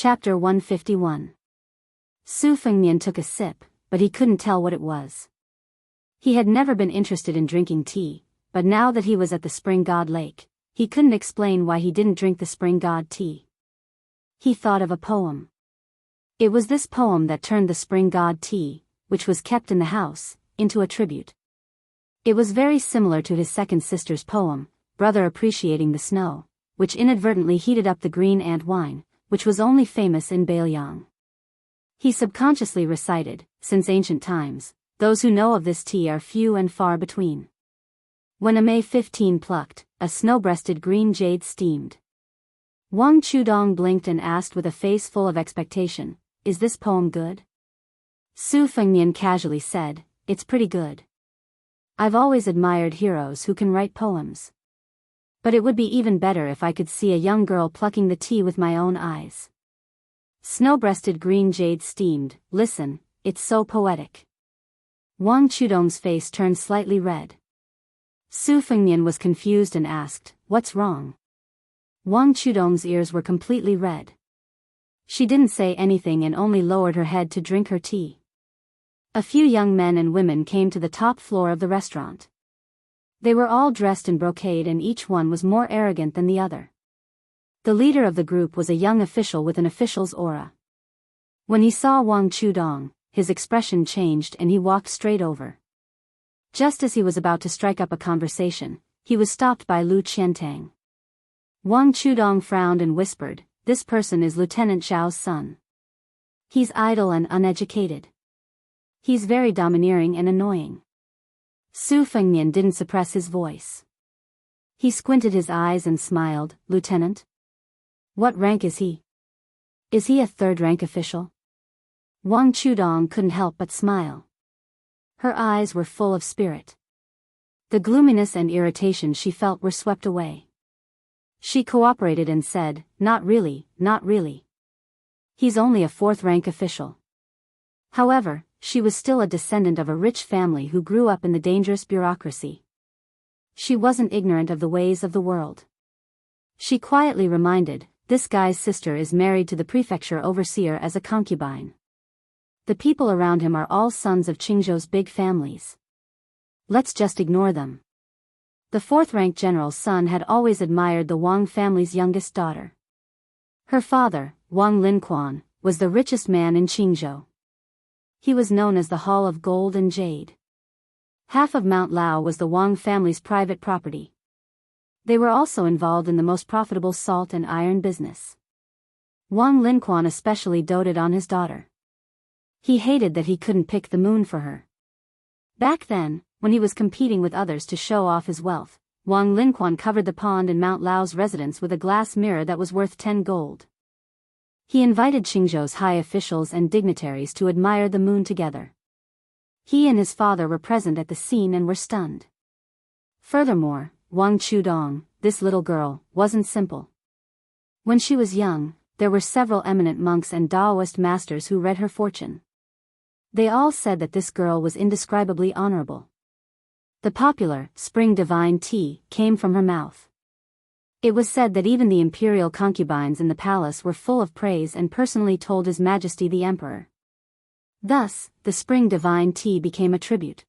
Chapter 151. Su Fengnian took a sip, but he couldn't tell what it was. He had never been interested in drinking tea, but now that he was at the Spring God Lake, he couldn't explain why he didn't drink the Spring God tea. He thought of a poem. It was this poem that turned the Spring God tea, which was kept in the house, into a tribute. It was very similar to his second sister's poem, Brother Appreciating the Snow, which inadvertently heated up the green ant wine, which was only famous in Beiliang. He subconsciously recited, since ancient times, those who know of this tea are few and far between. When a May 15 plucked, a snow-breasted green jade steamed. Wang Chudong blinked and asked with a face full of expectation, "Is this poem good?" Su Fengnian casually said, "It's pretty good. I've always admired heroes who can write poems. But it would be even better if I could see a young girl plucking the tea with my own eyes." Snow-breasted green jade steamed. "Listen, it's so poetic." Wang Chudong's face turned slightly red. Su Fengnian was confused and asked, "What's wrong?" Wang Chudong's ears were completely red. She didn't say anything and only lowered her head to drink her tea. A few young men and women came to the top floor of the restaurant. They were all dressed in brocade and each one was more arrogant than the other. The leader of the group was a young official with an official's aura. When he saw Wang Chudong, his expression changed and he walked straight over. Just as he was about to strike up a conversation, he was stopped by Lu Qiantang. Wang Chudong frowned and whispered, "This person is Lieutenant Zhao's son. He's idle and uneducated. He's very domineering and annoying." Su Fengnian didn't suppress his voice. He squinted his eyes and smiled, "Lieutenant? What rank is he? Is he a third-rank official?" Wang Chudong couldn't help but smile. Her eyes were full of spirit. The gloominess and irritation she felt were swept away. She cooperated and said, "Not really, not really. He's only a fourth-rank official." However, she was still a descendant of a rich family who grew up in the dangerous bureaucracy. She wasn't ignorant of the ways of the world. She quietly reminded, "This guy's sister is married to the prefecture overseer as a concubine. The people around him are all sons of Qingzhou's big families. Let's just ignore them." The fourth-rank general's son had always admired the Wang family's youngest daughter. Her father, Wang Linquan, was the richest man in Qingzhou. He was known as the Hall of Gold and Jade. Half of Mount Lao was the Wang family's private property. They were also involved in the most profitable salt and iron business. Wang Linquan especially doted on his daughter. He hated that he couldn't pick the moon for her. Back then, when he was competing with others to show off his wealth, Wang Linquan covered the pond in Mount Lao's residence with a glass mirror that was worth 10 gold. He invited Qingzhou's high officials and dignitaries to admire the moon together. He and his father were present at the scene and were stunned. Furthermore, Wang Chudong, this little girl, wasn't simple. When she was young, there were several eminent monks and Daoist masters who read her fortune. They all said that this girl was indescribably honorable. The popular Spring Divine tea came from her mouth. It was said that even the imperial concubines in the palace were full of praise and personally told His Majesty the Emperor. Thus, the Spring Divine tea became a tribute.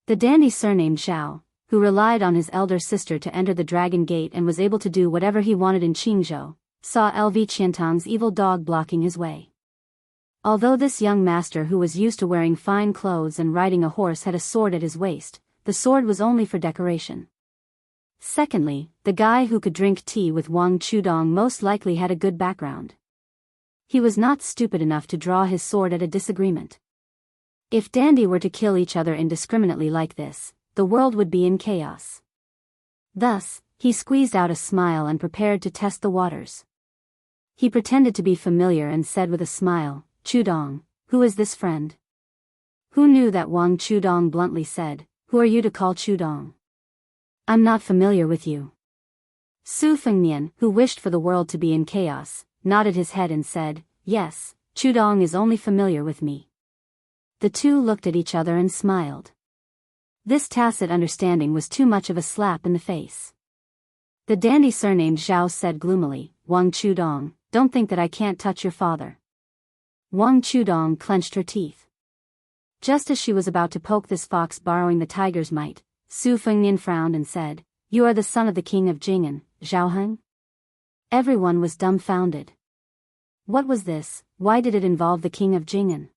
The dandy surnamed Zhao, who relied on his elder sister to enter the Dragon Gate and was able to do whatever he wanted in Qingzhou, saw LV Qiantang's evil dog blocking his way. Although this young master who was used to wearing fine clothes and riding a horse had a sword at his waist, the sword was only for decoration. Secondly, the guy who could drink tea with Wang Chudong most likely had a good background. He was not stupid enough to draw his sword at a disagreement. If dandy were to kill each other indiscriminately like this, the world would be in chaos. Thus, he squeezed out a smile and prepared to test the waters. He pretended to be familiar and said with a smile, "Chudong, who is this friend?" Who knew that Wang Chudong bluntly said, "Who are you to call Chudong? I'm not familiar with you." Su Fengnian, who wished for the world to be in chaos, nodded his head and said, "Yes, Chudong is only familiar with me." The two looked at each other and smiled. This tacit understanding was too much of a slap in the face. The dandy surnamed Zhao said gloomily, "Wang Chudong, don't think that I can't touch your father. Wang Chudong clenched her teeth. Just as she was about to poke this fox borrowing the tiger's might, Su Fengnian frowned and said, "You are the son of the king of Jing'an, Zhaoheng?" Everyone was dumbfounded. What was this? Why did it involve the king of Jing'an?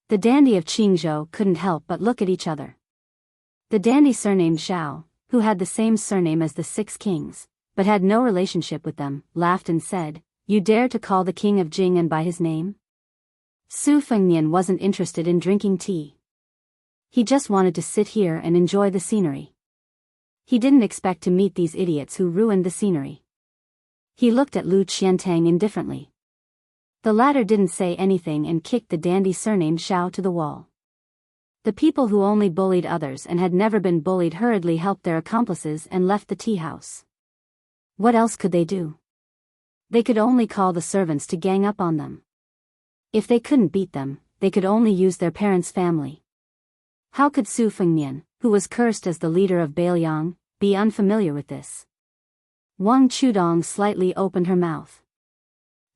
The dandy of Qingzhou couldn't help but look at each other. The dandy surnamed Zhao, who had the same surname as the 6 kings, but had no relationship with them, laughed and said, "You dare to call the king of Jing'an by his name?" Su Fengnian wasn't interested in drinking tea. He just wanted to sit here and enjoy the scenery. He didn't expect to meet these idiots who ruined the scenery. He looked at Lu Qiantang indifferently. The latter didn't say anything and kicked the dandy surnamed Xiao to the wall. The people who only bullied others and had never been bullied hurriedly helped their accomplices and left the tea house. What else could they do? They could only call the servants to gang up on them. If they couldn't beat them, they could only use their parents' family. How could Su Fengnian, who was cursed as the leader of Bailiang, be unfamiliar with this? Wang Chudong slightly opened her mouth.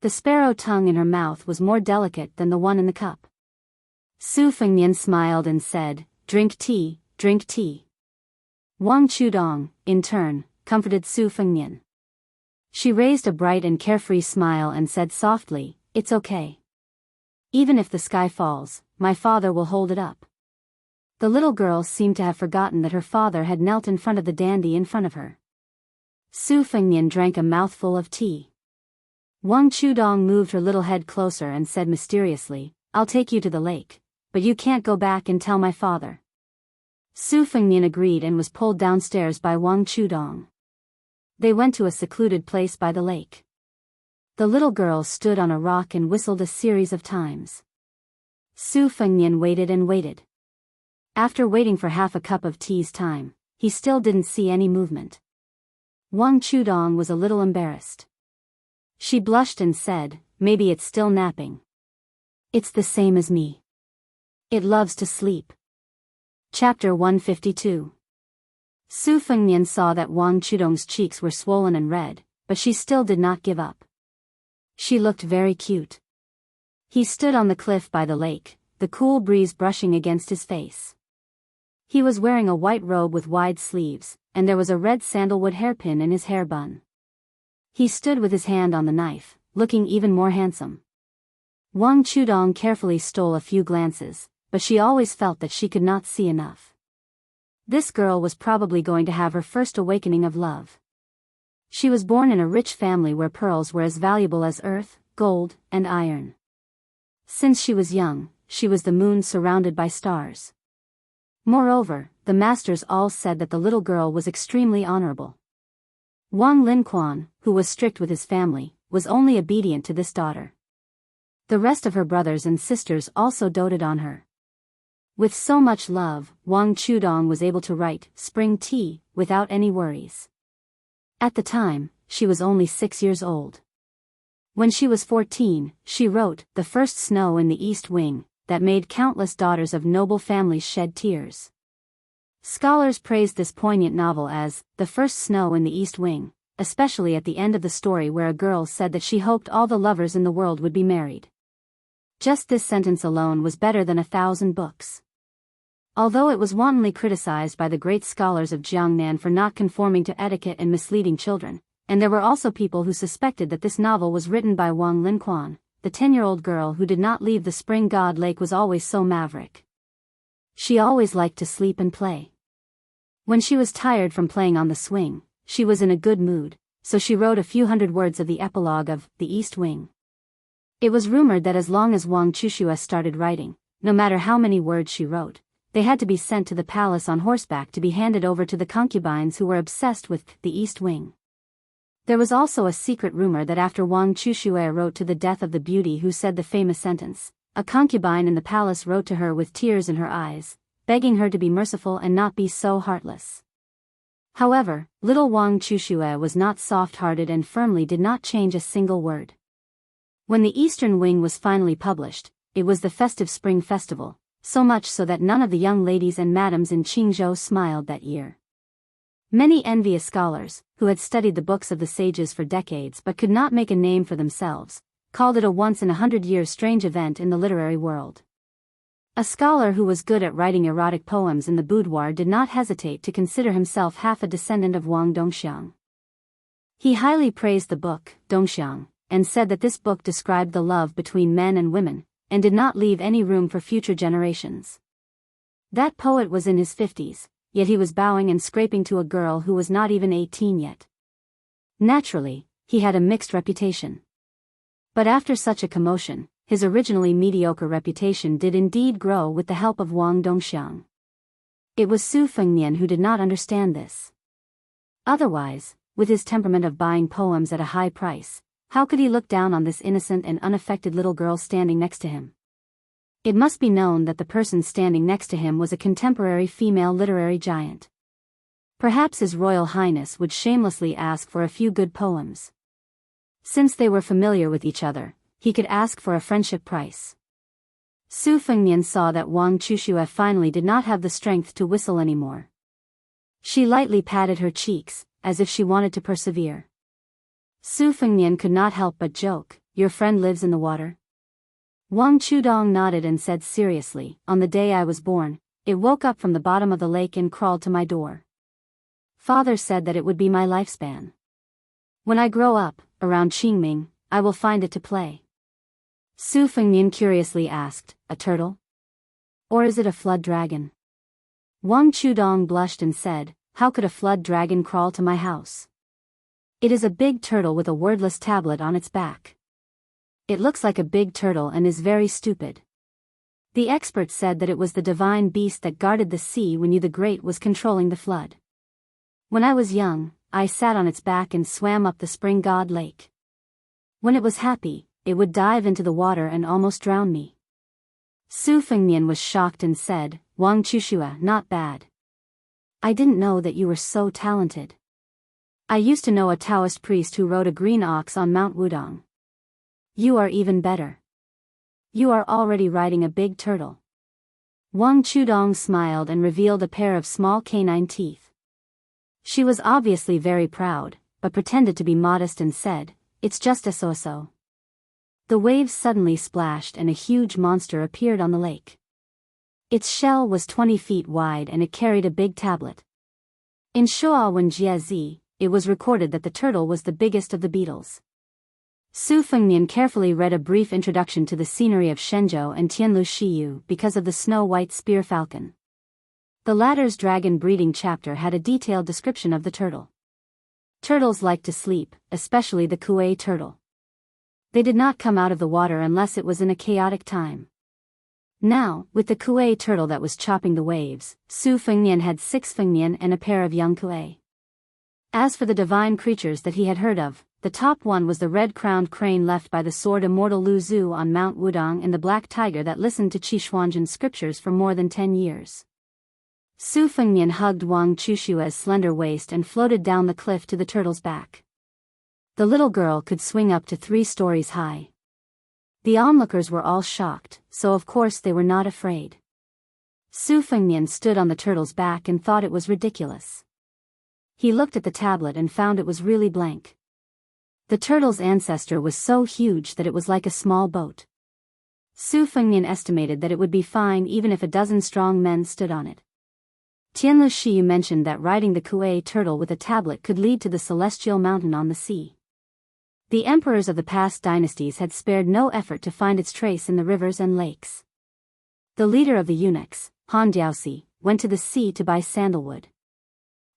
The sparrow tongue in her mouth was more delicate than the one in the cup. Su Fengnian smiled and said, "Drink tea, drink tea." Wang Chudong, in turn, comforted Su Fengnian. She raised a bright and carefree smile and said softly, "It's okay. Even if the sky falls, my father will hold it up." The little girl seemed to have forgotten that her father had knelt in front of the dandy in front of her. Su Fengnian drank a mouthful of tea. Wang Chudong moved her little head closer and said mysteriously, "I'll take you to the lake, but you can't go back and tell my father." Su Fengnian agreed and was pulled downstairs by Wang Chudong. They went to a secluded place by the lake. The little girl stood on a rock and whistled a series of times. Su Fengnian waited and waited. After waiting for half a cup of tea's time, he still didn't see any movement. Wang Chudong was a little embarrassed. She blushed and said, "Maybe it's still napping. It's the same as me. It loves to sleep." Chapter 152. Su Fengnian saw that Wang Chudong's cheeks were swollen and red, but she still did not give up. She looked very cute. He stood on the cliff by the lake, the cool breeze brushing against his face. He was wearing a white robe with wide sleeves, and there was a red sandalwood hairpin in his hair bun. He stood with his hand on the knife, looking even more handsome. Wang Chudong carefully stole a few glances, but she always felt that she could not see enough. This girl was probably going to have her first awakening of love. She was born in a rich family where pearls were as valuable as earth, gold, and iron. Since she was young, she was the moon surrounded by stars. Moreover, the masters all said that the little girl was extremely honorable. Wang Linquan, who was strict with his family, was only obedient to this daughter. The rest of her brothers and sisters also doted on her. With so much love, Wang Chudong was able to write Spring Tea without any worries. At the time, she was only 6 years old. When she was 14, she wrote The First Snow in the East Wing, that made countless daughters of noble families shed tears. Scholars praised this poignant novel as The First Snow in the East Wing, especially at the end of the story where a girl said that she hoped all the lovers in the world would be married. Just this sentence alone was better than 1,000 books. Although it was wantonly criticized by the great scholars of Jiangnan for not conforming to etiquette and misleading children, and there were also people who suspected that this novel was written by Wang Linquan, the 10-year-old girl who did not leave the spring god lake was always so maverick. She always liked to sleep and play. When she was tired from playing on the swing, she was in a good mood, so she wrote a few hundred words of the epilogue of The East Wing. It was rumored that as long as Wang Chushua started writing, no matter how many words she wrote, they had to be sent to the palace on horseback to be handed over to the concubines who were obsessed with The East Wing. There was also a secret rumor that after Wang Chushua wrote to the death of the beauty who said the famous sentence, a concubine in the palace wrote to her with tears in her eyes, begging her to be merciful and not be so heartless. However, little Wang Chushua was not soft-hearted and firmly did not change a single word. When The Eastern Wing was finally published, it was the festive spring festival, so much so that none of the young ladies and madams in Qingzhou smiled that year. Many envious scholars, who had studied the books of the sages for decades but could not make a name for themselves, called it a once-in-a-hundred-year strange event in the literary world. A scholar who was good at writing erotic poems in the boudoir did not hesitate to consider himself half a descendant of Wang Dongxiang. He highly praised the book, Dongxiang, and said that this book described the love between men and women, and did not leave any room for future generations. That poet was in his 50s, yet he was bowing and scraping to a girl who was not even 18 yet. Naturally, he had a mixed reputation. But after such a commotion, his originally mediocre reputation did indeed grow with the help of Wang Dongxiang. It was Su Fengnian who did not understand this. Otherwise, with his temperament of buying poems at a high price, how could he look down on this innocent and unaffected little girl standing next to him? It must be known that the person standing next to him was a contemporary female literary giant. Perhaps His Royal Highness would shamelessly ask for a few good poems. Since they were familiar with each other, he could ask for a friendship price. Su Fengnian saw that Wang Chuxue finally did not have the strength to whistle anymore. She lightly patted her cheeks, as if she wanted to persevere. Su Fengnian could not help but joke, "Your friend lives in the water?" Wang Chudong nodded and said seriously, "On the day I was born, it woke up from the bottom of the lake and crawled to my door. Father said that it would be my lifespan. When I grow up, around Qingming, I will find it to play." Su Fengnian curiously asked, "A turtle? Or is it a flood dragon?" Wang Chudong blushed and said, "How could a flood dragon crawl to my house? It is a big turtle with a wordless tablet on its back. It looks like a big turtle and is very stupid. The experts said that it was the divine beast that guarded the sea when Yu the Great was controlling the flood. When I was young, I sat on its back and swam up the spring god lake. When it was happy, it would dive into the water and almost drown me." Su Fengnian was shocked and said, "Wang Chuxue, not bad. I didn't know that you were so talented. I used to know a Taoist priest who rode a green ox on Mount Wudong. You are even better. You are already riding a big turtle." Wang Chudong smiled and revealed a pair of small canine teeth. She was obviously very proud, but pretended to be modest and said, "It's just a so-so." The waves suddenly splashed and a huge monster appeared on the lake. Its shell was 20 feet wide and it carried a big tablet. In Shuawen Jiezi, it was recorded that the turtle was the biggest of the beetles. Su Fengnian carefully read a brief introduction to the scenery of Shenzhou and Tianlu Shiyu because of the snow-white spear falcon. The latter's dragon breeding chapter had a detailed description of the turtle. Turtles like to sleep, especially the kuei turtle. They did not come out of the water unless it was in a chaotic time. Now, with the kuei turtle that was chopping the waves, Su Fengnian had 6 fengnian and a pair of young kuei. As for the divine creatures that he had heard of, the top one was the red-crowned crane left by the sword immortal Lu Zhu on Mount Wudong and the black tiger that listened to Qi Xuanzhen's scriptures for more than 10 years. Su Fengnian hugged Wang Chushua's slender waist and floated down the cliff to the turtle's back. The little girl could swing up to 3 stories high. The onlookers were all shocked, so of course they were not afraid. Su Fengnian stood on the turtle's back and thought it was ridiculous. He looked at the tablet and found it was really blank. The turtle's ancestor was so huge that it was like a small boat. Su Fengnian estimated that it would be fine even if a dozen strong men stood on it. Tianlu Shiyu mentioned that riding the kuei turtle with a tablet could lead to the celestial mountain on the sea. The emperors of the past dynasties had spared no effort to find its trace in the rivers and lakes. The leader of the eunuchs, Han Diaosi, went to the sea to buy sandalwood.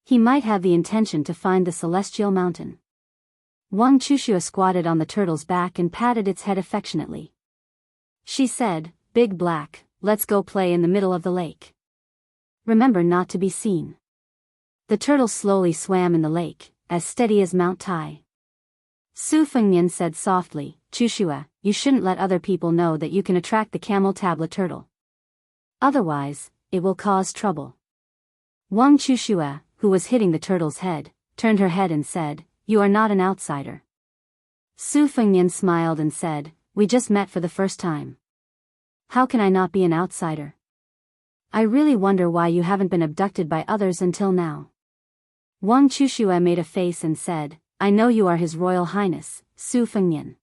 He might have the intention to find the celestial mountain. Wang Chuxue squatted on the turtle's back and patted its head affectionately. She said, "Big Black, let's go play in the middle of the lake. Remember not to be seen." The turtle slowly swam in the lake, as steady as Mount Tai. Su Fengnian said softly, "Chuxue, you shouldn't let other people know that you can attract the camel tablet turtle. Otherwise, it will cause trouble." Wang Chuxue, who was hitting the turtle's head, turned her head and said, "You are not an outsider." Su Fengnian smiled and said, "We just met for the first time. How can I not be an outsider? I really wonder why you haven't been abducted by others until now." Wang Chushue made a face and said, I know you are His Royal Highness, Su Fengnian.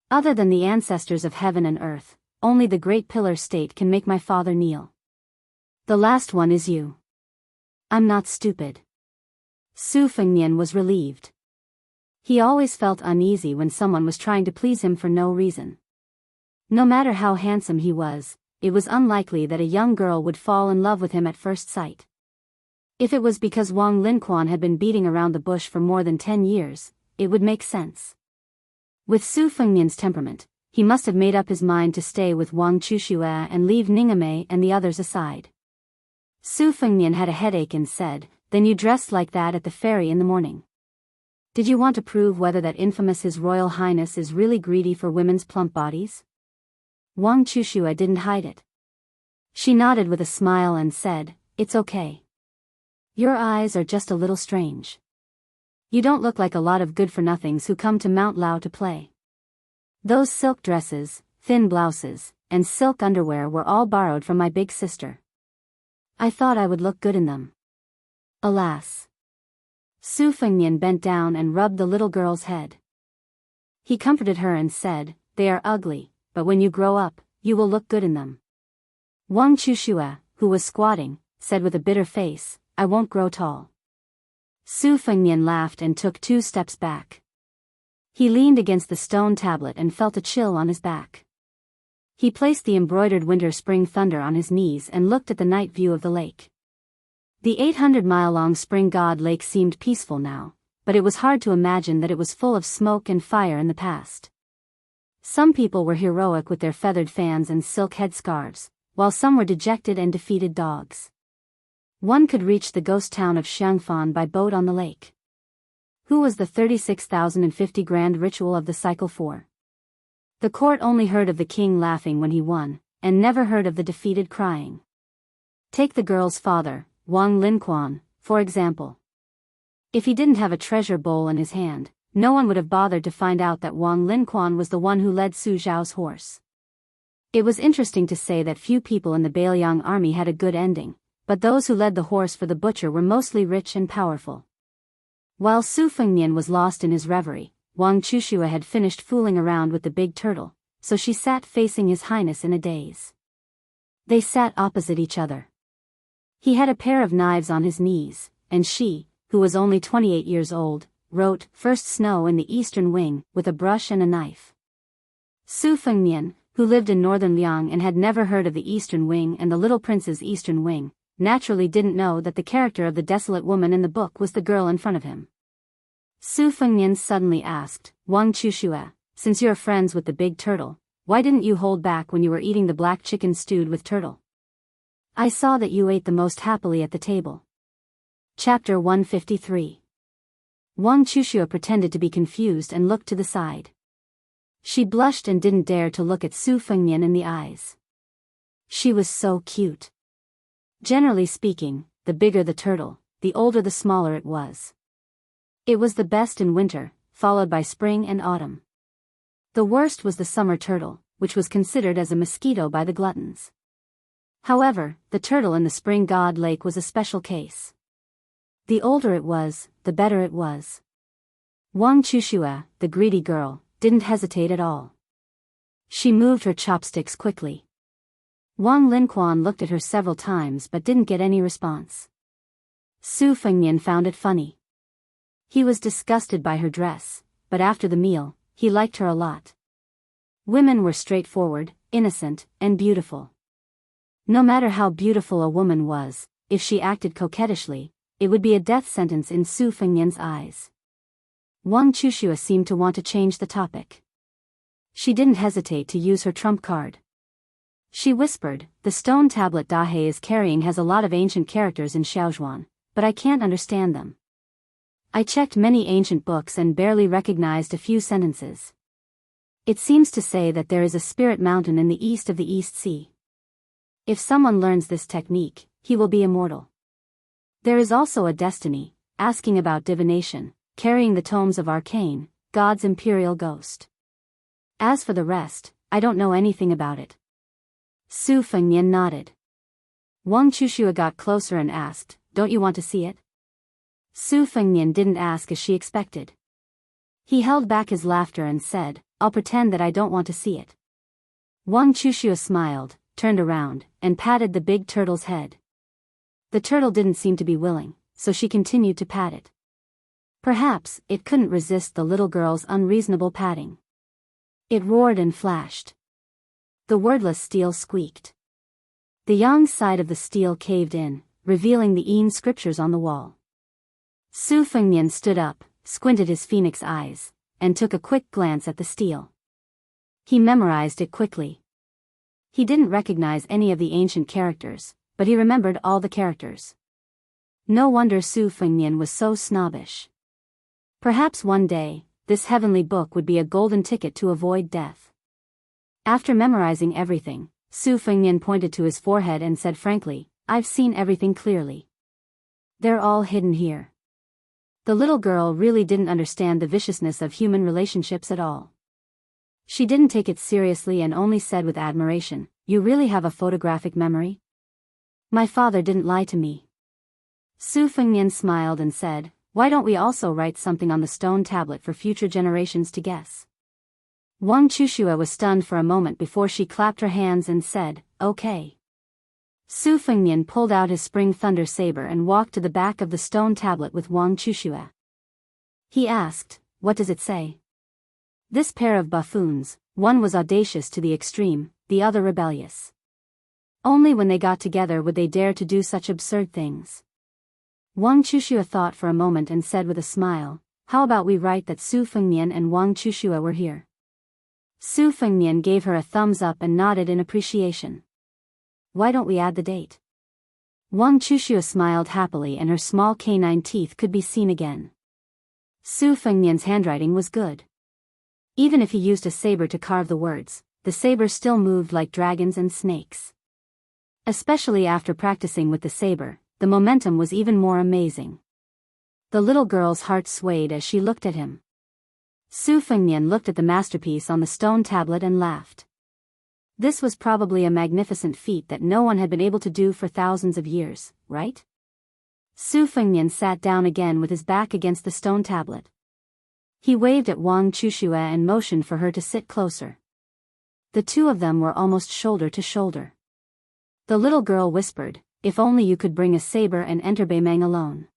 Other than the ancestors of heaven and earth, only the Great Pillar State can make my father kneel. The last one is you. I'm not stupid. Su Fengnian was relieved. He always felt uneasy when someone was trying to please him for no reason. No matter how handsome he was, it was unlikely that a young girl would fall in love with him at first sight. If it was because Wang Linquan had been beating around the bush for more than 10 years, it would make sense. With Su Fengnian's temperament, he must have made up his mind to stay with Wang Chushue and leave Ningame and the others aside. Su Fengnian had a headache and said, Then you dressed like that at the ferry in the morning. Did you want to prove whether that infamous His Royal Highness is really greedy for women's plump bodies? Wang Chushue didn't hide it. She nodded with a smile and said, It's okay. Your eyes are just a little strange. You don't look like a lot of good-for-nothings who come to Mount Lao to play. Those silk dresses, thin blouses, and silk underwear were all borrowed from my big sister. I thought I would look good in them. Alas. Su Fengnian bent down and rubbed the little girl's head. He comforted her and said, They are ugly, but when you grow up, you will look good in them. Wang Chushue, who was squatting, said with a bitter face, I won't grow tall. Su Fengnian laughed and took 2 steps back. He leaned against the stone tablet and felt a chill on his back. He placed the embroidered winter-spring thunder on his knees and looked at the night view of the lake. The 800-mile-long Spring God Lake seemed peaceful now, but it was hard to imagine that it was full of smoke and fire in the past. Some people were heroic with their feathered fans and silk headscarves, while some were dejected and defeated dogs. One could reach the ghost town of Xiangfan by boat on the lake. Who was the 36,050 grand ritual of the cycle for? The court only heard of the king laughing when he won, and never heard of the defeated crying. Take the girl's father, Wang Linquan, for example. If he didn't have a treasure bowl in his hand, no one would have bothered to find out that Wang Linquan was the one who led Su Zhao's horse. It was interesting to say that few people in the Bailiang army had a good ending, but those who led the horse for the butcher were mostly rich and powerful. While Su Fengnian was lost in his reverie, Wang Chushue had finished fooling around with the big turtle, so she sat facing His Highness in a daze. They sat opposite each other. He had a pair of knives on his knees, and she, who was only 28 years old, wrote, First snow in the eastern wing, with a brush and a knife. Su Fengnian, who lived in northern Liang and had never heard of the eastern wing and the little prince's eastern wing, naturally didn't know that the character of the desolate woman in the book was the girl in front of him. Su Fengnian suddenly asked, Wang Chushue, since you're friends with the big turtle, why didn't you hold back when you were eating the black chicken stewed with turtle? I saw that you ate the most happily at the table. Chapter 153. Wang Chushue pretended to be confused and looked to the side. She blushed and didn't dare to look at Su Fengnian in the eyes. She was so cute. Generally speaking, the bigger the turtle, the older the smaller it was. It was the best in winter, followed by spring and autumn. The worst was the summer turtle, which was considered as a mosquito by the gluttons. However, the turtle in the Spring God Lake was a special case. The older it was, the better it was. Wang Chushue, the greedy girl, didn't hesitate at all. She moved her chopsticks quickly. Wang Linquan looked at her several times but didn't get any response. Su Fengnian found it funny. He was disgusted by her dress, but after the meal, he liked her a lot. Women were straightforward, innocent, and beautiful. No matter how beautiful a woman was, if she acted coquettishly, it would be a death sentence in Su Fengnian's eyes. Wang Chushue seemed to want to change the topic. She didn't hesitate to use her trump card. She whispered, the stone tablet Dahe is carrying has a lot of ancient characters in Xiaozhuan, but I can't understand them. I checked many ancient books and barely recognized a few sentences. It seems to say that there is a spirit mountain in the east of the East Sea. If someone learns this technique, he will be immortal. There is also a destiny, asking about divination, carrying the tomes of arcane, God's imperial ghost. As for the rest, I don't know anything about it. Su Fengnian nodded. Wang Chushue got closer and asked, don't you want to see it? Su Fengnian didn't ask as she expected. He held back his laughter and said, I'll pretend that I don't want to see it. Wang Chuxue smiled, turned around, and patted the big turtle's head. The turtle didn't seem to be willing, so she continued to pat it. Perhaps it couldn't resist the little girl's unreasonable patting. It roared and flashed. The wordless steel squeaked. The yang side of the steel caved in, revealing the Yin scriptures on the wall. Su Fengnian stood up, squinted his phoenix eyes, and took a quick glance at the steel. He memorized it quickly. He didn't recognize any of the ancient characters, but he remembered all the characters. No wonder Su Fengnian was so snobbish. Perhaps one day, this heavenly book would be a golden ticket to avoid death. After memorizing everything, Su Fengnian pointed to his forehead and said frankly, I've seen everything clearly. They're all hidden here. The little girl really didn't understand the viciousness of human relationships at all. She didn't take it seriously and only said with admiration, You really have a photographic memory? My father didn't lie to me. Su Fengnian smiled and said, Why don't we also write something on the stone tablet for future generations to guess? Wang Chuxue was stunned for a moment before she clapped her hands and said, Okay. Su Fengnian pulled out his spring thunder saber and walked to the back of the stone tablet with Wang Chuxue. He asked, What does it say? This pair of buffoons, one was audacious to the extreme, the other rebellious. Only when they got together would they dare to do such absurd things. Wang Chuxue thought for a moment and said with a smile, How about we write that Su Fengnian and Wang Chuxue were here? Su Fengnian gave her a thumbs up and nodded in appreciation. Why don't we add the date? Wang Chuxue smiled happily and her small canine teeth could be seen again. Su Fengnian's handwriting was good. Even if he used a saber to carve the words, the saber still moved like dragons and snakes. Especially after practicing with the saber, the momentum was even more amazing. The little girl's heart swayed as she looked at him. Su Fengnian looked at the masterpiece on the stone tablet and laughed. This was probably a magnificent feat that no one had been able to do for thousands of years, right? Su Fengnian sat down again with his back against the stone tablet. He waved at Wang Chuxue and motioned for her to sit closer. The two of them were almost shoulder to shoulder. The little girl whispered, If only you could bring a saber and enter Beimeng alone.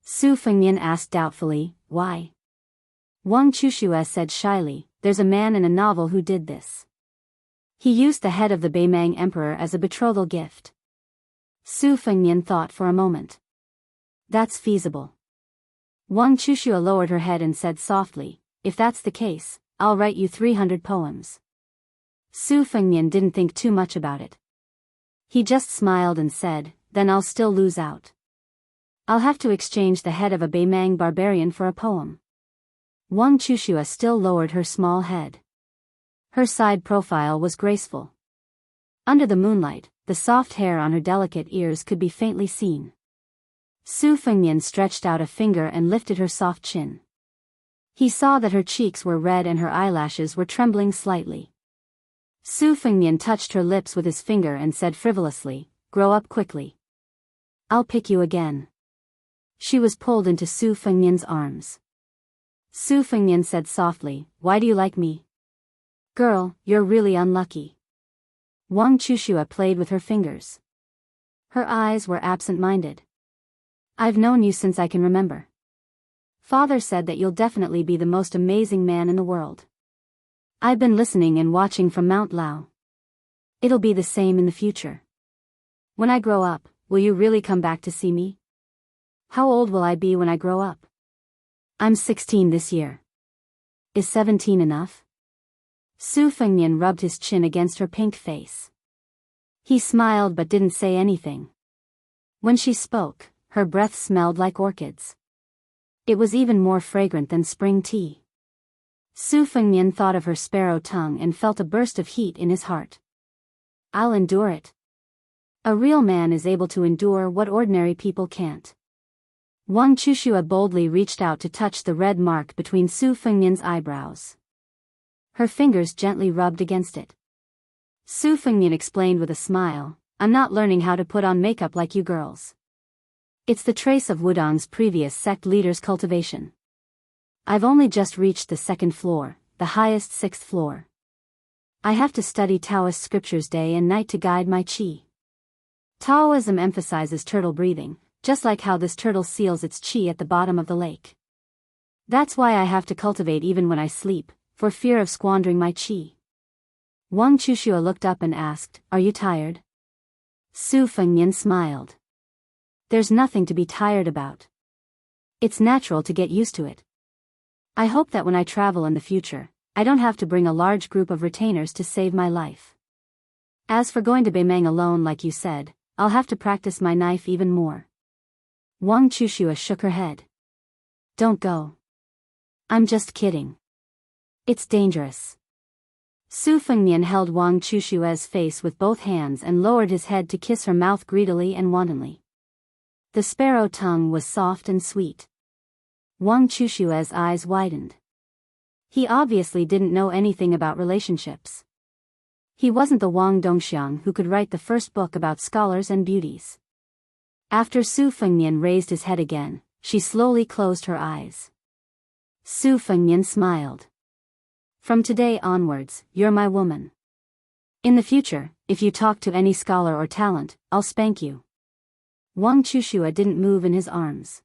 Su Fengnian asked doubtfully, Why? Wang Chuxue said shyly, There's a man in a novel who did this. He used the head of the Beimeng emperor as a betrothal gift. Su Fengnian thought for a moment. That's feasible. Wang Chuxue lowered her head and said softly, If that's the case, I'll write you 300 poems. Su Fengnian didn't think too much about it. He just smiled and said, Then I'll still lose out. I'll have to exchange the head of a Beimeng barbarian for a poem. Wang Chuxue still lowered her small head. Her side profile was graceful. Under the moonlight, the soft hair on her delicate ears could be faintly seen. Su Fengnian stretched out a finger and lifted her soft chin. He saw that her cheeks were red and her eyelashes were trembling slightly. Su Fengnian touched her lips with his finger and said frivolously, Grow up quickly. I'll pick you again. She was pulled into Su Fengnian's arms. Su Fengnian said softly, Why do you like me? Girl, you're really unlucky. Wang Chuxue played with her fingers. Her eyes were absent-minded. I've known you since I can remember. Father said that you'll definitely be the most amazing man in the world. I've been listening and watching from Mount Lao. It'll be the same in the future. When I grow up, will you really come back to see me? How old will I be when I grow up? I'm 16 this year. Is 17 enough? Su Fengnian rubbed his chin against her pink face. He smiled but didn't say anything. When she spoke, her breath smelled like orchids. It was even more fragrant than spring tea. Su Fengnian thought of her sparrow tongue and felt a burst of heat in his heart. I'll endure it. A real man is able to endure what ordinary people can't. Wang Chuxue boldly reached out to touch the red mark between Su Fengnian's eyebrows. Her fingers gently rubbed against it. Su Fengnian explained with a smile, I'm not learning how to put on makeup like you girls. It's the trace of Wudong's previous sect leader's cultivation. I've only just reached the second floor, the highest sixth floor. I have to study Taoist scriptures day and night to guide my qi. Taoism emphasizes turtle breathing, just like how this turtle seals its qi at the bottom of the lake. That's why I have to cultivate even when I sleep, for fear of squandering my qi. Wang Chuxue looked up and asked, "Are you tired?" Su Fengnian smiled. "There's nothing to be tired about. It's natural to get used to it. I hope that when I travel in the future, I don't have to bring a large group of retainers to save my life. As for going to Beimeng alone like you said, I'll have to practice my knife even more." Wang Chuxue shook her head. "Don't go. I'm just kidding. It's dangerous." Su Fengnian held Wang Chushue's face with both hands and lowered his head to kiss her mouth greedily and wantonly. The sparrow tongue was soft and sweet. Wang Chushue's eyes widened. He obviously didn't know anything about relationships. He wasn't the Wang Dongxiang who could write the first book about scholars and beauties. After Su Fengnian raised his head again, she slowly closed her eyes. Su Fengnian smiled. "From today onwards, you're my woman. In the future, if you talk to any scholar or talent, I'll spank you." Wang Chuxue didn't move in his arms.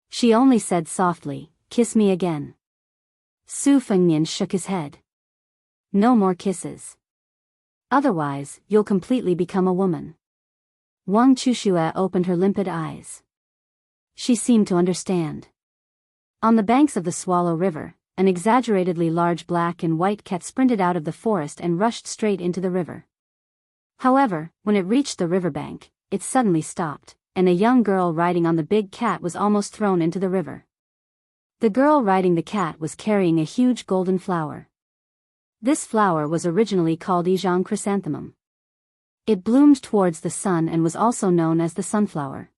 She only said softly, "Kiss me again." Su Fengnian shook his head. "No more kisses. Otherwise, you'll completely become a woman." Wang Chuxue opened her limpid eyes. She seemed to understand. On the banks of the Swallow River, an exaggeratedly large black and white cat sprinted out of the forest and rushed straight into the river. However, when it reached the riverbank, it suddenly stopped, and a young girl riding on the big cat was almost thrown into the river. The girl riding the cat was carrying a huge golden flower. This flower was originally called Yizhang chrysanthemum. It bloomed towards the sun and was also known as the sunflower.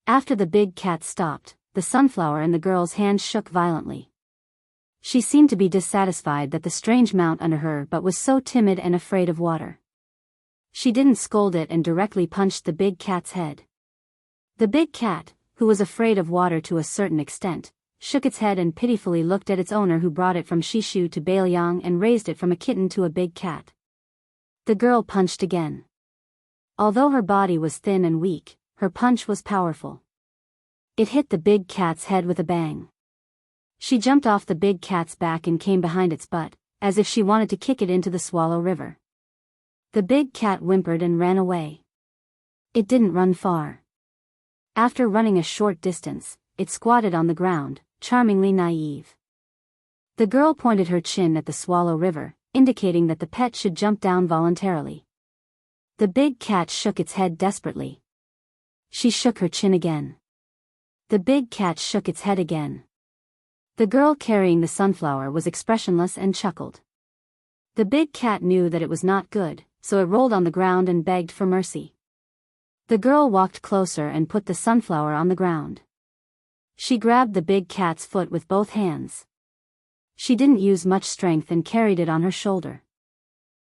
After the big cat stopped, the sunflower in the girl's hand shook violently. She seemed to be dissatisfied that the strange mount under her but was so timid and afraid of water. She didn't scold it and directly punched the big cat's head. The big cat, who was afraid of water to a certain extent, shook its head and pitifully looked at its owner who brought it from Shishu to Bailiang and raised it from a kitten to a big cat. The girl punched again. Although her body was thin and weak, her punch was powerful. It hit the big cat's head with a bang. She jumped off the big cat's back and came behind its butt, as if she wanted to kick it into the Swallow River. The big cat whimpered and ran away. It didn't run far. After running a short distance, it squatted on the ground, charmingly naive. The girl pointed her chin at the Swallow River, indicating that the pet should jump down voluntarily. The big cat shook its head desperately. She shook her chin again. The big cat shook its head again. The girl carrying the sunflower was expressionless and chuckled. The big cat knew that it was not good, so it rolled on the ground and begged for mercy. The girl walked closer and put the sunflower on the ground. She grabbed the big cat's foot with both hands. She didn't use much strength and carried it on her shoulder.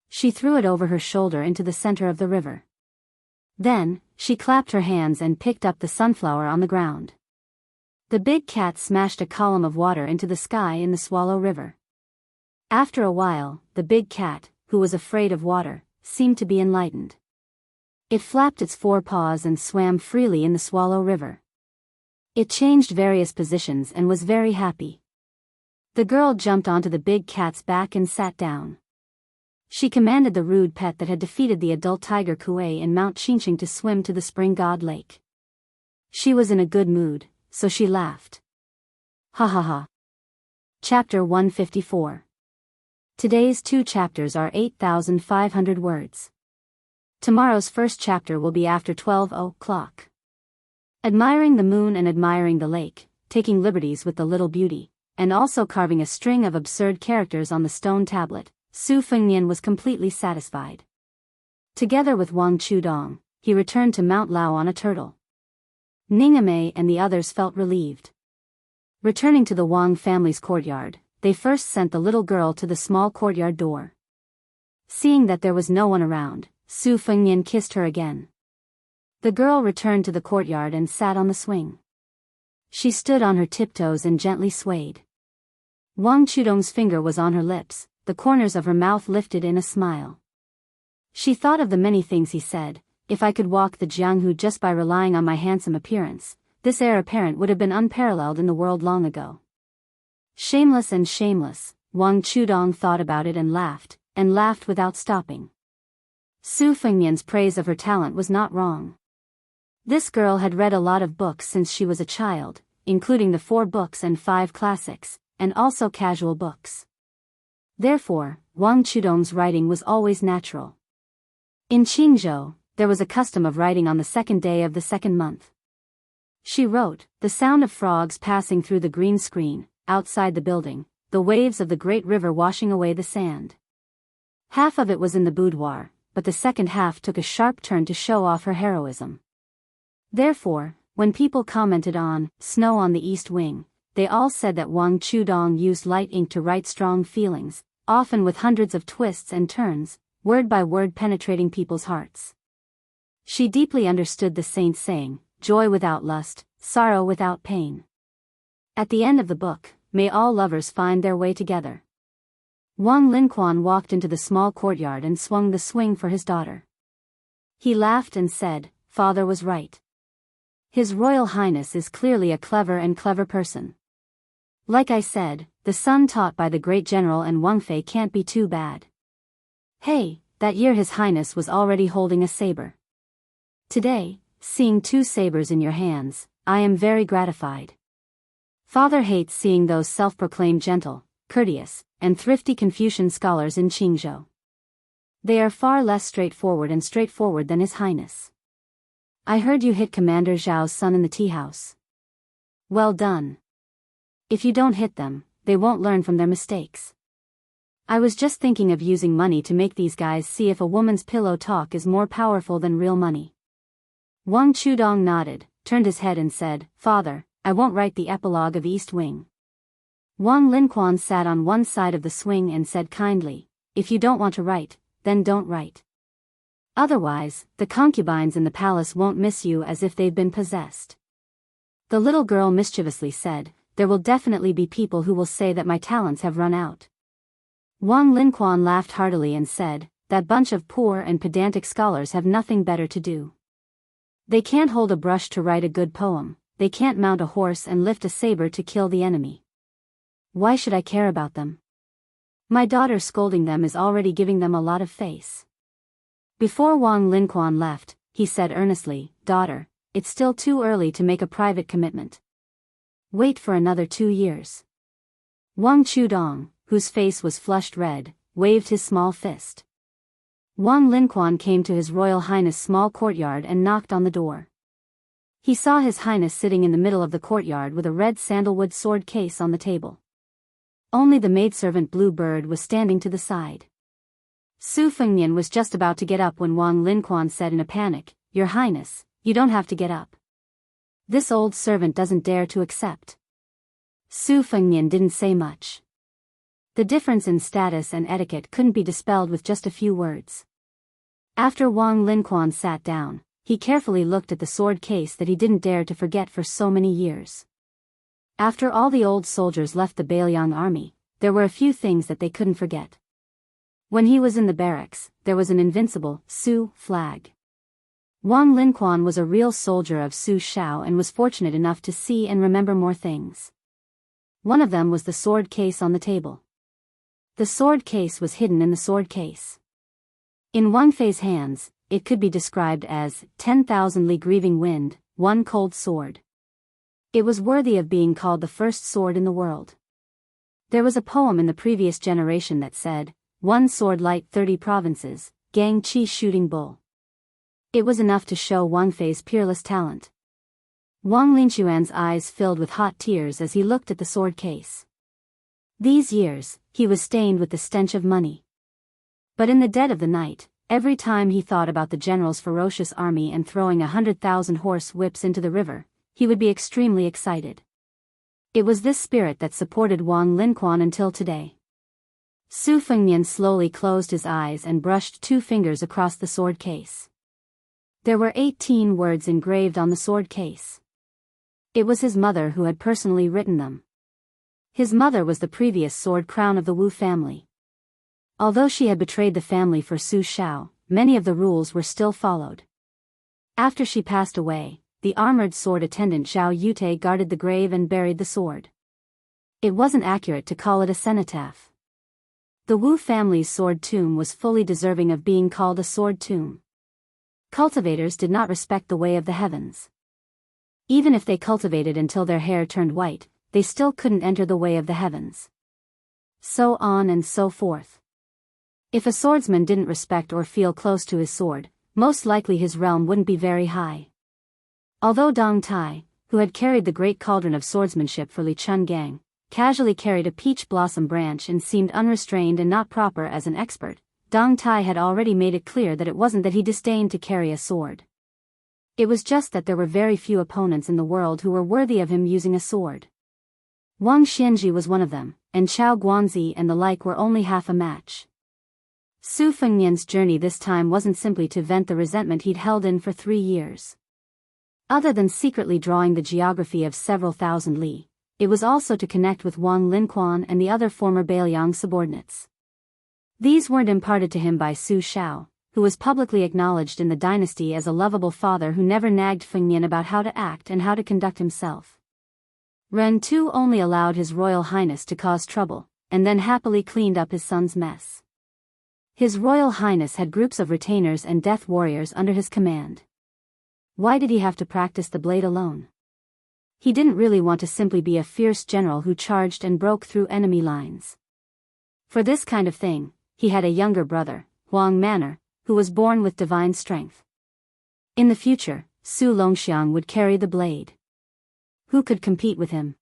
She threw it over her shoulder into the center of the river. Then, she clapped her hands and picked up the sunflower on the ground. The big cat smashed a column of water into the sky in the Swallow River. After a while, the big cat, who was afraid of water, seemed to be enlightened. It flapped its forepaws and swam freely in the Swallow River. It changed various positions and was very happy. The girl jumped onto the big cat's back and sat down. She commanded the rude pet that had defeated the adult tiger Kuei in Mount Qingqing to swim to the Spring God Lake. She was in a good mood, so she laughed. Ha ha ha. Chapter 154. Today's 2 chapters are 8,500 words. Tomorrow's first chapter will be after 12 o'clock. Admiring the moon and admiring the lake, taking liberties with the little beauty, and also carving a string of absurd characters on the stone tablet, Su Fengnian was completely satisfied. Together with Wang Chudong, he returned to Mount Lao on a turtle. Ningame and the others felt relieved. Returning to the Wang family's courtyard, they first sent the little girl to the small courtyard door. Seeing that there was no one around, Su Fengnian kissed her again. The girl returned to the courtyard and sat on the swing. She stood on her tiptoes and gently swayed. Wang Chudong's finger was on her lips, the corners of her mouth lifted in a smile. She thought of the many things he said. If I could walk the Jianghu just by relying on my handsome appearance, this heir apparent would have been unparalleled in the world long ago. Shameless and shameless, Wang Chudong thought about it and laughed without stopping. Su Fengnian's praise of her talent was not wrong. This girl had read a lot of books since she was a child, including the 4 books and 5 classics, and also casual books. Therefore, Wang Chudong's writing was always natural. In Qingzhou, there was a custom of writing on the 2nd day of the 2nd month. She wrote, the sound of frogs passing through the green screen, outside the building, the waves of the great river washing away the sand. Half of it was in the boudoir, but the second half took a sharp turn to show off her heroism. Therefore, when people commented on Snow on the East Wing, they all said that Wang Chudong used light ink to write strong feelings, often with hundreds of twists and turns, word by word penetrating people's hearts. She deeply understood the saint's saying, joy without lust, sorrow without pain. At the end of the book, may all lovers find their way together. Wang Linquan walked into the small courtyard and swung the swing for his daughter. He laughed and said, Father was right. His Royal Highness is clearly a clever person. Like I said, the son taught by the great general and Wang Fei can't be too bad. Hey, that year His Highness was already holding a saber. Today, seeing 2 sabers in your hands, I am very gratified. Father hates seeing those self-proclaimed gentle, courteous, and thrifty Confucian scholars in Qingzhou. They are far less straightforward than His Highness. I heard you hit Commander Zhao's son in the tea house. Well done. If you don't hit them, they won't learn from their mistakes. I was just thinking of using money to make these guys see if a woman's pillow talk is more powerful than real money. Wang Chudong nodded, turned his head and said, Father, I won't write the epilogue of East Wing. Wang Linquan sat on one side of the swing and said kindly, if you don't want to write, then don't write. Otherwise, the concubines in the palace won't miss you as if they've been possessed. The little girl mischievously said, there will definitely be people who will say that my talents have run out. Wang Linquan laughed heartily and said, that bunch of poor and pedantic scholars have nothing better to do. They can't hold a brush to write a good poem, they can't mount a horse and lift a saber to kill the enemy. Why should I care about them? My daughter scolding them is already giving them a lot of face. Before Wang Linquan left, he said earnestly, Daughter, it's still too early to make a private commitment. Wait for another 2 years. Wang Chudong, whose face was flushed red, waved his small fist. Wang Linquan came to His Royal Highness' small courtyard and knocked on the door. He saw His Highness sitting in the middle of the courtyard with a red sandalwood sword case on the table. Only the maidservant Blue Bird was standing to the side. Su Fengnian was just about to get up when Wang Linquan said in a panic, Your Highness, you don't have to get up. This old servant doesn't dare to accept. Su Fengnian didn't say much. The difference in status and etiquette couldn't be dispelled with just a few words. After Wang Linquan sat down, he carefully looked at the sword case that he didn't dare to forget for so many years. After all the old soldiers left the Beiliang army, there were a few things that they couldn't forget. When he was in the barracks, there was an invincible Su flag. Wang Linquan was a real soldier of Su Shao and was fortunate enough to see and remember more things. One of them was the sword case on the table. The sword case was hidden in the sword case. In Wang Fei's hands, it could be described as 10,000 li grieving wind, one cold sword. It was worthy of being called the first sword in the world. There was a poem in the previous generation that said, one sword light 30 provinces, Gang Chi shooting bull. It was enough to show Wang Fei's peerless talent. Wang Linquan's eyes filled with hot tears as he looked at the sword case. These years, he was stained with the stench of money. But in the dead of the night, every time he thought about the general's ferocious army and throwing 100,000 horse whips into the river, he would be extremely excited. It was this spirit that supported Wang Linquan until today. Su Fengnian slowly closed his eyes and brushed 2 fingers across the sword case. There were 18 words engraved on the sword case. It was his mother who had personally written them. His mother was the previous sword crown of the Wu family. Although she had betrayed the family for Su Xiao, many of the rules were still followed. After she passed away, the armored sword attendant Xiao Yute guarded the grave and buried the sword. It wasn't accurate to call it a cenotaph. The Wu family's sword tomb was fully deserving of being called a sword tomb. Cultivators did not respect the way of the heavens. Even if they cultivated until their hair turned white, they still couldn't enter the way of the heavens. So on and so forth. If a swordsman didn't respect or feel close to his sword, most likely his realm wouldn't be very high. Although Dong Tai, who had carried the great cauldron of swordsmanship for Li Chun Gang, casually carried a peach blossom branch and seemed unrestrained and not proper as an expert, Dong Tai had already made it clear that it wasn't that he disdained to carry a sword. It was just that there were very few opponents in the world who were worthy of him using a sword. Wang Xianji was one of them, and Chao Guanzi and the like were only half a match. Su Fengnian's journey this time wasn't simply to vent the resentment he'd held in for 3 years. Other than secretly drawing the geography of several thousand li, it was also to connect with Wang Linquan and the other former Bailiang subordinates. These weren't imparted to him by Su Xiao, who was publicly acknowledged in the dynasty as a lovable father who never nagged Fengnian about how to act and how to conduct himself. Ren Tu only allowed His Royal Highness to cause trouble, and then happily cleaned up his son's mess. His Royal Highness had groups of retainers and death warriors under his command. Why did he have to practice the blade alone? He didn't really want to simply be a fierce general who charged and broke through enemy lines. For this kind of thing, he had a younger brother, Huang Manor, who was born with divine strength. In the future, Su Longxiang would carry the blade. Who could compete with him?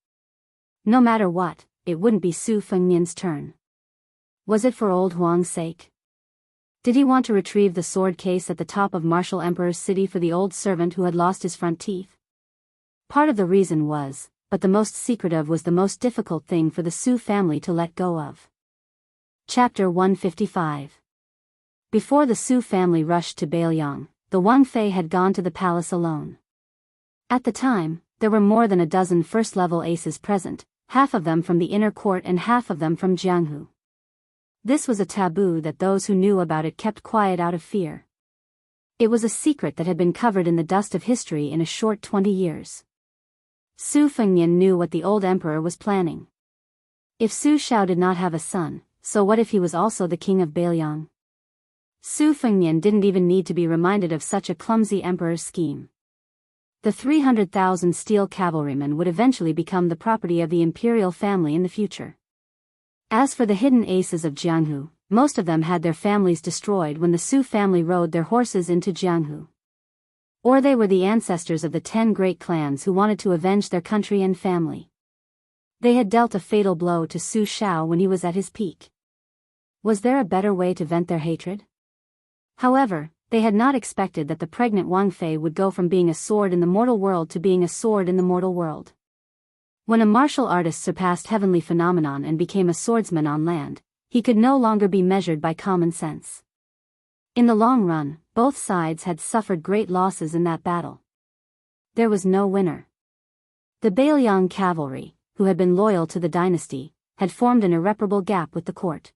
No matter what, it wouldn't be Su Fengnian's turn. Was it for old Huang's sake? Did he want to retrieve the sword case at the top of Martial Emperor's city for the old servant who had lost his front teeth? Part of the reason was, but the most secretive was the most difficult thing for the Su family to let go of. Chapter 155. Before the Su family rushed to Bailiang, the Wang Fei had gone to the palace alone. At the time, there were more than a dozen first-level aces present, half of them from the inner court and half of them from Jianghu. This was a taboo that those who knew about it kept quiet out of fear. It was a secret that had been covered in the dust of history in a short 20 years. Su Fengnian knew what the old emperor was planning. If Su Xiao did not have a son, so what if he was also the king of Bailiang? Su Fengnian didn't even need to be reminded of such a clumsy emperor's scheme. The 300,000 steel cavalrymen would eventually become the property of the imperial family in the future. As for the hidden aces of Jianghu, most of them had their families destroyed when the Su family rode their horses into Jianghu. Or they were the ancestors of the 10 great clans who wanted to avenge their country and family. They had dealt a fatal blow to Su Xiao when he was at his peak. Was there a better way to vent their hatred? However, they had not expected that the pregnant Wang Fei would go from being a sword in the mortal world to being a sword in the mortal world. When a martial artist surpassed heavenly phenomenon and became a swordsman on land, he could no longer be measured by common sense. In the long run, both sides had suffered great losses in that battle. There was no winner. The Bailiang cavalry, who had been loyal to the dynasty, had formed an irreparable gap with the court.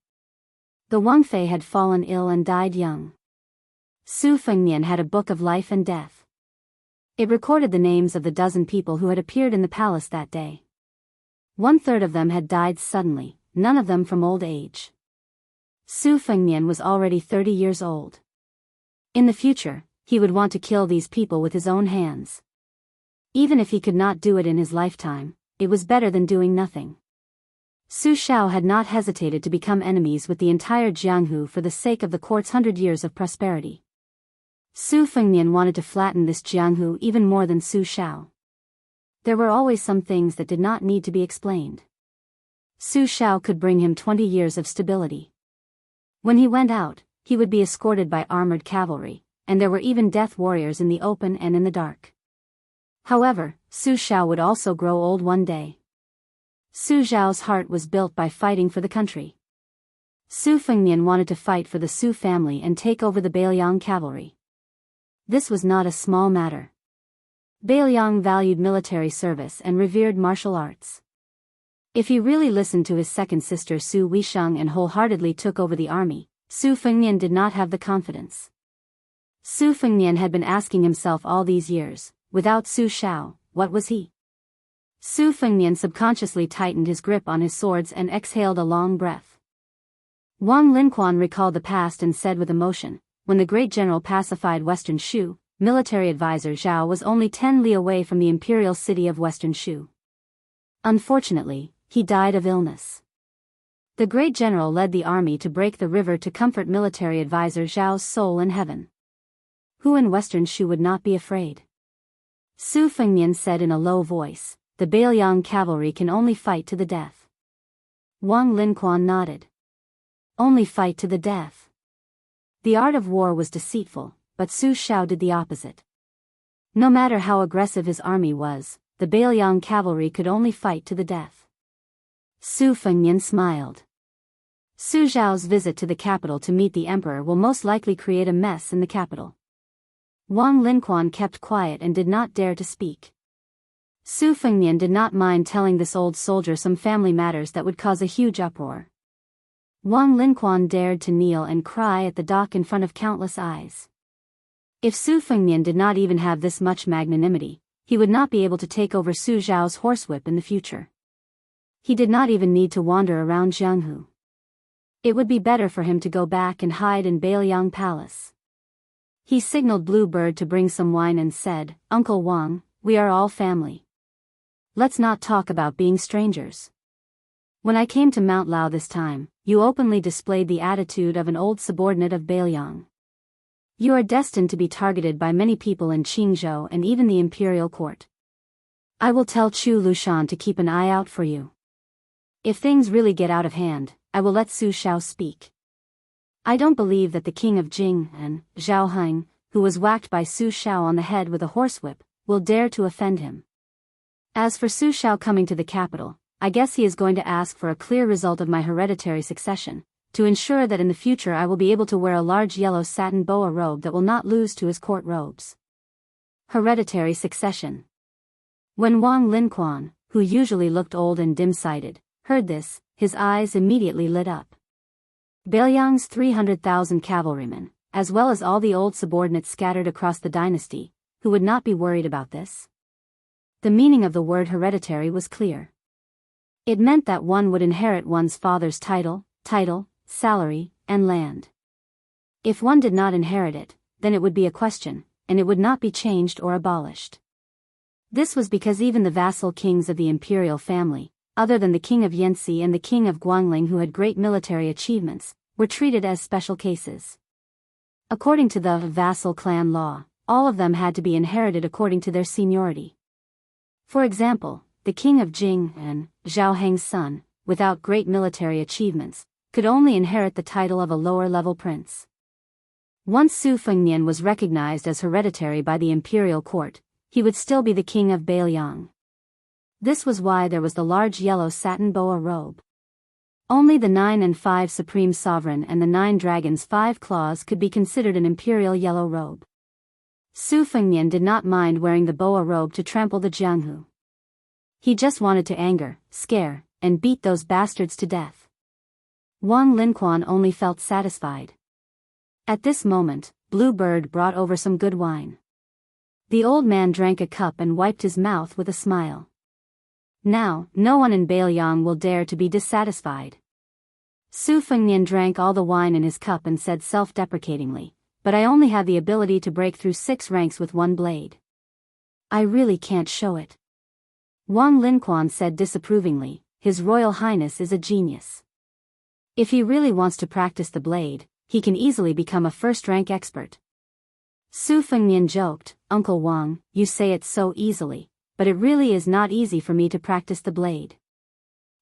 The Wang Fei had fallen ill and died young. Su Fengnian had a book of life and death. It recorded the names of the dozen people who had appeared in the palace that day. 1/3 of them had died suddenly, none of them from old age. Su Fengnian was already 30 years old. In the future, he would want to kill these people with his own hands. Even if he could not do it in his lifetime, it was better than doing nothing. Su Xiao had not hesitated to become enemies with the entire Jianghu for the sake of the court's 100 years of prosperity. Su Fengnian wanted to flatten this Jianghu even more than Su Xiao. There were always some things that did not need to be explained. Su Xiao could bring him 20 years of stability. When he went out, he would be escorted by armored cavalry, and there were even death warriors in the open and in the dark. However, Su Xiao would also grow old one day. Su Xiao's heart was built by fighting for the country. Su Fengnian wanted to fight for the Su family and take over the Bailiang cavalry. This was not a small matter. Bailiang valued military service and revered martial arts. If he really listened to his second sister Su Weisheng and wholeheartedly took over the army, Su Fengnian did not have the confidence. Su Fengnian had been asking himself all these years, without Su Shao, what was he? Su Fengnian subconsciously tightened his grip on his swords and exhaled a long breath. Wang Linquan recalled the past and said with emotion, when the great general pacified Western Shu, military advisor Zhao was only 10 li away from the imperial city of Western Shu. Unfortunately, he died of illness. The great general led the army to break the river to comfort military advisor Zhao's soul in heaven. Who in Western Shu would not be afraid? Su Fengnian said in a low voice, the Bailiang cavalry can only fight to the death. Wang Linquan nodded. Only fight to the death. The art of war was deceitful, but Su Shao did the opposite. No matter how aggressive his army was, the Bailiang cavalry could only fight to the death. Su Fengnian smiled. Su Zhao's visit to the capital to meet the emperor will most likely create a mess in the capital. Wang Linquan kept quiet and did not dare to speak. Su Fengnian did not mind telling this old soldier some family matters that would cause a huge uproar. Wang Linquan dared to kneel and cry at the dock in front of countless eyes. If Su Fengnian did not even have this much magnanimity, he would not be able to take over Su Zhao's horsewhip in the future. He did not even need to wander around Jianghu. It would be better for him to go back and hide in Bailiang Palace. He signaled Blue Bird to bring some wine and said, Uncle Wang, we are all family. Let's not talk about being strangers. When I came to Mount Lao this time, you openly displayed the attitude of an old subordinate of Bailiang. You are destined to be targeted by many people in Qingzhou and even the imperial court. I will tell Chu Lushan to keep an eye out for you. If things really get out of hand, I will let Su Shao speak. I don't believe that the king of Jing and Zhao Heng, who was whacked by Su Shao on the head with a horsewhip, will dare to offend him. As for Su Shao coming to the capital, I guess he is going to ask for a clear result of my hereditary succession, to ensure that in the future I will be able to wear a large yellow satin boa robe that will not lose to his court robes. Hereditary succession. When Wang Linquan, who usually looked old and dim-sighted, heard this, his eyes immediately lit up. Bailiang's 300,000 cavalrymen, as well as all the old subordinates scattered across the dynasty, who would not be worried about this? The meaning of the word hereditary was clear. It meant that one would inherit one's father's title, salary, and land. If one did not inherit it, then it would be a question, and it would not be changed or abolished. This was because even the vassal kings of the imperial family, other than the king of Yanxi and the king of Guangling who had great military achievements, were treated as special cases. According to the vassal clan law, all of them had to be inherited according to their seniority. For example, the king of Jing and Zhao Heng's son, without great military achievements, could only inherit the title of a lower-level prince. Once Su Fengnian was recognized as hereditary by the imperial court, he would still be the king of Bailiang. This was why there was the large yellow satin boa robe. Only the 9 and 5 supreme sovereign and the 9 dragons' 5 claws could be considered an imperial yellow robe. Su Fengnian did not mind wearing the boa robe to trample the Jianghu. He just wanted to anger, scare, and beat those bastards to death. Wang Linquan only felt satisfied. At this moment, Blue Bird brought over some good wine. The old man drank a cup and wiped his mouth with a smile. Now, no one in Bailiang will dare to be dissatisfied. Su Fengnian drank all the wine in his cup and said self-deprecatingly, but I only have the ability to break through 6 ranks with one blade. I really can't show it. Wang Linquan said disapprovingly, His Royal Highness is a genius. If he really wants to practice the blade, he can easily become a first-rank expert. Su Fengnian joked, Uncle Wang, you say it so easily, but it really is not easy for me to practice the blade.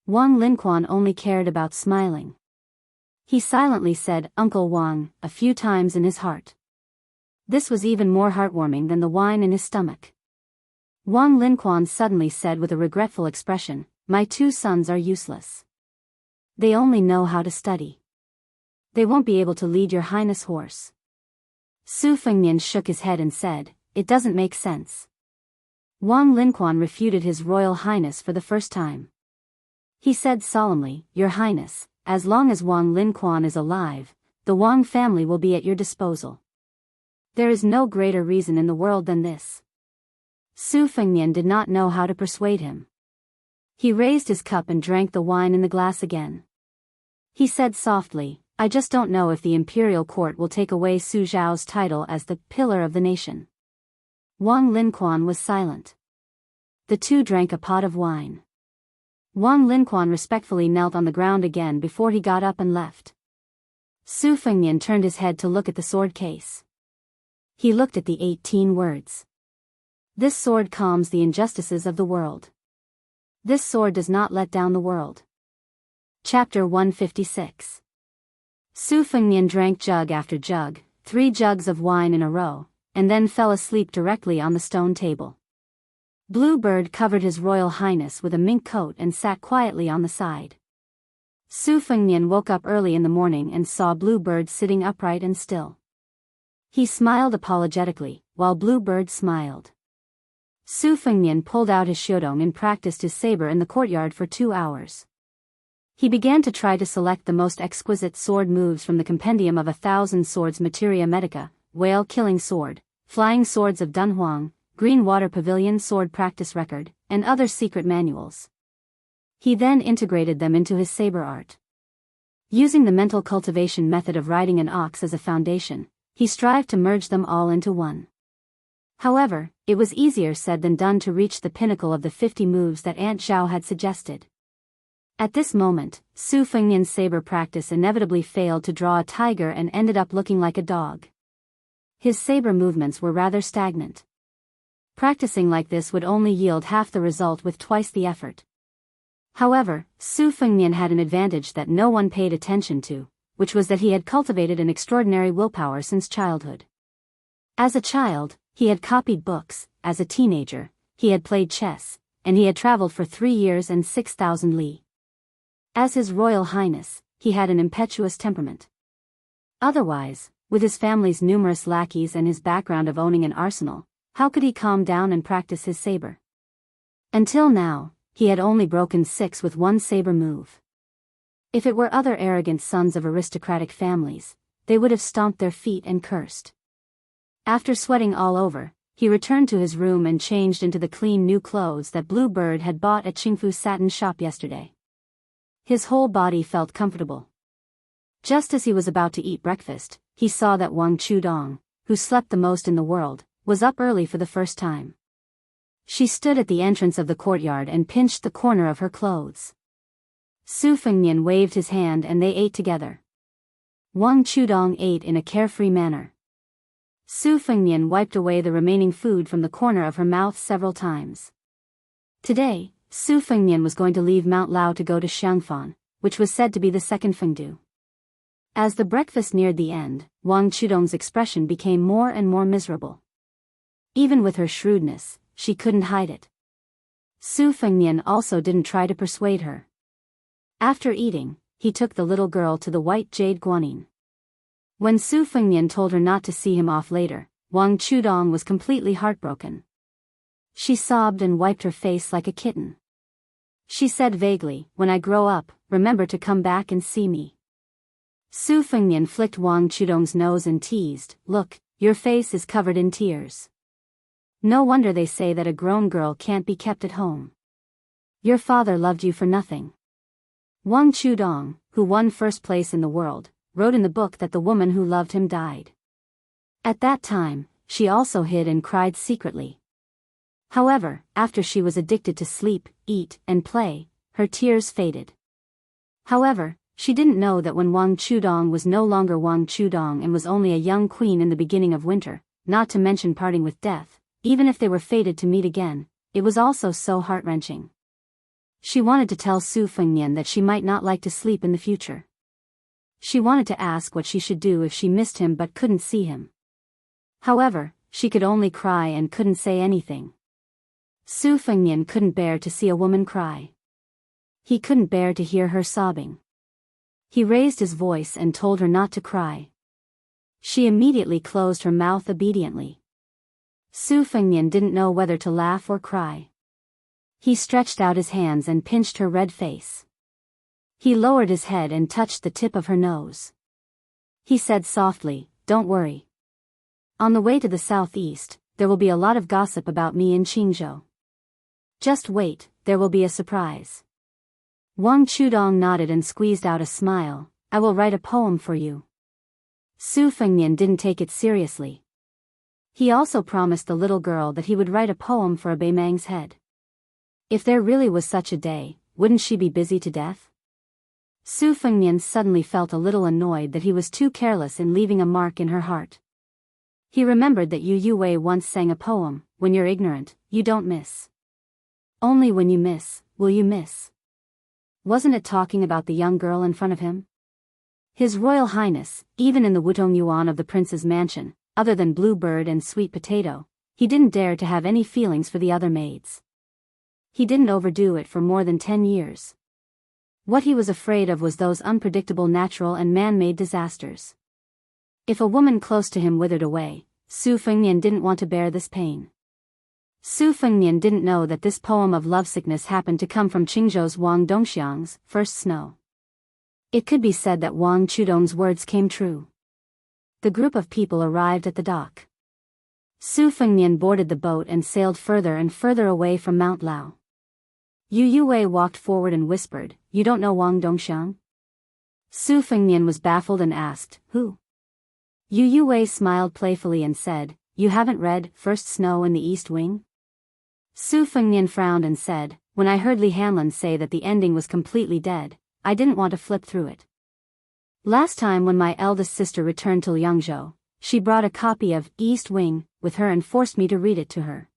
Wang Linquan only cared about smiling. He silently said Uncle Wang a few times in his heart. This was even more heartwarming than the wine in his stomach. Wang Linquan suddenly said with a regretful expression, My 2 sons are useless. They only know how to study. They won't be able to lead your highness' horse. Su Fengnian shook his head and said, "It doesn't make sense." Wang Linquan refuted His Royal Highness for the first time. He said solemnly, "Your Highness, as long as Wang Linquan is alive, the Wang family will be at your disposal. There is no greater reason in the world than this." Su Fengnian did not know how to persuade him. He raised his cup and drank the wine in the glass again. He said softly, "I just don't know if the imperial court will take away Su Zhao's title as the pillar of the nation." Wang Linquan was silent. The two drank a pot of wine. Wang Linquan respectfully knelt on the ground again before he got up and left. Su Fengnian turned his head to look at the sword case. He looked at the 18 words. This sword calms the injustices of the world. This sword does not let down the world. Chapter 156. Su Fengnian drank jug after jug, 3 jugs of wine in a row, and then fell asleep directly on the stone table. Bluebird covered His Royal Highness with a mink coat and sat quietly on the side. Su Fengnian woke up early in the morning and saw Bluebird sitting upright and still. He smiled apologetically, while Bluebird smiled. Su Fengnian pulled out his xiudong and practiced his saber in the courtyard for 2 hours. He began to try to select the most exquisite sword moves from the compendium of 1,000 swords materia medica, whale-killing sword, flying swords of Dunhuang, Green Water Pavilion sword practice record, and other secret manuals. He then integrated them into his saber art. Using the mental cultivation method of riding an ox as a foundation, he strived to merge them all into one. However, it was easier said than done to reach the pinnacle of the 50 moves that Aunt Zhao had suggested. At this moment, Su Fengnian's saber practice inevitably failed to draw a tiger and ended up looking like a dog. His saber movements were rather stagnant. Practicing like this would only yield half the result with twice the effort. However, Su Fengnian had an advantage that no one paid attention to, which was that he had cultivated an extraordinary willpower since childhood. As a child, he had copied books, as a teenager, he had played chess, and he had traveled for 3 years and 6,000 li. As His Royal Highness, he had an impetuous temperament. Otherwise, with his family's numerous lackeys and his background of owning an arsenal, how could he calm down and practice his saber? Until now, he had only broken 6 with one saber move. If it were other arrogant sons of aristocratic families, they would have stomped their feet and cursed. After sweating all over, he returned to his room and changed into the clean new clothes that Bluebird had bought at Qingfu Satin Shop yesterday. His whole body felt comfortable. Just as he was about to eat breakfast, he saw that Wang Chudong, who slept the most in the world, was up early for the first time. She stood at the entrance of the courtyard and pinched the corner of her clothes. Su Fengnian waved his hand and they ate together. Wang Chudong ate in a carefree manner. Su Fengnian wiped away the remaining food from the corner of her mouth several times. Today, Su Fengnian was going to leave Mount Lao to go to Xiangfan, which was said to be the second Fengdu. As the breakfast neared the end, Wang Chudong's expression became more and more miserable. Even with her shrewdness, she couldn't hide it. Su Fengnian also didn't try to persuade her. After eating, he took the little girl to the white jade guanyin. When Su Fengnian told her not to see him off later, Wang Chudong was completely heartbroken. She sobbed and wiped her face like a kitten. She said vaguely, "When I grow up, remember to come back and see me." Su Fengnian flicked Wang Chudong's nose and teased, "Look, your face is covered in tears. No wonder they say that a grown girl can't be kept at home. Your father loved you for nothing." Wang Chudong, who won first place in the world, wrote in the book that the woman who loved him died. At that time, she also hid and cried secretly. However, after she was addicted to sleep, eat, and play, her tears faded. However, she didn't know that when Wang Chudong was no longer Wang Chudong and was only a young queen in the beginning of winter, not to mention parting with death, even if they were fated to meet again, it was also so heart-wrenching. She wanted to tell Su Fengnian that she might not like to sleep in the future. She wanted to ask what she should do if she missed him but couldn't see him. However, she could only cry and couldn't say anything. Su Fengnian couldn't bear to see a woman cry. He couldn't bear to hear her sobbing. He raised his voice and told her not to cry. She immediately closed her mouth obediently. Su Fengnian didn't know whether to laugh or cry. He stretched out his hands and pinched her red face. He lowered his head and touched the tip of her nose. He said softly, "Don't worry. On the way to the southeast, there will be a lot of gossip about me in Qingzhou. Just wait, there will be a surprise." Wang Chudong nodded and squeezed out a smile. "I will write a poem for you." Su Fengnian didn't take it seriously. He also promised the little girl that he would write a poem for a Beimang's head. If there really was such a day, wouldn't she be busy to death? Su Fengnian suddenly felt a little annoyed that he was too careless in leaving a mark in her heart. He remembered that Yu Yue once sang a poem, "When you're ignorant, you don't miss. Only when you miss, will you miss." Wasn't it talking about the young girl in front of him? His Royal Highness, even in the Wutong Yuan of the prince's mansion, other than Bluebird and Sweet Potato, he didn't dare to have any feelings for the other maids. He didn't overdo it for more than 10 years. What he was afraid of was those unpredictable natural and man-made disasters. If a woman close to him withered away, Su Fengnian didn't want to bear this pain. Su Fengnian didn't know that this poem of lovesickness happened to come from Qingzhou's Wang Dongxiang's first snow. It could be said that Wang Chudong's words came true. The group of people arrived at the dock. Su Fengnian boarded the boat and sailed further and further away from Mount Lao. Yu Yue walked forward and whispered, "You don't know Wang Dongxiang?" Su Fengnian was baffled and asked, "Who?" Yu Yue smiled playfully and said, "You haven't read First Snow in the East Wing?" Su Fengnian frowned and said, "When I heard Li Hanlin say that the ending was completely dead, I didn't want to flip through it. Last time when my eldest sister returned to Liangzhou, she brought a copy of East Wing with her and forced me to read it to her.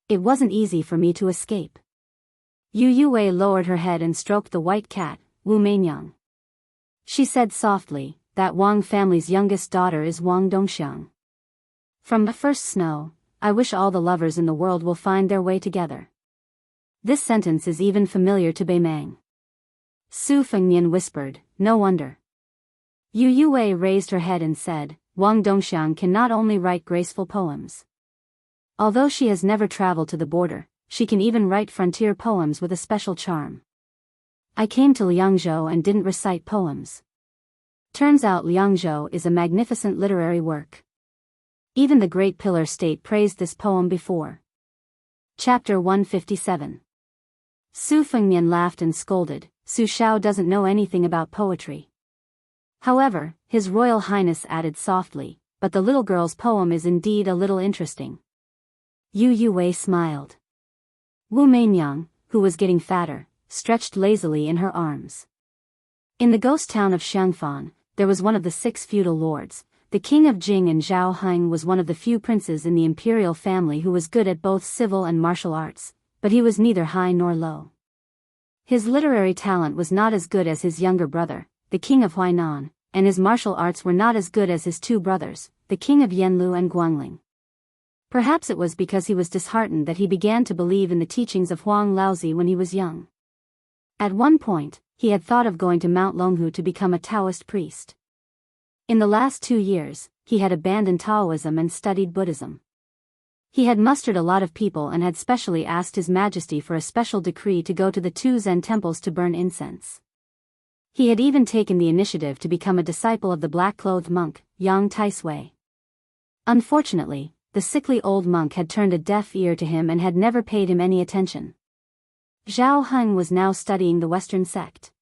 It wasn't easy for me to escape." Yu Yue lowered her head and stroked the white cat, Wu Meinyang. She said softly, "That Wang family's youngest daughter is Wang Dongxiang. From the first snow, I wish all the lovers in the world will find their way together." This sentence is even familiar to Beimang. Su Fengnian whispered, "No wonder." Yu Yue raised her head and said, "Wang Dongxiang can not only write graceful poems. Although she has never traveled to the border, she can even write frontier poems with a special charm. I came to Liangzhou and didn't recite poems. Turns out Liangzhou is a magnificent literary work. Even the Great Pillar State praised this poem before." Chapter 157. Su Fengnian laughed and scolded, "Su Xiao doesn't know anything about poetry." However, His Royal Highness added softly, "But the little girl's poem is indeed a little interesting." Yu Yue smiled. Wu Meinyang, who was getting fatter, stretched lazily in her arms. In the ghost town of Xiangfan, there was one of the 6 feudal lords. The king of Jing and Zhao Heng was one of the few princes in the imperial family who was good at both civil and martial arts, but he was neither high nor low. His literary talent was not as good as his younger brother, the king of Huainan, and his martial arts were not as good as his 2 brothers, the king of Yanlu and Guangling. Perhaps it was because he was disheartened that he began to believe in the teachings of Huang Laozi when he was young. At one point, he had thought of going to Mount Longhu to become a Taoist priest. In the last 2 years, he had abandoned Taoism and studied Buddhism. He had mustered a lot of people and had specially asked His Majesty for a special decree to go to the 2 Zen temples to burn incense. He had even taken the initiative to become a disciple of the black-clothed monk, Yang Taisui. Unfortunately, the sickly old monk had turned a deaf ear to him and had never paid him any attention. Zhao Heng was now studying the Western sect.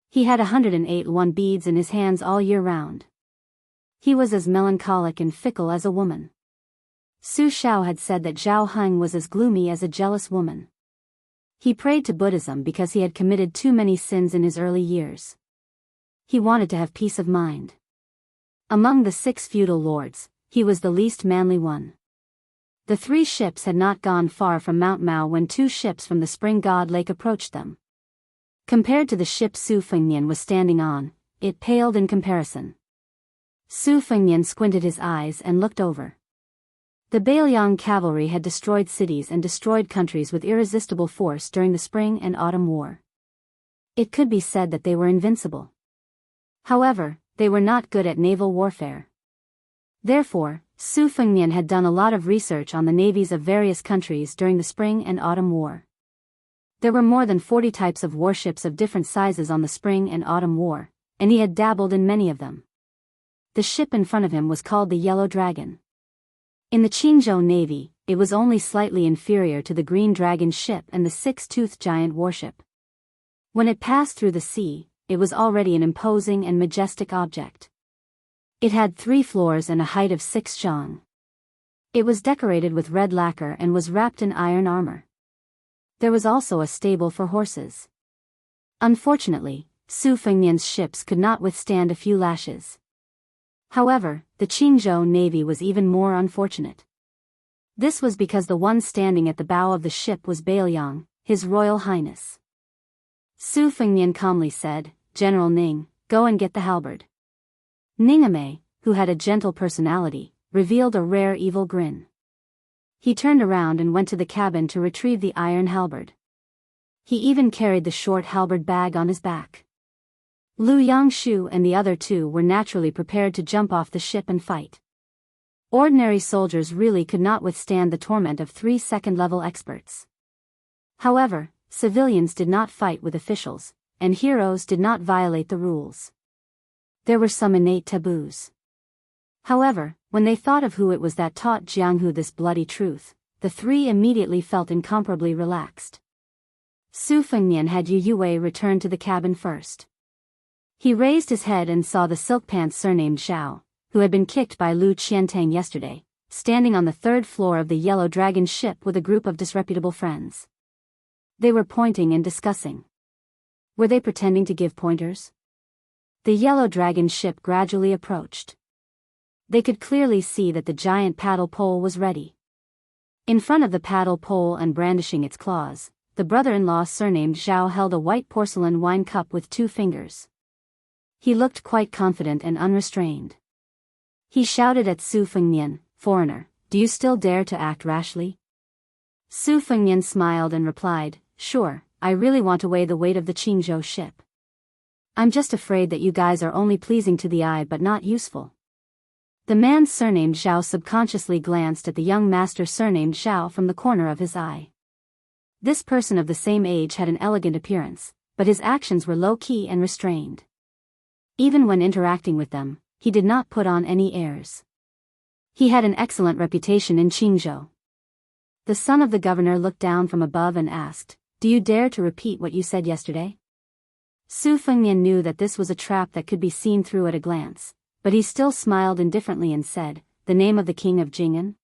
He had 108 beads in his hands all year round. He was as melancholic and fickle as a woman. Su Xiao had said that Zhao Heng was as gloomy as a jealous woman. He prayed to Buddhism because he had committed too many sins in his early years. He wanted to have peace of mind. Among the 6 feudal lords, he was the least manly one. The 3 ships had not gone far from Mount Mao when 2 ships from the Spring God Lake approached them. Compared to the ship Su Fengnian was standing on, it paled in comparison. Su Fengnian squinted his eyes and looked over. The Bailiang cavalry had destroyed cities and destroyed countries with irresistible force during the Spring and Autumn War. It could be said that they were invincible. However, they were not good at naval warfare. Therefore, Su Fengnian had done a lot of research on the navies of various countries during the Spring and Autumn War. There were more than 40 types of warships of different sizes on the Spring and Autumn War, and he had dabbled in many of them. The ship in front of him was called the Yellow Dragon. In the Qingzhou Navy, it was only slightly inferior to the Green Dragon ship and the Six-Toothed Giant warship. When it passed through the sea, it was already an imposing and majestic object. It had 3 floors and a height of 6 zhang. It was decorated with red lacquer and was wrapped in iron armor. There was also a stable for horses. Unfortunately, Su Fengnian's ships could not withstand a few lashes. However, the Qingzhou Navy was even more unfortunate. This was because the one standing at the bow of the ship was Bailiang, His Royal Highness. Su Fengnian calmly said, "General Ning, go and get the halberd." Ningame, who had a gentle personality, revealed a rare evil grin. He turned around and went to the cabin to retrieve the iron halberd. He even carried the short halberd bag on his back. Lu Yangshu and the other 2 were naturally prepared to jump off the ship and fight. Ordinary soldiers really could not withstand the torment of 3 second-level experts. However, civilians did not fight with officials, and heroes did not violate the rules. There were some innate taboos. However, when they thought of who it was that taught Jianghu this bloody truth, the 3 immediately felt incomparably relaxed. Su Fengnian had Yu Yue return to the cabin first. He raised his head and saw the silk pants surnamed Zhao, who had been kicked by Lu Qiantang yesterday, standing on the 3rd floor of the Yellow Dragon ship with a group of disreputable friends. They were pointing and discussing. Were they pretending to give pointers? The Yellow Dragon ship gradually approached. They could clearly see that the giant paddle pole was ready. In front of the paddle pole and brandishing its claws, the brother-in-law surnamed Zhao held a white porcelain wine cup with 2 fingers. He looked quite confident and unrestrained. He shouted at Su Fengnian, "Foreigner, do you still dare to act rashly?" Su Fengnian smiled and replied, "Sure, I really want to weigh the weight of the Qingzhou ship. I'm just afraid that you guys are only pleasing to the eye but not useful." The man surnamed Zhao subconsciously glanced at the young master surnamed Zhao from the corner of his eye. This person of the same age had an elegant appearance, but his actions were low-key and restrained. Even when interacting with them, he did not put on any airs. He had an excellent reputation in Qingzhou. The son of the governor looked down from above and asked, "Do you dare to repeat what you said yesterday?" Su Fengnian knew that this was a trap that could be seen through at a glance, but he still smiled indifferently and said, "The name of the king of Jing'an?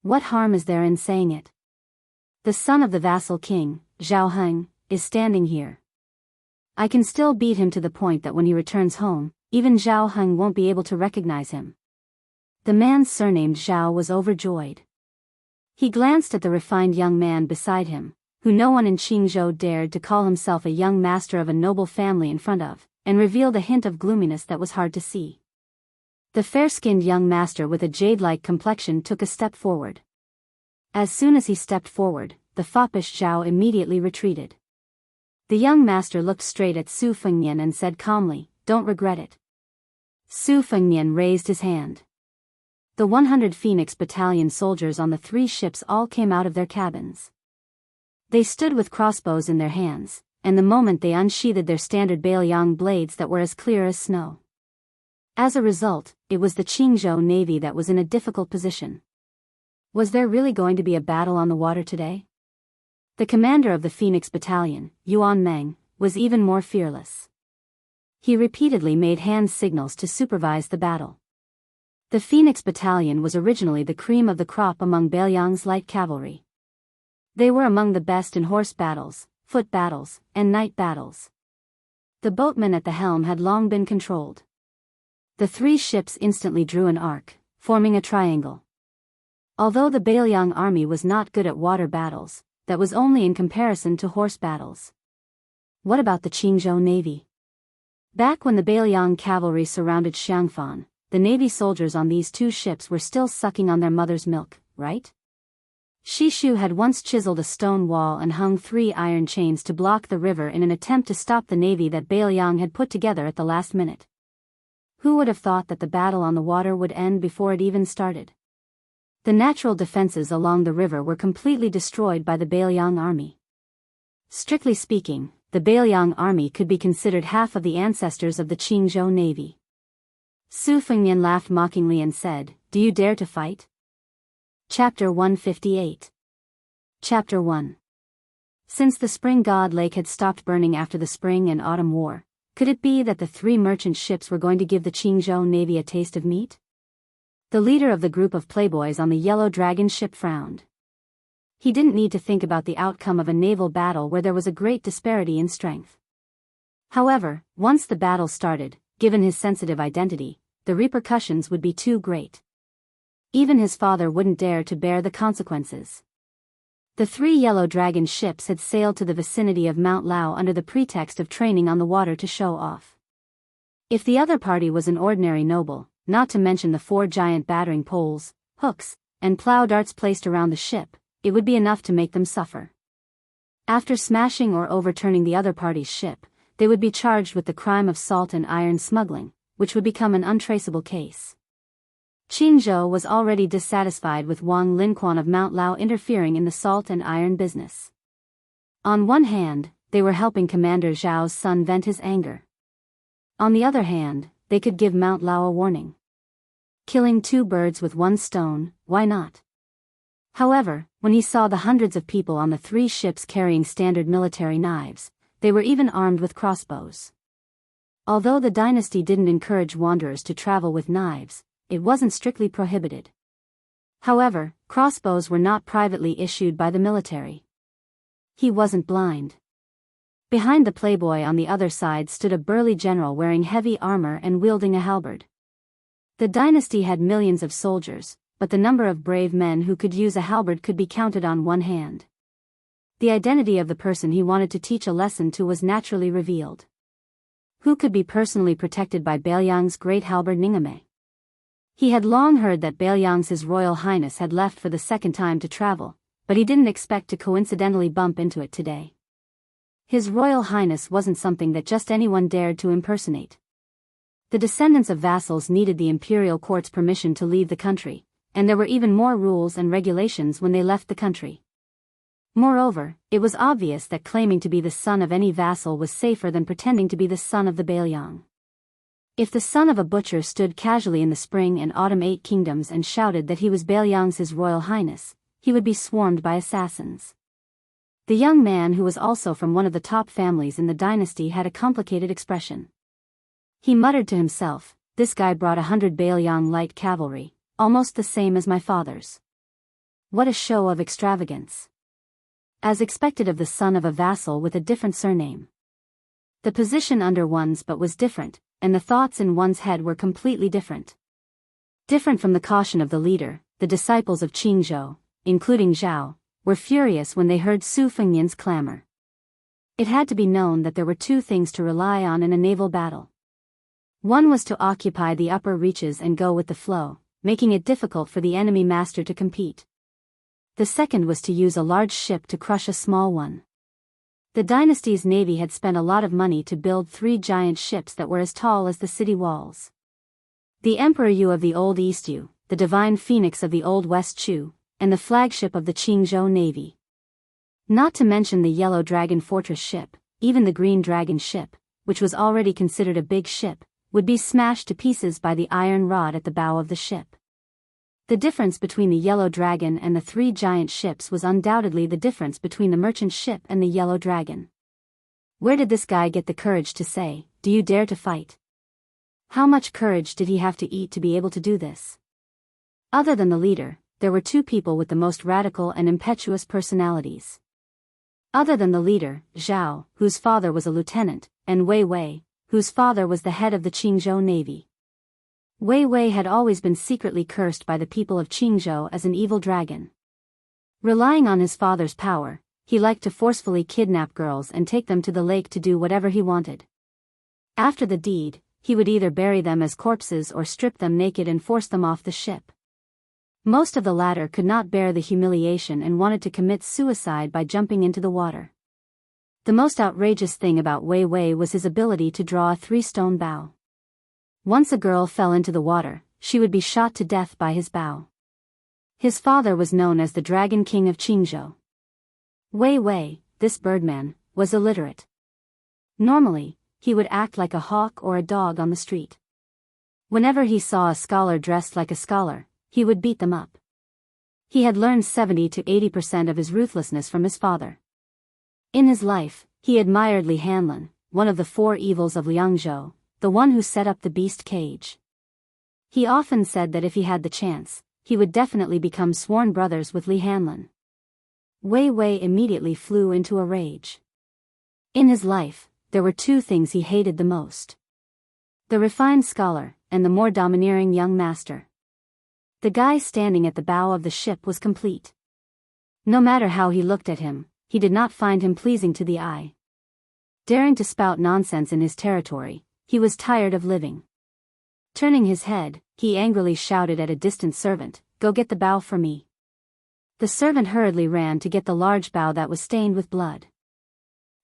What harm is there in saying it? The son of the vassal king, Zhao Heng, is standing here. I can still beat him to the point that when he returns home, even Zhao Heng won't be able to recognize him." The man surnamed Zhao was overjoyed. He glanced at the refined young man beside him, who no one in Qingzhou dared to call himself a young master of a noble family in front of, and revealed a hint of gloominess that was hard to see. The fair-skinned young master with a jade-like complexion took a step forward. As soon as he stepped forward, the foppish Zhao immediately retreated. The young master looked straight at Su Fengnian and said calmly, "Don't regret it." Su Fengnian raised his hand. The 100 Phoenix Battalion soldiers on the 3 ships all came out of their cabins. They stood with crossbows in their hands, and the moment they unsheathed their standard Bailiang blades that were as clear as snow. As a result, it was the Qingzhou Navy that was in a difficult position. Was there really going to be a battle on the water today? The commander of the Phoenix Battalion, Yuan Meng, was even more fearless. He repeatedly made hand signals to supervise the battle. The Phoenix Battalion was originally the cream of the crop among Bailiang's light cavalry. They were among the best in horse battles, foot battles, and night battles. The boatmen at the helm had long been controlled. The 3 ships instantly drew an arc, forming a triangle. Although the Bailiang army was not good at water battles, that was only in comparison to horse battles. What about the Qingzhou Navy? Back when the Bailiang cavalry surrounded Xiangfan, the Navy soldiers on these 2 ships were still sucking on their mother's milk, right? Shishu had once chiseled a stone wall and hung 3 iron chains to block the river in an attempt to stop the navy that Bailiang had put together at the last minute. Who would have thought that the battle on the water would end before it even started? The natural defenses along the river were completely destroyed by the Bailiang army. Strictly speaking, the Bailiang army could be considered half of the ancestors of the Qingzhou navy. Su Fengnian laughed mockingly and said, "Do you dare to fight?" Chapter 158. Chapter 1. Since the spring god lake had stopped burning after the spring and autumn war, could it be that the 3 merchant ships were going to give the Qingzhou navy a taste of meat? The leader of the group of playboys on the Yellow Dragon ship frowned. He didn't need to think about the outcome of a naval battle where there was a great disparity in strength. However, once the battle started, given his sensitive identity, the repercussions would be too great. Even his father wouldn't dare to bear the consequences. The 3 Yellow Dragon ships had sailed to the vicinity of Mount Lao under the pretext of training on the water to show off. If the other party was an ordinary noble, not to mention the 4 giant battering poles, hooks, and plow darts placed around the ship, it would be enough to make them suffer. After smashing or overturning the other party's ship, they would be charged with the crime of salt and iron smuggling, which would become an untraceable case. Qingzhou was already dissatisfied with Wang Linquan of Mount Lao interfering in the salt and iron business. On one hand, they were helping Commander Zhao's son vent his anger. On the other hand, they could give Mount Lao a warning. Killing 2 birds with 1 stone, why not? However, when he saw the hundreds of people on the 3 ships carrying standard military knives, they were even armed with crossbows. Although the dynasty didn't encourage wanderers to travel with knives, it wasn't strictly prohibited. However, crossbows were not privately issued by the military. He wasn't blind. Behind the playboy on the other side stood a burly general wearing heavy armor and wielding a halberd. The dynasty had millions of soldiers, but the number of brave men who could use a halberd could be counted on one hand. The identity of the person he wanted to teach a lesson to was naturally revealed. Who could be personally protected by Bailiang's great halberd Ningame? He had long heard that Bailiang's His Royal Highness had left for the second time to travel, but he didn't expect to coincidentally bump into it today. His Royal Highness wasn't something that just anyone dared to impersonate. The descendants of vassals needed the imperial court's permission to leave the country, and there were even more rules and regulations when they left the country. Moreover, it was obvious that claiming to be the son of any vassal was safer than pretending to be the son of the Bailiang. If the son of a butcher stood casually in the spring and autumn 8 kingdoms and shouted that he was Bailiang's His Royal Highness, he would be swarmed by assassins. The young man, who was also from one of the top families in the dynasty, had a complicated expression. He muttered to himself, "This guy brought 100 Bailiang light cavalry, almost the same as my father's. What a show of extravagance." As expected of the son of a vassal with a different surname. The position under one's but was different, and the thoughts in one's head were completely different. Different from the caution of the leader, the disciples of Qingzhou, including Zhao, were furious when they heard Su Fengnian's clamor. It had to be known that there were 2 things to rely on in a naval battle. One was to occupy the upper reaches and go with the flow, making it difficult for the enemy master to compete. The second was to use a large ship to crush a small one. The dynasty's navy had spent a lot of money to build 3 giant ships that were as tall as the city walls. The Emperor Yu of the Old East Yu, the Divine Phoenix of the Old West Chu, and the flagship of the Qingzhou Navy. Not to mention the Yellow Dragon fortress ship, even the Green Dragon ship, which was already considered a big ship, would be smashed to pieces by the iron rod at the bow of the ship. The difference between the Yellow Dragon and the 3 giant ships was undoubtedly the difference between the merchant ship and the Yellow Dragon. Where did this guy get the courage to say, "Do you dare to fight?" How much courage did he have to eat to be able to do this? Other than the leader, there were 2 people with the most radical and impetuous personalities. Other than the leader, Zhao, whose father was a lieutenant, and Wei Wei, whose father was the head of the Qingzhou Navy. Wei Wei had always been secretly cursed by the people of Qingzhou as an evil dragon. Relying on his father's power, he liked to forcefully kidnap girls and take them to the lake to do whatever he wanted. After the deed, he would either bury them as corpses or strip them naked and force them off the ship. Most of the latter could not bear the humiliation and wanted to commit suicide by jumping into the water. The most outrageous thing about Wei Wei was his ability to draw a 3-stone bow. Once a girl fell into the water, she would be shot to death by his bow. His father was known as the Dragon King of Qingzhou. Wei Wei, this birdman, was illiterate. Normally, he would act like a hawk or a dog on the street. Whenever he saw a scholar dressed like a scholar, he would beat them up. He had learned 70 to 80% of his ruthlessness from his father. In his life, he admired Li Hanlin, one of the four evils of Liangzhou, the one who set up the beast cage. He often said that if he had the chance, he would definitely become sworn brothers with Li Hanlin. Wei Wei immediately flew into a rage. In his life, there were two things he hated the most: the refined scholar, and the more domineering young master. The guy standing at the bow of the ship was complete. No matter how he looked at him, he did not find him pleasing to the eye. Daring to spout nonsense in his territory, he was tired of living. Turning his head, he angrily shouted at a distant servant, "Go get the bow for me." The servant hurriedly ran to get the large bow that was stained with blood.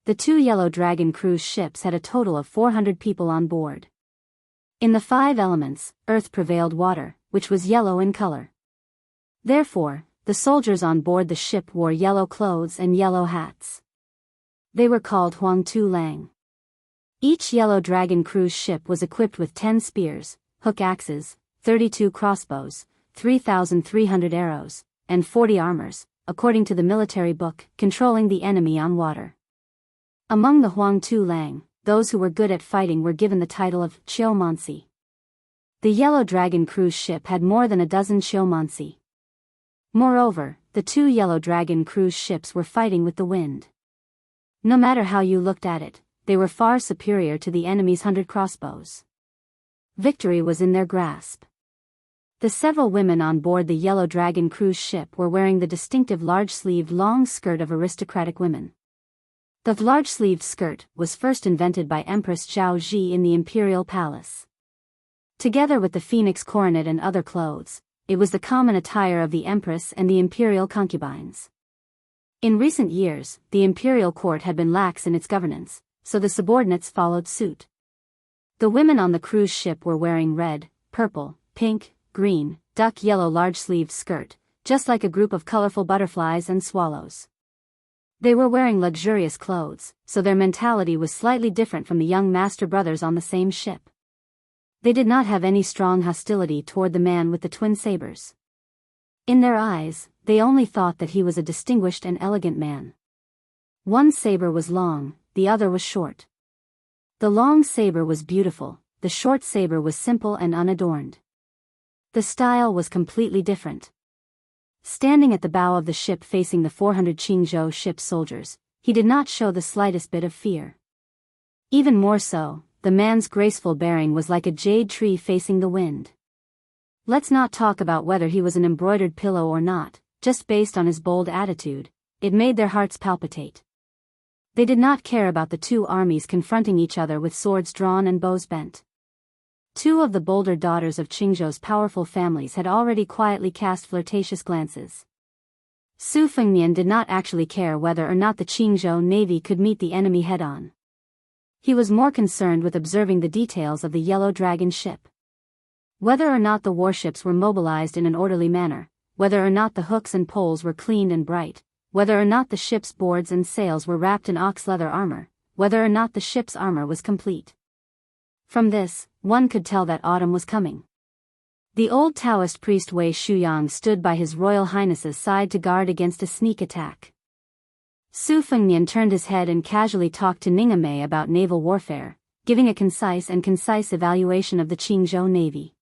The two Yellow Dragon cruise ships had a total of 400 people on board. In the five elements, earth prevailed water, which was yellow in color. Therefore, the soldiers on board the ship wore yellow clothes and yellow hats. They were called Huangtu Lang. Each Yellow Dragon cruise ship was equipped with 10 spears, hook axes, 32 crossbows, 3,300 arrows, and 40 armors, according to the military book, controlling the enemy on water. Among the Huangtu Lang, those who were good at fighting were given the title of Qiumansi. The Yellow Dragon cruise ship had more than a dozen Qiumansi. Moreover, the two Yellow Dragon cruise ships were fighting with the wind. No matter how you looked at it, they were far superior to the enemy's 100 crossbows. Victory was in their grasp. The several women on board the Yellow Dragon cruise ship were wearing the distinctive large-sleeved long skirt of aristocratic women. The large-sleeved skirt was first invented by Empress Zhao Ji in the imperial palace. Together with the phoenix coronet and other clothes, it was the common attire of the empress and the imperial concubines. In recent years, the imperial court had been lax in its governance, so the subordinates followed suit. The women on the cruise ship were wearing red, purple, pink, green, duck yellow large-sleeved skirt, just like a group of colorful butterflies and swallows. They were wearing luxurious clothes, so their mentality was slightly different from the young master brothers on the same ship. They did not have any strong hostility toward the man with the twin sabers. In their eyes, they only thought that he was a distinguished and elegant man. One saber was long, the other was short. The long saber was beautiful, the short saber was simple and unadorned. The style was completely different. Standing at the bow of the ship facing the 400 Qingzhou ship's soldiers, he did not show the slightest bit of fear. Even more so, the man's graceful bearing was like a jade tree facing the wind. Let's not talk about whether he was an embroidered pillow or not, just based on his bold attitude, it made their hearts palpitate. They did not care about the two armies confronting each other with swords drawn and bows bent. Two of the bolder daughters of Qingzhou's powerful families had already quietly cast flirtatious glances. Su Fengnian did not actually care whether or not the Qingzhou navy could meet the enemy head-on. He was more concerned with observing the details of the Yellow Dragon ship. Whether or not the warships were mobilized in an orderly manner, whether or not the hooks and poles were cleaned and bright, whether or not the ship's boards and sails were wrapped in ox leather armor, whether or not the ship's armor was complete. From this, one could tell that autumn was coming. The old Daoist priest Wei Shuyang stood by His Royal Highness's side to guard against a sneak attack. Su Fengnian turned his head and casually talked to Ningamei about naval warfare, giving a concise evaluation of the Qingzhou navy.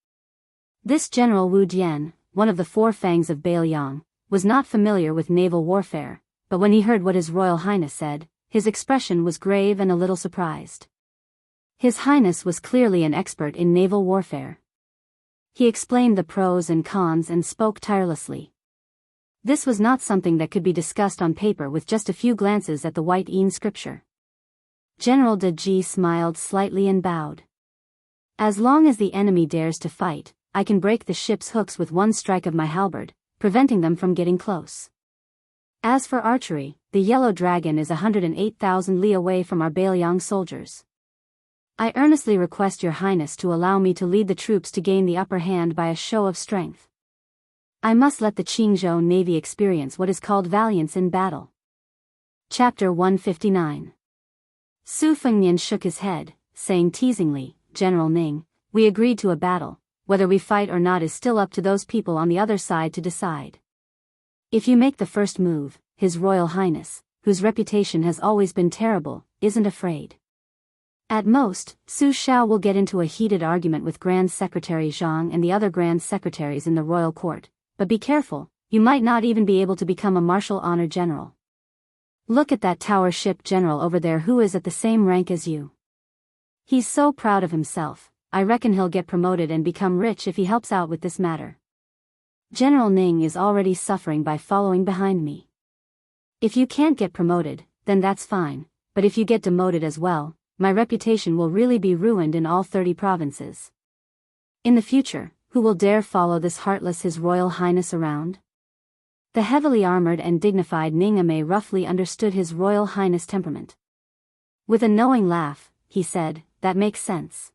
This General Wu Dian, one of the four fangs of Bailiang, was not familiar with naval warfare, but when he heard what His Royal Highness said, his expression was grave and a little surprised. His Highness was clearly an expert in naval warfare. He explained the pros and cons and spoke tirelessly. This was not something that could be discussed on paper with just a few glances at the white inscripture. General De Ji smiled slightly and bowed. As long as the enemy dares to fight, I can break the ship's hooks with one strike of my halberd, preventing them from getting close. As for archery, the Yellow Dragon is 108,000 li away from our Bailiang soldiers. I earnestly request your highness to allow me to lead the troops to gain the upper hand by a show of strength. I must let the Qingzhou Navy experience what is called valiance in battle. Chapter 159. Su Fengnian shook his head, saying teasingly, General Ning, we agreed to a battle, whether we fight or not is still up to those people on the other side to decide. If you make the first move, His Royal Highness, whose reputation has always been terrible, isn't afraid. At most, Su Xiao will get into a heated argument with Grand Secretary Zhang and the other Grand Secretaries in the royal court, but be careful, you might not even be able to become a martial honor general. Look at that tower ship general over there who is at the same rank as you. He's so proud of himself, I reckon he'll get promoted and become rich if he helps out with this matter. General Ning is already suffering by following behind me. If you can't get promoted, then that's fine, but if you get demoted as well, my reputation will really be ruined in all 30 provinces. In the future, who will dare follow this heartless His Royal Highness around? The heavily armored and dignified Ning Ame roughly understood His Royal Highness' temperament. With a knowing laugh, he said, that makes sense.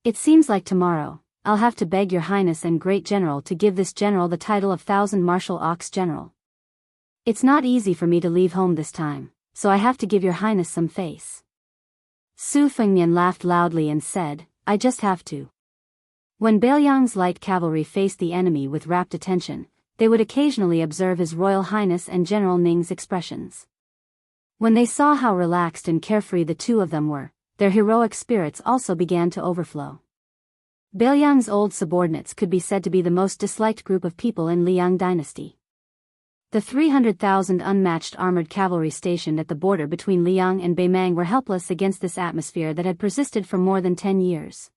It seems like tomorrow, I'll have to beg your highness and great general to give this general the title of Thousand Martial Ox General. It's not easy for me to leave home this time, so I have to give your highness some face. Su Fengnian laughed loudly and said, I just have to. When Bailiang's light cavalry faced the enemy with rapt attention, they would occasionally observe His Royal Highness and General Ning's expressions. When they saw how relaxed and carefree the two of them were, their heroic spirits also began to overflow. Bailiang's old subordinates could be said to be the most disliked group of people in Liang dynasty. The 300,000 unmatched armored cavalry stationed at the border between Liang and Beimang were helpless against this atmosphere that had persisted for more than 10 years.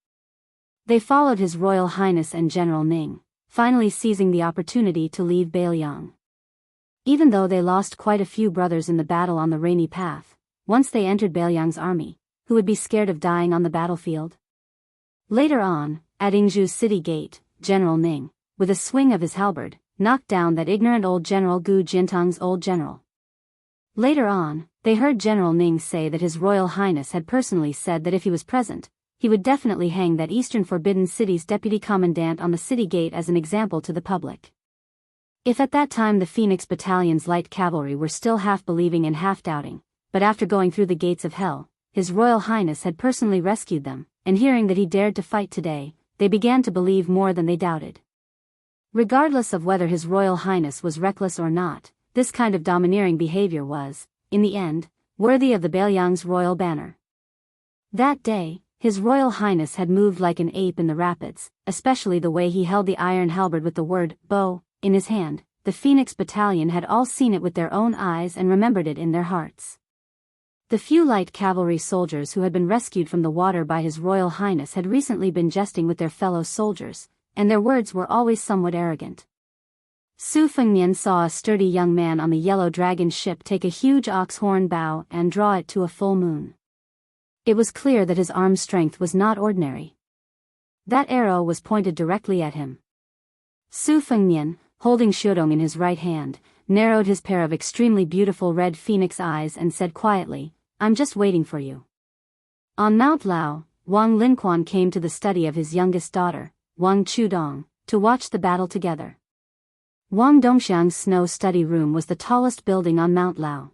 They followed His Royal Highness and General Ning, finally seizing the opportunity to leave Bailiang. Even though they lost quite a few brothers in the battle on the rainy path, once they entered Bailiang's army, who would be scared of dying on the battlefield? Later on, at Yingzhu's city gate, General Ning, with a swing of his halberd, knocked down that ignorant old General Gu Jintang's old general. Later on, they heard General Ning say that His Royal Highness had personally said that if he was present, he would definitely hang that Eastern Forbidden City's deputy commandant on the city gate as an example to the public. If at that time the Phoenix Battalion's light cavalry were still half believing and half doubting, but after going through the gates of hell, His Royal Highness had personally rescued them, and hearing that he dared to fight today, they began to believe more than they doubted. Regardless of whether His Royal Highness was reckless or not, this kind of domineering behavior was, in the end, worthy of the Bailiang's royal banner. That day, His Royal Highness had moved like an ape in the rapids, especially the way he held the iron halberd with the word, bow, in his hand. The Phoenix Battalion had all seen it with their own eyes and remembered it in their hearts. The few light cavalry soldiers who had been rescued from the water by His Royal Highness had recently been jesting with their fellow soldiers, and their words were always somewhat arrogant. Su Fengnian saw a sturdy young man on the Yellow Dragon ship take a huge ox horn bow and draw it to a full moon. It was clear that his arm strength was not ordinary. That arrow was pointed directly at him. Su Fengnian, holding Shuodong in his right hand, narrowed his pair of extremely beautiful red phoenix eyes and said quietly, I'm just waiting for you. On Mount Lao, Wang Linquan came to the study of his youngest daughter, Wang Chudong, to watch the battle together. Wang Dongxiang's snow study room was the tallest building on Mount Lao.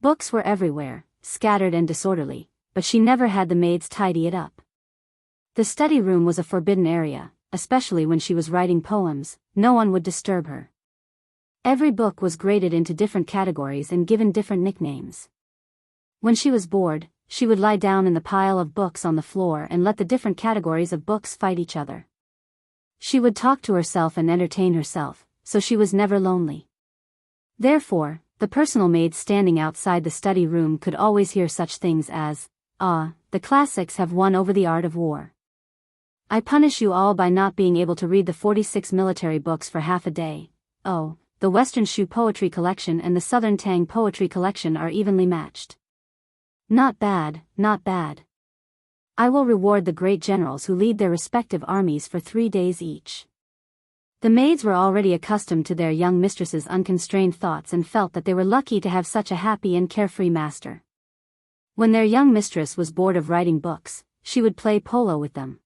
Books were everywhere, scattered and disorderly, but she never had the maids tidy it up. The study room was a forbidden area, especially when she was writing poems. No one would disturb her. Every book was graded into different categories and given different nicknames. When she was bored, she would lie down in the pile of books on the floor and let the different categories of books fight each other. She would talk to herself and entertain herself, so she was never lonely. Therefore, the personal maid standing outside the study room could always hear such things as, the classics have won over the art of war. I punish you all by not being able to read the 46 military books for half a day. Oh, the Western Shu poetry collection and the Southern Tang poetry collection are evenly matched. Not bad, not bad. I will reward the great generals who lead their respective armies for 3 days each. The maids were already accustomed to their young mistress's unconstrained thoughts and felt that they were lucky to have such a happy and carefree master. When their young mistress was bored of writing books, she would play polo with them.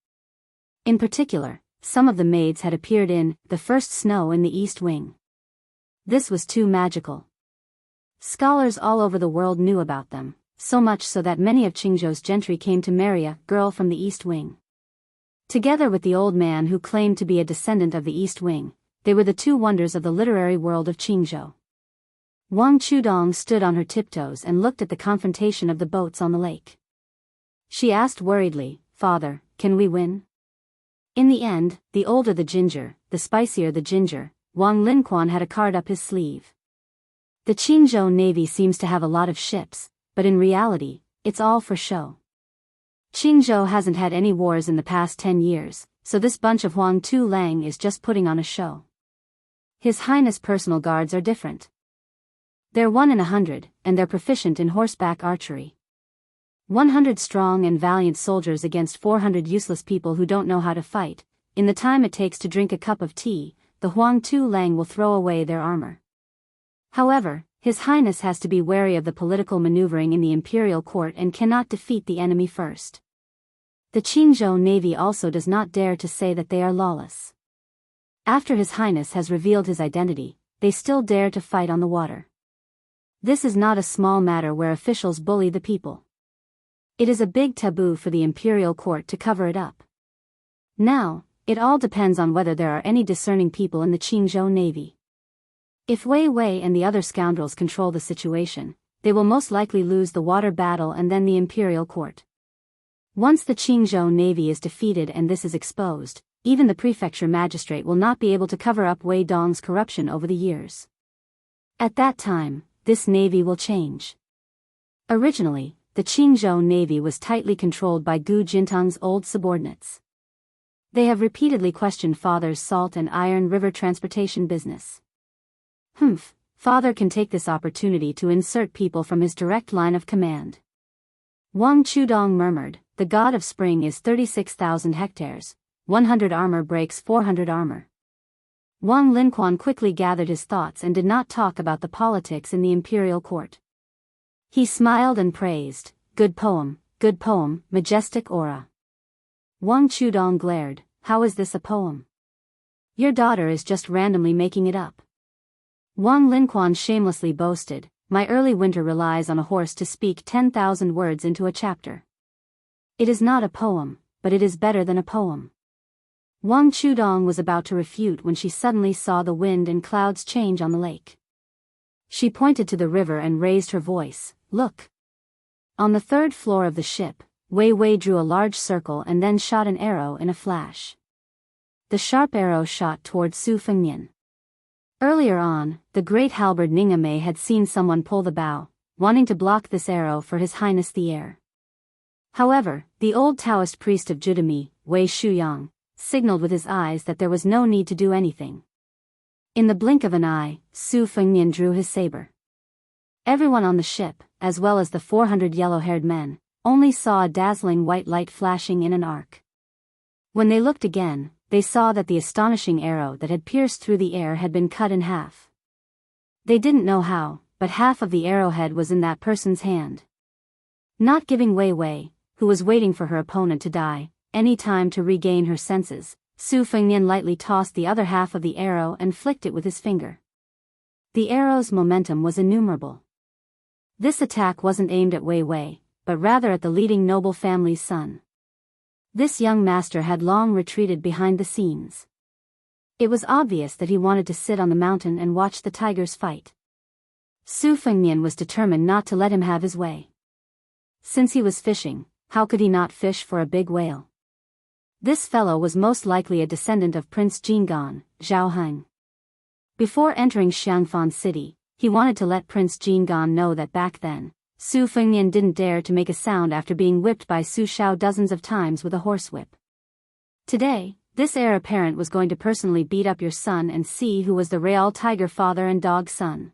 In particular, some of the maids had appeared in The First Snow in the East Wing. This was too magical. Scholars all over the world knew about them, so much so that many of Qingzhou's gentry came to marry a girl from the East Wing. Together with the old man who claimed to be a descendant of the East Wing, they were the two wonders of the literary world of Qingzhou. Wang Chudong stood on her tiptoes and looked at the confrontation of the boats on the lake. She asked worriedly, "Father, can we win?" In the end, the older the ginger, the spicier the ginger, Wang Linquan had a card up his sleeve. The Qingzhou Navy seems to have a lot of ships, but in reality, it's all for show. Qingzhou hasn't had any wars in the past 10 years, so this bunch of Huang Tu Lang is just putting on a show. His Highness' personal guards are different. They're 1 in 100, and they're proficient in horseback archery. 100 strong and valiant soldiers against 400 useless people who don't know how to fight. In the time it takes to drink a cup of tea, the Huang Tu Lang will throw away their armor. However, His Highness has to be wary of the political maneuvering in the imperial court and cannot defeat the enemy first. The Qingzhou Navy also does not dare to say that they are lawless. After His Highness has revealed his identity, they still dare to fight on the water. This is not a small matter where officials bully the people. It is a big taboo for the imperial court to cover it up. Now, it all depends on whether there are any discerning people in the Qingzhou Navy. If Wei Wei and the other scoundrels control the situation, they will most likely lose the water battle and then the imperial court. Once the Qingzhou Navy is defeated and this is exposed, even the prefecture magistrate will not be able to cover up Wei Dong's corruption over the years. At that time, this navy will change. Originally, the Qingzhou Navy was tightly controlled by Gu Jintang's old subordinates. They have repeatedly questioned Father's salt and iron river transportation business. Father can take this opportunity to insert people from his direct line of command. Wang Chudong murmured, "The god of spring is 36,000 hectares, 100 armor breaks 400 armor." Wang Linquan quickly gathered his thoughts and did not talk about the politics in the imperial court. He smiled and praised, good poem, majestic aura." Wang Chudong glared, "How is this a poem? Your daughter is just randomly making it up." Wang Linquan shamelessly boasted, "My early winter relies on a horse to speak 10,000 words into a chapter. It is not a poem, but it is better than a poem." Wang Chudong was about to refute when she suddenly saw the wind and clouds change on the lake. She pointed to the river and raised her voice, "Look." On the 3rd floor of the ship, Wei Wei drew a large circle and then shot an arrow in a flash. The sharp arrow shot toward Su Fengnian. Earlier on, the great halberd Ningame had seen someone pull the bow, wanting to block this arrow for His Highness the heir. However, the old Taoist priest of Judami, Wei Shuyang, signaled with his eyes that there was no need to do anything. In the blink of an eye, Su Fengnian drew his saber. Everyone on the ship, as well as the 400 yellow-haired men, only saw a dazzling white light flashing in an arc. When they looked again, they saw that the astonishing arrow that had pierced through the air had been cut in half. They didn't know how, but half of the arrowhead was in that person's hand. Not giving Wei Wei, who was waiting for her opponent to die, any time to regain her senses, Su Fengnian lightly tossed the other half of the arrow and flicked it with his finger. The arrow's momentum was innumerable. This attack wasn't aimed at Wei Wei, but rather at the leading noble family's son. This young master had long retreated behind the scenes. It was obvious that he wanted to sit on the mountain and watch the tigers fight. Su Fengnian was determined not to let him have his way. Since he was fishing, how could he not fish for a big whale? This fellow was most likely a descendant of Prince Jinggan, Zhao Heng. Before entering Xiangfan City, he wanted to let Prince Jinggan know that back then, Su Fengnian didn't dare to make a sound after being whipped by Su Shao dozens of times with a horsewhip. Today, this heir apparent was going to personally beat up your son and see who was the real tiger father and dog son.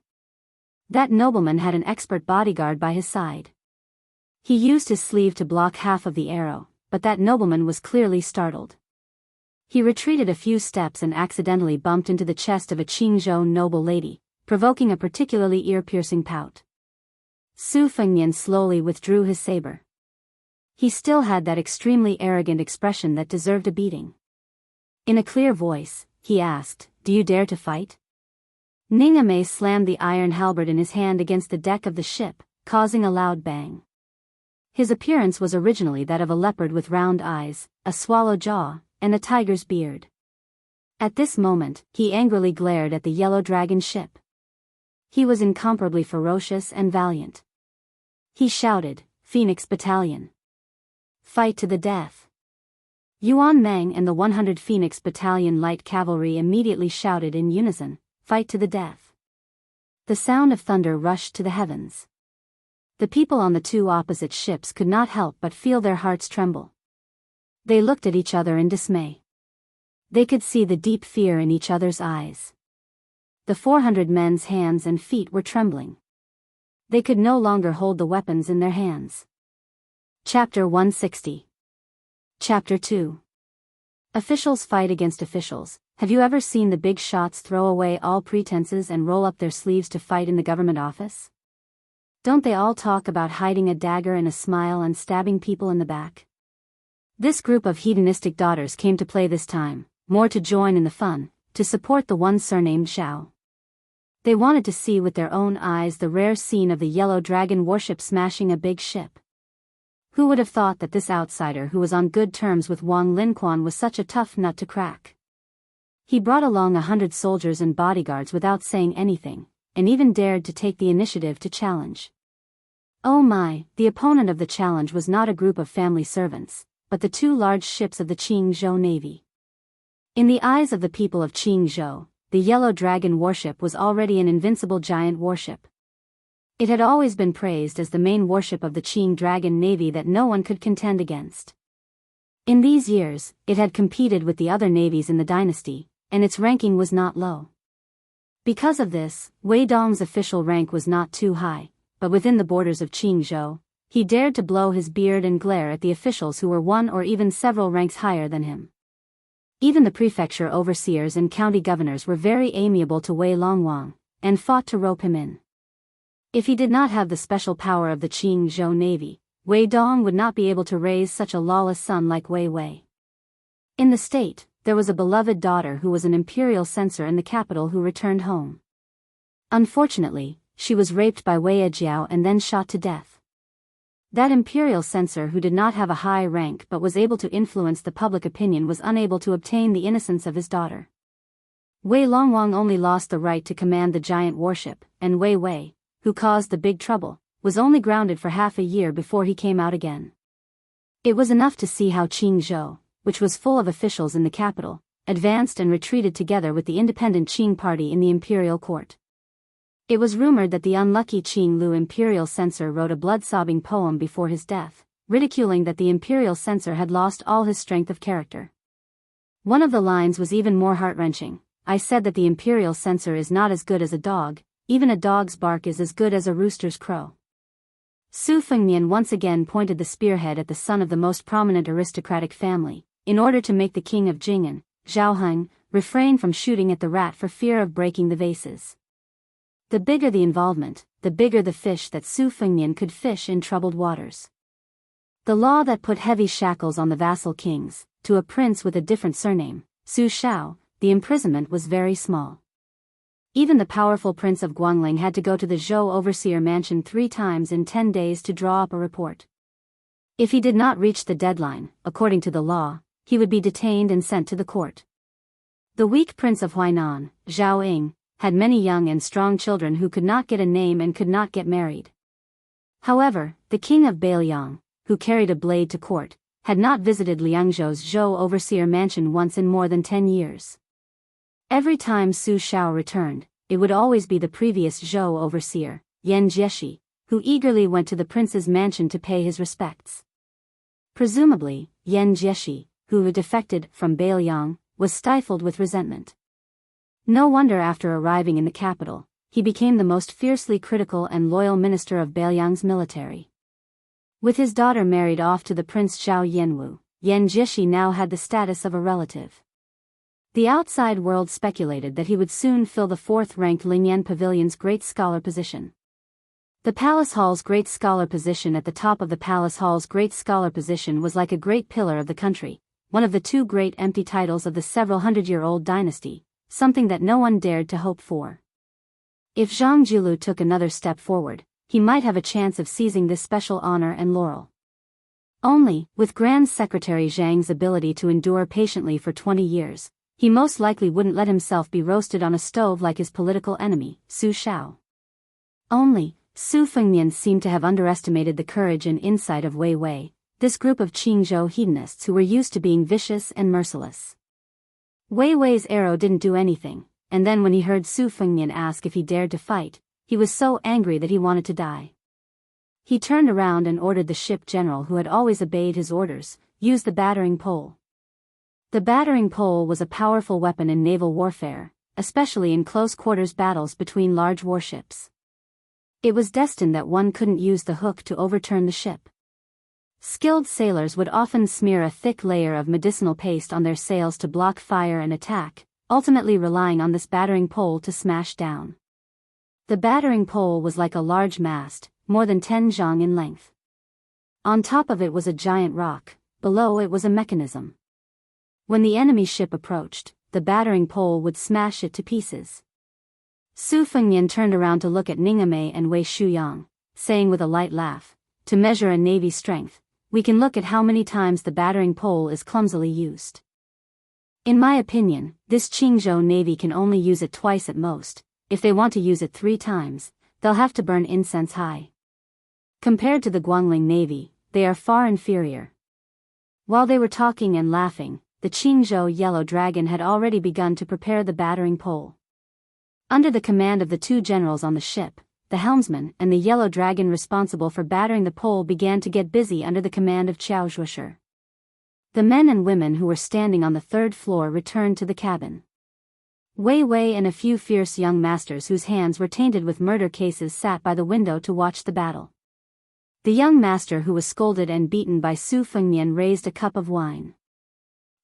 That nobleman had an expert bodyguard by his side. He used his sleeve to block half of the arrow, but that nobleman was clearly startled. He retreated a few steps and accidentally bumped into the chest of a Qingzhou noble lady, provoking a particularly ear-piercing pout. Su Fengnian slowly withdrew his saber. He still had that extremely arrogant expression that deserved a beating. In a clear voice, he asked, "Do you dare to fight?" Ningame slammed the iron halberd in his hand against the deck of the ship, causing a loud bang. His appearance was originally that of a leopard with round eyes, a swallow jaw, and a tiger's beard. At this moment, he angrily glared at the yellow dragon ship. He was incomparably ferocious and valiant. He shouted, "Phoenix Battalion! Fight to the death!" Yuan Meng and the 100 Phoenix Battalion Light Cavalry immediately shouted in unison, "Fight to the death!" The sound of thunder rushed to the heavens. The people on the two opposite ships could not help but feel their hearts tremble. They looked at each other in dismay. They could see the deep fear in each other's eyes. The 400 men's hands and feet were trembling. They could no longer hold the weapons in their hands. Chapter 160. Chapter 2. Officials fight against officials. Have you ever seen the big shots throw away all pretenses and roll up their sleeves to fight in the government office? Don't they all talk about hiding a dagger in a smile and stabbing people in the back? This group of hedonistic daughters came to play this time, more to join in the fun, to support the one surnamed Zhao. They wanted to see with their own eyes the rare scene of the yellow dragon warship smashing a big ship. Who would have thought that this outsider who was on good terms with Wang Linquan was such a tough nut to crack? He brought along 100 soldiers and bodyguards without saying anything, and even dared to take the initiative to challenge. Oh my, the opponent of the challenge was not a group of family servants, but the two large ships of the Qingzhou Navy. In the eyes of the people of Qingzhou, the Yellow Dragon warship was already an invincible giant warship. It had always been praised as the main warship of the Qing Dragon Navy that no one could contend against. In these years, it had competed with the other navies in the dynasty, and its ranking was not low. Because of this, Wei Dong's official rank was not too high, but within the borders of Qingzhou, he dared to blow his beard and glare at the officials who were one or even several ranks higher than him. Even the prefecture overseers and county governors were very amiable to Wei Longwang, and fought to rope him in. If he did not have the special power of the Qingzhou Navy, Wei Dong would not be able to raise such a lawless son like Wei Wei. In the state, there was a beloved daughter who was an imperial censor in the capital who returned home. Unfortunately, she was raped by Wei Jiao and then shot to death. That imperial censor who did not have a high rank but was able to influence the public opinion was unable to obtain the innocence of his daughter. Wei Longwang only lost the right to command the giant warship, and Wei Wei, who caused the big trouble, was only grounded for half a year before he came out again. It was enough to see how Qingzhou, which was full of officials in the capital, advanced and retreated together with the independent Qing party in the imperial court. It was rumored that the unlucky Qing Lu imperial censor wrote a blood-sobbing poem before his death, ridiculing that the imperial censor had lost all his strength of character. One of the lines was even more heart-wrenching. "I said that the imperial censor is not as good as a dog, even a dog's bark is as good as a rooster's crow." Su Fengnian once again pointed the spearhead at the son of the most prominent aristocratic family, in order to make the king of Jing'an, Zhao Heng, refrain from shooting at the rat for fear of breaking the vases. The bigger the involvement, the bigger the fish that Su Fengnian could fish in troubled waters. The law that put heavy shackles on the vassal kings, to a prince with a different surname, Su Shao, the imprisonment was very small. Even the powerful prince of Guangling had to go to the Zhou overseer mansion 3 times in 10 days to draw up a report. If he did not reach the deadline, according to the law, he would be detained and sent to the court. The weak prince of Huainan, Zhao Ying, had many young and strong children who could not get a name and could not get married. However, the king of Bailiang, who carried a blade to court, had not visited Liangzhou's Zhou overseer mansion once in more than 10 years. Every time Su Shao returned, it would always be the previous Zhou overseer, Yan Jieshi, who eagerly went to the prince's mansion to pay his respects. Presumably, Yan Jieshi, who had defected from Bailiang, was stifled with resentment. No wonder after arriving in the capital, he became the most fiercely critical and loyal minister of Bailiang's military. With his daughter married off to the Prince Zhao Yanwu, Yan Jieshi now had the status of a relative. The outside world speculated that he would soon fill the 4th-ranked Lingyan Pavilion's great scholar position. The palace hall's great scholar position at the top of the palace hall's great scholar position was like a great pillar of the country, one of the two great empty titles of the several hundred-year-old dynasty, something that no one dared to hope for. If Zhang Jiulu took another step forward, he might have a chance of seizing this special honor and laurel. Only, with Grand Secretary Zhang's ability to endure patiently for 20 years, he most likely wouldn't let himself be roasted on a stove like his political enemy, Su Shao. Only, Su Fengmian seemed to have underestimated the courage and insight of Wei Wei, this group of Qingzhou hedonists who were used to being vicious and merciless. Wei Wei's arrow didn't do anything, and then when he heard Su Fengmian ask if he dared to fight, he was so angry that he wanted to die. He turned around and ordered the ship general, who had always obeyed his orders, use the battering pole. The battering pole was a powerful weapon in naval warfare, especially in close-quarters battles between large warships. It was destined that one couldn't use the hook to overturn the ship. Skilled sailors would often smear a thick layer of medicinal paste on their sails to block fire and attack, ultimately relying on this battering pole to smash down. The battering pole was like a large mast, more than 10 zhang in length. On top of it was a giant rock, below it was a mechanism. When the enemy ship approached, the battering pole would smash it to pieces. Su Fengmian turned around to look at Ningame and Wei Shuyang, saying with a light laugh, "To measure a navy's strength, we can look at how many times the battering pole is clumsily used. In my opinion, this Qingzhou navy can only use it twice at most. If they want to use it 3 times, they'll have to burn incense high. Compared to the Guangling navy, they are far inferior." While they were talking and laughing, the Qingzhou Yellow Dragon had already begun to prepare the battering pole. Under the command of the 2 generals on the ship, the helmsman and the Yellow Dragon responsible for battering the pole began to get busy under the command of Qiao Zhuosher. The men and women who were standing on the 3rd floor returned to the cabin. Wei Wei and a few fierce young masters whose hands were tainted with murder cases sat by the window to watch the battle. The young master who was scolded and beaten by Su Fengmian raised a cup of wine.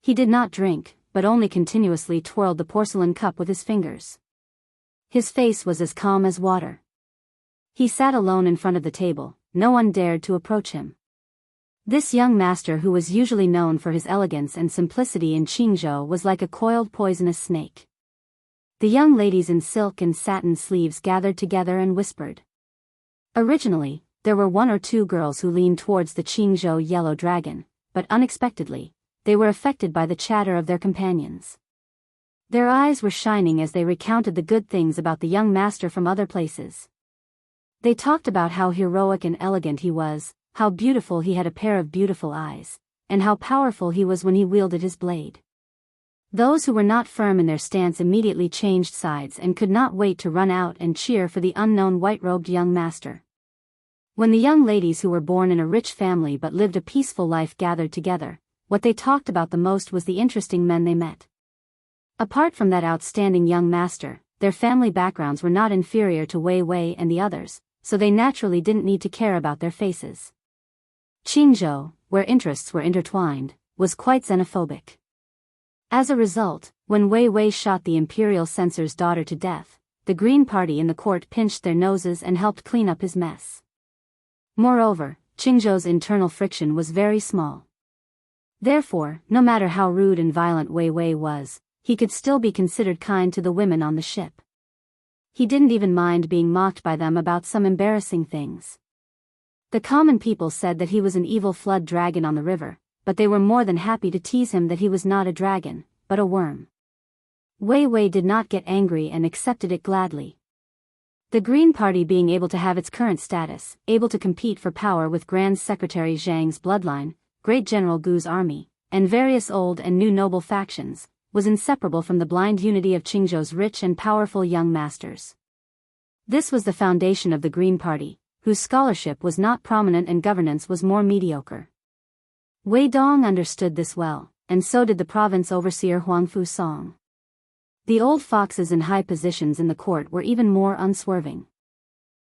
He did not drink, but only continuously twirled the porcelain cup with his fingers. His face was as calm as water. He sat alone in front of the table, no one dared to approach him. This young master, who was usually known for his elegance and simplicity in Qingzhou, was like a coiled poisonous snake. The young ladies in silk and satin sleeves gathered together and whispered. Originally, there were 1 or 2 girls who leaned towards the Qingzhou Yellow Dragon, but unexpectedly, they were affected by the chatter of their companions. Their eyes were shining as they recounted the good things about the young master from other places. They talked about how heroic and elegant he was, how beautiful he had a pair of beautiful eyes, and how powerful he was when he wielded his blade. Those who were not firm in their stance immediately changed sides and could not wait to run out and cheer for the unknown white-robed young master. When the young ladies who were born in a rich family but lived a peaceful life gathered together, what they talked about the most was the interesting men they met. Apart from that outstanding young master, their family backgrounds were not inferior to Wei Wei and the others, so they naturally didn't need to care about their faces. Qingzhou, where interests were intertwined, was quite xenophobic. As a result, when Wei Wei shot the imperial censor's daughter to death, the Green Party in the court pinched their noses and helped clean up his mess. Moreover, Qingzhou's internal friction was very small. Therefore, no matter how rude and violent Wei Wei was, he could still be considered kind to the women on the ship. He didn't even mind being mocked by them about some embarrassing things. The common people said that he was an evil flood dragon on the river, but they were more than happy to tease him that he was not a dragon, but a worm. Wei Wei did not get angry and accepted it gladly. The Green Party, being able to have its current status, able to compete for power with Grand Secretary Zhang's bloodline, Great General Gu's army, and various old and new noble factions, was inseparable from the blind unity of Qingzhou's rich and powerful young masters. This was the foundation of the Green Party, whose scholarship was not prominent and governance was more mediocre. Wei Dong understood this well, and so did the province overseer Huangfu Song. The old foxes in high positions in the court were even more unswerving.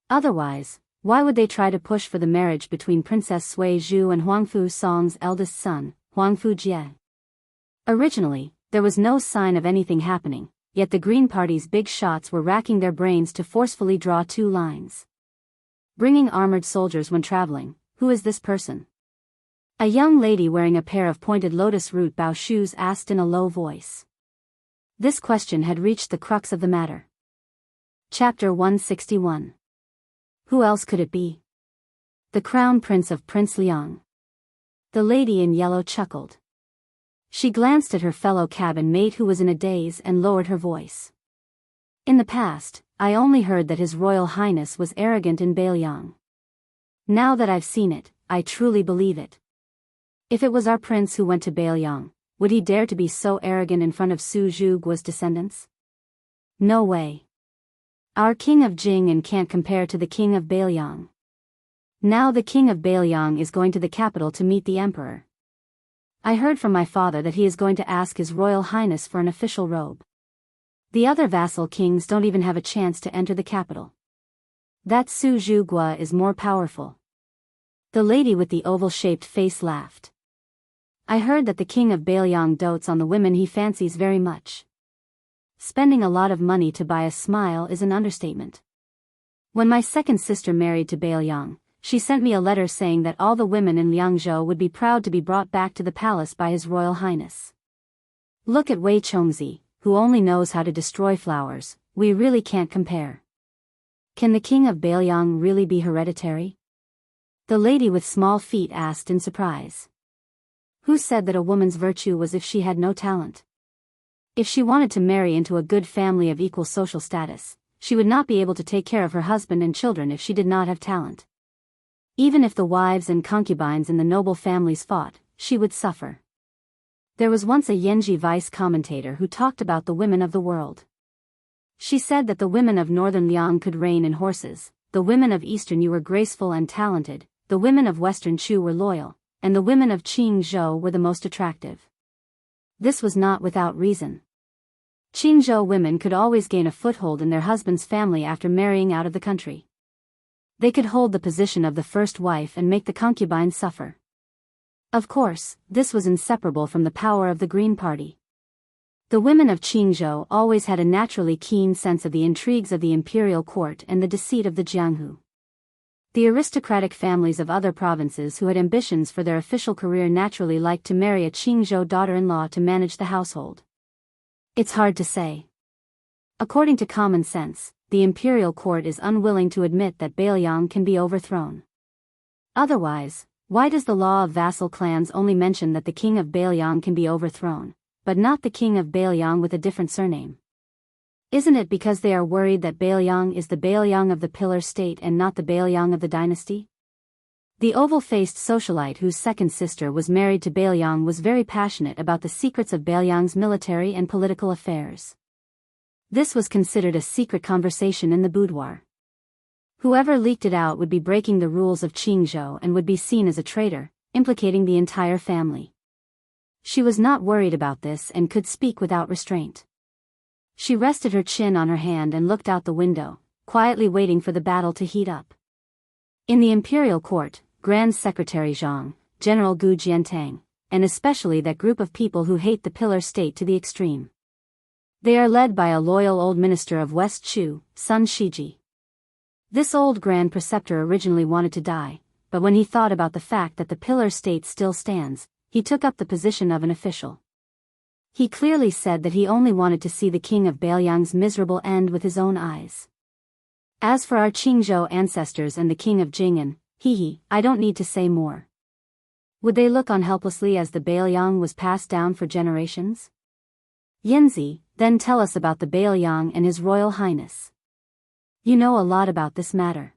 Otherwise, why would they try to push for the marriage between Princess Sui Zhu and Huangfu Song's eldest son, Huangfu Jie? Originally, there was no sign of anything happening, yet the Green Party's big shots were racking their brains to forcefully draw 2 lines. Bringing armored soldiers when traveling. Who is this person? A young lady wearing a pair of pointed lotus root bow shoes asked in a low voice. This question had reached the crux of the matter. Chapter 161. Who else could it be? The Crown Prince of Prince Liang. The lady in yellow chuckled. She glanced at her fellow cabin mate who was in a daze and lowered her voice. In the past, I only heard that His Royal Highness was arrogant in Beiliang. Now that I've seen it, I truly believe it. If it was our prince who went to Beiliang, would he dare to be so arrogant in front of Su Zhugua's descendants? No way. Our king of Jing can't compare to the king of Beiliang. Now the king of Beiliang is going to the capital to meet the emperor. I heard from my father that he is going to ask His Royal Highness for an official robe. The other vassal kings don't even have a chance to enter the capital. That Su Zhugua is more powerful. The lady with the oval-shaped face laughed. I heard that the king of Beiliang dotes on the women he fancies very much. Spending a lot of money to buy a smile is an understatement. When my second sister married to Beiliang, she sent me a letter saying that all the women in Liangzhou would be proud to be brought back to the palace by His Royal Highness. Look at Wei Chongzi, who only knows how to destroy flowers. We really can't compare. Can the king of Beiliang really be hereditary? The lady with small feet asked in surprise. Who said that a woman's virtue was if she had no talent? If she wanted to marry into a good family of equal social status, she would not be able to take care of her husband and children if she did not have talent. Even if the wives and concubines in the noble families fought, she would suffer. There was once a Yanji vice commentator who talked about the women of the world. She said that the women of northern Liang could rein in horses, the women of eastern Yu were graceful and talented, the women of western Chu were loyal, and the women of Qingzhou were the most attractive. This was not without reason. Qingzhou women could always gain a foothold in their husband's family after marrying out of the country. They could hold the position of the first wife and make the concubines suffer. Of course, this was inseparable from the power of the Green Party. The women of Qingzhou always had a naturally keen sense of the intrigues of the imperial court and the deceit of the Jianghu. The aristocratic families of other provinces who had ambitions for their official career naturally liked to marry a Qingzhou daughter-in-law to manage the household. It's hard to say. According to common sense, the imperial court is unwilling to admit that Beiliang can be overthrown. Otherwise, why does the law of vassal clans only mention that the king of Beiliang can be overthrown, but not the king of Beiliang with a different surname? Isn't it because they are worried that Beiliang is the Beiliang of the pillar state and not the Beiliang of the dynasty? The oval-faced socialite whose second sister was married to Beiliang was very passionate about the secrets of Beiliang's military and political affairs. This was considered a secret conversation in the boudoir. Whoever leaked it out would be breaking the rules of Qingzhou and would be seen as a traitor, implicating the entire family. She was not worried about this and could speak without restraint. She rested her chin on her hand and looked out the window, quietly waiting for the battle to heat up. In the imperial court, Grand Secretary Zhang, General Gu Jiantang, and especially that group of people who hate the pillar state to the extreme. They are led by a loyal old minister of West Chu, Sun Shiji. This old grand preceptor originally wanted to die, but when he thought about the fact that the pillar state still stands, he took up the position of an official. He clearly said that he only wanted to see the king of Beiliang's miserable end with his own eyes. As for our Qingzhou ancestors and the king of Jing'an, I don't need to say more. Would they look on helplessly as the Beiliang was passed down for generations? Yanzi, then tell us about the Beiliang and His Royal Highness. You know a lot about this matter.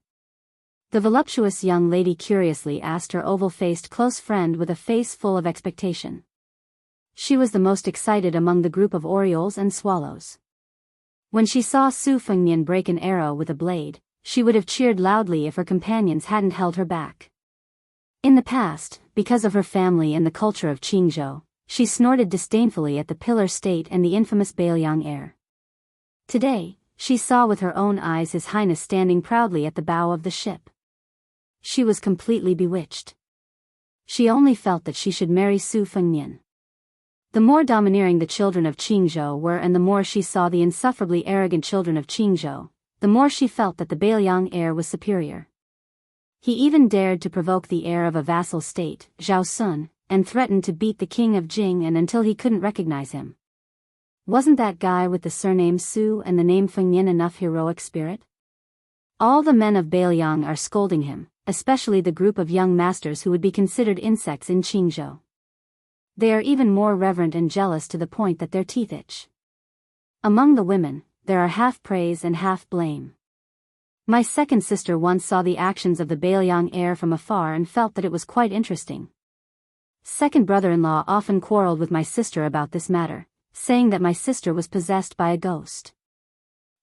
The voluptuous young lady curiously asked her oval-faced close friend with a face full of expectation. She was the most excited among the group of orioles and swallows. When she saw Su Fengnian break an arrow with a blade, she would have cheered loudly if her companions hadn't held her back. In the past, because of her family and the culture of Qingzhou, she snorted disdainfully at the pillar state and the infamous Beiliang heir. Today, she saw with her own eyes His Highness standing proudly at the bow of the ship. She was completely bewitched. She only felt that she should marry Su Fengnian. The more domineering the children of Qingzhou were and the more she saw the insufferably arrogant children of Qingzhou, the more she felt that the Beiliang heir was superior. He even dared to provoke the heir of a vassal state, Zhao Sun, and threatened to beat the king of Jing and until he couldn't recognize him. Wasn't that guy with the surname Su and the name Fengnian enough heroic spirit? All the men of Bailiang are scolding him, especially the group of young masters who would be considered insects in Qingzhou. They are even more reverent and jealous to the point that their teeth itch. Among the women, there are half praise and half blame. My second sister once saw the actions of the Bailiang heir from afar and felt that it was quite interesting. Second brother-in-law often quarreled with my sister about this matter, saying that my sister was possessed by a ghost.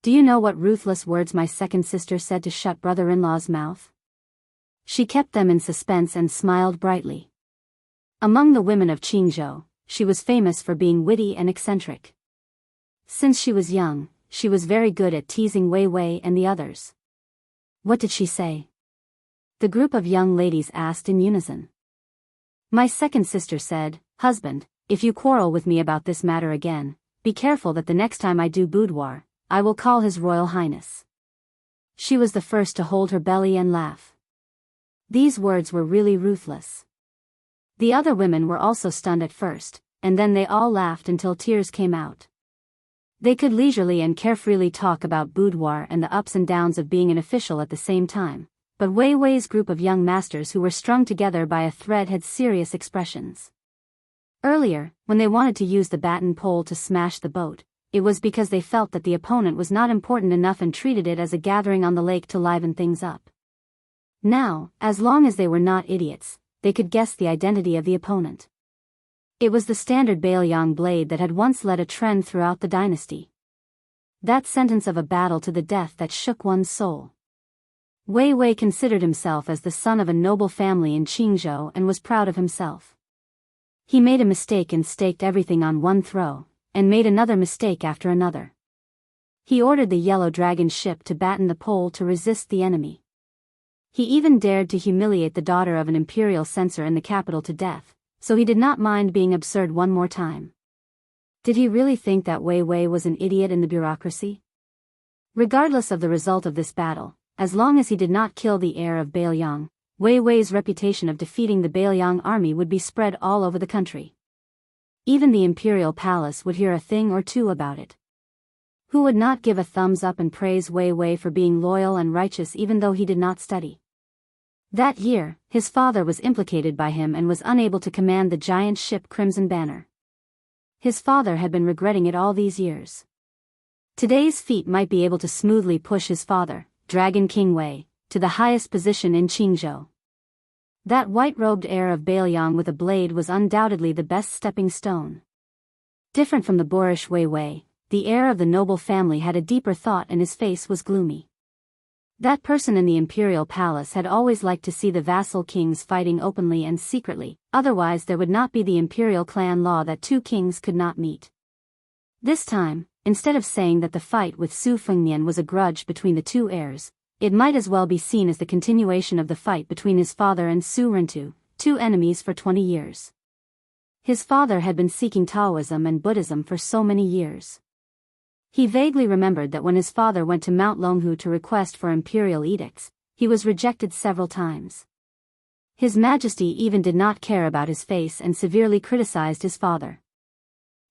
Do you know what ruthless words my second sister said to shut brother-in-law's mouth? She kept them in suspense and smiled brightly. Among the women of Qingzhou, she was famous for being witty and eccentric. Since she was young, she was very good at teasing Wei Wei and the others. What did she say? The group of young ladies asked in unison. My second sister said, "Husband, if you quarrel with me about this matter again, be careful that the next time I do boudoir, I will call His Royal Highness." She was the first to hold her belly and laugh. These words were really ruthless. The other women were also stunned at first, and then they all laughed until tears came out. They could leisurely and carefreely talk about boudoir and the ups and downs of being an official at the same time, but Wei Wei's group of young masters who were strung together by a thread had serious expressions. Earlier, when they wanted to use the baton pole to smash the boat, it was because they felt that the opponent was not important enough and treated it as a gathering on the lake to liven things up. Now, as long as they were not idiots, they could guess the identity of the opponent. It was the standard Bailiang blade that had once led a trend throughout the dynasty. That sentence of a battle to the death that shook one's soul. Wei Wei considered himself as the son of a noble family in Qingzhou and was proud of himself. He made a mistake and staked everything on one throw, and made another mistake after another. He ordered the Yellow Dragon ship to batten the pole to resist the enemy. He even dared to humiliate the daughter of an imperial censor in the capital to death, so he did not mind being absurd one more time. Did he really think that Wei Wei was an idiot in the bureaucracy? Regardless of the result of this battle, as long as he did not kill the heir of Bailiang, Wei Wei's reputation of defeating the Bailiang army would be spread all over the country. Even the imperial palace would hear a thing or two about it. Who would not give a thumbs up and praise Wei Wei for being loyal and righteous even though he did not study? That year, his father was implicated by him and was unable to command the giant ship Crimson Banner. His father had been regretting it all these years. Today's feat might be able to smoothly push his father, Dragon King Wei, to the highest position in Qingzhou. That white-robed heir of Bailiang with a blade was undoubtedly the best stepping stone. Different from the boorish Wei Wei, the heir of the noble family had a deeper thought and his face was gloomy. That person in the imperial palace had always liked to see the vassal kings fighting openly and secretly, otherwise there would not be the imperial clan law that two kings could not meet. This time, instead of saying that the fight with Su Fengnian was a grudge between the two heirs, it might as well be seen as the continuation of the fight between his father and Su Rentu, two enemies for 20 years. His father had been seeking Taoism and Buddhism for so many years. He vaguely remembered that when his father went to Mount Longhu to request for imperial edicts, he was rejected several times. His Majesty even did not care about his face and severely criticized his father.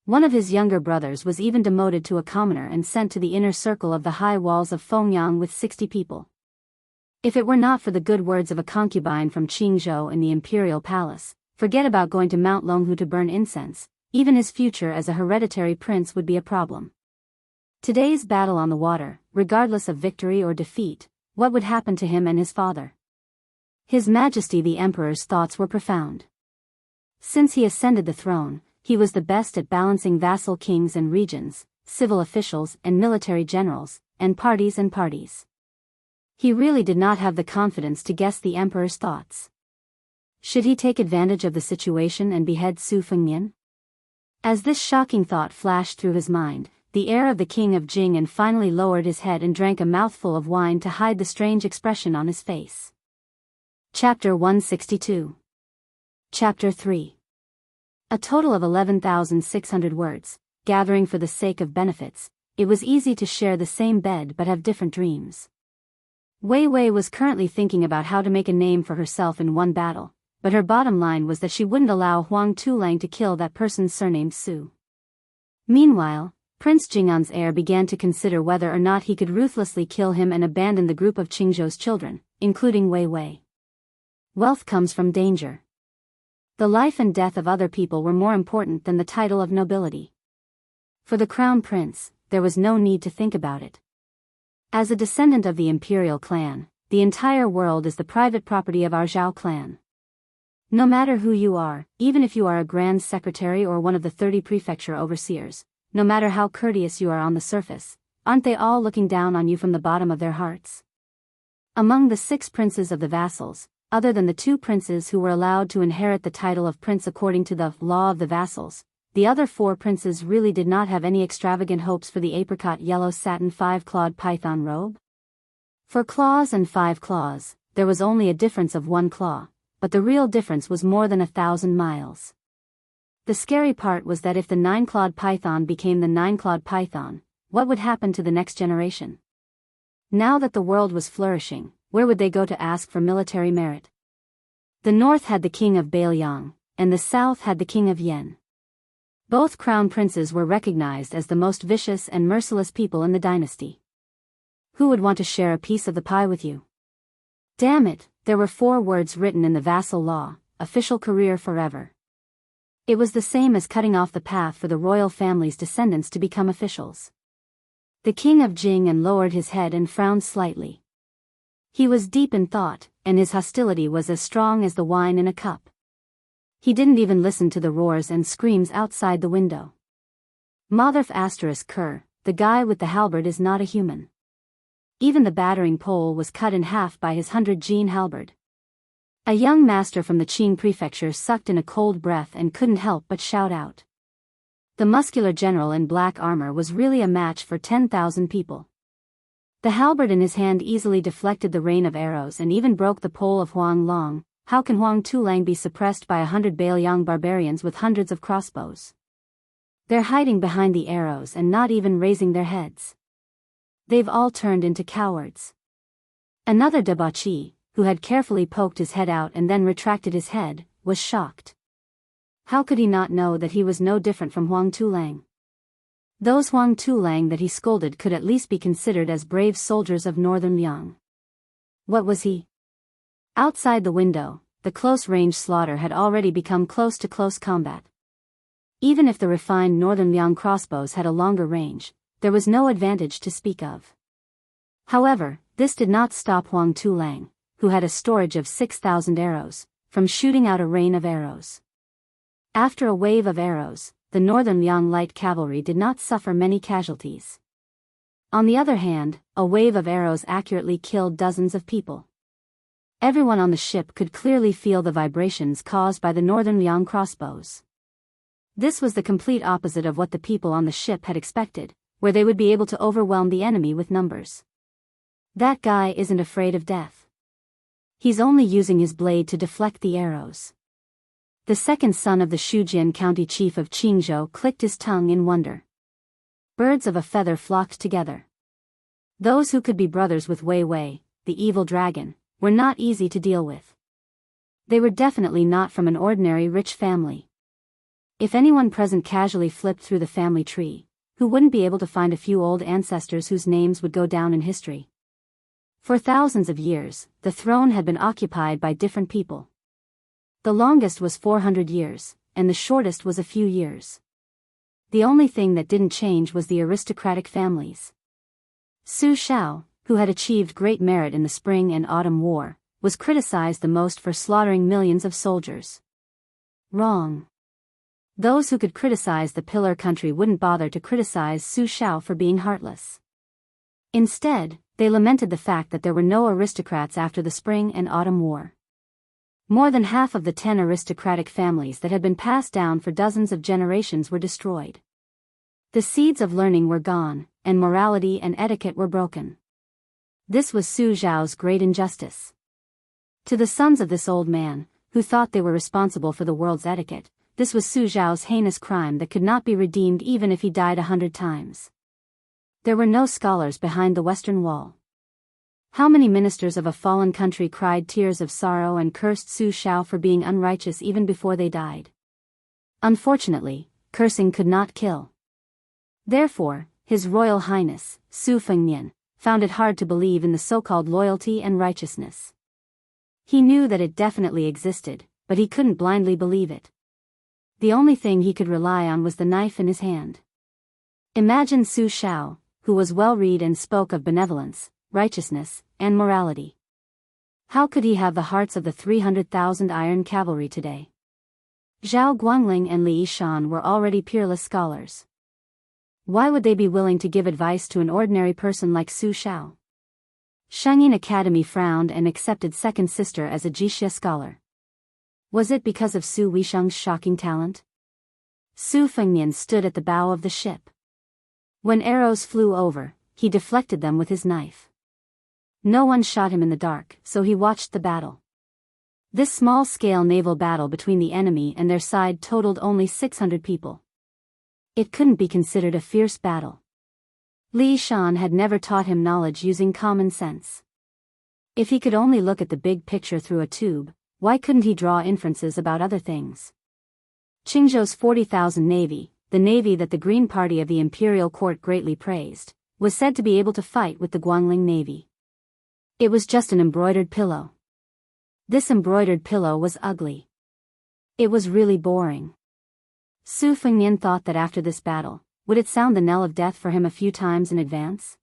One of his younger brothers was even demoted to a commoner and sent to the inner circle of the high walls of Fengyang with 60 people. If it were not for the good words of a concubine from Qingzhou in the imperial palace, forget about going to Mount Longhu to burn incense, even his future as a hereditary prince would be a problem. Today's battle on the water, regardless of victory or defeat, what would happen to him and his father? His Majesty the Emperor's thoughts were profound. Since he ascended the throne, he was the best at balancing vassal kings and regions, civil officials and military generals, and parties. He really did not have the confidence to guess the Emperor's thoughts. Should he take advantage of the situation and behead Su Fengnian? As this shocking thought flashed through his mind, the heir of the king of Jing finally lowered his head and drank a mouthful of wine to hide the strange expression on his face. Chapter 162. Chapter 3. A total of 11,600 words, gathering for the sake of benefits, it was easy to share the same bed but have different dreams. Wei Wei was currently thinking about how to make a name for herself in one battle, but her bottom line was that she wouldn't allow Huang Tulang to kill that person surnamed Su. Meanwhile, Prince Jing'an's heir began to consider whether or not he could ruthlessly kill him and abandon the group of Qingzhou's children, including Wei Wei. Wealth comes from danger. The life and death of other people were more important than the title of nobility. For the crown prince, there was no need to think about it. As a descendant of the imperial clan, the entire world is the private property of our Zhao clan. No matter who you are, even if you are a grand secretary or one of the 30 prefecture overseers, no matter how courteous you are on the surface, aren't they all looking down on you from the bottom of their hearts? Among the 6 princes of the vassals, other than the 2 princes who were allowed to inherit the title of prince according to the law of the vassals, the other 4 princes really did not have any extravagant hopes for the apricot yellow satin 5-clawed python robe. For claws and 5 claws, there was only a difference of 1 claw, but the real difference was more than 1,000 miles. The scary part was that if the 9-clawed python became the 9-clawed python, what would happen to the next generation? Now that the world was flourishing, where would they go to ask for military merit? The north had the king of Bailiang, and the south had the king of Yen. Both crown princes were recognized as the most vicious and merciless people in the dynasty. Who would want to share a piece of the pie with you? Damn it, there were 4 words written in the vassal law: official career forever. It was the same as cutting off the path for the royal family's descendants to become officials. The king of Jing lowered his head and frowned slightly. He was deep in thought, and his hostility was as strong as the wine in a cup. He didn't even listen to the roars and screams outside the window. Motherf *Ker, the guy with the halberd is not a human. Even the battering pole was cut in half by his 100-gene halberd. A young master from the Qing prefecture sucked in a cold breath and couldn't help but shout out. The muscular general in black armor was really a match for 10,000 people. The halberd in his hand easily deflected the rain of arrows and even broke the pole of Huang Long. How can Huang Tulang be suppressed by 100 Bailiang barbarians with hundreds of crossbows? They're hiding behind the arrows and not even raising their heads. They've all turned into cowards. Another debauchee, who had carefully poked his head out and then retracted his head, was shocked. How could he not know that he was no different from Huang Tulang? Those Huang Tulang that he scolded could at least be considered as brave soldiers of northern Liang. What was he? Outside the window, the close-range slaughter had already become close to close combat. Even if the refined northern Liang crossbows had a longer range, there was no advantage to speak of. However, this did not stop Huang Tulang, who had a storage of 6,000 arrows, from shooting out a rain of arrows. After a wave of arrows, the northern Liang light cavalry did not suffer many casualties. On the other hand, a wave of arrows accurately killed dozens of people. Everyone on the ship could clearly feel the vibrations caused by the northern Liang crossbows. This was the complete opposite of what the people on the ship had expected, where they would be able to overwhelm the enemy with numbers. That guy isn't afraid of death. He's only using his blade to deflect the arrows. The second son of the Shujian county chief of Qingzhou clicked his tongue in wonder. Birds of a feather flocked together. Those who could be brothers with Wei Wei, the evil dragon, were not easy to deal with. They were definitely not from an ordinary rich family. If anyone present casually flipped through the family tree, who wouldn't be able to find a few old ancestors whose names would go down in history? For thousands of years, the throne had been occupied by different people. The longest was 400 years, and the shortest was a few years. The only thing that didn't change was the aristocratic families. Su Shao, who had achieved great merit in the Spring and Autumn War, was criticized the most for slaughtering millions of soldiers. Wrong. Those who could criticize the pillar country wouldn't bother to criticize Su Shao for being heartless. Instead, they lamented the fact that there were no aristocrats after the Spring and Autumn War. More than half of the 10 aristocratic families that had been passed down for dozens of generations were destroyed. The seeds of learning were gone, and morality and etiquette were broken. This was Su Zhao's great injustice. To the sons of this old man, who thought they were responsible for the world's etiquette, this was Su Zhao's heinous crime that could not be redeemed even if he died 100 times. There were no scholars behind the Western Wall. How many ministers of a fallen country cried tears of sorrow and cursed Su Shao for being unrighteous even before they died? Unfortunately, cursing could not kill. Therefore, His Royal Highness, Su Fengnian, found it hard to believe in the so-called loyalty and righteousness. He knew that it definitely existed, but he couldn't blindly believe it. The only thing he could rely on was the knife in his hand. Imagine Su Shao, who was well-read and spoke of benevolence, righteousness, and morality. How could he have the hearts of the 300,000 iron cavalry today? Zhao Guangling and Li Yishan were already peerless scholars. Why would they be willing to give advice to an ordinary person like Su Shao? Shangyin Academy frowned and accepted second sister as a Jixia scholar. Was it because of Su Weisheng's shocking talent? Su Fengnian stood at the bow of the ship. When arrows flew over, he deflected them with his knife. No one shot him in the dark, so he watched the battle. This small-scale naval battle between the enemy and their side totaled only 600 people. It couldn't be considered a fierce battle. Li Shan had never taught him knowledge using common sense. If he could only look at the big picture through a tube, why couldn't he draw inferences about other things? Qingzhou's 40,000 navy, the navy that the Green Party of the imperial court greatly praised, was said to be able to fight with the Guangling navy. It was just an embroidered pillow. This embroidered pillow was ugly. It was really boring. Su Fengnian thought that after this battle, would it sound the knell of death for him a few times in advance?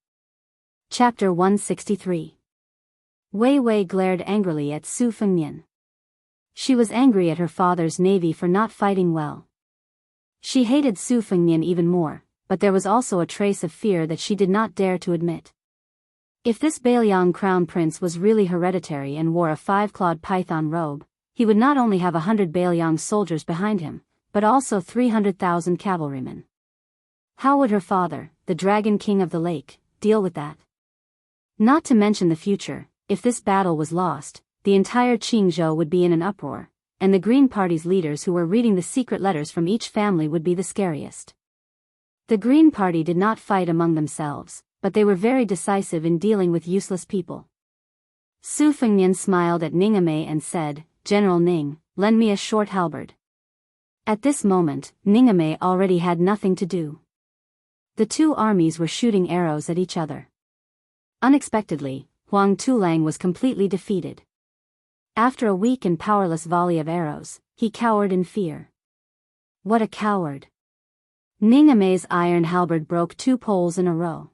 Chapter 163. Wei Wei glared angrily at Su Fengnian. She was angry at her father's navy for not fighting well. She hated Su Fengnian even more, but there was also a trace of fear that she did not dare to admit. If this Bailiang crown prince was really hereditary and wore a 5-clawed python robe, he would not only have 100 Bailiang soldiers behind him, but also 300,000 cavalrymen. How would her father, the Dragon King of the Lake, deal with that? Not to mention the future, if this battle was lost, the entire Qingzhou would be in an uproar, and the Green Party's leaders who were reading the secret letters from each family would be the scariest. The Green Party did not fight among themselves, but they were very decisive in dealing with useless people. Su Fengnian smiled at Ningame and said, "General Ning, lend me a short halberd." At this moment, Ningame already had nothing to do. The two armies were shooting arrows at each other. Unexpectedly, Huang Tulang was completely defeated. After a weak and powerless volley of arrows, he cowered in fear. What a coward! Ningame's iron halberd broke 2 poles in a row.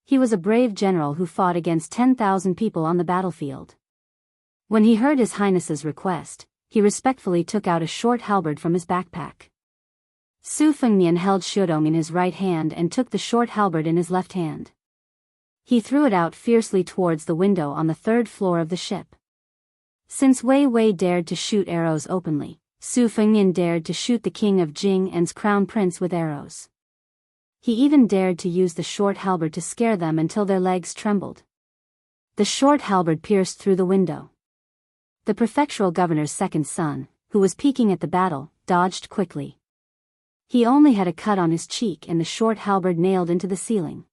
He was a brave general who fought against 10,000 people on the battlefield. When he heard His Highness's request, he respectfully took out a short halberd from his backpack. Su Fengnian held Shudong in his right hand and took the short halberd in his left hand. He threw it out fiercely towards the window on the 3rd floor of the ship. Since Wei Wei dared to shoot arrows openly, Su Fengnian dared to shoot the king of Jing and's crown prince with arrows. He even dared to use the short halberd to scare them until their legs trembled. The short halberd pierced through the window. The prefectural governor's second son, who was peeking at the battle, dodged quickly. He only had a cut on his cheek and the short halberd nailed into the ceiling.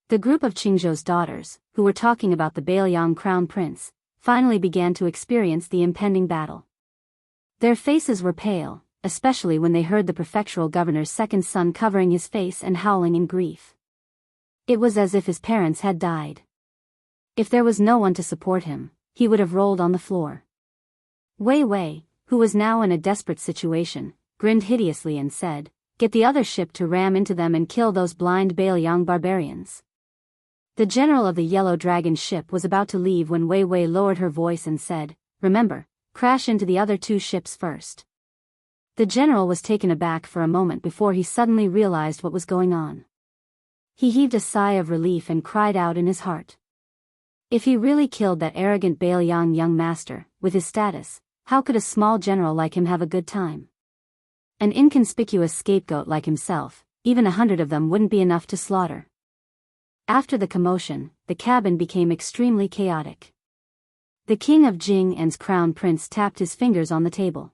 The group of Qingzhou's daughters, who were talking about the Bailiang crown prince, finally began to experience the impending battle. Their faces were pale, especially when they heard the prefectural governor's second son covering his face and howling in grief. It was as if his parents had died. If there was no one to support him, he would have rolled on the floor. Wei Wei, who was now in a desperate situation, grinned hideously and said, "Get the other ship to ram into them and kill those blind Bailiang barbarians." The general of the Yellow Dragon ship was about to leave when Wei Wei lowered her voice and said, "Remember, crash into the other 2 ships first." The general was taken aback for a moment before he suddenly realized what was going on. He heaved a sigh of relief and cried out in his heart. If he really killed that arrogant Bailiang young master, with his status, how could a small general like him have a good time? An inconspicuous scapegoat like himself, even 100 of them wouldn't be enough to slaughter. After the commotion, the cabin became extremely chaotic. The king of Jing and's crown prince tapped his fingers on the table.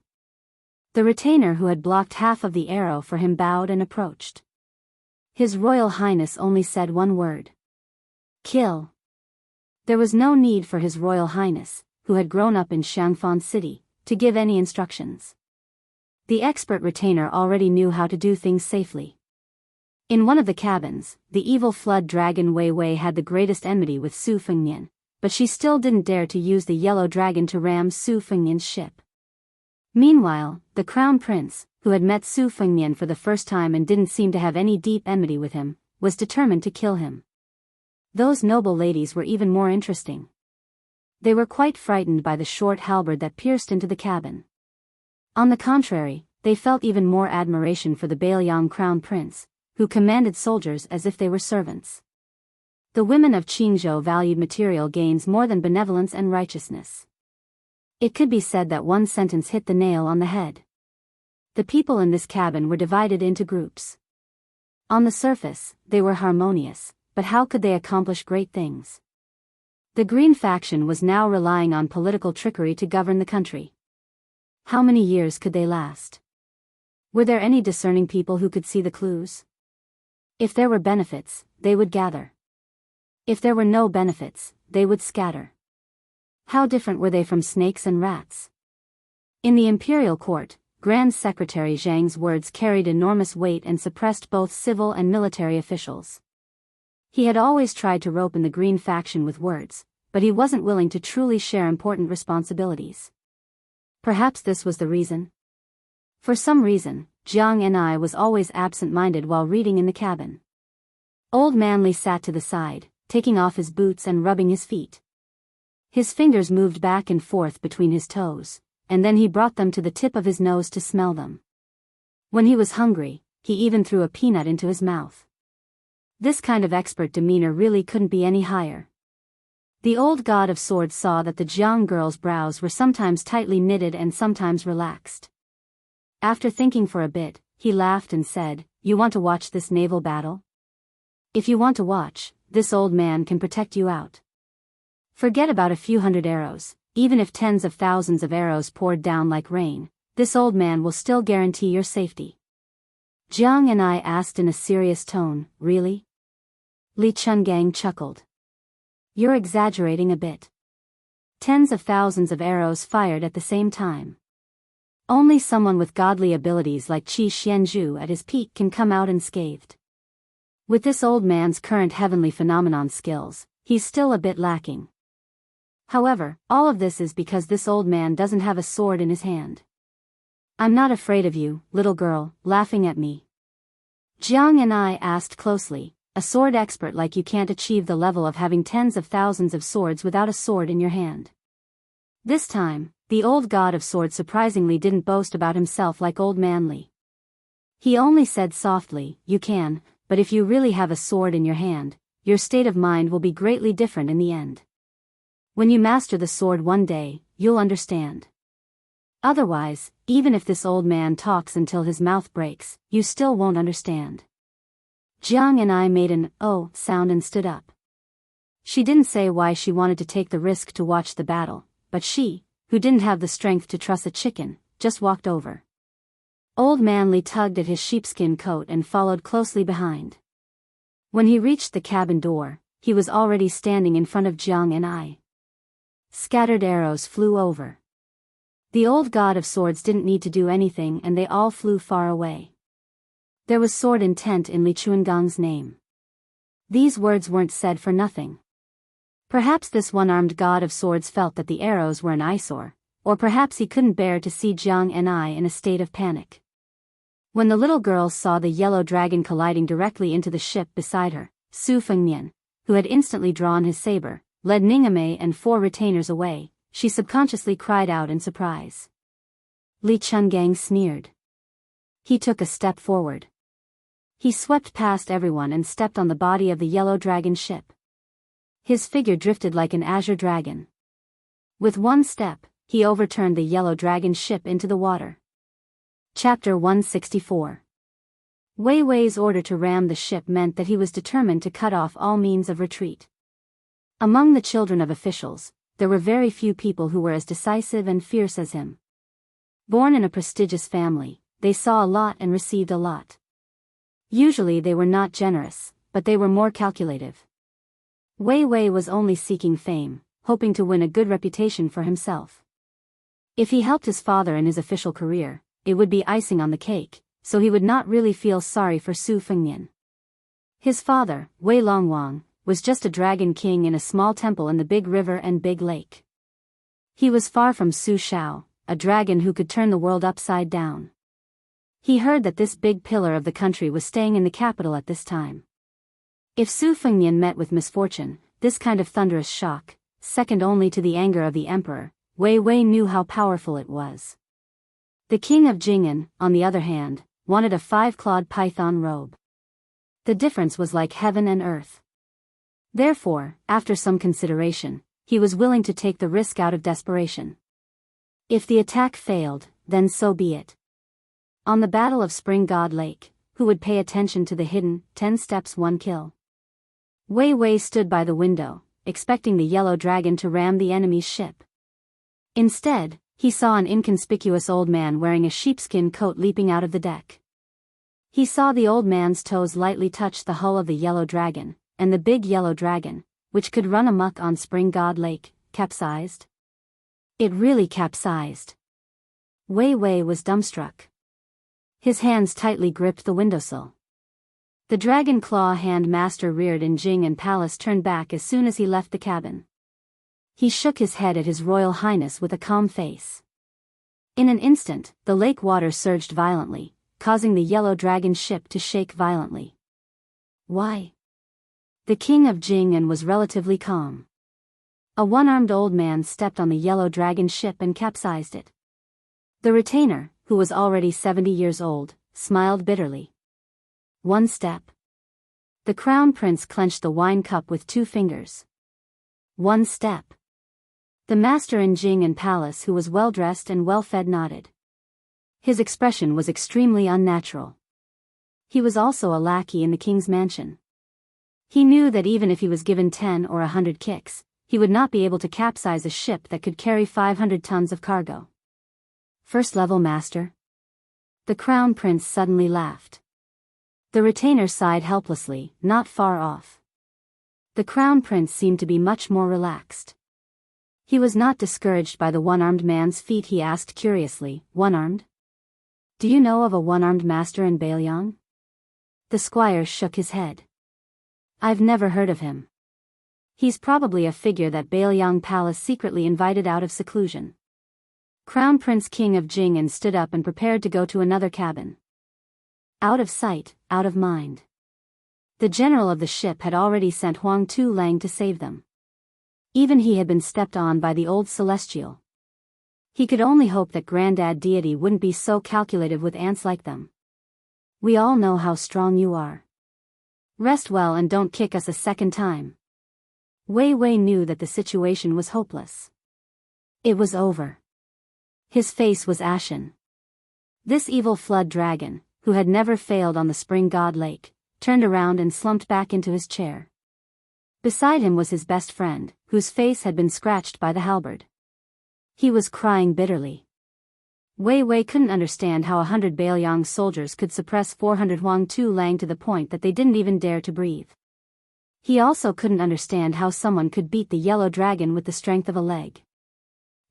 The retainer who had blocked half of the arrow for him bowed and approached. His Royal Highness only said one word. "Kill." There was no need for His Royal Highness, who had grown up in Shangfan City, to give any instructions. The expert retainer already knew how to do things safely. In one of the cabins, the evil flood dragon Wei Wei had the greatest enmity with Su Fengnian, but she still didn't dare to use the yellow dragon to ram Su Fengnian's ship. Meanwhile, the crown prince, who had met Su Fengnian for the first time and didn't seem to have any deep enmity with him, was determined to kill him. Those noble ladies were even more interesting. They were quite frightened by the short halberd that pierced into the cabin. On the contrary, they felt even more admiration for the Bailiang crown prince, who commanded soldiers as if they were servants. The women of Qingzhou valued material gains more than benevolence and righteousness. It could be said that one sentence hit the nail on the head. The people in this cabin were divided into groups. On the surface, they were harmonious, but how could they accomplish great things? The Green faction was now relying on political trickery to govern the country. How many years could they last? Were there any discerning people who could see the clues? If there were benefits, they would gather. If there were no benefits, they would scatter. How different were they from snakes and rats? In the imperial court, Grand Secretary Zhang's words carried enormous weight and suppressed both civil and military officials. He had always tried to rope in the Green faction with words, but he wasn't willing to truly share important responsibilities. Perhaps this was the reason. For some reason, Jianghu was always absent-minded while reading in the cabin. Old Manly sat to the side, taking off his boots and rubbing his feet. His fingers moved back and forth between his toes, and then he brought them to the tip of his nose to smell them. When he was hungry, he even threw a peanut into his mouth. This kind of expert demeanor really couldn't be any higher. The old god of swords saw that the Jiang girl's brows were sometimes tightly knitted and sometimes relaxed. After thinking for a bit, he laughed and said, "You want to watch this naval battle? If you want to watch, this old man can protect you out. Forget about a few hundred arrows, even if tens of thousands of arrows poured down like rain, this old man will still guarantee your safety." Jiang and I asked in a serious tone, "Really?" Li Chungang chuckled. "You're exaggerating a bit. Tens of thousands of arrows fired at the same time. Only someone with godly abilities like Qi Xianzhu at his peak can come out unscathed. With this old man's current heavenly phenomenon skills, he's still a bit lacking. However, all of this is because this old man doesn't have a sword in his hand. I'm not afraid of you, little girl, laughing at me." Jiang and I asked closely, "A sword expert like you can't achieve the level of having tens of thousands of swords without a sword in your hand." This time, the old god of swords surprisingly didn't boast about himself like old Manly. He only said softly, "You can, but if you really have a sword in your hand, your state of mind will be greatly different in the end. When you master the sword one day, you'll understand. Otherwise, even if this old man talks until his mouth breaks, you still won't understand." Jiang and I made an "oh" sound and stood up. She didn't say why she wanted to take the risk to watch the battle, but she, who didn't have the strength to truss a chicken, just walked over. Old Manly tugged at his sheepskin coat and followed closely behind. When he reached the cabin door, he was already standing in front of Jiang and I. Scattered arrows flew over. The old god of swords didn't need to do anything and they all flew far away. There was sword intent in Li Chuangang's name. These words weren't said for nothing. Perhaps this one-armed god of swords felt that the arrows were an eyesore, or perhaps he couldn't bear to see Jiang and I in a state of panic. When the little girl saw the yellow dragon colliding directly into the ship beside her, Su Fengnian, who had instantly drawn his saber, led Ningame and 4 retainers away, she subconsciously cried out in surprise. Li Chungang sneered. He took a step forward. He swept past everyone and stepped on the body of the yellow dragon ship. His figure drifted like an azure dragon. With one step, he overturned the yellow dragon ship into the water. Chapter 164. Wei Wei's order to ram the ship meant that he was determined to cut off all means of retreat. Among the children of officials, there were very few people who were as decisive and fierce as him. Born in a prestigious family, they saw a lot and received a lot. Usually they were not generous, but they were more calculative. Wei Wei was only seeking fame, hoping to win a good reputation for himself. If he helped his father in his official career, it would be icing on the cake, so he would not really feel sorry for Su Fengnian. His father, Wei Longwang, was just a dragon king in a small temple in the big river and big lake. He was far from Su Shao, a dragon who could turn the world upside down. He heard that this big pillar of the country was staying in the capital at this time. If Su Fengnian met with misfortune, this kind of thunderous shock, second only to the anger of the emperor, Wei Wei knew how powerful it was. The king of Jianghu, on the other hand, wanted a 5-clawed python robe. The difference was like heaven and earth. Therefore, after some consideration, he was willing to take the risk out of desperation. If the attack failed, then so be it. On the Battle of Spring God Lake, who would pay attention to the hidden 10 steps 1 kill? Wei Wei stood by the window, expecting the yellow dragon to ram the enemy's ship. Instead, he saw an inconspicuous old man wearing a sheepskin coat leaping out of the deck. He saw the old man's toes lightly touch the hull of the yellow dragon, and the big yellow dragon, which could run amok on Spring God Lake, capsized. It really capsized. Wei Wei was dumbstruck. His hands tightly gripped the windowsill. The dragon claw hand master reared in Jing and Palace turned back as soon as he left the cabin. He shook his head at His Royal Highness with a calm face. In an instant, the lake water surged violently, causing the yellow dragon ship to shake violently. Why? The king of Jianghu was relatively calm. A one-armed old man stepped on the yellow dragon ship and capsized it. The retainer, who was already 70 years old, smiled bitterly. One step. The crown prince clenched the wine cup with 2 fingers. One step. The master in Jing and Palace, who was well-dressed and well-fed, nodded. His expression was extremely unnatural. He was also a lackey in the king's mansion. He knew that even if he was given 10 or 100 kicks, he would not be able to capsize a ship that could carry 500 tons of cargo. First-level master? The crown prince suddenly laughed. The retainer sighed helplessly, not far off. The crown prince seemed to be much more relaxed. He was not discouraged by the one-armed man's feat. He asked curiously, "One-armed? Do you know of a one-armed master in Beiliang?" The squire shook his head. "I've never heard of him. He's probably a figure that Beiliang Palace secretly invited out of seclusion." Crown Prince King of Jianghu stood up and prepared to go to another cabin. Out of sight, out of mind. The general of the ship had already sent Huang Tu Lang to save them. Even he had been stepped on by the old celestial. He could only hope that Grandad Deity wouldn't be so calculative with ants like them. "We all know how strong you are. Rest well and don't kick us a second time." Wei Wei knew that the situation was hopeless. It was over. His face was ashen. This evil flood dragon, who had never failed on the Spring God Lake, turned around and slumped back into his chair. Beside him was his best friend, whose face had been scratched by the halberd. He was crying bitterly. Wei Wei couldn't understand how 100 Beiliang soldiers could suppress 400 Huang Tu Lang to the point that they didn't even dare to breathe. He also couldn't understand how someone could beat the yellow dragon with the strength of a leg.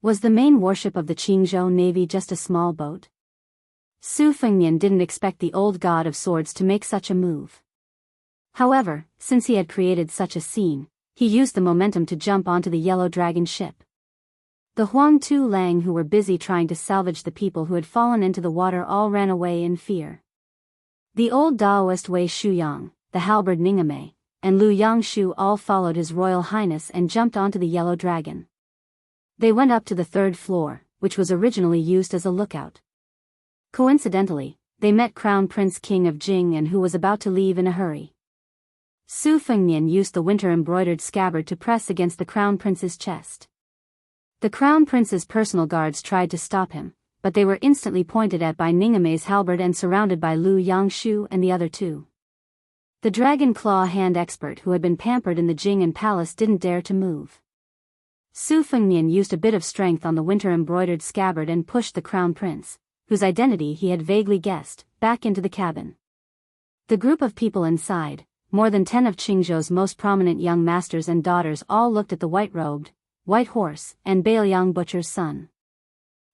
Was the main warship of the Qingzhou Navy just a small boat? Su Fengnian didn't expect the old god of swords to make such a move. However, since he had created such a scene, he used the momentum to jump onto the yellow dragon ship. The Huang Tu Lang who were busy trying to salvage the people who had fallen into the water all ran away in fear. The old Daoist Wei Shuyang, the halberd Ningame, and Lu Yangshu all followed His Royal Highness and jumped onto the yellow dragon. They went up to the 3rd floor, which was originally used as a lookout. Coincidentally, they met Crown Prince King of Jianghu who was about to leave in a hurry. Su Fengnian used the winter-embroidered scabbard to press against the Crown Prince's chest. The Crown Prince's personal guards tried to stop him, but they were instantly pointed at by Ningame's halberd and surrounded by Lu Yangshu and the other 2. The dragon claw hand expert who had been pampered in the Jianghu Palace didn't dare to move. Su Fengnian used a bit of strength on the winter-embroidered scabbard and pushed the Crown Prince, whose identity he had vaguely guessed, back into the cabin. The group of people inside, more than 10 of Qingzhou's most prominent young masters and daughters all looked at the white-robed, white horse, and Bailiang butcher's son.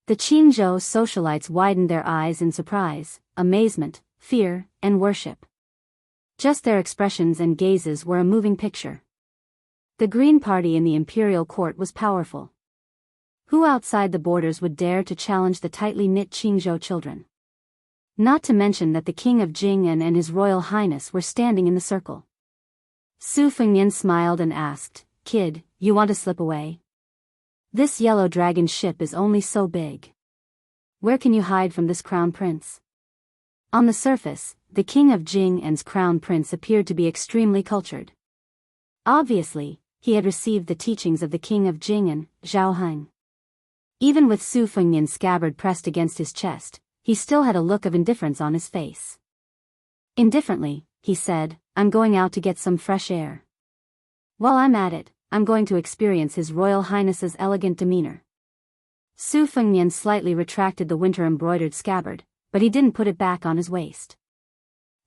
The Qingzhou socialites widened their eyes in surprise, amazement, fear, and worship. Just their expressions and gazes were a moving picture. The Green Party in the imperial court was powerful. Who outside the borders would dare to challenge the tightly knit Qingzhou children? Not to mention that the king of Jing'an and his royal highness were standing in the circle. Su Fengnian smiled and asked, "Kid, you want to slip away? This yellow dragon ship is only so big. Where can you hide from this crown prince?" On the surface, the king of Jing'an's crown prince appeared to be extremely cultured. Obviously, he had received the teachings of the king of Jing'an, Zhao Heng. Even with Su Fengnian's scabbard pressed against his chest, he still had a look of indifference on his face. Indifferently, he said, "I'm going out to get some fresh air. While I'm at it, I'm going to experience His Royal Highness's elegant demeanor." Su Fengnian slightly retracted the winter-embroidered scabbard, but he didn't put it back on his waist.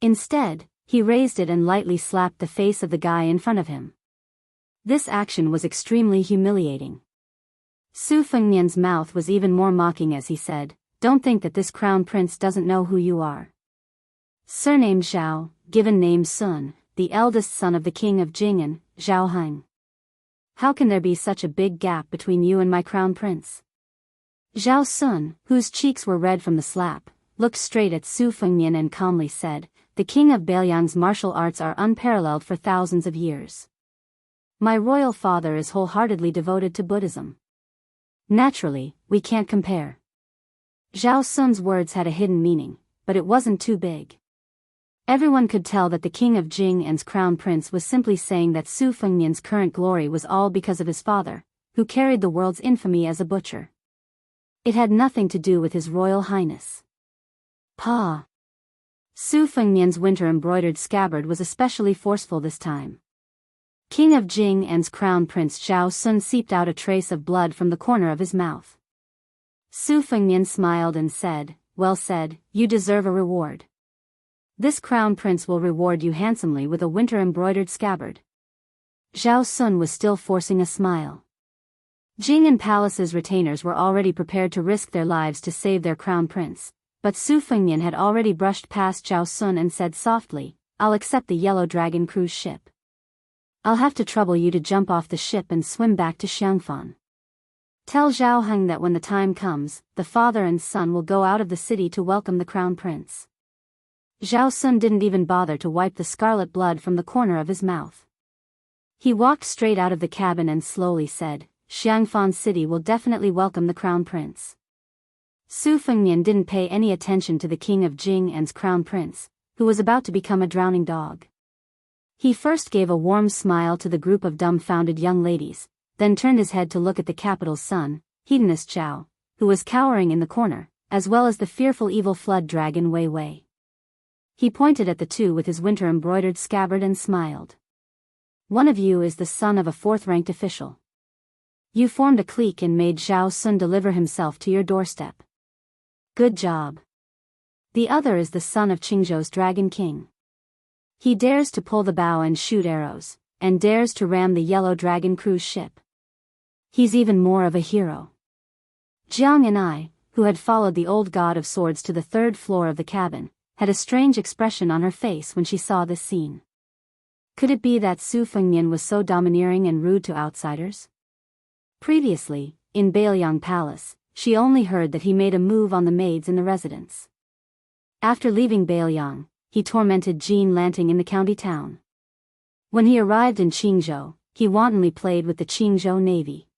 Instead, he raised it and lightly slapped the face of the guy in front of him. This action was extremely humiliating. Su Fengnian's mouth was even more mocking as he said, "Don't think that this crown prince doesn't know who you are. Surnamed Zhao, given name Sun, the eldest son of the king of Jing'an, Zhao Heng. How can there be such a big gap between you and my crown prince?" Zhao Sun, whose cheeks were red from the slap, looked straight at Su Fengnian and calmly said, "The king of Bailiang's martial arts are unparalleled for thousands of years. My royal father is wholeheartedly devoted to Buddhism. Naturally, we can't compare." Zhao Sun's words had a hidden meaning, but it wasn't too big. Everyone could tell that the king of Jing'an's crown prince was simply saying that Su Fengnian's current glory was all because of his father, who carried the world's infamy as a butcher. It had nothing to do with his royal highness. Pa! Su Fengnian's winter-embroidered scabbard was especially forceful this time. King of Jing'an's crown prince Zhao Sun seeped out a trace of blood from the corner of his mouth. Su Fengnian smiled and said, "Well said, you deserve a reward. This crown prince will reward you handsomely with a winter-embroidered scabbard." Zhao Sun was still forcing a smile. Jing'an Palace's retainers were already prepared to risk their lives to save their crown prince, but Su Fengnian had already brushed past Zhao Sun and said softly, "I'll accept the Yellow Dragon cruise ship. I'll have to trouble you to jump off the ship and swim back to Xiangfan. Tell Zhao Heng that when the time comes, the father and son will go out of the city to welcome the crown prince." Zhao Sun didn't even bother to wipe the scarlet blood from the corner of his mouth. He walked straight out of the cabin and slowly said, "Xiangfan City will definitely welcome the crown prince." Su Fengnian didn't pay any attention to the king of Jing'an's crown prince, who was about to become a drowning dog. He first gave a warm smile to the group of dumbfounded young ladies, then turned his head to look at the capital's son, hedonist Zhao, who was cowering in the corner, as well as the fearful evil flood dragon Wei Wei. He pointed at the two with his winter-embroidered scabbard and smiled. "One of you is the son of a fourth-ranked official. You formed a clique and made Zhao Sun deliver himself to your doorstep. Good job. The other is the son of Qingzhou's Dragon King. He dares to pull the bow and shoot arrows, and dares to ram the Yellow Dragon cruise ship. He's even more of a hero." Jiang and I, who had followed the old god of swords to the third floor of the cabin, had a strange expression on her face when she saw this scene. Could it be that Su Fengnian was so domineering and rude to outsiders? Previously, in Bailiang Palace, she only heard that he made a move on the maids in the residence. After leaving Bailiang, he tormented Jean Lanting in the county town. When he arrived in Qingzhou, he wantonly played with the Qingzhou Navy.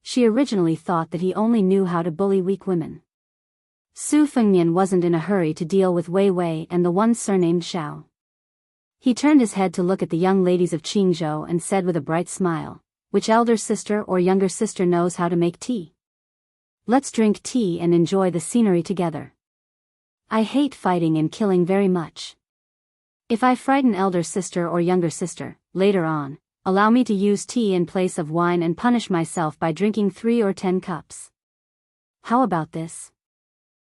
She originally thought that he only knew how to bully weak women. Su Fengnian wasn't in a hurry to deal with Wei Wei and the one surnamed Xiao. He turned his head to look at the young ladies of Qingzhou and said with a bright smile, "Which elder sister or younger sister knows how to make tea? Let's drink tea and enjoy the scenery together. I hate fighting and killing very much. If I frighten elder sister or younger sister, later on, allow me to use tea in place of wine and punish myself by drinking 3 or 10 cups. How about this?"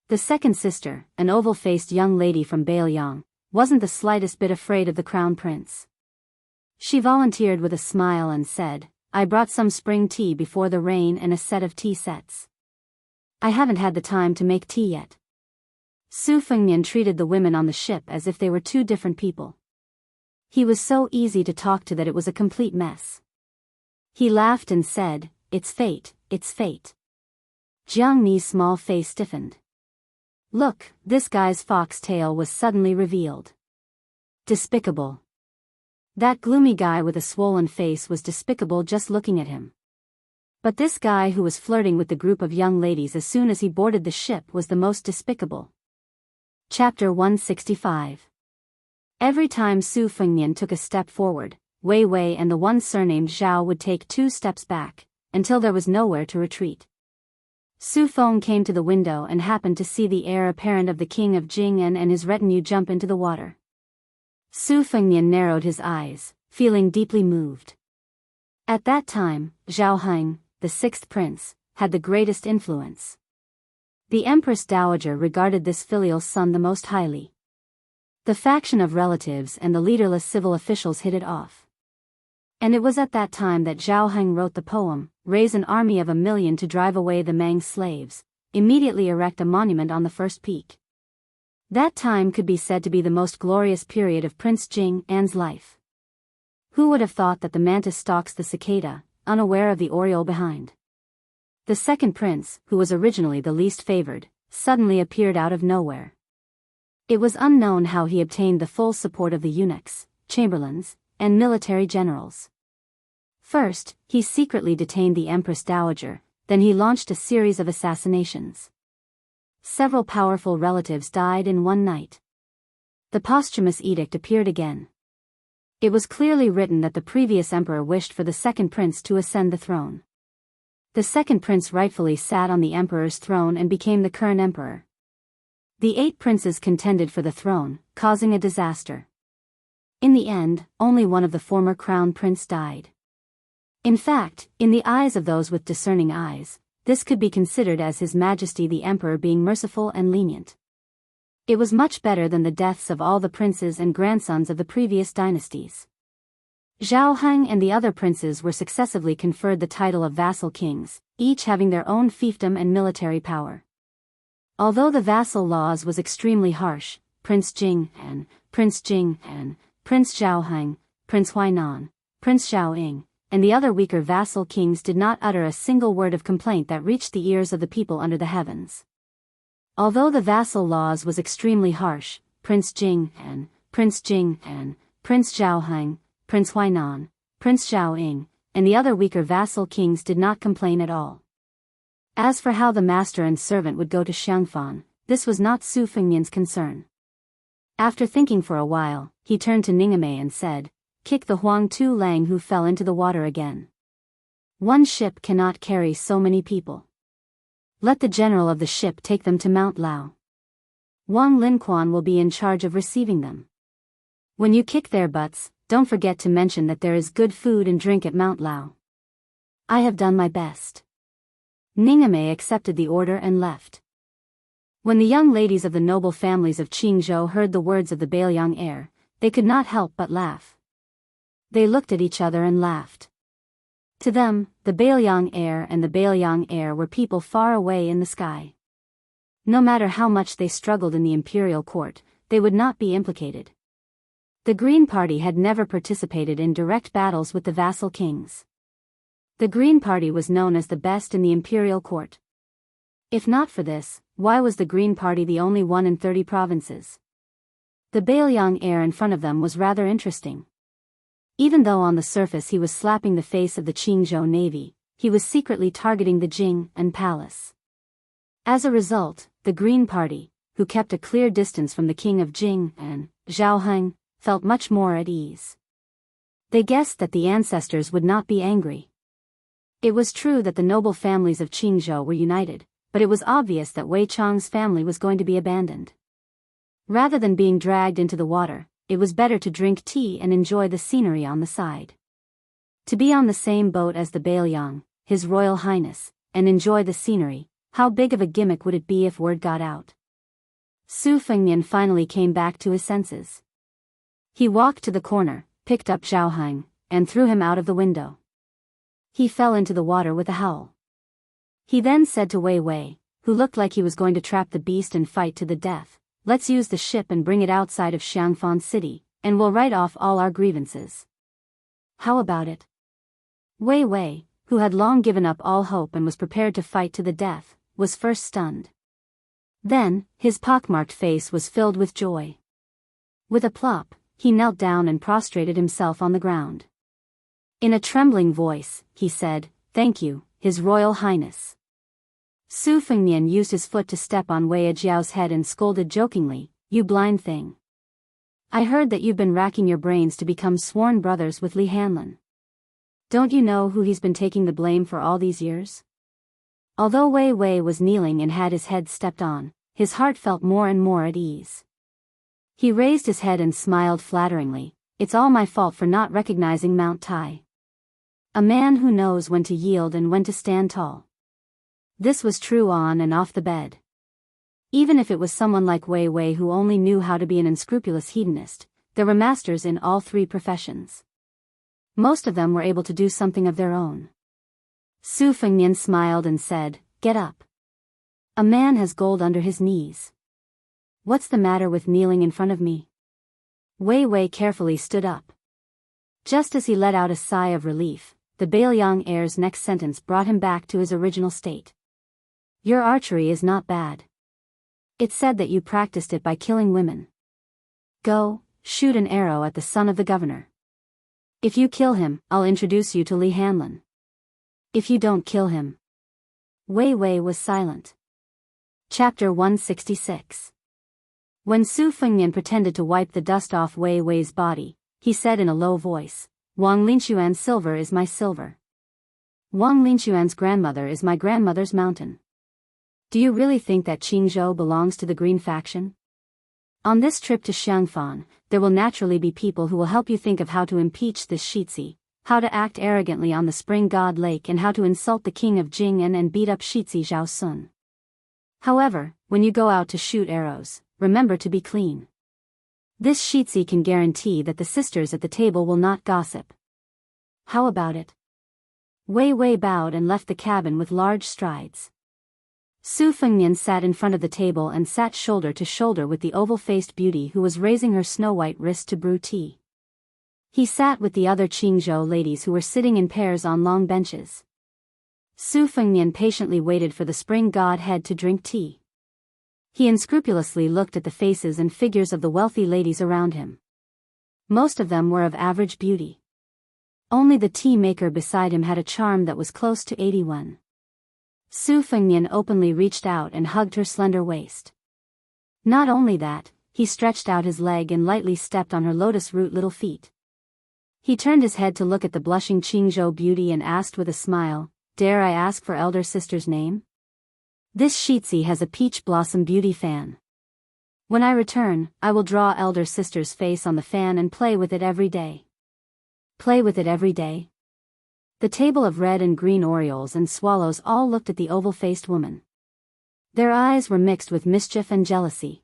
The second sister, an oval-faced young lady from Bailiang, wasn't the slightest bit afraid of the crown prince. She volunteered with a smile and said, "I brought some spring tea before the rain and a set of tea sets. I haven't had the time to make tea yet." Su Fengnian treated the women on the ship as if they were two different people. He was so easy to talk to that it was a complete mess. He laughed and said, "It's fate, it's fate." Jiang Ni's small face stiffened. Look, this guy's fox tail was suddenly revealed. Despicable. That gloomy guy with a swollen face was despicable just looking at him. But this guy who was flirting with the group of young ladies as soon as he boarded the ship was the most despicable. Chapter 165. Every time Su Fengnian took a step forward, Wei Wei and the one surnamed Zhao would take 2 steps back, until there was nowhere to retreat. Su Feng came to the window and happened to see the heir apparent of the king of Jing'an and his retinue jump into the water. Su Fengnian narrowed his eyes, feeling deeply moved. At that time, Zhao Heng, the 6th prince, had the greatest influence. The Empress Dowager regarded this filial son the most highly. The faction of relatives and the leaderless civil officials hit it off. And it was at that time that Zhao Heng wrote the poem, "Raise an army of 1,000,000 to drive away the Mang slaves, immediately erect a monument on the first peak." That time could be said to be the most glorious period of Prince Jing'an's life. Who would have thought that the mantis stalks the cicada, unaware of the oriole behind? The second prince, who was originally the least favored, suddenly appeared out of nowhere. It was unknown how he obtained the full support of the eunuchs, chamberlains, and military generals. First, he secretly detained the Empress Dowager, then he launched a series of assassinations. Several powerful relatives died in one night. The posthumous edict appeared again. It was clearly written that the previous emperor wished for the second prince to ascend the throne. The second prince rightfully sat on the emperor's throne and became the current emperor. The 8 princes contended for the throne, causing a disaster. In the end, only one of the former crown prince died. In fact, in the eyes of those with discerning eyes, this could be considered as His Majesty the Emperor being merciful and lenient. It was much better than the deaths of all the princes and grandsons of the previous dynasties. Zhao Heng and the other princes were successively conferred the title of vassal kings, each having their own fiefdom and military power. Although the vassal laws was extremely harsh, Prince Jing'an, Prince Jing'an, Prince Zhao Heng, Prince Huainan, Prince Zhao Ying, and the other weaker vassal kings did not utter a single word of complaint that reached the ears of the people under the heavens. Although the vassal laws was extremely harsh, Prince Jing'an, Prince Jing'an, Prince Zhao Heng, Prince Huainan, Prince Zhao Ying, and the other weaker vassal kings did not complain at all. As for how the master and servant would go to Xiangfan, this was not Su Fengnian's concern. After thinking for a while, he turned to Ningame and said, "Kick the Huang Tu Lang who fell into the water again. One ship cannot carry so many people. Let the general of the ship take them to Mount Lao. Wang Linquan will be in charge of receiving them. When you kick their butts, don't forget to mention that there is good food and drink at Mount Lao." "I have done my best." Ningame accepted the order and left. When the young ladies of the noble families of Qingzhou heard the words of the Bailiang heir, they could not help but laugh. They looked at each other and laughed. To them, the Bailiang heir and the Bailiang heir were people far away in the sky. No matter how much they struggled in the imperial court, they would not be implicated. The Green Party had never participated in direct battles with the vassal kings. The Green Party was known as the best in the imperial court. If not for this, why was the Green Party the only one in 30 provinces? The Bailiang heir in front of them was rather interesting. Even though on the surface he was slapping the face of the Qingzhou Navy, he was secretly targeting the Jing'an palace. As a result, the Green Party, who kept a clear distance from the king of Jing'an, Zhao Heng, felt much more at ease. They guessed that the ancestors would not be angry. It was true that the noble families of Qingzhou were united, but it was obvious that Wei Chang's family was going to be abandoned. Rather than being dragged into the water, it was better to drink tea and enjoy the scenery on the side. To be on the same boat as the Bailiang, His Royal Highness, and enjoy the scenery, how big of a gimmick would it be if word got out? Su Fengnian finally came back to his senses. He walked to the corner, picked up Zhao Heng, and threw him out of the window. He fell into the water with a howl. He then said to Wei Wei, who looked like he was going to trap the beast and fight to the death, "Let's use the ship and bring it outside of Xiangfan City, and we'll write off all our grievances. How about it?" Wei Wei, who had long given up all hope and was prepared to fight to the death, was first stunned. Then, his pockmarked face was filled with joy. With a plop, he knelt down and prostrated himself on the ground. In a trembling voice, he said, "Thank you, His Royal Highness." Su Fengnian used his foot to step on Wei Jiao's head and scolded jokingly, "You blind thing. I heard that you've been racking your brains to become sworn brothers with Li Hanlin. Don't you know who he's been taking the blame for all these years?" Although Wei Wei was kneeling and had his head stepped on, his heart felt more and more at ease. He raised his head and smiled flatteringly, "It's all my fault for not recognizing Mount Tai. A man who knows when to yield and when to stand tall." This was true on and off the bed. Even if it was someone like Wei Wei who only knew how to be an unscrupulous hedonist, there were masters in all three professions. Most of them were able to do something of their own. Su Fengnian smiled and said, "Get up. A man has gold under his knees. What's the matter with kneeling in front of me?" Wei Wei carefully stood up. Just as he let out a sigh of relief, the Bailiang heir's next sentence brought him back to his original state. "Your archery is not bad. It's said that you practiced it by killing women. Go, shoot an arrow at the son of the governor. If you kill him, I'll introduce you to Li Hanlin. If you don't kill him." Wei Wei was silent. Chapter 166. When Su Fengnian pretended to wipe the dust off Wei Wei's body, he said in a low voice, "Wang Linxuan's silver is my silver. Wang Linxuan's grandmother is my grandmother's mountain. Do you really think that Qingzhou belongs to the Green faction? On this trip to Xiangfan, there will naturally be people who will help you think of how to impeach this Shitzi, how to act arrogantly on the Spring God Lake, and how to insult the king of Jing'an and beat up Shitzi Zhao Sun. However, when you go out to shoot arrows, remember to be clean. This Shitzi can guarantee that the sisters at the table will not gossip. How about it?" Wei Wei bowed and left the cabin with large strides. Su Fengnian sat in front of the table and sat shoulder to shoulder with the oval-faced beauty who was raising her snow-white wrist to brew tea. He sat with the other Qingzhou ladies who were sitting in pairs on long benches. Su Fengnian patiently waited for the spring godhead to drink tea. He unscrupulously looked at the faces and figures of the wealthy ladies around him. Most of them were of average beauty. Only the tea maker beside him had a charm that was close to 81. Su Fengnian openly reached out and hugged her slender waist. Not only that, he stretched out his leg and lightly stepped on her lotus-root little feet. He turned his head to look at the blushing Qingzhou beauty and asked with a smile, "Dare I ask for elder sister's name?" "This Shitzi has a peach blossom beauty fan. When I return, I will draw elder sister's face on the fan and play with it every day." Play with it every day? The table of red and green orioles and swallows all looked at the oval-faced woman. Their eyes were mixed with mischief and jealousy.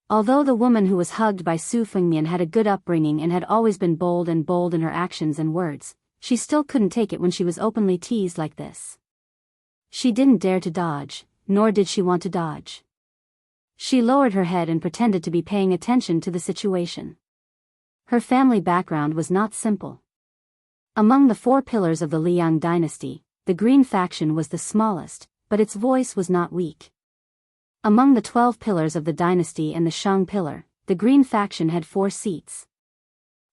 Although the woman who was hugged by Su Fengnian had a good upbringing and had always been bold in her actions and words, she still couldn't take it when she was openly teased like this. She didn't dare to dodge, nor did she want to dodge. She lowered her head and pretended to be paying attention to the situation. Her family background was not simple. Among the 4 pillars of the Liang dynasty, the Green faction was the smallest, but its voice was not weak. Among the 12 pillars of the dynasty and the Shang pillar, the Green faction had 4 seats.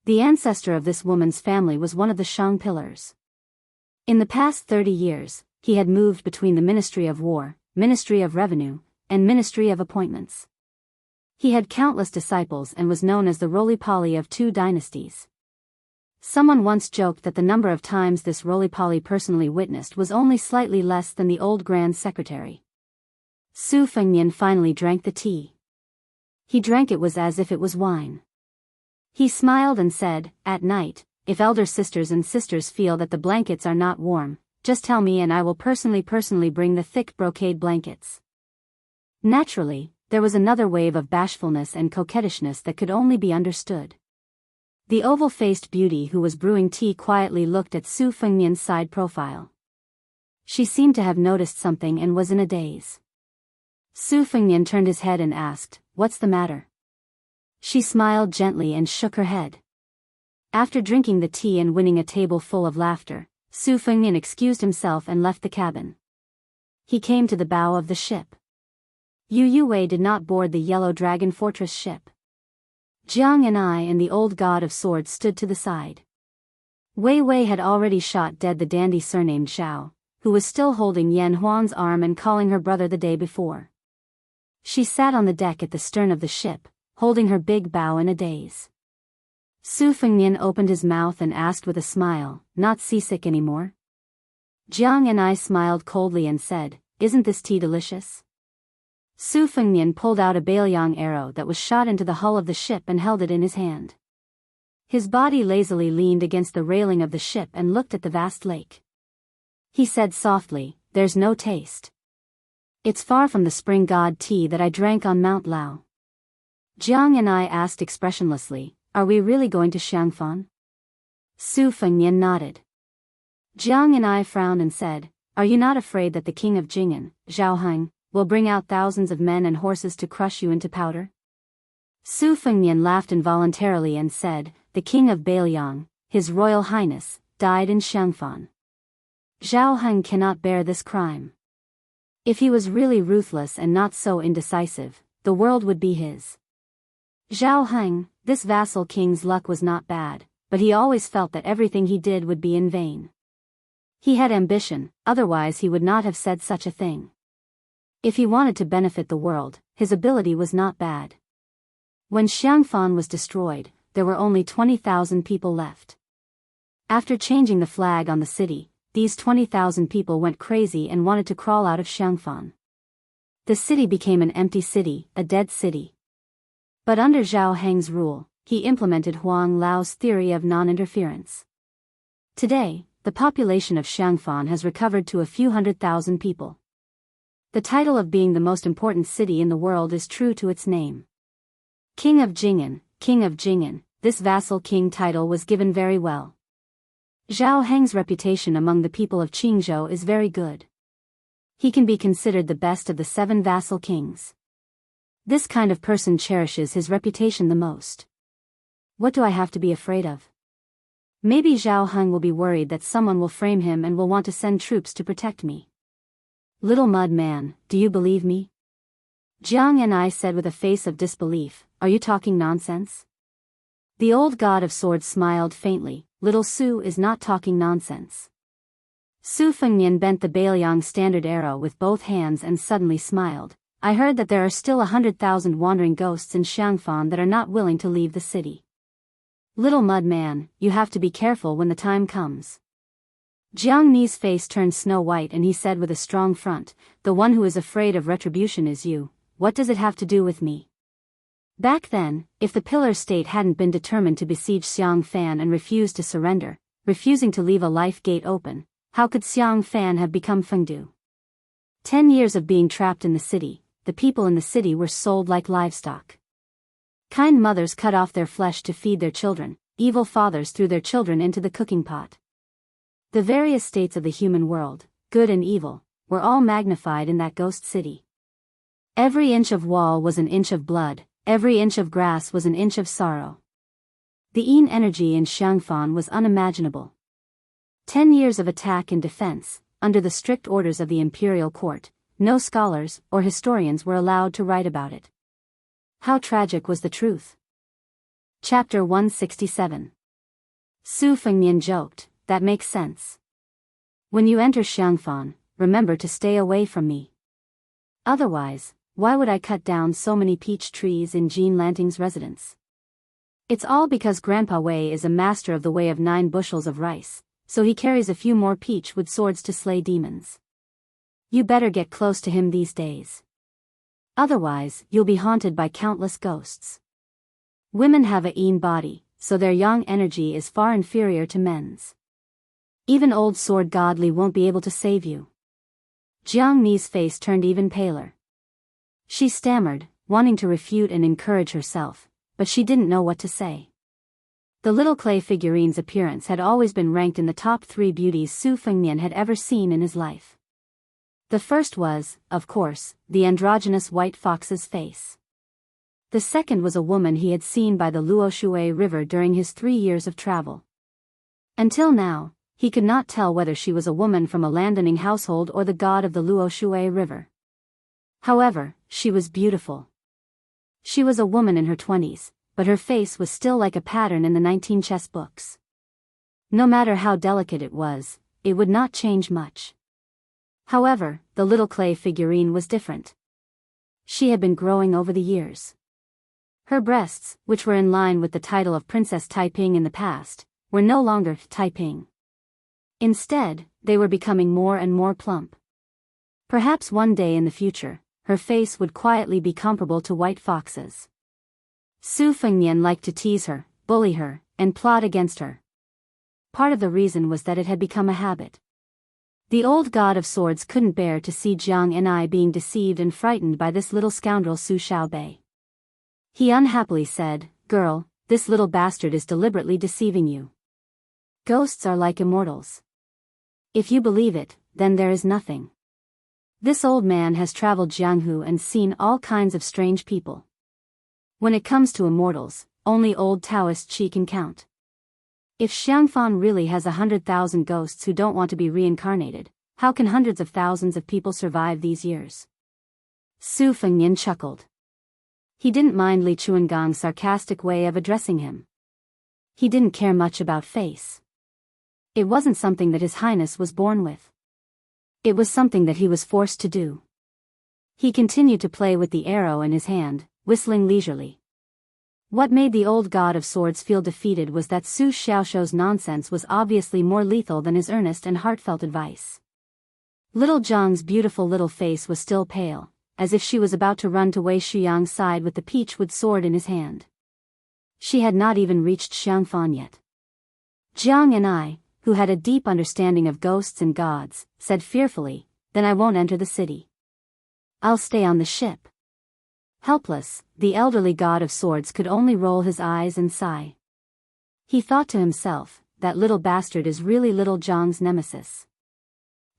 The ancestor of this woman's family was one of the Shang pillars. In the past 30 years, he had moved between the Ministry of War, Ministry of Revenue, and Ministry of Appointments. He had countless disciples and was known as the roly-poly of 2 dynasties. Someone once joked that the number of times this roly-poly personally witnessed was only slightly less than the old Grand Secretary. Su Fengnian finally drank the tea. He drank it as if it was wine. He smiled and said, "At night, if elder sisters and sisters feel that the blankets are not warm, just tell me and I will personally bring the thick brocade blankets." Naturally, there was another wave of bashfulness and coquettishness that could only be understood. The oval-faced beauty who was brewing tea quietly looked at Su Fengnian's side profile. She seemed to have noticed something and was in a daze. Su Fengnian turned his head and asked, "What's the matter?" She smiled gently and shook her head. After drinking the tea and winning a table full of laughter, Su Fengnian excused himself and left the cabin. He came to the bow of the ship. Yu Yuwei did not board the Yellow Dragon Fortress ship. Jiang and the old god of swords stood to the side. Wei Wei had already shot dead the dandy surnamed Zhao, who was still holding Yan Huan's arm and calling her brother the day before. She sat on the deck at the stern of the ship, holding her big bow in a daze. Su Fengnian opened his mouth and asked with a smile, "Not seasick anymore?" Jiang smiled coldly and said, "Isn't this tea delicious?" Su Fengnian pulled out a Bailiang arrow that was shot into the hull of the ship and held it in his hand. His body lazily leaned against the railing of the ship and looked at the vast lake. He said softly, "There's no taste. It's far from the spring god tea that I drank on Mount Lao." Jiang asked expressionlessly, "Are we really going to Xiangfan?" Su Fengnian nodded. Jiang frowned and said, "Are you not afraid that the king of Jing'an, Zhao Heng, will bring out thousands of men and horses to crush you into powder?" Su Fengnian laughed involuntarily and said, "The king of Bailiang, his royal highness, died in Xiangfan. Zhao Heng cannot bear this crime. If he was really ruthless and not so indecisive, the world would be his." Zhao Heng, this vassal king's luck was not bad, but he always felt that everything he did would be in vain. He had ambition, otherwise he would not have said such a thing. If he wanted to benefit the world, his ability was not bad. When Xiangfan was destroyed, there were only 20,000 people left. After changing the flag on the city, these 20,000 people went crazy and wanted to crawl out of Xiangfan. The city became an empty city, a dead city. But under Zhao Heng's rule, he implemented Huang Lao's theory of non-interference. Today, the population of Xiangfan has recovered to a few 100,000 people. The title of being the most important city in the world is true to its name. King of Jing'an, this vassal king title was given very well. Zhao Heng's reputation among the people of Qingzhou is very good. He can be considered the best of the 7 vassal kings. This kind of person cherishes his reputation the most. What do I have to be afraid of? Maybe Zhao Heng will be worried that someone will frame him and will want to send troops to protect me. Little mud man, do you believe me? Jiang said with a face of disbelief, "Are you talking nonsense?" The old god of swords smiled faintly, "Little Su is not talking nonsense." Su Fengnian bent the Bailiang standard arrow with both hands and suddenly smiled. "I heard that there are still 100,000 wandering ghosts in Xiangfan that are not willing to leave the city. Little mud man, you have to be careful when the time comes." Jiang Ni's face turned snow white and he said with a strong front, "The one who is afraid of retribution is you. What does it have to do with me?" Back then, if the Pillar State hadn't been determined to besiege Xiangfan and refused to surrender, refusing to leave a life gate open, how could Xiangfan have become Fengdu? 10 years of being trapped in the city, the people in the city were sold like livestock. Kind mothers cut off their flesh to feed their children, evil fathers threw their children into the cooking pot. The various states of the human world, good and evil, were all magnified in that ghost city. Every inch of wall was an inch of blood, every inch of grass was an inch of sorrow. The Yin energy in Xiangfan was unimaginable. 10 years of attack and defense, under the strict orders of the imperial court, no scholars or historians were allowed to write about it. How tragic was the truth. Chapter 167. Su Fengnian joked, "That makes sense. When you enter Xiangfan, remember to stay away from me. Otherwise, why would I cut down so many peach trees in Jean Lanting's residence? It's all because Grandpa Wei is a master of the way of 9 bushels of rice, so he carries a few more peach wood swords to slay demons. You better get close to him these days. Otherwise, you'll be haunted by countless ghosts. Women have a Yin body, so their yang energy is far inferior to men's. Even old sword god Li won't be able to save you." Jiang Ni's face turned even paler. She stammered, wanting to refute and encourage herself, but she didn't know what to say. The little clay figurine's appearance had always been ranked in the top 3 beauties Su Fengnian had ever seen in his life. The first was, of course, the androgynous white fox's face. The second was a woman he had seen by the Luoshui River during his 3 years of travel. Until now, he could not tell whether she was a woman from a landowning household or the god of the Luoshui River. However, she was beautiful. She was a woman in her 20s, but her face was still like a pattern in the 19 chess books. No matter how delicate it would not change much. However, the little clay figurine was different. She had been growing over the years. Her breasts, which were in line with the title of Princess Taiping in the past, were no longer Taiping. Instead, they were becoming more and more plump. Perhaps one day in the future, her face would quietly be comparable to white foxes. Su Fengnian liked to tease her, bully her, and plot against her. Part of the reason was that it had become a habit. The old god of swords couldn't bear to see Jiang and I being deceived and frightened by this little scoundrel Su Xiaobei. He unhappily said, "Girl, this little bastard is deliberately deceiving you. Ghosts are like immortals. If you believe it, then there is nothing. This old man has traveled Jianghu and seen all kinds of strange people. When it comes to immortals, only old Taoist Qi can count. If Xiangfan really has 100,000 ghosts who don't want to be reincarnated, how can hundreds of thousands of people survive these years?" Su Fengnian chuckled. He didn't mind Li Chuangong's sarcastic way of addressing him. He didn't care much about face. It wasn't something that His Highness was born with. It was something that he was forced to do. He continued to play with the arrow in his hand, whistling leisurely. What made the old god of swords feel defeated was that Su Xiaoshou's nonsense was obviously more lethal than his earnest and heartfelt advice. Little Zhang's beautiful little face was still pale, as if she was about to run to Wei Shuyang's side with the peachwood sword in his hand. She had not even reached Xiangfan yet. Jiang and I, who had a deep understanding of ghosts and gods, said fearfully, "Then I won't enter the city. I'll stay on the ship." Helpless, the elderly god of swords could only roll his eyes and sigh. He thought to himself, that little bastard is really little Zhang's nemesis.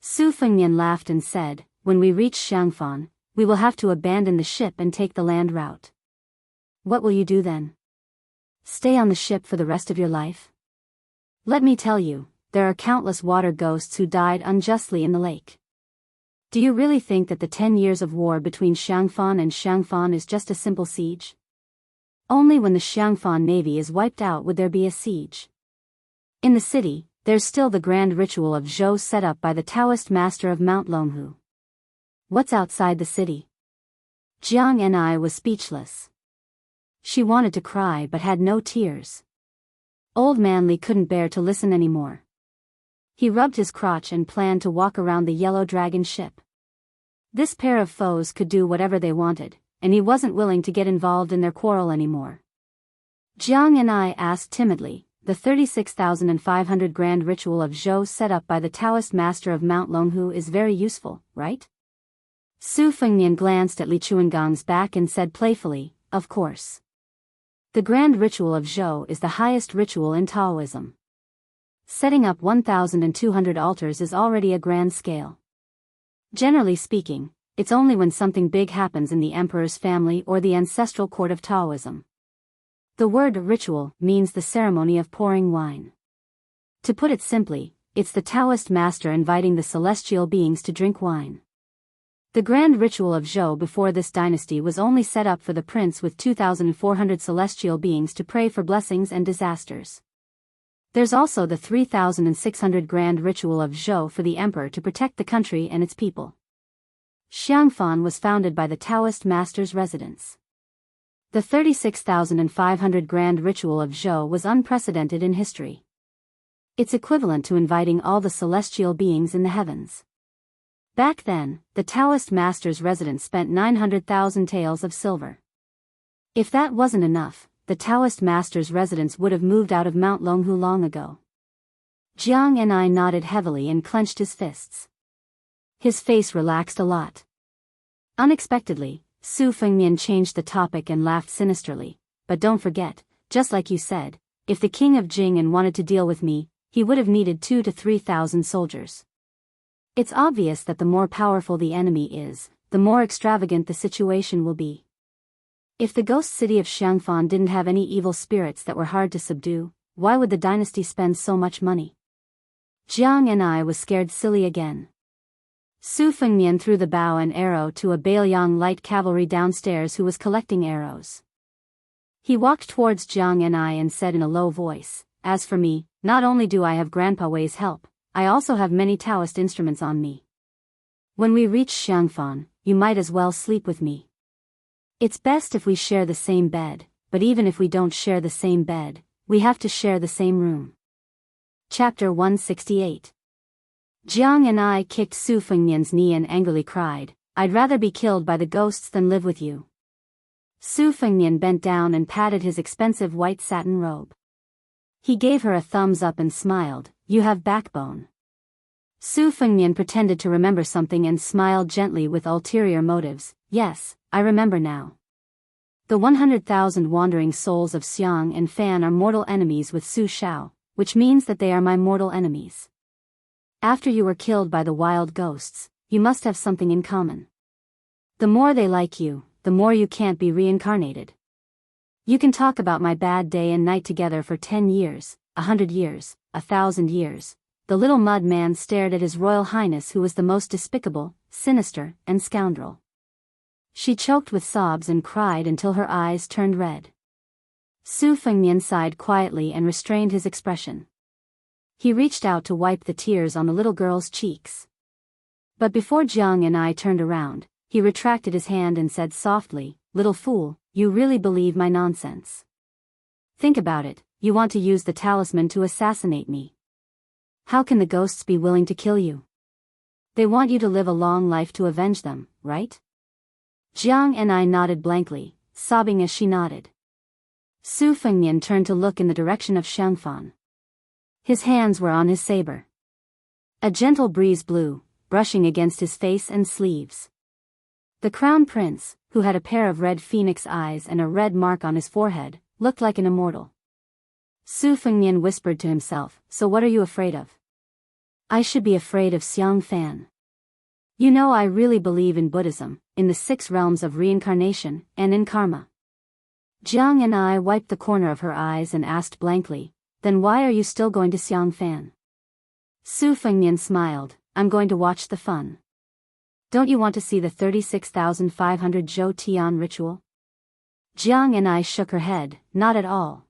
Su Fengnian laughed and said, "When we reach Xiangfan, we will have to abandon the ship and take the land route. What will you do then? Stay on the ship for the rest of your life? Let me tell you, there are countless water ghosts who died unjustly in the lake. Do you really think that the 10 years of war between Xiangfan and Xiangfan is just a simple siege? Only when the Xiangfan navy is wiped out would there be a siege. In the city, there's still the grand ritual of Zhou set up by the Taoist master of Mount Longhu. What's outside the city?" Jiang and I was speechless. She wanted to cry but had no tears. Old man Li couldn't bear to listen anymore. He rubbed his crotch and planned to walk around the yellow dragon ship. This pair of foes could do whatever they wanted, and he wasn't willing to get involved in their quarrel anymore. Jiang and I asked timidly, "The 36,500 grand ritual of Zhou set up by the Taoist master of Mount Longhu is very useful, right?" Su Fengnian glanced at Li Chuangong's back and said playfully, "Of course. The grand ritual of Zhou is the highest ritual in Taoism. Setting up 1,200 altars is already a grand scale. Generally speaking, it's only when something big happens in the emperor's family or the ancestral court of Taoism. The word ritual means the ceremony of pouring wine. To put it simply, it's the Taoist master inviting the celestial beings to drink wine. The grand ritual of Zhou before this dynasty was only set up for the prince with 2,400 celestial beings to pray for blessings and disasters. There's also the 3,600 grand ritual of Zhou for the emperor to protect the country and its people. Xiangfan was founded by the Taoist master's residence. The 36,500 grand ritual of Zhou was unprecedented in history. It's equivalent to inviting all the celestial beings in the heavens. Back then, the Taoist master's residence spent 900,000 taels of silver. If that wasn't enough, the Taoist master's residence would have moved out of Mount Longhu long ago. Jiang and I nodded heavily and clenched his fists. His face relaxed a lot. Unexpectedly, Su Fengnian changed the topic and laughed sinisterly, "But don't forget, just like you said, if the king of Jing wanted to deal with me, he would have needed 2,000 to 3,000 soldiers. It's obvious that the more powerful the enemy is, the more extravagant the situation will be. If the ghost city of Xiangfan didn't have any evil spirits that were hard to subdue, why would the dynasty spend so much money? Jiang was scared silly again. Su Fengnian threw the bow and arrow to a Bailiang light cavalry downstairs who was collecting arrows. He walked towards Jiang and said in a low voice, "As for me, not only do I have Grandpa Wei's help, I also have many Taoist instruments on me. When we reach Xiangfan, you might as well sleep with me. It's best if we share the same bed, but even if we don't share the same bed, we have to share the same room." Chapter 168. Jiang kicked Su Fengnian's knee and angrily cried, "I'd rather be killed by the ghosts than live with you." Su Fengnian bent down and patted his expensive white satin robe. He gave her a thumbs up and smiled, "You have backbone." Su Fengnian pretended to remember something and smiled gently with ulterior motives. "Yes, I remember now. The 100,000 wandering souls of Xiang and Fan are mortal enemies with Su Shao, which means that they are my mortal enemies. After you were killed by the wild ghosts, you must have something in common. The more they like you, the more you can't be reincarnated. You can talk about my bad day and night together for 10 years, 100 years, 1,000 years. The little mud man stared at His Royal Highness, who was the most despicable, sinister, and scoundrel. She choked with sobs and cried until her eyes turned red. Su Fengnian sighed quietly and restrained his expression. He reached out to wipe the tears on the little girl's cheeks. But before Jiang turned around, he retracted his hand and said softly, "Little fool, you really believe my nonsense? Think about it, you want to use the talisman to assassinate me. How can the ghosts be willing to kill you? They want you to live a long life to avenge them, right?" Jiang nodded blankly, sobbing as she nodded. Su Fengnian turned to look in the direction of Xiangfan. His hands were on his saber. A gentle breeze blew, brushing against his face and sleeves. The crown prince, who had a pair of red phoenix eyes and a red mark on his forehead, looked like an immortal. Su Fengnian whispered to himself, "So what are you afraid of?" "I should be afraid of Xiang Fan. You know, I really believe in Buddhism, in the 6 realms of reincarnation, and in karma." Jiang wiped the corner of her eyes and asked blankly, "Then why are you still going to Xiang Fan?" Su Fengnian smiled, "I'm going to watch the fun." "Don't you want to see the 36,500 Zhou Tian ritual?" Jiang shook her head, "Not at all."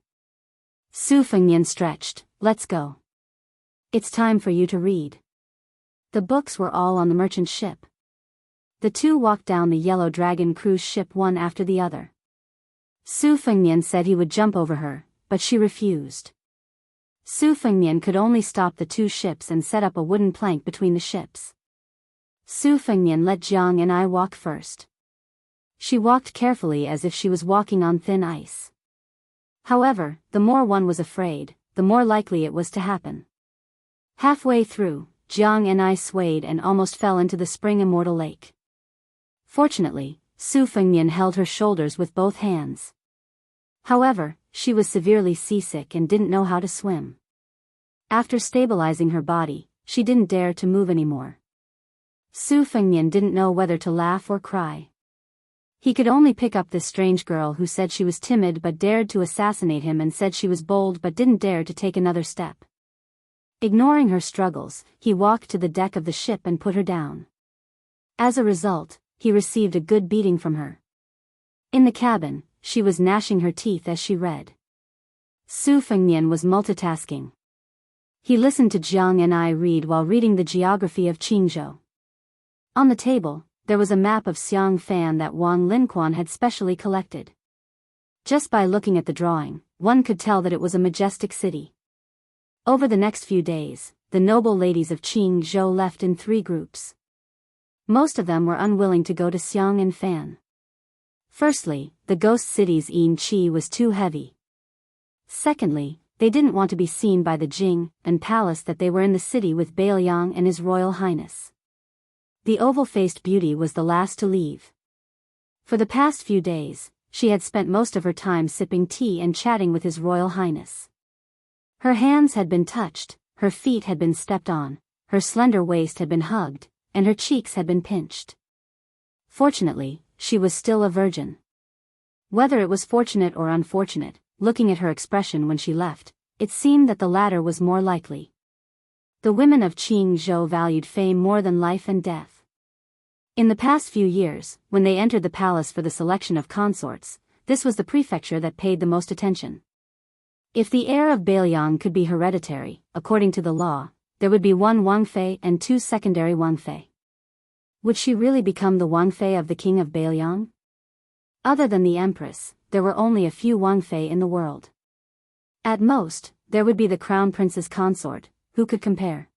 Su Fengnian stretched, "Let's go. It's time for you to read." The books were all on the merchant ship. The two walked down the Yellow Dragon cruise ship one after the other. Su Fengnian said he would jump over her, but she refused. Su Fengnian could only stop the 2 ships and set up a wooden plank between the ships. Su Fengnian let Jiang walk first. She walked carefully as if she was walking on thin ice. However, the more one was afraid, the more likely it was to happen. Halfway through, Jiang swayed and almost fell into the spring immortal lake. Fortunately, Su Fengnian held her shoulders with both hands. However, she was severely seasick and didn't know how to swim. After stabilizing her body, she didn't dare to move anymore. Su Fengnian didn't know whether to laugh or cry. He could only pick up this strange girl who said she was timid but dared to assassinate him, and said she was bold but didn't dare to take another step. Ignoring her struggles, he walked to the deck of the ship and put her down. As a result, he received a good beating from her. In the cabin, she was gnashing her teeth as she read. Su Fengnian was multitasking. He listened to Jiang read while reading the geography of Qingzhou. On the table, there was a map of Xiang Fan that Wang Linquan had specially collected. Just by looking at the drawing, one could tell that it was a majestic city. Over the next few days, the noble ladies of Qingzhou left in 3 groups. Most of them were unwilling to go to Xiang and Fan. Firstly, the ghost city's Yin Qi was too heavy. Secondly, they didn't want to be seen by the Jing and palace that they were in the city with Bailiang and His Royal Highness. The oval-faced beauty was the last to leave. For the past few days, she had spent most of her time sipping tea and chatting with His Royal Highness. Her hands had been touched, her feet had been stepped on, her slender waist had been hugged, and her cheeks had been pinched. Fortunately, she was still a virgin. Whether it was fortunate or unfortunate, looking at her expression when she left, it seemed that the latter was more likely. The women of Jianghu valued fame more than life and death. In the past few years, when they entered the palace for the selection of consorts, this was the prefecture that paid the most attention. If the heir of Bailiang could be hereditary, according to the law, there would be one Wangfei and two secondary Wangfei. Would she really become the Wangfei of the king of Bailiang? Other than the empress, there were only a few Wangfei in the world. At most, there would be the crown prince's consort, who could compare?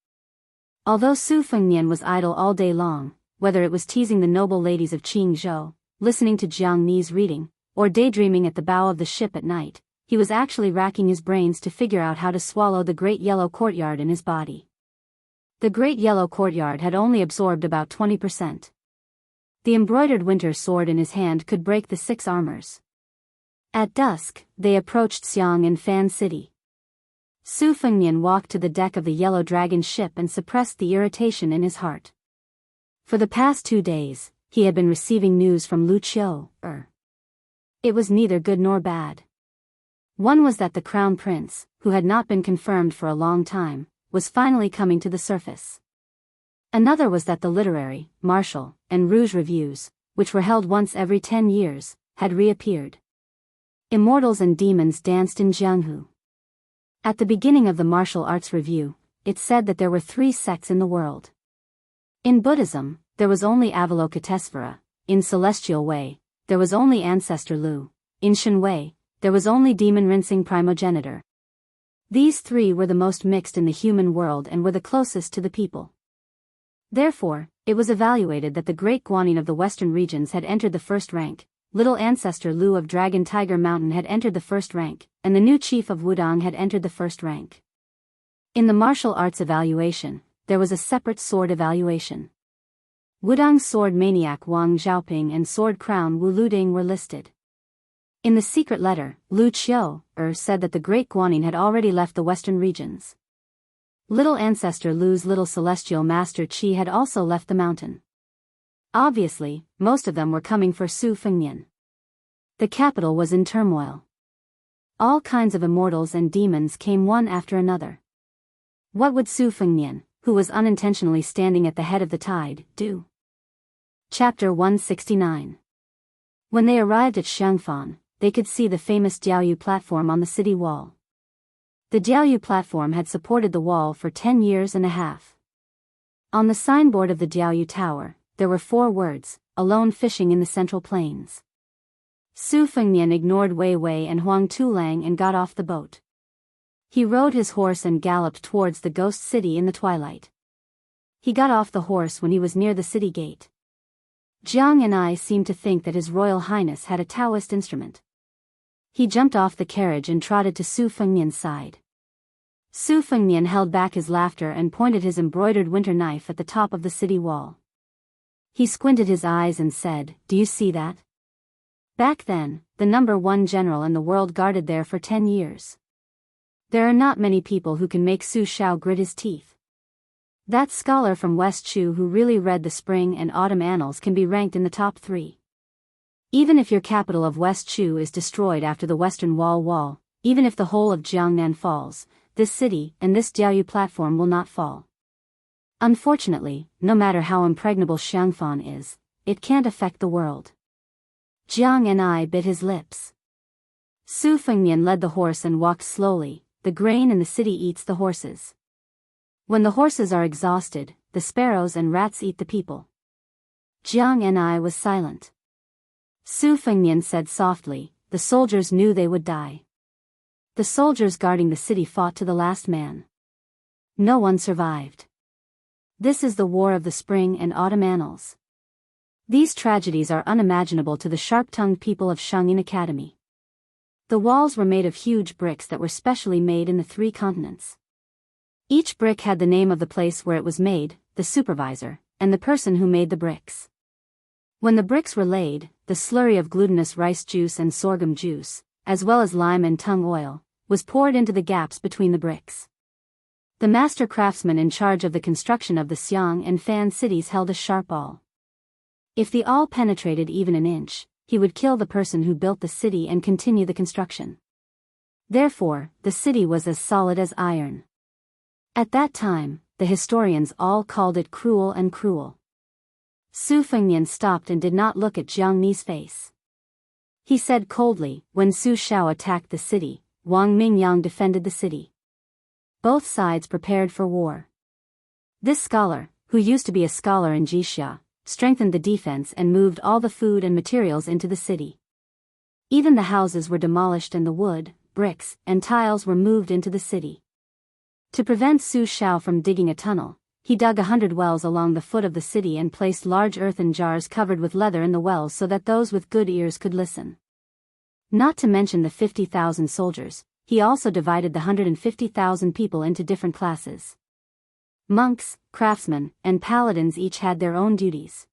Although Su Fengnian was idle all day long, whether it was teasing the noble ladies of Qingzhou, listening to Jiang Ni's reading, or daydreaming at the bow of the ship at night, he was actually racking his brains to figure out how to swallow the great yellow courtyard in his body. The great yellow courtyard had only absorbed about 20%. The embroidered winter sword in his hand could break the 6 armors. At dusk, they approached Xiang and Fan City. Su Fengnian walked to the deck of the Yellow Dragon ship and suppressed the irritation in his heart. For the past 2 days, he had been receiving news from Wuxia. It was neither good nor bad. One was that the crown prince, who had not been confirmed for a long time, was finally coming to the surface. Another was that the literary, martial, and rouge reviews, which were held once every 10 years, had reappeared. Immortals and demons danced in Jianghu. At the beginning of the martial arts review, it said that there were 3 sects in the world. In Buddhism, there was only Avalokitesvara. In Celestial Way, there was only Ancestor Lu. In Shen Wei, there was only Demon Rinsing Primogenitor. These 3 were the most mixed in the human world and were the closest to the people. Therefore, it was evaluated that the great Guanyin of the western regions had entered the 1st rank, little ancestor Lu of Dragon Tiger Mountain had entered the 1st rank, and the new chief of Wudong had entered the 1st rank. In the martial arts evaluation, there was a separate sword evaluation. Wudong's sword maniac Wang Xiaoping and sword crown Wu Luding were listed. In the secret letter, Lu Qiu said that the great Guanyin had already left the western regions. Little ancestor Lu's little celestial master Qi had also left the mountain. Obviously, most of them were coming for Su Fengnian. The capital was in turmoil. All kinds of immortals and demons came one after another. What would Su Fengnian, who was unintentionally standing at the head of the tide, do? Chapter 169. When they arrived at Xiangfan, they could see the famous Diaoyu platform on the city wall. The Diaoyu platform had supported the wall for 10 years and a half. On the signboard of the Diaoyu tower, there were 4 words, alone fishing in the central plains. Su Fengnian ignored Wei Wei and Huang Tulang and got off the boat. He rode his horse and galloped towards the ghost city in the twilight. He got off the horse when he was near the city gate. Jiang and I seemed to think that His Royal Highness had a Taoist instrument. He jumped off the carriage and trotted to Su Fengnian's side. Su Fengnian held back his laughter and pointed his embroidered winter knife at the top of the city wall. He squinted his eyes and said, "Do you see that? Back then, the number 1 general in the world guarded there for 10 years. There are not many people who can make Su Shao grit his teeth. That scholar from West Chu who really read the spring and autumn annals can be ranked in the top 3. Even if your capital of West Chu is destroyed after the Western Wall, even if the whole of Jiangnan falls, this city and this Diaoyu platform will not fall. Unfortunately, no matter how impregnable Xiangfan is, it can't affect the world." Jiang and I bit his lips. Su Fengnian led the horse and walked slowly. The grain in the city eats the horses. When the horses are exhausted, the sparrows and rats eat the people. Jiang and I was silent. Su Fengnian said softly, "The soldiers knew they would die. The soldiers guarding the city fought to the last man. No one survived. This is the war of the spring and autumn annals. These tragedies are unimaginable to the sharp-tongued people of Shangyin Academy. The walls were made of huge bricks that were specially made in the 3 continents. Each brick had the name of the place where it was made, the supervisor, and the person who made the bricks. When the bricks were laid, the slurry of glutinous rice juice and sorghum juice, as well as lime and tung oil, was poured into the gaps between the bricks. The master craftsman in charge of the construction of the Xiang and Fan cities held a sharp awl. If the awl penetrated even an inch, he would kill the person who built the city and continue the construction. Therefore, the city was as solid as iron. At that time, the historians all called it cruel and cruel. Su Fengnian stopped and did not look at Jiang Ni's face. He said coldly, when Su Shao attacked the city, Wang Mingyang defended the city. Both sides prepared for war. This scholar, who used to be a scholar in Jixia, strengthened the defense and moved all the food and materials into the city. Even the houses were demolished and the wood, bricks, and tiles were moved into the city. To prevent Su Shao from digging a tunnel, he dug 100 wells along the foot of the city and placed large earthen jars covered with leather in the wells so that those with good ears could listen. Not to mention the 50,000 soldiers, he also divided the 150,000 people into different classes. Monks, craftsmen, and paladins each had their own duties.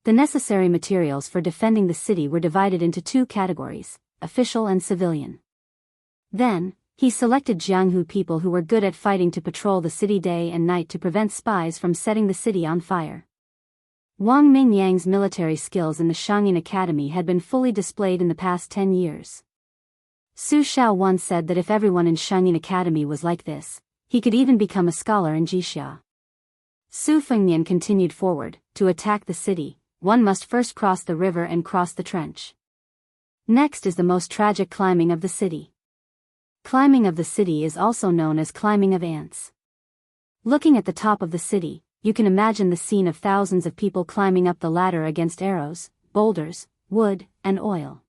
The necessary materials for defending the city were divided into two categories, official and civilian. Then, he selected Jianghu people who were good at fighting to patrol the city day and night to prevent spies from setting the city on fire. Wang Mingyang's military skills in the Shangyin Academy had been fully displayed in the past 10 years. Su Shao once said that if everyone in Shangyin Academy was like this, he could even become a scholar in Jixia. Su Fengnian continued forward. To attack the city, one must first cross the river and cross the trench. Next is the most tragic climbing of the city. Climbing of the city is also known as climbing of ants. Looking at the top of the city, you can imagine the scene of thousands of people climbing up the ladder against arrows, boulders, wood, and oil.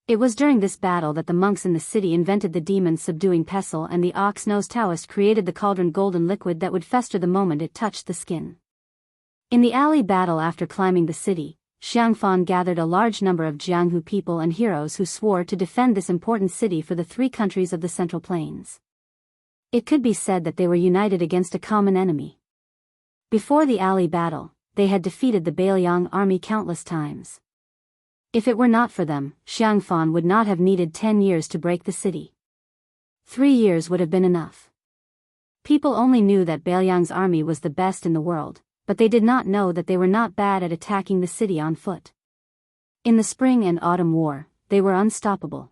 It was during this battle that the monks in the city invented the demon-subduing pestle and the ox-nosed Daoist created the cauldron golden liquid that would fester the moment it touched the skin. In the alley battle after climbing the city, Xiangfan gathered a large number of Jianghu people and heroes who swore to defend this important city for the three countries of the Central Plains. It could be said that they were united against a common enemy. Before the alley battle, they had defeated the Bailiang army countless times. If it were not for them, Xiangfan would not have needed 10 years to break the city. 3 years would have been enough. People only knew that Bailiang's army was the best in the world, but they did not know that they were not bad at attacking the city on foot. In the spring and autumn war, they were unstoppable.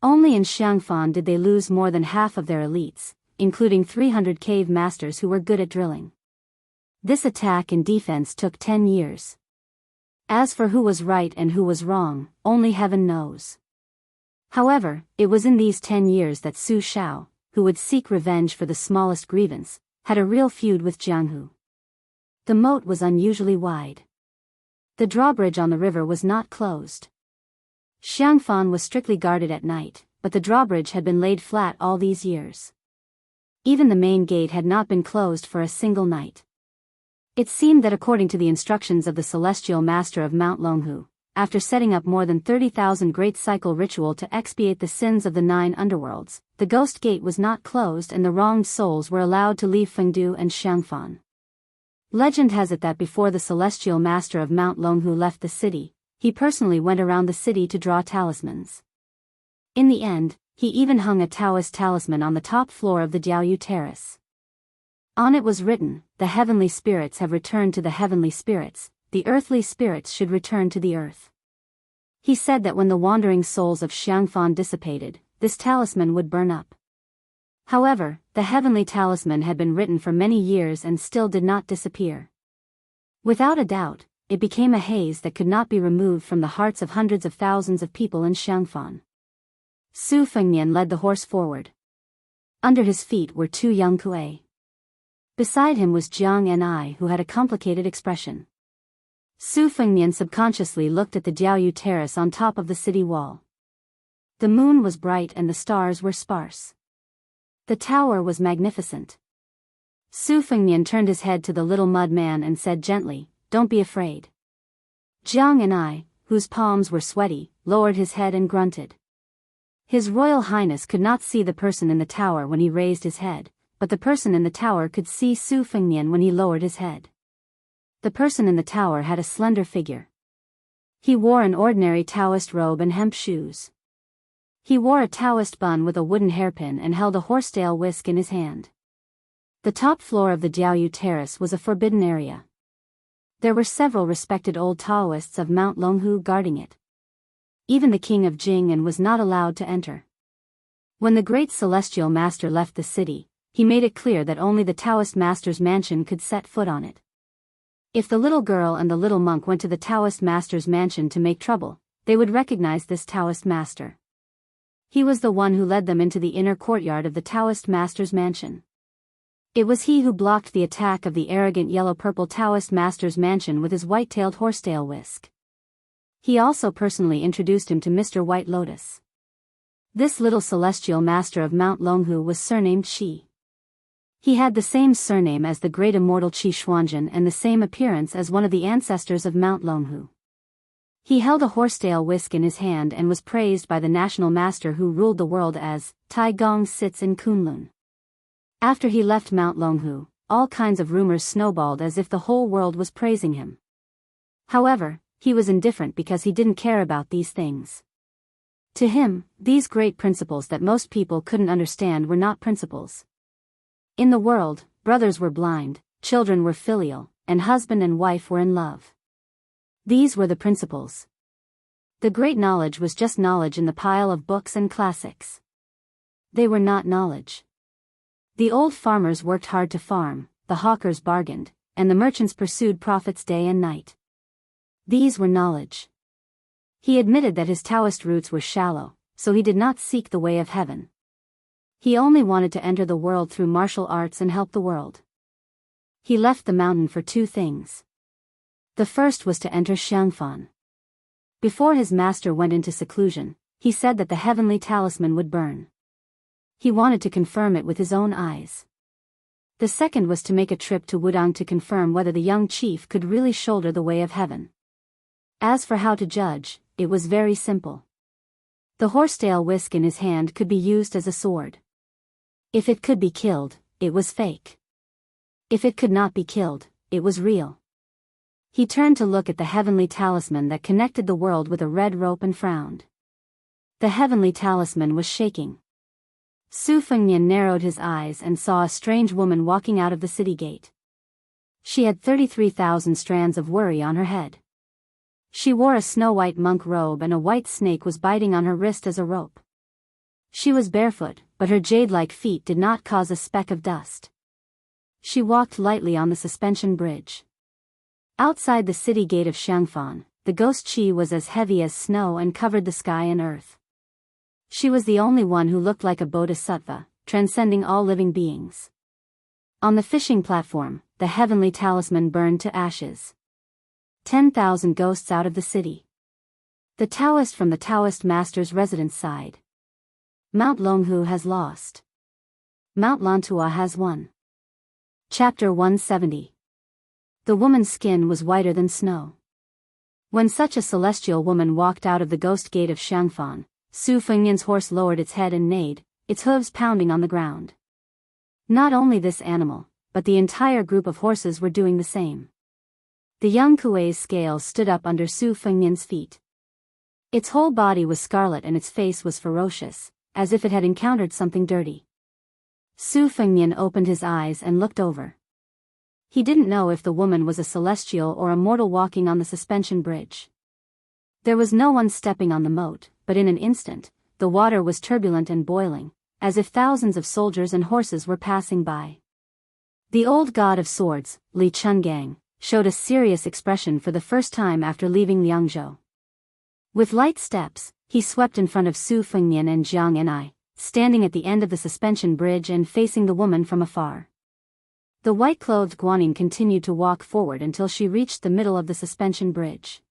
Only in Xiangfan did they lose more than half of their elites, including 300 cave masters who were good at drilling. This attack and defense took 10 years. As for who was right and who was wrong, only heaven knows. However, it was in these 10 years that Su Shao, who would seek revenge for the smallest grievance, had a real feud with Jianghu. The moat was unusually wide. The drawbridge on the river was not closed. Xiangfan was strictly guarded at night, but the drawbridge had been laid flat all these years. Even the main gate had not been closed for a single night. It seemed that according to the instructions of the celestial master of Mount Longhu, after setting up more than 30,000 great cycle ritual to expiate the sins of the 9 underworlds, the ghost gate was not closed and the wronged souls were allowed to leave Fengdu and Xiangfan. Legend has it that before the celestial master of Mount Longhu left the city, he personally went around the city to draw talismans. In the end, he even hung a Taoist talisman on the top floor of the Jianghu terrace. On it was written, "The heavenly spirits have returned to the heavenly spirits, the earthly spirits should return to the earth." He said that when the wandering souls of Xiangfan dissipated, this talisman would burn up. However, the heavenly talisman had been written for many years and still did not disappear. Without a doubt, it became a haze that could not be removed from the hearts of hundreds of thousands of people in Xiangfan. Su Fengnian led the horse forward. Under his feet were 2 young Kuei. Beside him was Jiang Ni, who had a complicated expression. Su Fengnian subconsciously looked at the Jianghu terrace on top of the city wall. The moon was bright and the stars were sparse. The tower was magnificent. Su Fengnian turned his head to the little mud man and said gently, "Don't be afraid." Jiang Ni, whose palms were sweaty, lowered his head and grunted. His Royal Highness could not see the person in the tower when he raised his head, but the person in the tower could see Su Fengnian when he lowered his head. The person in the tower had a slender figure. He wore an ordinary Taoist robe and hemp shoes. He wore a Taoist bun with a wooden hairpin and held a horsetail whisk in his hand. The top floor of the Jianghu terrace was a forbidden area. There were several respected old Taoists of Mount Longhu guarding it. Even the king of Jing was not allowed to enter. When the great celestial master left the city, he made it clear that only the Taoist master's mansion could set foot on it. If the little girl and the little monk went to the Taoist master's mansion to make trouble, they would recognize this Taoist master. He was the one who led them into the inner courtyard of the Taoist master's mansion. It was he who blocked the attack of the arrogant yellow-purple Taoist master's mansion with his white-tailed horsetail whisk. He also personally introduced him to Mr. White Lotus. This little celestial master of Mount Longhu was surnamed Shi. He had the same surname as the great immortal Qi Xuanzhen and the same appearance as one of the ancestors of Mount Longhu. He held a horsetail whisk in his hand and was praised by the national master who ruled the world as Tai Gong sits in Kunlun. After he left Mount Longhu, all kinds of rumors snowballed as if the whole world was praising him. However, he was indifferent because he didn't care about these things. To him, these great principles that most people couldn't understand were not principles. In the world, brothers were blind, children were filial, and husband and wife were in love. These were the principles. The great knowledge was just knowledge in the pile of books and classics. They were not knowledge. The old farmers worked hard to farm, the hawkers bargained, and the merchants pursued profits day and night. These were knowledge. He admitted that his Taoist roots were shallow, so he did not seek the way of heaven. He only wanted to enter the world through martial arts and help the world. He left the mountain for two things. The first was to enter Xiangfan. Before his master went into seclusion, he said that the heavenly talisman would burn. He wanted to confirm it with his own eyes. The second was to make a trip to Wudang to confirm whether the young chief could really shoulder the way of heaven. As for how to judge, it was very simple. The horsetail whisk in his hand could be used as a sword. If it could be killed, it was fake. If it could not be killed, it was real. He turned to look at the heavenly talisman that connected the world with a red rope and frowned. The heavenly talisman was shaking. Su Fengnian narrowed his eyes and saw a strange woman walking out of the city gate. She had 33,000 strands of worry on her head. She wore a snow-white monk robe and a white snake was biting on her wrist as a rope. She was barefoot, but her jade-like feet did not cause a speck of dust. She walked lightly on the suspension bridge. Outside the city gate of Xiangfan, the ghost Qi was as heavy as snow and covered the sky and earth. She was the only one who looked like a bodhisattva, transcending all living beings. On the fishing platform, the heavenly talisman burned to ashes. 10,000 ghosts out of the city. The Taoist from the Taoist master's residence sighed. Mount Longhu has lost. Mount Lantua has won. Chapter 170. The woman's skin was whiter than snow. When such a celestial woman walked out of the ghost gate of Xiangfan, Su Fengnian's horse lowered its head and neighed, its hooves pounding on the ground. Not only this animal, but the entire group of horses were doing the same. The young Kuei's scales stood up under Su Fengnian's feet. Its whole body was scarlet and its face was ferocious, as if it had encountered something dirty. Su Fengnian opened his eyes and looked over. He didn't know if the woman was a celestial or a mortal walking on the suspension bridge. There was no one stepping on the moat, but in an instant, the water was turbulent and boiling, as if thousands of soldiers and horses were passing by. The old god of swords, Li Chungang, showed a serious expression for the first time after leaving Liangzhou. With light steps, he swept in front of Su Fengnian and Jiang and I, standing at the end of the suspension bridge and facing the woman from afar. The white-clothed Guanyin continued to walk forward until she reached the middle of the suspension bridge.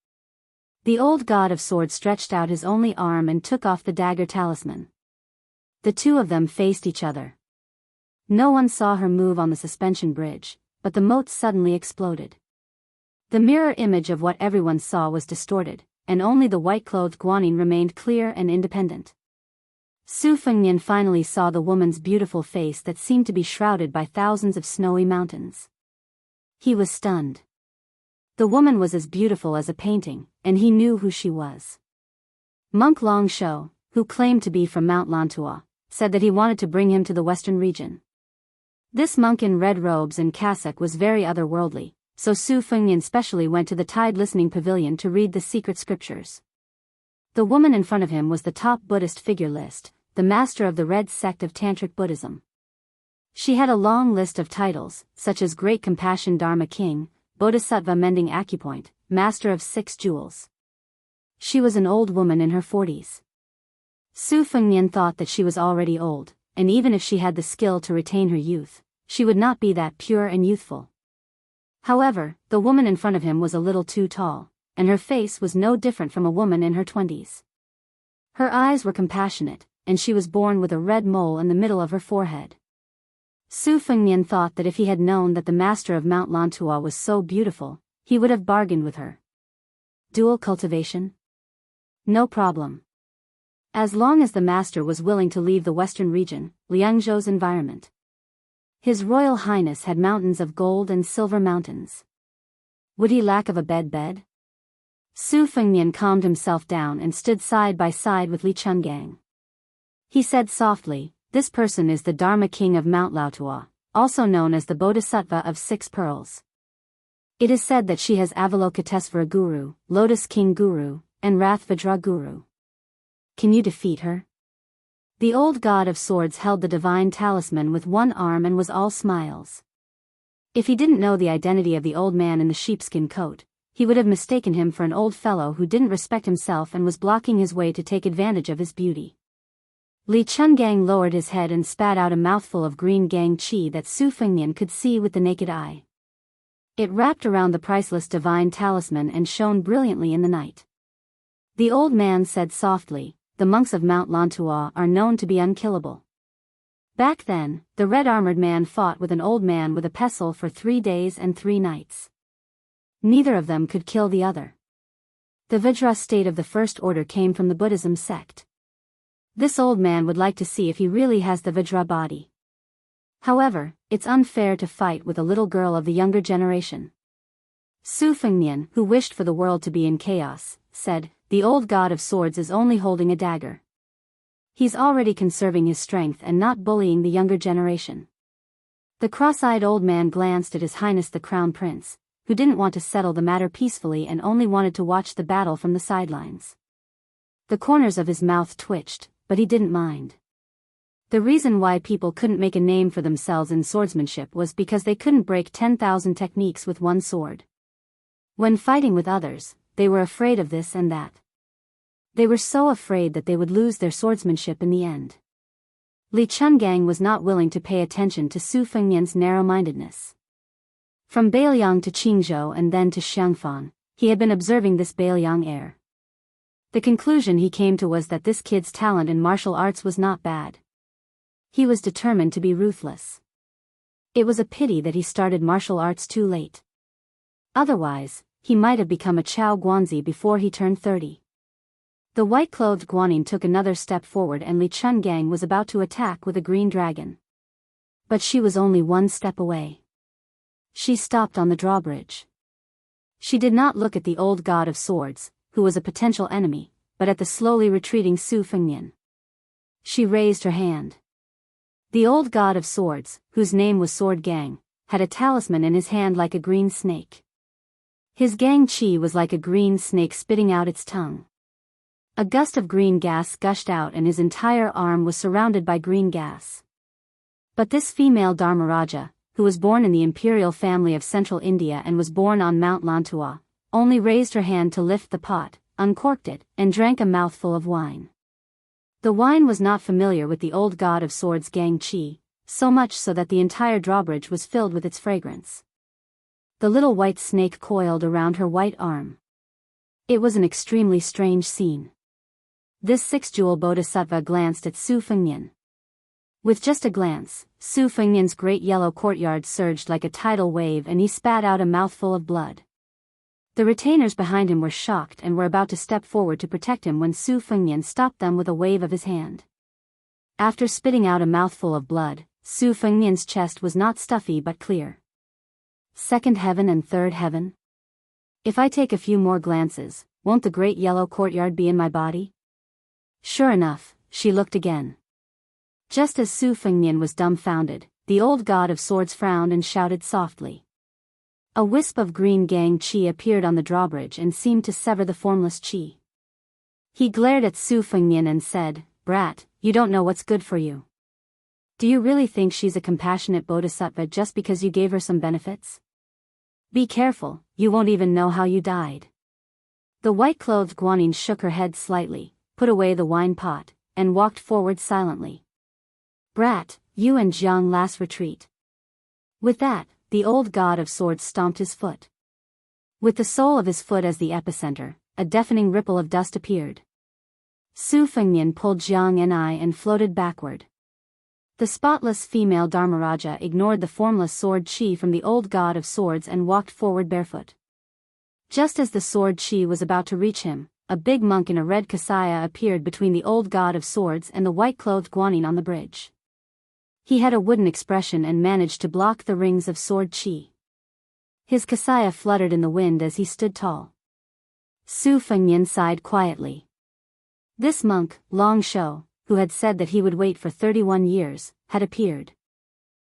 The old god of swords stretched out his only arm and took off the dagger talisman. The two of them faced each other. No one saw her move on the suspension bridge, but the moat suddenly exploded. The mirror image of what everyone saw was distorted, and only the white-clothed Guanyin remained clear and independent. Su Fengnian finally saw the woman's beautiful face that seemed to be shrouded by thousands of snowy mountains. He was stunned. The woman was as beautiful as a painting, and he knew who she was. Monk Long Shou, who claimed to be from Mount Lantua, said that he wanted to bring him to the western region. This monk in red robes and cassock was very otherworldly, so Su Fengnian specially went to the Tide Listening Pavilion to read the secret scriptures. The woman in front of him was the top Buddhist figure list, the master of the Red sect of Tantric Buddhism. She had a long list of titles, such as Great Compassion Dharma King, Bodhisattva Mending Acupoint, Master of 6 Jewels. She was an old woman in her 40s. Su Fengnian thought that she was already old, and even if she had the skill to retain her youth, she would not be that pure and youthful. However, the woman in front of him was a little too tall, and her face was no different from a woman in her 20s. Her eyes were compassionate, and she was born with a red mole in the middle of her forehead. Su Fengnian thought that if he had known that the master of Mount Lantua was so beautiful, he would have bargained with her. Dual cultivation? No problem. As long as the master was willing to leave the western region, Liangzhou's environment. His Royal Highness had mountains of gold and silver mountains. Would he lack of a bed? Su Fengnian calmed himself down and stood side by side with Li Chungang. He said softly, "This person is the Dharma King of Mount Lantua, also known as the Bodhisattva of 6 Pearls. It is said that she has Avalokitesvara Guru, Lotus King Guru, and Rathvajra Guru. Can you defeat her?" The old god of swords held the divine talisman with one arm and was all smiles. If he didn't know the identity of the old man in the sheepskin coat, he would have mistaken him for an old fellow who didn't respect himself and was blocking his way to take advantage of his beauty. Li Chungang lowered his head and spat out a mouthful of green gang qi that Su Fengnian could see with the naked eye. It wrapped around the priceless divine talisman and shone brilliantly in the night. The old man said softly, "The monks of Mount Lantua are known to be unkillable." Back then, the red-armored man fought with an old man with a pestle for 3 days and 3 nights. Neither of them could kill the other. The Vajra state of the First Order came from the Buddhism sect. This old man would like to see if he really has the Vajra body. However, it's unfair to fight with a little girl of the younger generation. Su Fengnian, who wished for the world to be in chaos, said, "The old god of swords is only holding a dagger. He's already conserving his strength and not bullying the younger generation." The cross-eyed old man glanced at His Highness the Crown Prince, who didn't want to settle the matter peacefully and only wanted to watch the battle from the sidelines. The corners of his mouth twitched, but he didn't mind. The reason why people couldn't make a name for themselves in swordsmanship was because they couldn't break 10,000 techniques with one sword. When fighting with others, they were afraid of this and that. They were so afraid that they would lose their swordsmanship in the end. Li Chungang was not willing to pay attention to Su Fengnian's narrow-mindedness. From Beiliang to Qingzhou and then to Xiangfan, he had been observing this Beiliang heir. The conclusion he came to was that this kid's talent in martial arts was not bad. He was determined to be ruthless. It was a pity that he started martial arts too late. Otherwise, he might have become a Chao Guanzi before he turned 30. The white-clothed Guanyin took another step forward and Li Chungang was about to attack with a green dragon. But she was only 1 step away. She stopped on the drawbridge. She did not look at the old god of swords, who was a potential enemy, but at the slowly retreating Su Fengnian. She raised her hand. The old god of swords, whose name was Sword Gang, had a talisman in his hand like a green snake. His gang qi was like a green snake spitting out its tongue. A gust of green gas gushed out and his entire arm was surrounded by green gas. But this female Dharmaraja, who was born in the imperial family of central India and was born on Mount Lantua, only raised her hand to lift the pot, uncorked it, and drank a mouthful of wine. The wine was not familiar with the old god of swords gang qi, so much so that the entire drawbridge was filled with its fragrance. The little white snake coiled around her white arm. It was an extremely strange scene. This 6-jewel bodhisattva glanced at Su Fengnian. With just a glance, Su Fengnian's great yellow courtyard surged like a tidal wave and he spat out a mouthful of blood. The retainers behind him were shocked and were about to step forward to protect him when Su Fengnian stopped them with a wave of his hand. After spitting out a mouthful of blood, Su Fengnian's chest was not stuffy but clear. Second heaven and third heaven? If I take a few more glances, won't the great yellow courtyard be in my body? Sure enough, she looked again. Just as Su Fengnian was dumbfounded, the old god of swords frowned and shouted softly. A wisp of green gang qi appeared on the drawbridge and seemed to sever the formless qi. He glared at Su Fengnian and said, "Brat, you don't know what's good for you. Do you really think she's a compassionate bodhisattva just because you gave her some benefits? Be careful, you won't even know how you died." The white-clothed Guanyin shook her head slightly, put away the wine pot, and walked forward silently. "Brat, you and Jiang last retreat." With that, the old god of swords stomped his foot. With the sole of his foot as the epicenter, a deafening ripple of dust appeared. Su Fengnian pulled Jiang and I and floated backward. The spotless female Dharmaraja ignored the formless sword chi from the old god of swords and walked forward barefoot. Just as the sword chi was about to reach him, a big monk in a red kasaya appeared between the old god of swords and the white-clothed Guanyin on the bridge. He had a wooden expression and managed to block the rings of sword chi. His kasaya fluttered in the wind as he stood tall. Su Fengnian sighed quietly. This monk, Long Shou, who had said that he would wait for 31 years, had appeared.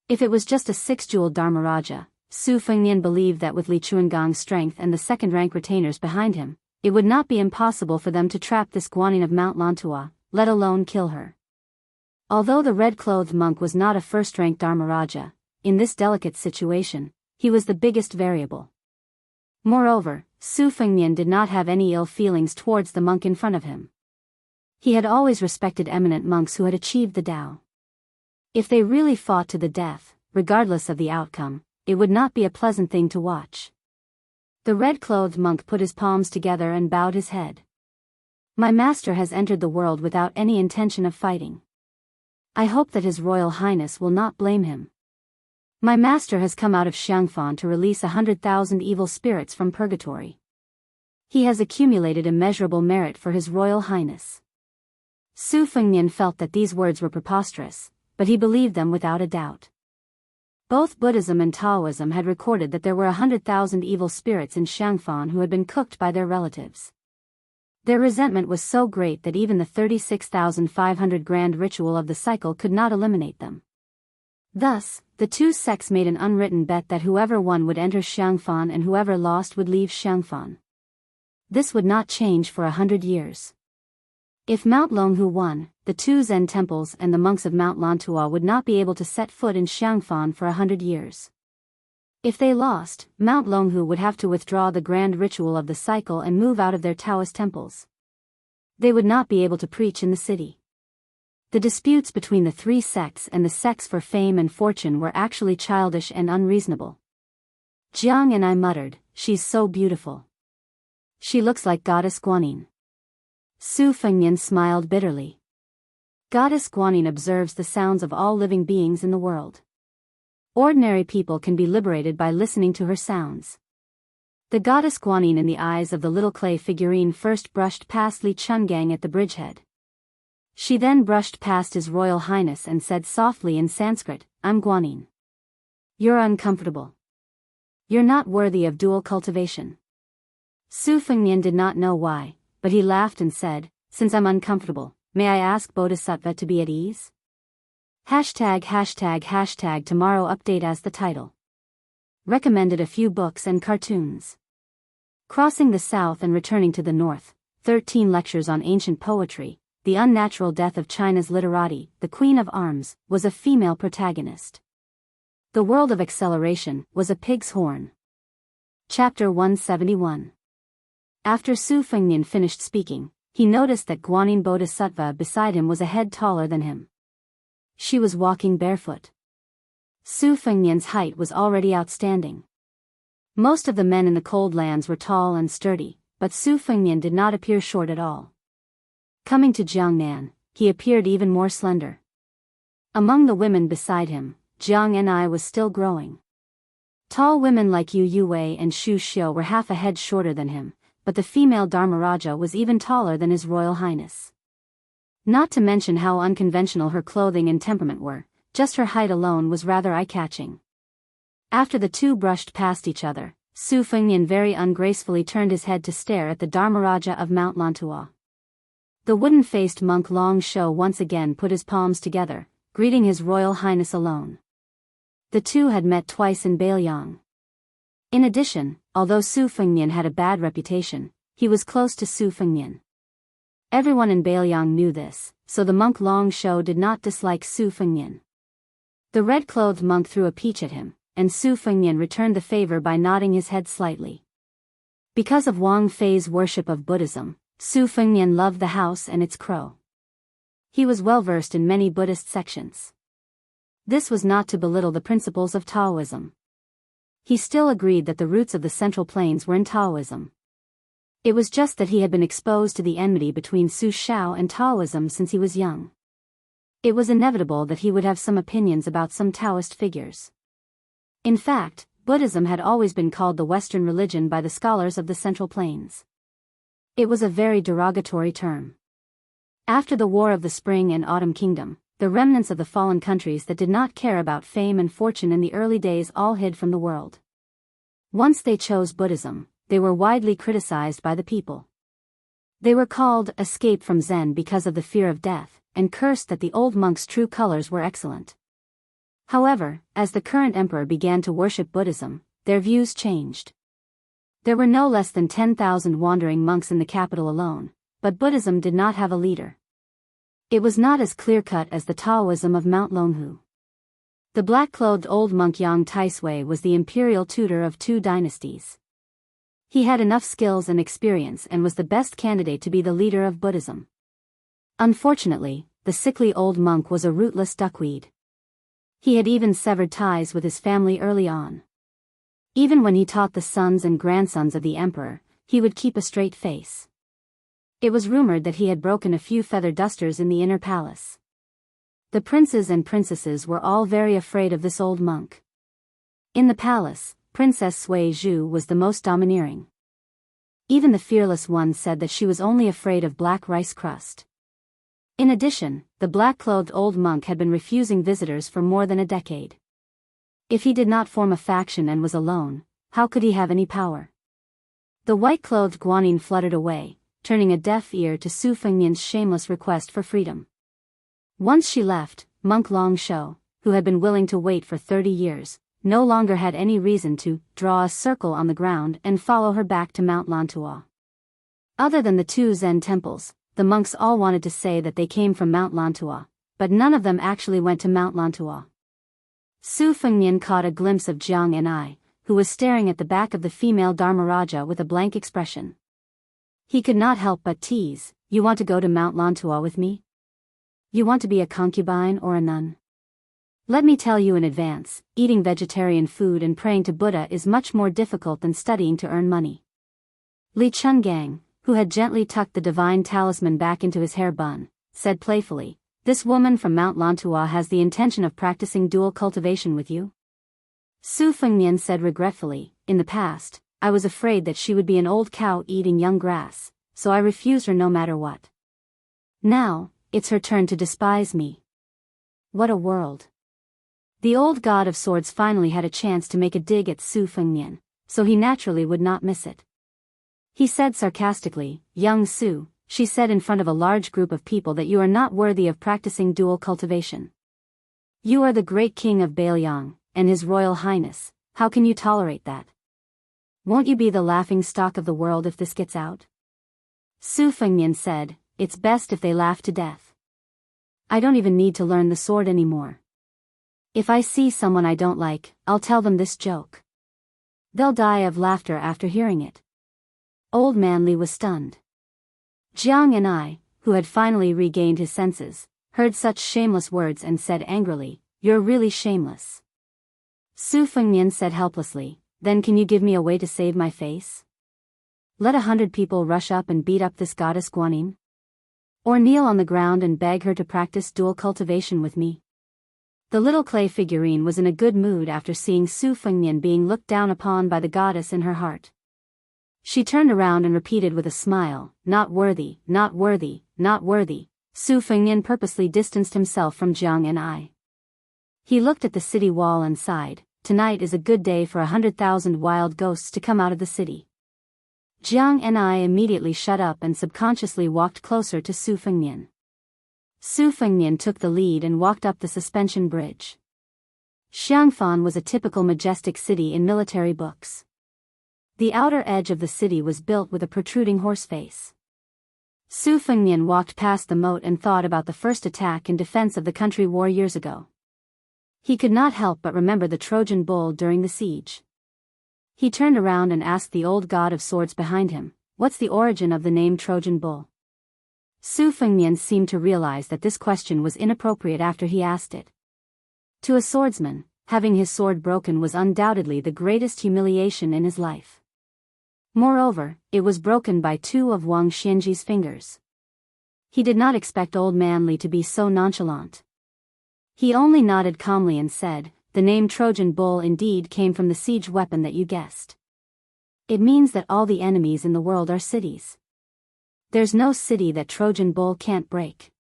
If it was just a six-jeweled Dharmaraja, Su Fengnian believed that with Li Chuangong's strength and the second-rank retainers behind him, it would not be impossible for them to trap this Guanyin of Mount Lantua, let alone kill her. Although the red-clothed monk was not a first-rank Dharmaraja, in this delicate situation, he was the biggest variable. Moreover, Su Fengnian did not have any ill feelings towards the monk in front of him. He had always respected eminent monks who had achieved the Tao. If they really fought to the death, regardless of the outcome, it would not be a pleasant thing to watch. The red-clothed monk put his palms together and bowed his head. "My master has entered the world without any intention of fighting. I hope that His Royal Highness will not blame him. My master has come out of Xiangfan to release 100,000 evil spirits from purgatory. He has accumulated immeasurable merit for His Royal Highness." Su Fengnian felt that these words were preposterous, but he believed them without a doubt. Both Buddhism and Taoism had recorded that there were 100,000 evil spirits in Xiangfan who had been cooked by their relatives. Their resentment was so great that even the 36,500 grand ritual of the cycle could not eliminate them. Thus, the two sects made an unwritten bet that whoever won would enter Xiangfan and whoever lost would leave Xiangfan. This would not change for 100 years. If Mount Longhu won, the two Zen temples and the monks of Mount Lantua would not be able to set foot in Xiangfan for 100 years. If they lost, Mount Longhu would have to withdraw the grand ritual of the cycle and move out of their Taoist temples. They would not be able to preach in the city. The disputes between the three sects and the sects for fame and fortune were actually childish and unreasonable. Jiang and I muttered, "She's so beautiful. She looks like Goddess Guanyin." Su Fengnian smiled bitterly. Goddess Guanyin observes the sounds of all living beings in the world. Ordinary people can be liberated by listening to her sounds. The goddess Guanyin in the eyes of the little clay figurine first brushed past Li Chungang at the bridgehead. She then brushed past His Royal Highness and said softly in Sanskrit, "I'm Guanyin. You're uncomfortable. You're not worthy of dual cultivation." Su Fengnian did not know why, but he laughed and said, "Since I'm uncomfortable, may I ask Bodhisattva to be at ease?" ##### Tomorrow update as the title. Recommended a few books and cartoons. Crossing the south and returning to the north, 13 lectures on ancient poetry. The unnatural death of China's literati, the Queen of Arms, was a female protagonist. The world of acceleration was a pig's horn. Chapter 171. After Su Fengnian finished speaking, he noticed that Guanyin Bodhisattva beside him was a head taller than him. She was walking barefoot. Su Fengnian's height was already outstanding. Most of the men in the cold lands were tall and sturdy, but Su Fengnian did not appear short at all. Coming to Jiangnan, he appeared even more slender. Among the women beside him, Jiang and I was still growing. Tall women like Yu Yuwei and Shu Xiu were half a head shorter than him, but the female Dharmaraja was even taller than His Royal Highness. Not to mention how unconventional her clothing and temperament were, just her height alone was rather eye-catching. After the two brushed past each other, Su Fengnian very ungracefully turned his head to stare at the Dharmaraja of Mount Lantua. The wooden-faced monk Long Shou once again put his palms together, greeting His Royal Highness alone. The two had met twice in Beiliang. In addition, although Su Fengnian had a bad reputation, he was close to Su Fengnian. Everyone in Beiliang knew this, so the monk Long Shou did not dislike Su Fengnian. The red-clothed monk threw a peach at him, and Su Fengnian returned the favor by nodding his head slightly. Because of Wang Fei's worship of Buddhism, Su Fengnian loved the house and its crow. He was well-versed in many Buddhist sections. This was not to belittle the principles of Taoism. He still agreed that the roots of the Central Plains were in Taoism. It was just that he had been exposed to the enmity between Su Shao and Taoism since he was young. It was inevitable that he would have some opinions about some Taoist figures. In fact, Buddhism had always been called the Western religion by the scholars of the Central Plains. It was a very derogatory term. After the War of the Spring and Autumn Kingdom, the remnants of the fallen countries that did not care about fame and fortune in the early days all hid from the world. Once they chose Buddhism, they were widely criticized by the people. They were called escape from Zen because of the fear of death, and cursed that the old monks' true colors were excellent. However, as the current emperor began to worship Buddhism, their views changed. There were no less than 10,000 wandering monks in the capital alone, but Buddhism did not have a leader. It was not as clear-cut as the Taoism of Mount Longhu. The black-clothed old monk Yang Taisui was the imperial tutor of 2 dynasties. He had enough skills and experience and was the best candidate to be the leader of Buddhism. Unfortunately, the sickly old monk was a rootless duckweed. He had even severed ties with his family early on. Even when he taught the sons and grandsons of the emperor, he would keep a straight face. It was rumored that he had broken a few feather dusters in the inner palace. The princes and princesses were all very afraid of this old monk. In the palace, Princess Sui Zhu was the most domineering. Even the fearless one said that she was only afraid of black rice crust. In addition, the black-clothed old monk had been refusing visitors for more than a decade. If he did not form a faction and was alone, how could he have any power? The white-clothed Guanyin fluttered away, turning a deaf ear to Su Fengnian's shameless request for freedom. Once she left, monk Long Shou, who had been willing to wait for 30 years, no longer had any reason to draw a circle on the ground and follow her back to Mount Lantua. Other than the 2 Zen temples, the monks all wanted to say that they came from Mount Lantua, but none of them actually went to Mount Lantua. Su Fengnian caught a glimpse of Jianghu, who was staring at the back of the female Dharmaraja with a blank expression. He could not help but tease, "You want to go to Mount Lantua with me? You want to be a concubine or a nun? Let me tell you in advance, eating vegetarian food and praying to Buddha is much more difficult than studying to earn money." Li Chungang, who had gently tucked the divine talisman back into his hair bun, said playfully, "This woman from Mount Lantua has the intention of practicing dual cultivation with you?" Su Fengnian said regretfully, "In the past, I was afraid that she would be an old cow eating young grass, so I refused her no matter what. Now, it's her turn to despise me. What a world." The old god of swords finally had a chance to make a dig at Su Fengnian, so he naturally would not miss it. He said sarcastically, "Young Su," she said in front of a large group of people, "that you are not worthy of practicing dual cultivation. You are the great king of Beiliang, and His Royal Highness, how can you tolerate that? Won't you be the laughing stock of the world if this gets out?" Su Fengnian said, "It's best if they laugh to death. I don't even need to learn the sword anymore. If I see someone I don't like, I'll tell them this joke. They'll die of laughter after hearing it." Old man Li was stunned. Jiang, who had finally regained his senses, heard such shameless words and said angrily, "You're really shameless." Su Fengnian said helplessly, "Then can you give me a way to save my face? Let 100 people rush up and beat up this goddess Guanyin? Or kneel on the ground and beg her to practice dual cultivation with me?" The little clay figurine was in a good mood after seeing Su Fengnian being looked down upon by the goddess in her heart. She turned around and repeated with a smile, "Not worthy, not worthy, not worthy." Su Fengnian purposely distanced himself from Jiang. He looked at the city wall and sighed, "Tonight is a good day for 100,000 wild ghosts to come out of the city." Jiang and I immediately shut up and subconsciously walked closer to Su Fengnian. Su Fengnian took the lead and walked up the suspension bridge. Xiangfan was a typical majestic city in military books. The outer edge of the city was built with a protruding horse face. Su Fengnian walked past the moat and thought about the first attack in defense of the country war years ago. He could not help but remember the Trojan bull during the siege. He turned around and asked the old god of swords behind him, "What's the origin of the name Trojan bull?" Su Fengnian seemed to realize that this question was inappropriate after he asked it. To a swordsman, having his sword broken was undoubtedly the greatest humiliation in his life. Moreover, it was broken by two of Wang Xianji's fingers. He did not expect old man Li to be so nonchalant. He only nodded calmly and said, "The name Trojan bull indeed came from the siege weapon that you guessed. It means that all the enemies in the world are cities. There's no city that Trojan bull can't break.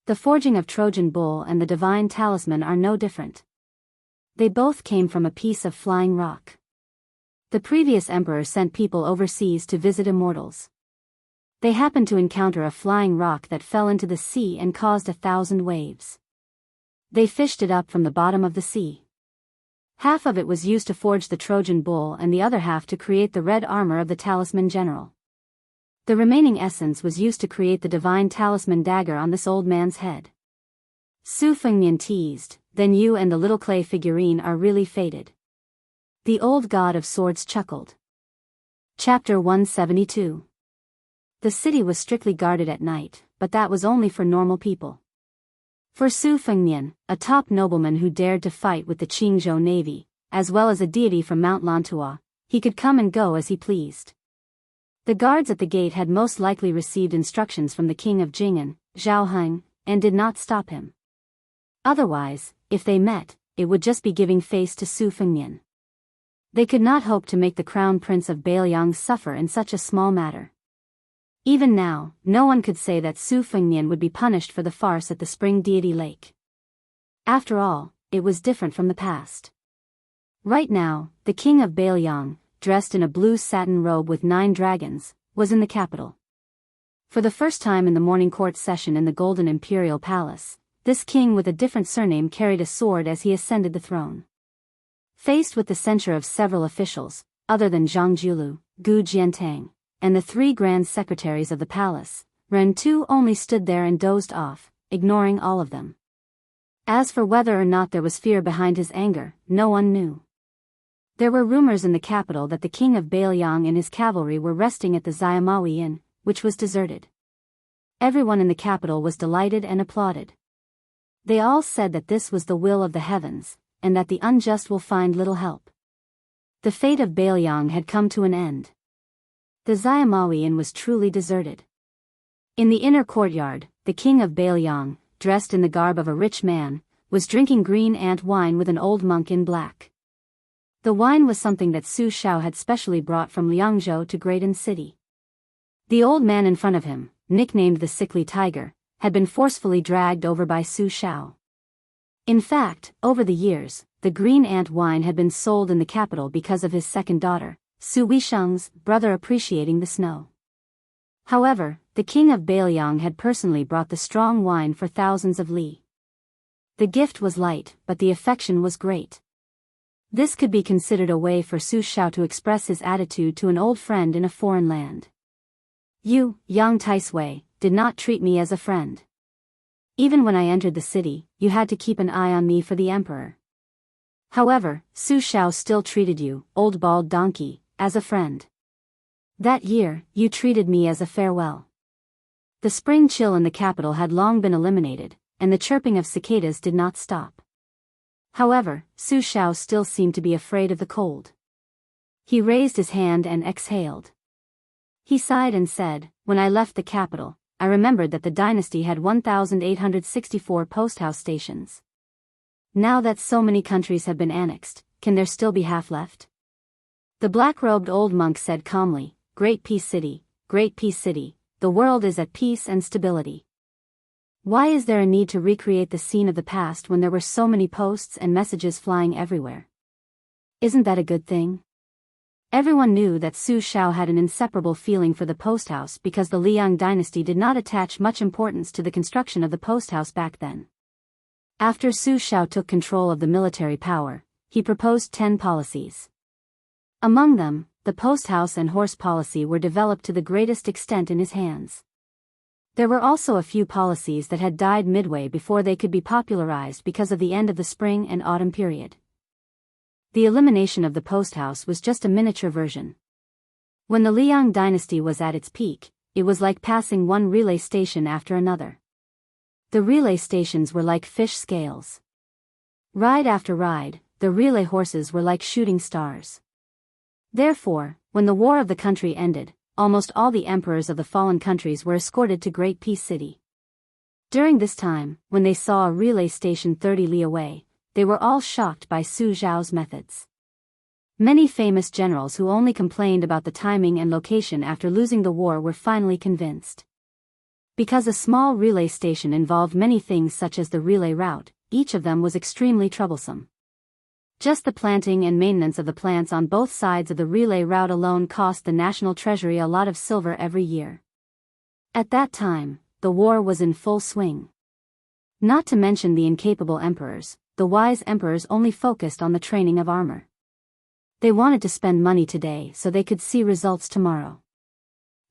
The forging of Trojan bull and the divine talisman are no different. They both came from a piece of flying rock. The previous emperor sent people overseas to visit immortals. They happened to encounter a flying rock that fell into the sea and caused 1,000 waves. They fished it up from the bottom of the sea. Half of it was used to forge the Trojan bull and the other half to create the red armor of the talisman general. The remaining essence was used to create the divine talisman dagger on this old man's head." Su Fengnian teased, "Then you and the little clay figurine are really fated." The old god of swords chuckled. Chapter 172. The city was strictly guarded at night, but that was only for normal people. For Su Fengnian, a top nobleman who dared to fight with the Qingzhou navy, as well as a deity from Mount Lantua, he could come and go as he pleased. The guards at the gate had most likely received instructions from the king of Jing'an, Zhao Heng, and did not stop him. Otherwise, if they met, it would just be giving face to Su Fengnian. They could not hope to make the crown prince of Bailiang suffer in such a small matter. Even now, no one could say that Su Fengnian would be punished for the farce at the Spring Deity Lake. After all, it was different from the past. Right now, the king of Bailiang, dressed in a blue satin robe with 9 dragons, was in the capital. For the first time in the morning court session in the Golden Imperial Palace, this king with a different surname carried a sword as he ascended the throne. Faced with the censure of several officials, other than Zhang Julu, Gu Jiantang, and the 3 grand secretaries of the palace, Ren Tu only stood there and dozed off, ignoring all of them. As for whether or not there was fear behind his anger, no one knew. There were rumors in the capital that the king of Bailiang and his cavalry were resting at the Xiamawi Inn, which was deserted. Everyone in the capital was delighted and applauded. They all said that this was the will of the heavens, and that the unjust will find little help. The fate of Bailiang had come to an end. The Xiamawi Inn was truly deserted. In the inner courtyard, the king of Bailiang, dressed in the garb of a rich man, was drinking green ant wine with an old monk in black. The wine was something that Su Shao had specially brought from Liangzhou to Graydon City. The old man in front of him, nicknamed the Sickly Tiger, had been forcefully dragged over by Su Shao. In fact, over the years, the green ant wine had been sold in the capital because of his second daughter, Su Weisheng's brother appreciating the snow. However, the king of Bailiang had personally brought the strong wine for thousands of li. The gift was light, but the affection was great. This could be considered a way for Su Shao to express his attitude to an old friend in a foreign land. "You, Yang Taisui, did not treat me as a friend. Even when I entered the city, you had to keep an eye on me for the emperor. However, Su Shao still treated you, old bald donkey, as a friend. That year, you treated me as a farewell." The spring chill in the capital had long been eliminated, and the chirping of cicadas did not stop. However, Su Shao still seemed to be afraid of the cold. He raised his hand and exhaled. He sighed and said, "When I left the capital, I remembered that the dynasty had 1,864 post-house stations. Now that so many countries have been annexed, can there still be half left?" The black-robed old monk said calmly, Great Peace City, the world is at peace and stability. Why is there a need to recreate the scene of the past when there were so many posts and messages flying everywhere? Isn't that a good thing? Everyone knew that Su Xiao had an inseparable feeling for the posthouse because the Liang dynasty did not attach much importance to the construction of the posthouse back then. After Su Xiao took control of the military power, he proposed 10 policies. Among them, the posthouse and horse policy were developed to the greatest extent in his hands. There were also a few policies that had died midway before they could be popularized because of the end of the spring and autumn period. The elimination of the posthouse was just a miniature version. When the Liang dynasty was at its peak, it was like passing one relay station after another. The relay stations were like fish scales. Ride after ride, the relay horses were like shooting stars. Therefore, when the war of the country ended, almost all the emperors of the fallen countries were escorted to Great Peace City. During this time, when they saw a relay station 30 li away, they were all shocked by Su Xiao's methods. Many famous generals who only complained about the timing and location after losing the war were finally convinced. Because a small relay station involved many things such as the relay route, each of them was extremely troublesome. Just the planting and maintenance of the plants on both sides of the relay route alone cost the national treasury a lot of silver every year. At that time, the war was in full swing. Not to mention the incapable emperors, the wise emperors only focused on the training of armor. They wanted to spend money today so they could see results tomorrow.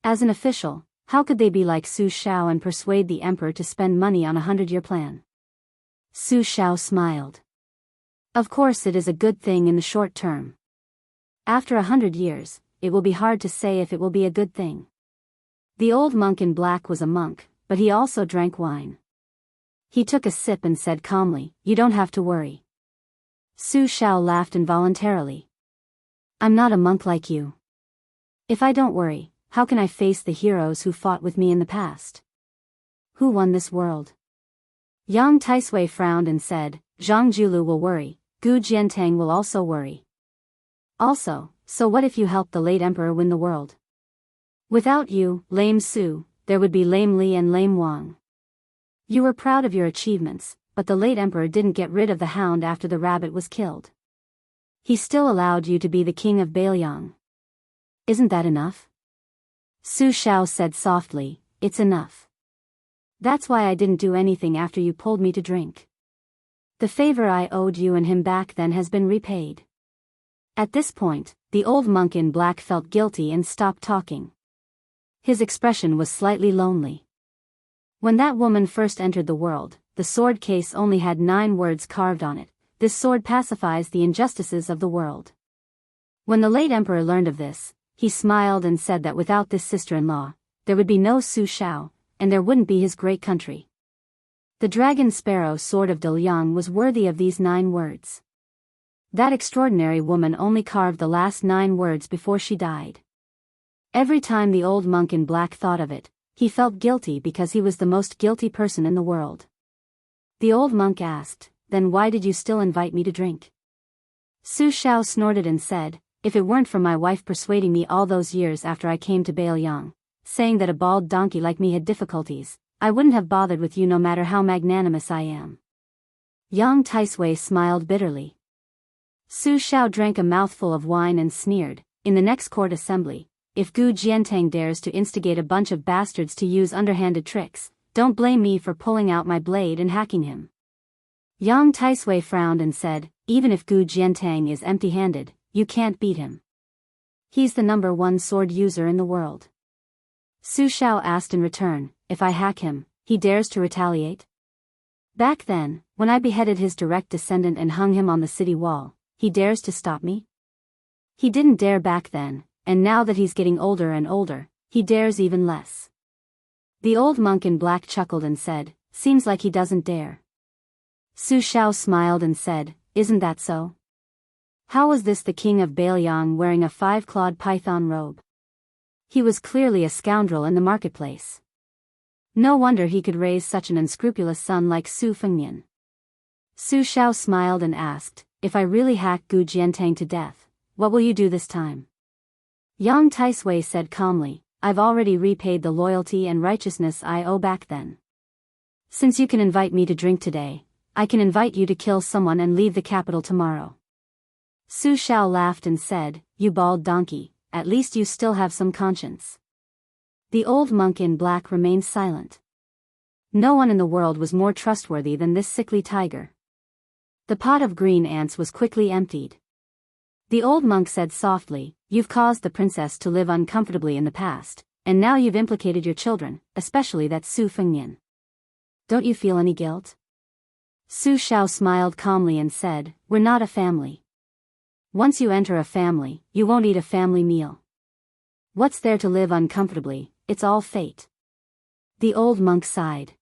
As an official, how could they be like Su Xiao and persuade the emperor to spend money on a 100-year plan? Su Xiao smiled. Of course it is a good thing in the short term. After 100 years, it will be hard to say if it will be a good thing. The old monk in black was a monk, but he also drank wine. He took a sip and said calmly, "You don't have to worry." Su Xiao laughed involuntarily. "I'm not a monk like you. If I don't worry, how can I face the heroes who fought with me in the past? Who won this world?" Yang Taisui frowned and said, "Zhang Julu will worry, Gu Jiantang will also worry. Also, so what if you help the late emperor win the world? Without you, lame Su, there would be lame Li and lame Wang. You were proud of your achievements, but the late emperor didn't get rid of the hound after the rabbit was killed. He still allowed you to be the king of Bailiang. Isn't that enough?" Su Xiao said softly, "It's enough. That's why I didn't do anything after you pulled me to drink. The favor I owed you and him back then has been repaid." At this point, the old monk in black felt guilty and stopped talking. His expression was slightly lonely. When that woman first entered the world, the sword case only had 9 words carved on it: "This sword pacifies the injustices of the world." When the late emperor learned of this, he smiled and said that without this sister-in-law, there would be no Su Xiao, and there wouldn't be his great country. The dragon sparrow sword of Daliang was worthy of these 9 words. That extraordinary woman only carved the last 9 words before she died. Every time the old monk in black thought of it, he felt guilty because he was the most guilty person in the world. The old monk asked, "Then why did you still invite me to drink?" Su Xiao snorted and said, "If it weren't for my wife persuading me all those years after I came to Bailiang, saying that a bald donkey like me had difficulties, I wouldn't have bothered with you no matter how magnanimous I am." Yang Taisui smiled bitterly. Su Xiao drank a mouthful of wine and sneered, "In the next court assembly, if Gu Jiantang dares to instigate a bunch of bastards to use underhanded tricks, don't blame me for pulling out my blade and hacking him." Yang Taisui frowned and said, "Even if Gu Jiantang is empty-handed, you can't beat him. He's the #1 sword user in the world." Su Xiao asked in return, "If I hack him, he dares to retaliate?" "Back then, when I beheaded his direct descendant and hung him on the city wall, he dares to stop me?" "He didn't dare back then, and now that he's getting older and older, he dares even less." The old monk in black chuckled and said, "Seems like he doesn't dare." Su Xiao smiled and said, "Isn't that so? How was this the king of Bailiang wearing a 5-clawed python robe? He was clearly a scoundrel in the marketplace. No wonder he could raise such an unscrupulous son like Su Fengnian." Su Xiao smiled and asked, "If I really hack Gu Jiantang to death, what will you do this time?" Yang Taisui said calmly, "I've already repaid the loyalty and righteousness I owe back then. Since you can invite me to drink today, I can invite you to kill someone and leave the capital tomorrow." Su Xiao laughed and said, you bald donkey, at least you still have some conscience." The old monk in black remained silent. No one in the world was more trustworthy than this sickly tiger. The pot of green ants was quickly emptied. The old monk said softly, "You've caused the princess to live uncomfortably in the past, and now you've implicated your children, especially that Su Fengnian. Don't you feel any guilt?" Su Xiao smiled calmly and said, "We're not a family. Once you enter a family, you won't eat a family meal. What's there to live uncomfortably? It's all fate." The old monk sighed.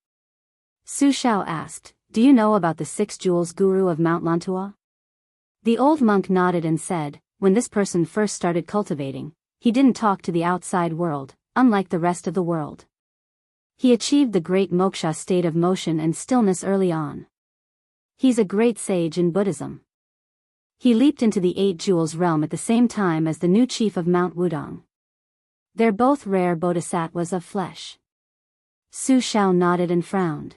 Su Xiao asked, "Do you know about the 6 jewels guru of Mount Lantua?" The old monk nodded and said, "When this person first started cultivating, he didn't talk to the outside world, unlike the rest of the world. He achieved the great moksha state of motion and stillness early on. He's a great sage in Buddhism. He leaped into the 8 jewels realm at the same time as the new chief of Mount Wudong. They're both rare bodhisattvas of flesh." Su Xiao nodded and frowned.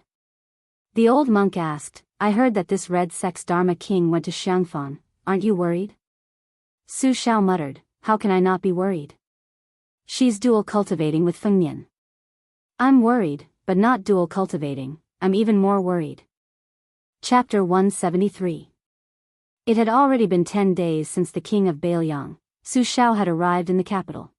The old monk asked, "I heard that this red sex Dharma king went to Xiangfan, aren't you worried?" Su Xiao muttered, "How can I not be worried? She's dual cultivating with Fengnian." "I'm worried, but not dual cultivating, I'm even more worried." Chapter 173. It had already been 10 days since the king of Bailiang, Su Xiao, had arrived in the capital.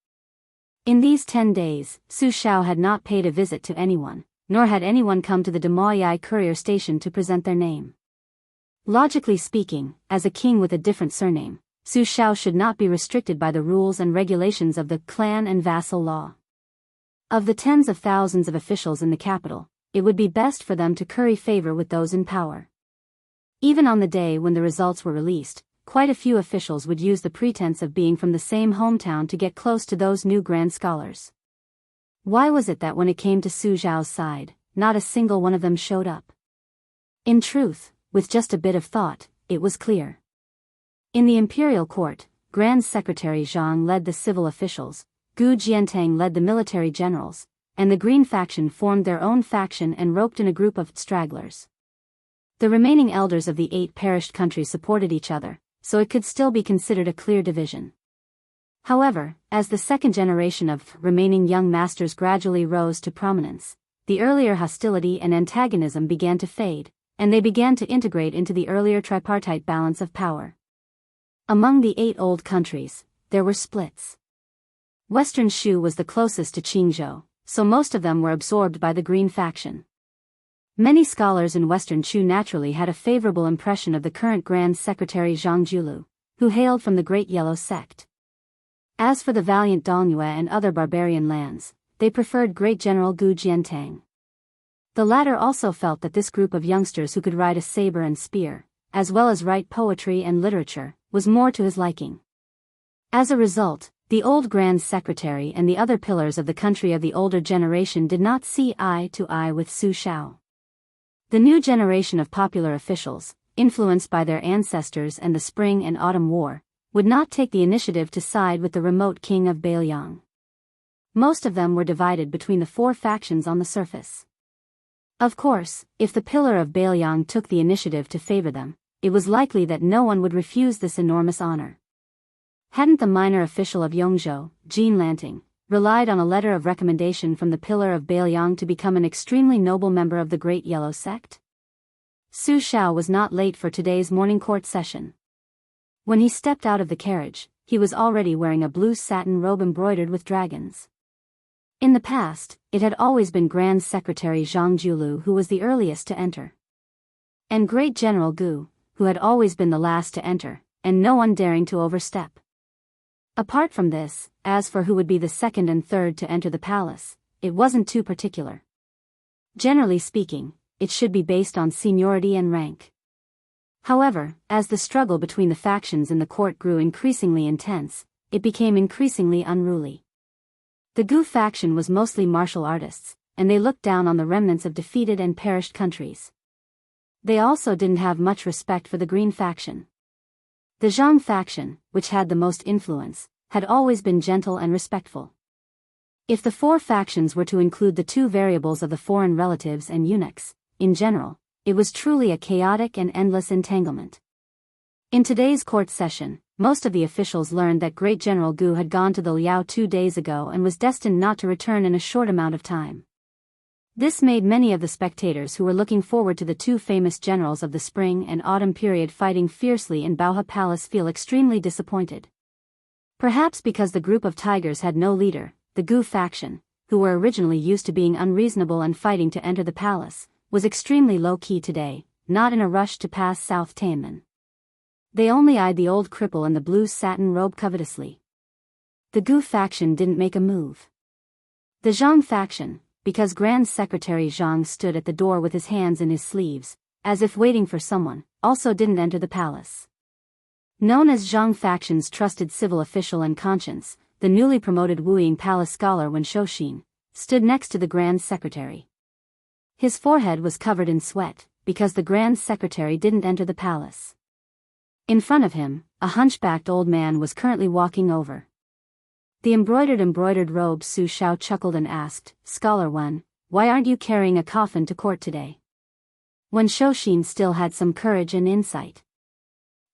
In these 10 days, Su Xiao had not paid a visit to anyone, nor had anyone come to the Demoyai courier station to present their name. Logically speaking, as a king with a different surname, Su Xiao should not be restricted by the rules and regulations of the clan and vassal law. Of the tens of thousands of officials in the capital, it would be best for them to curry favor with those in power. Even on the day when the results were released, quite a few officials would use the pretense of being from the same hometown to get close to those new grand scholars. Why was it that when it came to Su Xiao's side, not a single one of them showed up? In truth, with just a bit of thought, it was clear. In the imperial court, Grand Secretary Zhang led the civil officials, Gu Jiantang led the military generals, and the Green faction formed their own faction and roped in a group of stragglers. The remaining elders of the 8 perished countries supported each other, so it could still be considered a clear division. However, as the second generation of remaining young masters gradually rose to prominence, the earlier hostility and antagonism began to fade, and they began to integrate into the earlier tripartite balance of power. Among the 8 old countries, there were splits. Western Shu was the closest to Qingzhou, so most of them were absorbed by the Green faction. Many scholars in Western Chu naturally had a favorable impression of the current Grand Secretary Zhang Julu, who hailed from the Great Yellow Sect. As for the valiant Dongyue and other barbarian lands, they preferred Great General Gu Jiantang. The latter also felt that this group of youngsters who could ride a saber and spear, as well as write poetry and literature, was more to his liking. As a result, the old Grand Secretary and the other pillars of the country of the older generation did not see eye to eye with Su Xiao. The new generation of popular officials, influenced by their ancestors and the Spring and Autumn War, would not take the initiative to side with the remote king of Bailiang. Most of them were divided between the 4 factions on the surface. Of course, if the pillar of Bailiang took the initiative to favor them, it was likely that no one would refuse this enormous honor. Hadn't the minor official of Yongzhou, Jean Lanting, relied on a letter of recommendation from the pillar of Bailiang to become an extremely noble member of the Great Yellow Sect? Su Xiao was not late for today's morning court session. When he stepped out of the carriage, he was already wearing a blue satin robe embroidered with dragons. In the past, it had always been Grand Secretary Zhang Julu who was the earliest to enter. And Great General Gu, who had always been the last to enter, and no one daring to overstep. Apart from this, as for who would be the second and third to enter the palace, it wasn't too particular. Generally speaking, it should be based on seniority and rank. However, as the struggle between the factions in the court grew increasingly intense, it became increasingly unruly. The Gu faction was mostly martial artists, and they looked down on the remnants of defeated and perished countries. They also didn't have much respect for the Green faction. The Zhang faction, which had the most influence, had always been gentle and respectful. If the 4 factions were to include the 2 variables of the foreign relatives and eunuchs, in general, it was truly a chaotic and endless entanglement. In today's court session, most of the officials learned that Great General Gu had gone to the Liao 2 days ago and was destined not to return in a short amount of time. This made many of the spectators who were looking forward to the two famous generals of the spring and autumn period fighting fiercely in Baohe Palace feel extremely disappointed. Perhaps because the group of tigers had no leader, the Gu faction, who were originally used to being unreasonable and fighting to enter the palace, was extremely low-key today, not in a rush to pass South Tianmen. They only eyed the old cripple in the blue satin robe covetously. The Gu faction didn't make a move. The Zhang faction, because Grand Secretary Zhang stood at the door with his hands in his sleeves, as if waiting for someone, also didn't enter the palace. Known as Zhang faction's trusted civil official and conscience, the newly promoted Wuying Palace scholar Wen Shouxin, stood next to the Grand Secretary. His forehead was covered in sweat, because the Grand Secretary didn't enter the palace. In front of him, a hunchbacked old man was currently walking over. The embroidered robe Su Xiao chuckled and asked, "Scholar Wen, why aren't you carrying a coffin to court today?" Wen Shouxin still had some courage and insight.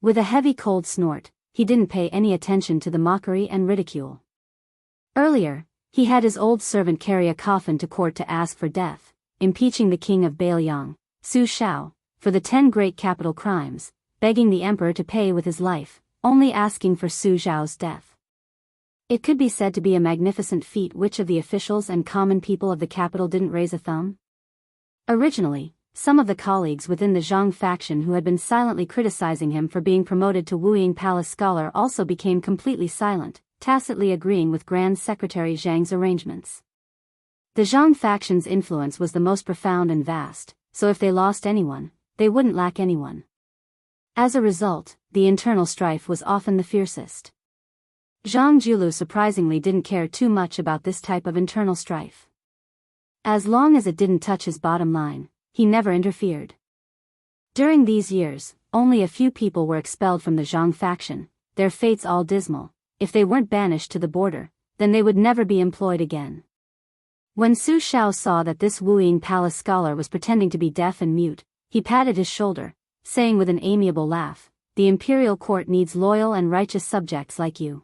With a heavy cold snort, he didn't pay any attention to the mockery and ridicule. Earlier, he had his old servant carry a coffin to court to ask for death, impeaching the king of Bailiang, Su Xiao, for the 10 great capital crimes, begging the emperor to pay with his life, only asking for Su Xiao's death. It could be said to be a magnificent feat which of the officials and common people of the capital didn't raise a thumb. Originally, some of the colleagues within the Zhang faction who had been silently criticizing him for being promoted to Wuying Palace scholar also became completely silent, tacitly agreeing with Grand Secretary Zhang's arrangements. The Zhang faction's influence was the most profound and vast, so if they lost anyone, they wouldn't lack anyone. As a result, the internal strife was often the fiercest. Zhang Julu surprisingly didn't care too much about this type of internal strife. As long as it didn't touch his bottom line, he never interfered. During these years, only a few people were expelled from the Zhang faction, their fates all dismal. If they weren't banished to the border, then they would never be employed again. When Su Xiao saw that this Wuying Palace scholar was pretending to be deaf and mute, he patted his shoulder, saying with an amiable laugh, "The imperial court needs loyal and righteous subjects like you."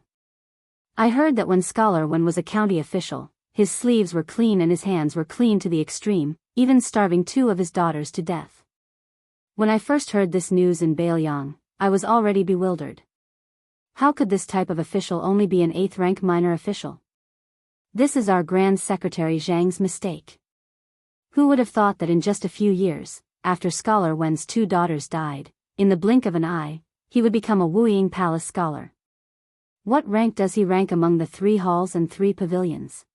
I heard that when Scholar Wen was a county official, his sleeves were clean and his hands were clean to the extreme, even starving 2 of his daughters to death. When I first heard this news in Bailiang, I was already bewildered. How could this type of official only be an 8th-rank minor official? This is our Grand Secretary Zhang's mistake. Who would have thought that in just a few years, after Scholar Wen's 2 daughters died, in the blink of an eye, he would become a Wuying Palace scholar? What rank does he rank among the 3 halls and 3 pavilions?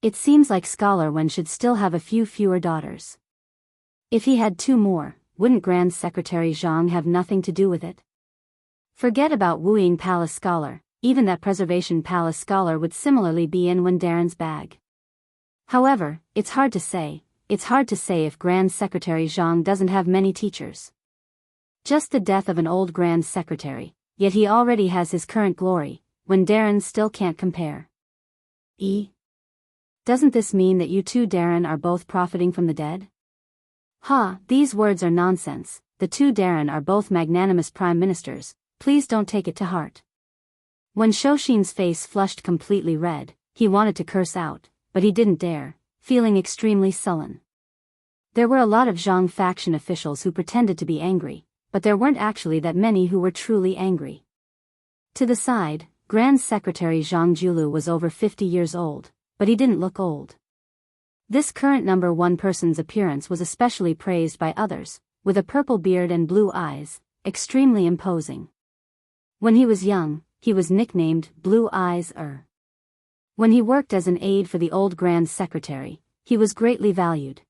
It seems like Scholar Wen should still have a few fewer daughters. If he had 2 more, wouldn't Grand Secretary Zhang have nothing to do with it? Forget about Wuying Palace scholar, even that Preservation Palace scholar would similarly be in Wen Daren's bag. However, it's hard to say if Grand Secretary Zhang doesn't have many teachers. Just the death of an old Grand Secretary, yet he already has his current glory, when Darren still can't compare. Doesn't this mean that you 2 Darren are both profiting from the dead? These words are nonsense. The 2 Darren are both magnanimous prime ministers, please don't take it to heart. When Shouxin's face flushed completely red, he wanted to curse out, but he didn't dare, feeling extremely sullen. There were a lot of Zhang faction officials who pretended to be angry, but there weren't actually that many who were truly angry. To the side, Grand Secretary Zhang Julu was over 50 years old, but he didn't look old. This current number 1 person's appearance was especially praised by others, with a purple beard and blue eyes, extremely imposing. When he was young, he was nicknamed Blue Eyes. When he worked as an aide for the old Grand Secretary, he was greatly valued.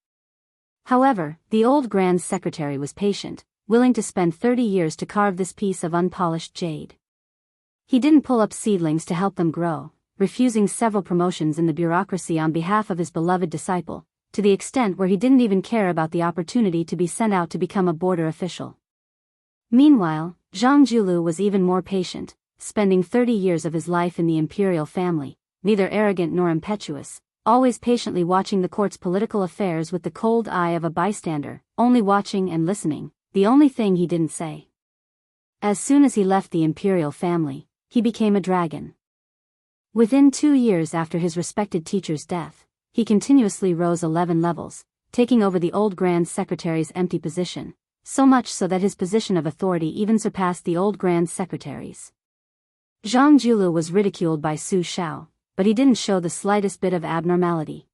However, the old Grand Secretary was patient, willing to spend 30 years to carve this piece of unpolished jade. He didn't pull up seedlings to help them grow, refusing several promotions in the bureaucracy on behalf of his beloved disciple, to the extent where he didn't even care about the opportunity to be sent out to become a border official. Meanwhile, Zhang Julu was even more patient, spending 30 years of his life in the imperial family, neither arrogant nor impetuous, always patiently watching the court's political affairs with the cold eye of a bystander, only watching and listening, the only thing he didn't say. As soon as he left the imperial family, he became a dragon. Within 2 years after his respected teacher's death, he continuously rose 11 levels, taking over the old Grand Secretary's empty position, so much so that his position of authority even surpassed the old Grand Secretary's. Zhang Julu was ridiculed by Su Shao, but he didn't show the slightest bit of abnormality.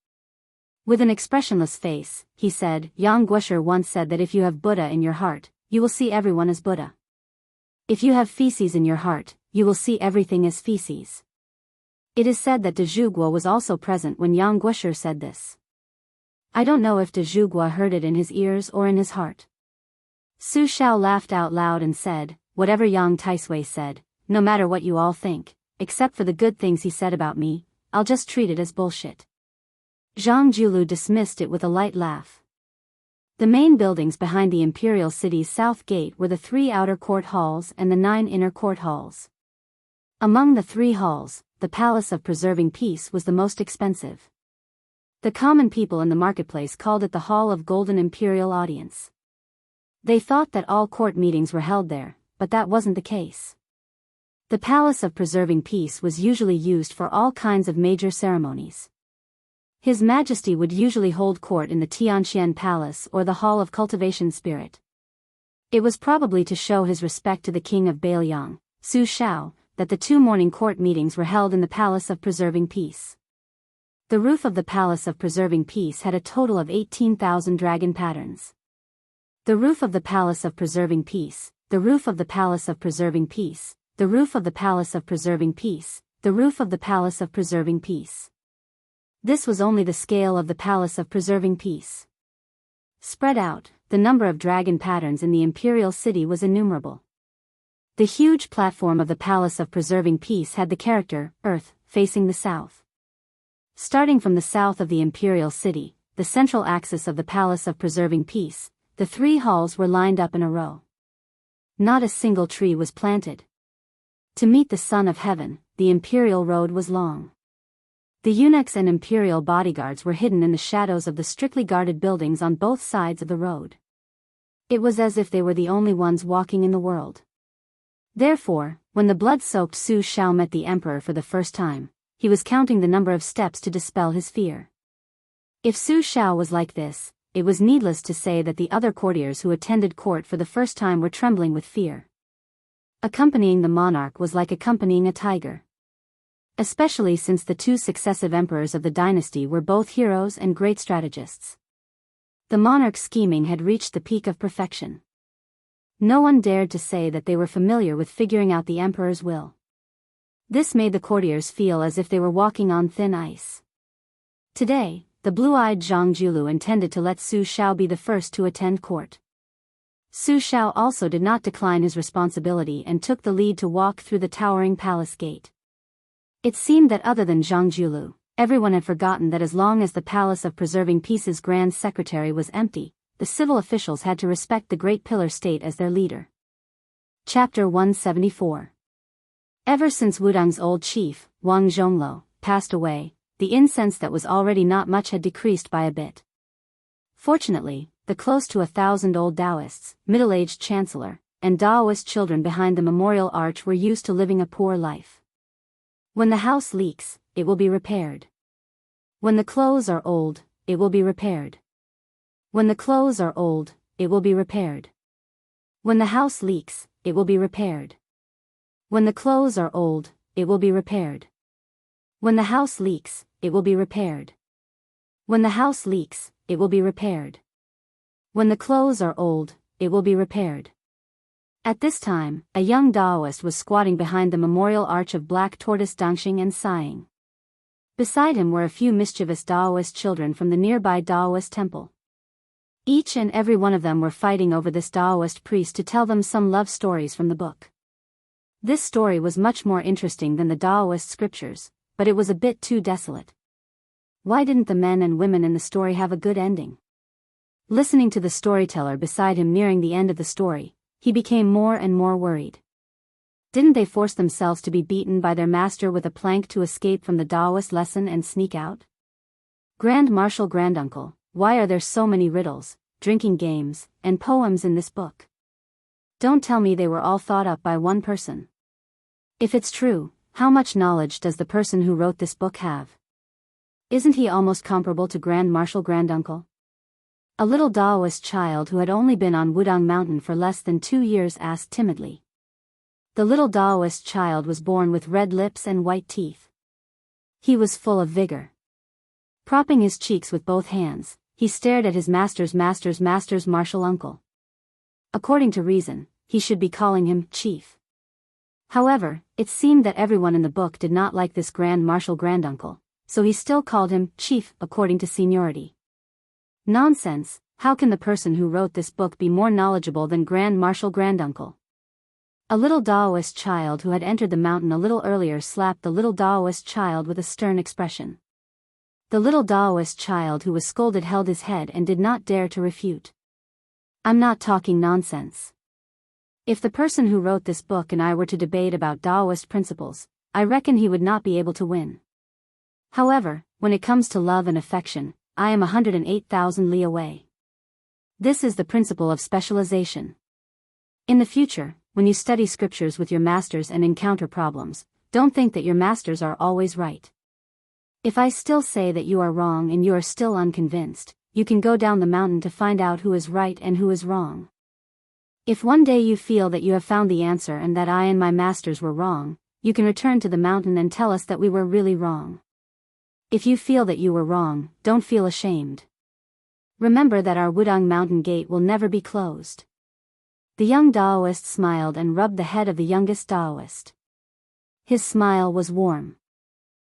With an expressionless face, he said, Yang Guosher once said that if you have Buddha in your heart, you will see everyone as Buddha. If you have feces in your heart, you will see everything as feces. It is said that De Zhuguo was also present when Yang Guosher said this. I don't know if De Zhuguo heard it in his ears or in his heart. Su Shao laughed out loud and said, whatever Yang Taisui said, no matter what you all think, except for the good things he said about me, I'll just treat it as bullshit. Zhang Julu dismissed it with a light laugh. The main buildings behind the imperial city's south gate were the 3 outer court halls and the 9 inner court halls. Among the 3 halls, the Palace of Preserving Peace was the most expensive. The common people in the marketplace called it the Hall of Golden Imperial Audience. They thought that all court meetings were held there, but that wasn't the case. The Palace of Preserving Peace was usually used for all kinds of major ceremonies. His Majesty would usually hold court in the Tianxian Palace or the Hall of Cultivation Spirit. It was probably to show his respect to the king of Bailiang, Su Shao, that the 2 morning court meetings were held in the Palace of Preserving Peace. The roof of the Palace of Preserving Peace had a total of 18,000 dragon patterns. The roof of the Palace of Preserving Peace, the roof of the Palace of Preserving Peace, the roof of the Palace of Preserving Peace, the roof of the Palace of Preserving Peace. This was only the scale of the Palace of Preserving Peace. Spread out, the number of dragon patterns in the imperial city was innumerable. The huge platform of the Palace of Preserving Peace had the character, Earth, facing the south. Starting from the south of the imperial city, the central axis of the Palace of Preserving Peace, the 3 halls were lined up in a row. Not a single tree was planted. To meet the Son of Heaven, the imperial road was long. The eunuchs and imperial bodyguards were hidden in the shadows of the strictly guarded buildings on both sides of the road. It was as if they were the only ones walking in the world. Therefore, when the blood-soaked Su Shao met the emperor for the first time, he was counting the number of steps to dispel his fear. If Su Shao was like this, it was needless to say that the other courtiers who attended court for the first time were trembling with fear. Accompanying the monarch was like accompanying a tiger. Especially since the 2 successive emperors of the dynasty were both heroes and great strategists. The monarch's scheming had reached the peak of perfection. No one dared to say that they were familiar with figuring out the emperor's will. This made the courtiers feel as if they were walking on thin ice. Today, the blue-eyed Zhang Julu intended to let Su Shao be the first to attend court. Su Shao also did not decline his responsibility and took the lead to walk through the towering palace gate. It seemed that other than Zhang Julu, everyone had forgotten that as long as the Palace of Preserving Peace's Grand Secretary was empty, the civil officials had to respect the Great Pillar State as their leader. Chapter 174. Ever since Wudang's old chief, Wang Zhonglo, passed away, the incense that was already not much had decreased by a bit. Fortunately, the close to 1,000 old Daoists, middle-aged chancellor, and Daoist children behind the memorial arch were used to living a poor life. When the house leaks, it will be repaired. When the clothes are old, it will be repaired. When the clothes are old, it will be repaired. When the house leaks, it will be repaired. When the clothes are old, it will be repaired. When the house leaks, it will be repaired. When the house leaks, it will be repaired. When the clothes are old, it will be repaired. At this time, a young Daoist was squatting behind the memorial arch of black tortoise Dangxing and sighing. Beside him were a few mischievous Daoist children from the nearby Daoist temple. Each and every one of them were fighting over this Daoist priest to tell them some love stories from the book. This story was much more interesting than the Daoist scriptures, but it was a bit too desolate. Why didn't the men and women in the story have a good ending? Listening to the storyteller beside him nearing the end of the story, he became more and more worried. Didn't they force themselves to be beaten by their master with a plank to escape from the Daoist lesson and sneak out? Grand Marshal Granduncle, why are there so many riddles, drinking games, and poems in this book? Don't tell me they were all thought up by one person. If it's true, how much knowledge does the person who wrote this book have? Isn't he almost comparable to Grand Marshal Granduncle? A little Daoist child who had only been on Wudang Mountain for less than 2 years asked timidly. The little Daoist child was born with red lips and white teeth. He was full of vigor. Propping his cheeks with both hands, he stared at his master's martial uncle. According to reason, he should be calling him Chief. However, it seemed that everyone in the book did not like this Grand Marshal Granduncle, so he still called him Chief according to seniority. Nonsense, how can the person who wrote this book be more knowledgeable than Grand Marshal Granduncle? A little Daoist child who had entered the mountain a little earlier slapped the little Daoist child with a stern expression. The little Daoist child who was scolded held his head and did not dare to refute. I'm not talking nonsense. If the person who wrote this book and I were to debate about Daoist principles, I reckon he would not be able to win. However, when it comes to love and affection, I am 108,000 li away. This is the principle of specialization. In the future, when you study scriptures with your masters and encounter problems, don't think that your masters are always right. If I still say that you are wrong and you are still unconvinced, you can go down the mountain to find out who is right and who is wrong. If one day you feel that you have found the answer and that I and my masters were wrong, you can return to the mountain and tell us that we were really wrong. If you feel that you were wrong, don't feel ashamed. Remember that our Wudang Mountain gate will never be closed. The young Daoist smiled and rubbed the head of the youngest Daoist. His smile was warm.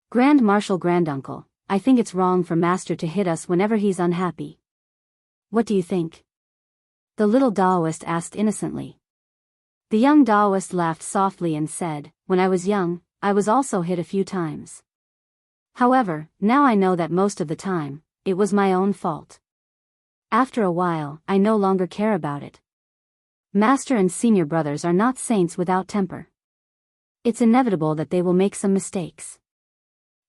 Grand Marshal Granduncle, I think it's wrong for Master to hit us whenever he's unhappy. What do you think? The little Daoist asked innocently. The young Daoist laughed softly and said, when I was young, I was also hit a few times. However, now I know that most of the time, it was my own fault. After a while, I no longer care about it. Master and senior brothers are not saints without temper. It's inevitable that they will make some mistakes.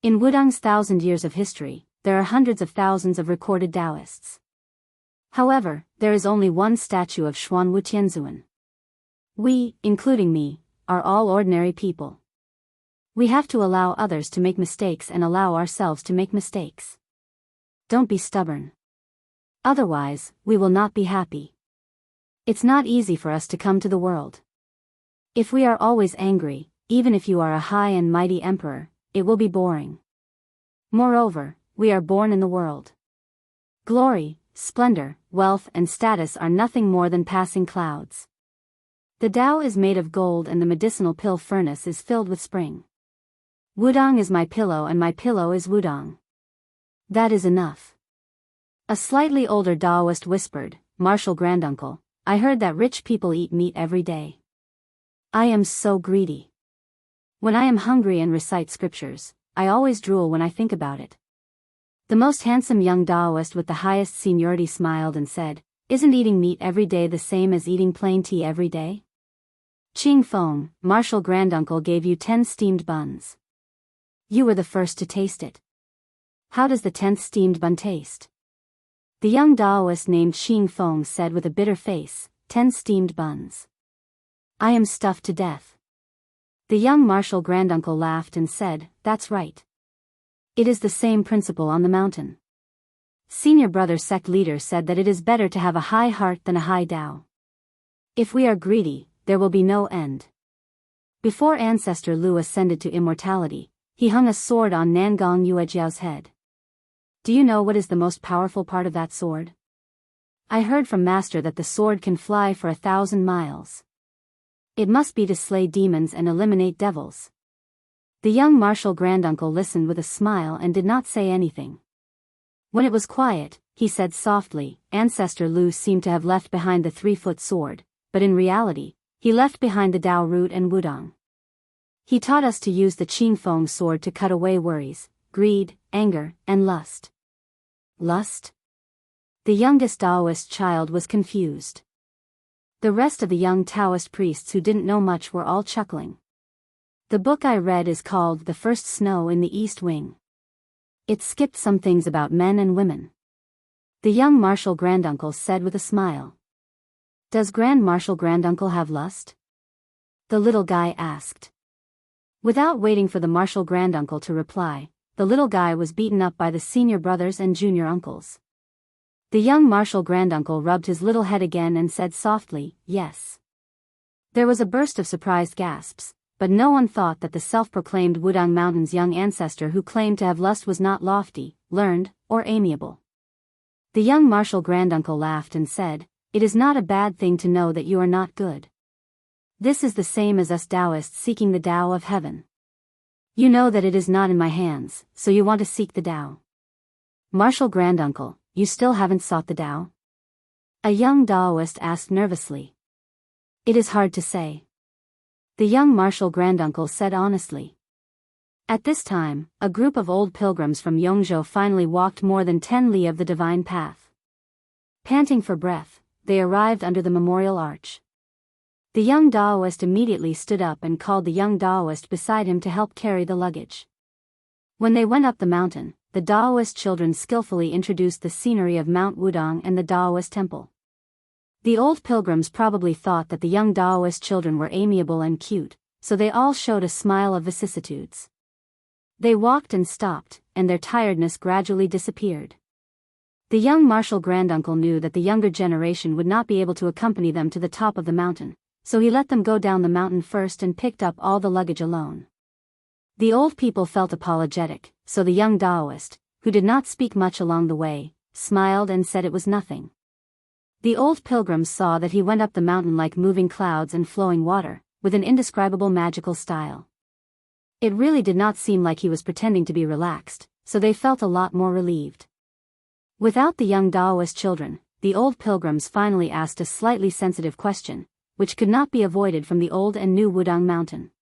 In Wudang's 1,000 years of history, there are hundreds of thousands of recorded Daoists. However, there is only one statue of Xuanwu Tianzuan. We, including me, are all ordinary people. We have to allow others to make mistakes and allow ourselves to make mistakes. Don't be stubborn. Otherwise, we will not be happy. It's not easy for us to come to the world. If we are always angry, even if you are a high and mighty emperor, it will be boring. Moreover, we are born in the world. Glory, splendor, wealth and status are nothing more than passing clouds. The Tao is made of gold and the medicinal pill furnace is filled with spring. Wudang is my pillow and my pillow is Wudang. That is enough. A slightly older Daoist whispered, Marshal Granduncle, I heard that rich people eat meat every day. I am so greedy. When I am hungry and recite scriptures, I always drool when I think about it. The most handsome young Daoist with the highest seniority smiled and said, Isn't eating meat every day the same as eating plain tea every day? Qing Feng, Marshal Granduncle gave you 10 steamed buns. You were the first to taste it. How does the 10th steamed bun taste? The young Daoist named Qing Feng said with a bitter face, 10 steamed buns. I am stuffed to death. The young Marshal Granduncle laughed and said, That's right. It is the same principle on the mountain. Senior brother sect leader said that it is better to have a high heart than a high Tao. If we are greedy, there will be no end. Before Ancestor Lu ascended to immortality, he hung a sword on Nangong Yuejiao's head. Do you know what is the most powerful part of that sword? I heard from Master that the sword can fly for 1,000 miles. It must be to slay demons and eliminate devils. The young Marshal Granduncle listened with a smile and did not say anything. When it was quiet, he said softly, Ancestor Lu seemed to have left behind the 3-foot sword, but in reality, he left behind the Tao root and Wudang. He taught us to use the Qing Feng sword to cut away worries, greed, anger, and lust. Lust? The youngest Daoist child was confused. The rest of the young Taoist priests who didn't know much were all chuckling. The book I read is called The First Snow in the East Wing. It skipped some things about men and women. The young Marshal Granduncle said with a smile. Does Grand Marshal Granduncle have lust? The little guy asked. Without waiting for the Marshal Granduncle to reply, the little guy was beaten up by the senior brothers and junior uncles. The young Marshal Granduncle rubbed his little head again and said softly, yes. There was a burst of surprised gasps, but no one thought that the self-proclaimed Wudang Mountain's young ancestor who claimed to have lust was not lofty, learned, or amiable. The young Marshal Granduncle laughed and said, "It is not a bad thing to know that you are not good. This is the same as us Daoists seeking the Tao of heaven. You know that it is not in my hands, so you want to seek the Tao. Marshal Granduncle, you still haven't sought the Tao?" A young Daoist asked nervously. "It is hard to say," the young Marshal Granduncle said honestly. At this time, a group of old pilgrims from Yongzhou finally walked more than 10 li of the divine path. Panting for breath, they arrived under the memorial arch. The young Daoist immediately stood up and called the young Daoist beside him to help carry the luggage. When they went up the mountain, the Daoist children skillfully introduced the scenery of Mount Wudang and the Daoist temple. The old pilgrims probably thought that the young Daoist children were amiable and cute, so they all showed a smile of vicissitudes. They walked and stopped, and their tiredness gradually disappeared. The young Marshal Granduncle knew that the younger generation would not be able to accompany them to the top of the mountain, so he let them go down the mountain first and picked up all the luggage alone. The old people felt apologetic, so the young Daoist, who did not speak much along the way, smiled and said it was nothing. The old pilgrims saw that he went up the mountain like moving clouds and flowing water, with an indescribable magical style. It really did not seem like he was pretending to be relaxed, so they felt a lot more relieved. Without the young Daoist children, the old pilgrims finally asked a slightly sensitive question, which could not be avoided from the old and new Wudang Mountain.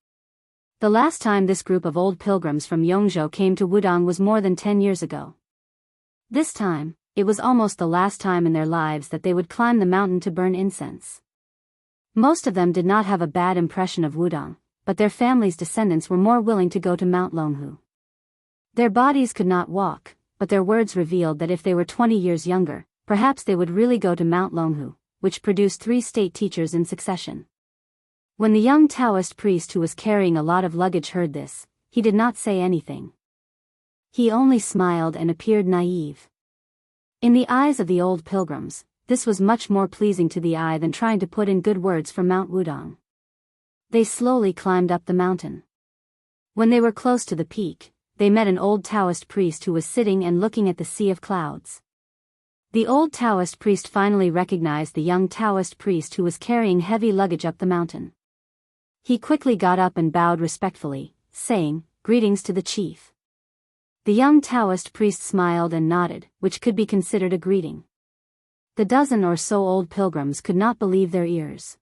The last time this group of old pilgrims from Yongzhou came to Wudang was more than 10 years ago. This time, it was almost the last time in their lives that they would climb the mountain to burn incense. Most of them did not have a bad impression of Wudang, but their families' descendants were more willing to go to Mount Longhu. Their bodies could not walk, but their words revealed that if they were 20 years younger, perhaps they would really go to Mount Longhu, which produced 3 state teachers in succession. When the young Taoist priest who was carrying a lot of luggage heard this, he did not say anything. He only smiled and appeared naive. In the eyes of the old pilgrims, this was much more pleasing to the eye than trying to put in good words for Mount Wudang. They slowly climbed up the mountain. When they were close to the peak, they met an old Taoist priest who was sitting and looking at the sea of clouds. The old Taoist priest finally recognized the young Taoist priest who was carrying heavy luggage up the mountain. He quickly got up and bowed respectfully, saying, "Greetings to the chief." The young Taoist priest smiled and nodded, which could be considered a greeting. The dozen or so old pilgrims could not believe their ears.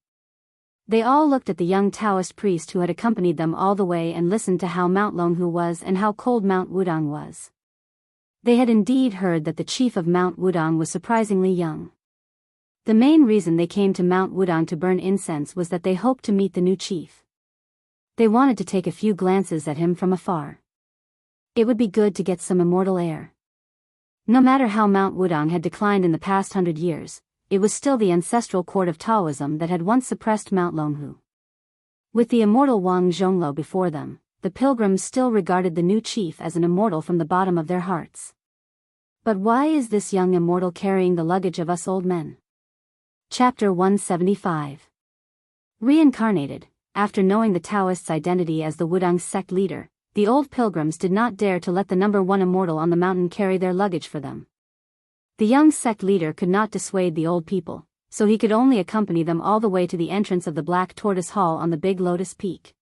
They all looked at the young Taoist priest who had accompanied them all the way and listened to how Mount Longhu was and how cold Mount Wudang was. They had indeed heard that the chief of Mount Wudang was surprisingly young. The main reason they came to Mount Wudang to burn incense was that they hoped to meet the new chief. They wanted to take a few glances at him from afar. It would be good to get some immortal air. No matter how Mount Wudang had declined in the past 100 years, it was still the ancestral court of Taoism that had once suppressed Mount Longhu. With the immortal Wang Zhonglo before them, the pilgrims still regarded the new chief as an immortal from the bottom of their hearts. But why is this young immortal carrying the luggage of us old men? Chapter 175. Reincarnated. After knowing the Taoists' identity as the Wudang sect leader, the old pilgrims did not dare to let the number 1 immortal on the mountain carry their luggage for them. The young sect leader could not dissuade the old people, so he could only accompany them all the way to the entrance of the Black Tortoise Hall on the Big Lotus Peak.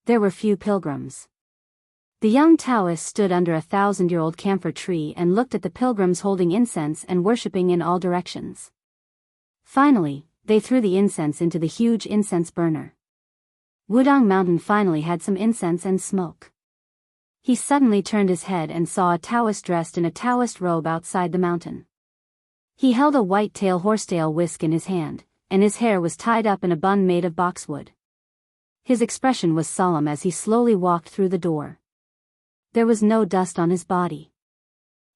There were few pilgrims. The young Taoist stood under a 1,000-year-old camphor tree and looked at the pilgrims holding incense and worshipping in all directions. Finally, they threw the incense into the huge incense burner. Wudang Mountain finally had some incense and smoke. He suddenly turned his head and saw a Taoist dressed in a Taoist robe outside the mountain. He held a white-tail horsetail whisk in his hand, and his hair was tied up in a bun made of boxwood. His expression was solemn as he slowly walked through the door. There was no dust on his body.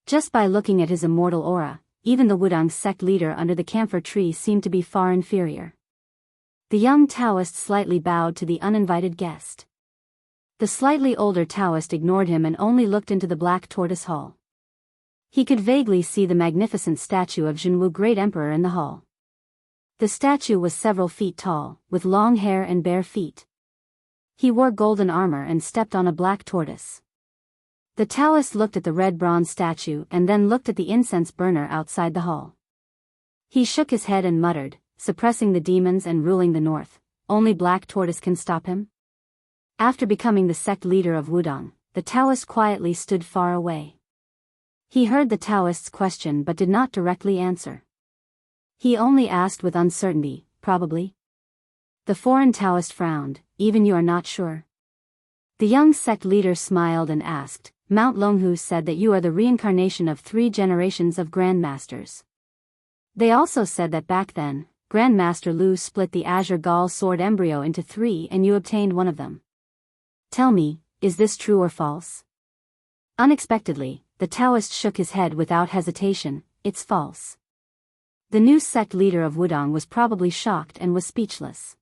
Just by looking at his immortal aura, even the Wudang sect leader under the camphor tree seemed to be far inferior. The young Taoist slightly bowed to the uninvited guest. The slightly older Taoist ignored him and only looked into the black tortoise hall. He could vaguely see the magnificent statue of Jianghu Great Emperor in the hall. The statue was several feet tall, with long hair and bare feet. He wore golden armor and stepped on a black tortoise. The Taoist looked at the red bronze statue and then looked at the incense burner outside the hall. He shook his head and muttered, suppressing the demons and ruling the north, only Black Tortoise can stop him? After becoming the sect leader of Wudang, the Taoist quietly stood far away. He heard the Taoist's question but did not directly answer. He only asked with uncertainty, probably. The foreign Taoist frowned, even you are not sure? The young sect leader smiled and asked, Mount Longhu said that you are the reincarnation of 3 generations of grandmasters. They also said that back then, Grandmaster Lu split the Azure Gall sword embryo into 3 and you obtained one of them. Tell me, is this true or false? Unexpectedly, the Taoist shook his head without hesitation, it's false. The new sect leader of Wudang was probably shocked and was speechless.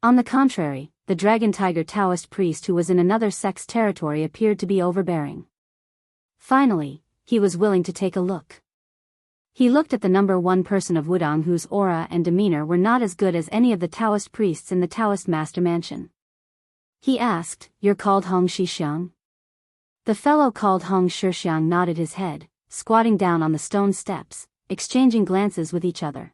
On the contrary, the Dragon Tiger Taoist priest who was in another sect's territory appeared to be overbearing. Finally, he was willing to take a look. He looked at the number 1 person of Wudang whose aura and demeanor were not as good as any of the Taoist priests in the Taoist master mansion. He asked, You're called Hong Shixiang? The fellow called Hong Shixiang nodded his head, squatting down on the stone steps, exchanging glances with each other.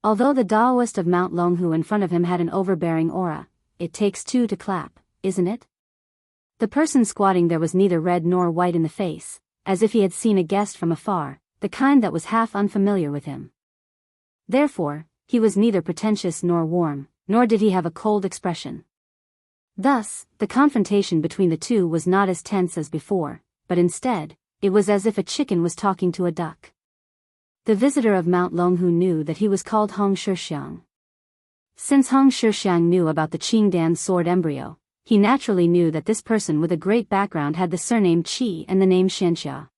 Although the Daoist of Mount Longhu in front of him had an overbearing aura, it takes 2 to clap, isn't it? The person squatting there was neither red nor white in the face, as if he had seen a guest from afar, the kind that was half unfamiliar with him. Therefore, he was neither pretentious nor warm, nor did he have a cold expression. Thus, the confrontation between the two was not as tense as before, but instead, it was as if a chicken was talking to a duck. The visitor of Mount Longhu knew that he was called Hong Shixiang. Since Hong Shixiang knew about the Qingdan sword embryo, he naturally knew that this person with a great background had the surname Qi and the name Xianxia.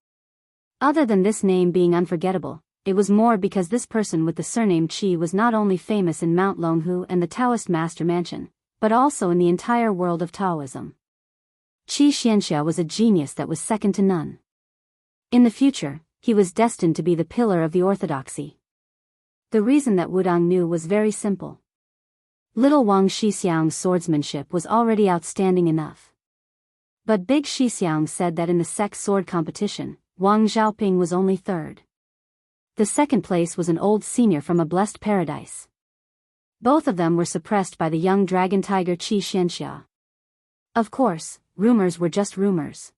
Other than this name being unforgettable, it was more because this person with the surname Qi was not only famous in Mount Longhu and the Taoist master mansion, but also in the entire world of Taoism. Qi Xianxia was a genius that was second to none. In the future, he was destined to be the pillar of the orthodoxy. The reason that Wudang knew was very simple. Little Wang Shixiang's swordsmanship was already outstanding enough. But Big Shixiang said that in the sect sword competition, Wang Xiaoping was only 3rd. The second place was an old senior from a blessed paradise. Both of them were suppressed by the young dragon tiger Qi Xianxia. Of course, rumors were just rumors.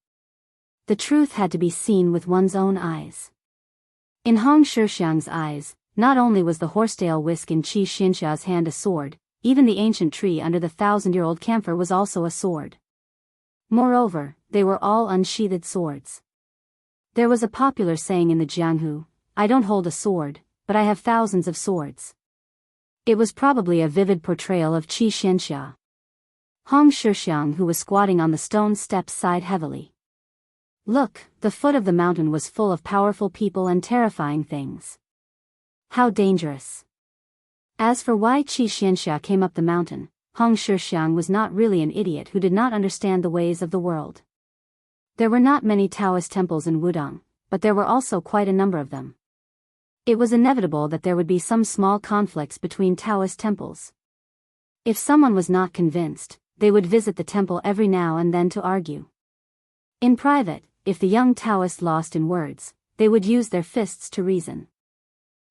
The truth had to be seen with one's own eyes. In Hong Shixiang's eyes, not only was the horsetail whisk in Qi Xianxia's hand a sword, even the ancient tree under the 1,000-year-old camphor was also a sword. Moreover, they were all unsheathed swords. There was a popular saying in the Jianghu, I don't hold a sword, but I have thousands of swords. It was probably a vivid portrayal of Qi Xianxia. Hong Shixiang, who was squatting on the stone steps, sighed heavily. Look, the foot of the mountain was full of powerful people and terrifying things. How dangerous. As for why Qi Xianxia came up the mountain, Hong Shixiang was not really an idiot who did not understand the ways of the world. There were not many Taoist temples in Wudang, but there were also quite a number of them. It was inevitable that there would be some small conflicts between Taoist temples. If someone was not convinced, they would visit the temple every now and then to argue. In private, if the young Taoist lost in words, they would use their fists to reason.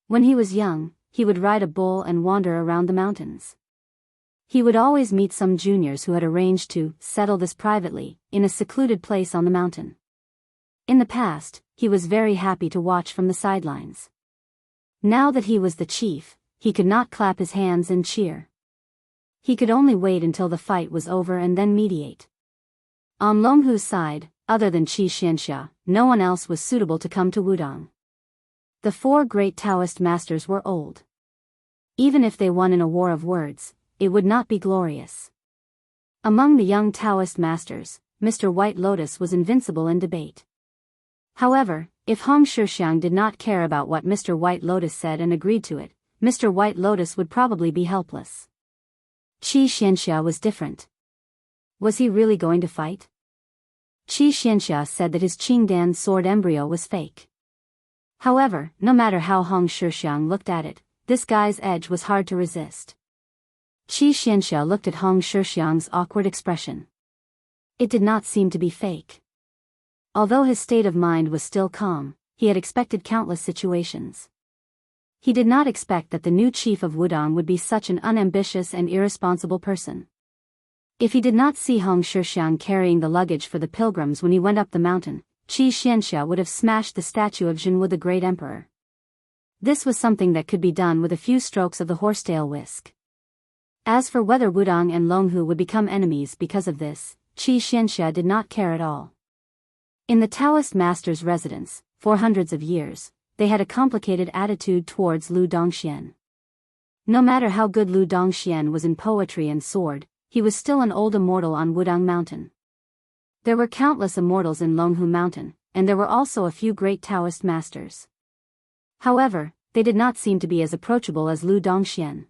When he was young, he would ride a bull and wander around the mountains. He would always meet some juniors who had arranged to settle this privately, in a secluded place on the mountain. In the past, he was very happy to watch from the sidelines. Now that he was the chief, he could not clap his hands and cheer. He could only wait until the fight was over and then mediate. On Longhu's side, other than Qi Xianxia, no one else was suitable to come to Wudang. The 4 great Taoist masters were old. Even if they won in a war of words, it would not be glorious. Among the young Taoist masters, Mr. White Lotus was invincible in debate. However, if Hong Shixiang did not care about what Mr. White Lotus said and agreed to it, Mr. White Lotus would probably be helpless. Wuxia Xianxia was different. Was he really going to fight? Wuxia Xianxia said that his Qingdan sword embryo was fake. However, no matter how Hong Shixiang looked at it, this guy's edge was hard to resist. Wuxia Xianxia looked at Hong Shixiang's awkward expression. It did not seem to be fake. Although his state of mind was still calm, he had expected countless situations. He did not expect that the new chief of Wudong would be such an unambitious and irresponsible person. If he did not see Hong Shixiang carrying the luggage for the pilgrims when he went up the mountain, Wuxia Xianxia would have smashed the statue of Jianghu the great emperor. This was something that could be done with a few strokes of the horsetail whisk. As for whether Wudong and Longhu would become enemies because of this, Wuxia Xianxia did not care at all. In the Taoist master's residence, for hundreds of years, they had a complicated attitude towards Lu Dongxian. No matter how good Lu Dongxian was in poetry and sword, he was still an old immortal on Wudong Mountain. There were countless immortals in Longhu Mountain, and there were also a few great Taoist masters. However, they did not seem to be as approachable as Lu Dongxian.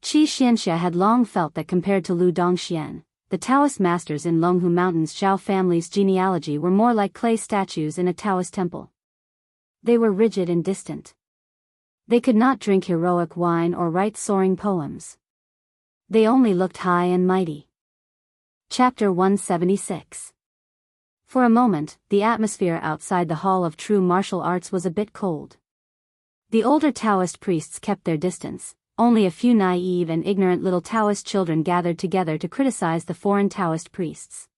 Wuxia Xianxia had long felt that compared to Lu Dongxian, the Taoist masters in Longhu Mountain's Zhao family's genealogy were more like clay statues in a Taoist temple. They were rigid and distant. They could not drink heroic wine or write soaring poems. They only looked high and mighty. Chapter 176. For a moment, the atmosphere outside the Hall of True Martial Arts was a bit cold. The older Taoist priests kept their distance. Only a few naive and ignorant little Taoist children gathered together to criticize the foreign Taoist priests.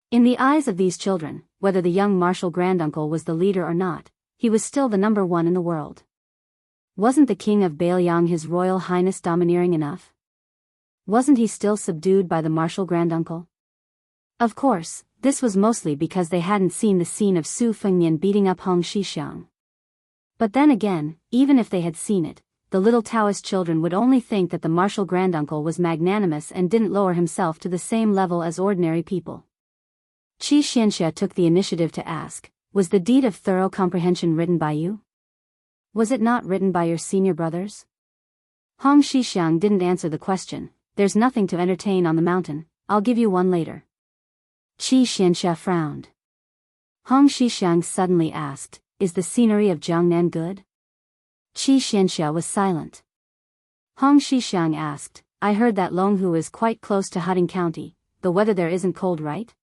In the eyes of these children, whether the young martial granduncle was the leader or not, he was still the number one in the world. Wasn't the king of Bailiang His Royal Highness domineering enough? Wasn't he still subdued by the martial granduncle? Of course, this was mostly because they hadn't seen the scene of Su Fengnian beating up Hong Shixiang. But then again, even if they had seen it, the little Taoist children would only think that the martial granduncle was magnanimous and didn't lower himself to the same level as ordinary people. Wuxia Xianxia took the initiative to ask, was the deed of thorough comprehension written by you? Was it not written by your senior brothers? Hong Shixiang didn't answer the question. There's nothing to entertain on the mountain, I'll give you one later. Wuxia Xianxia frowned. Hong Shixiang suddenly asked, is the scenery of Jiangnan good? Wuxia Xianxia was silent. Hong Shixiang asked, I heard that Longhu is quite close to Huding County, the weather there isn't cold, right?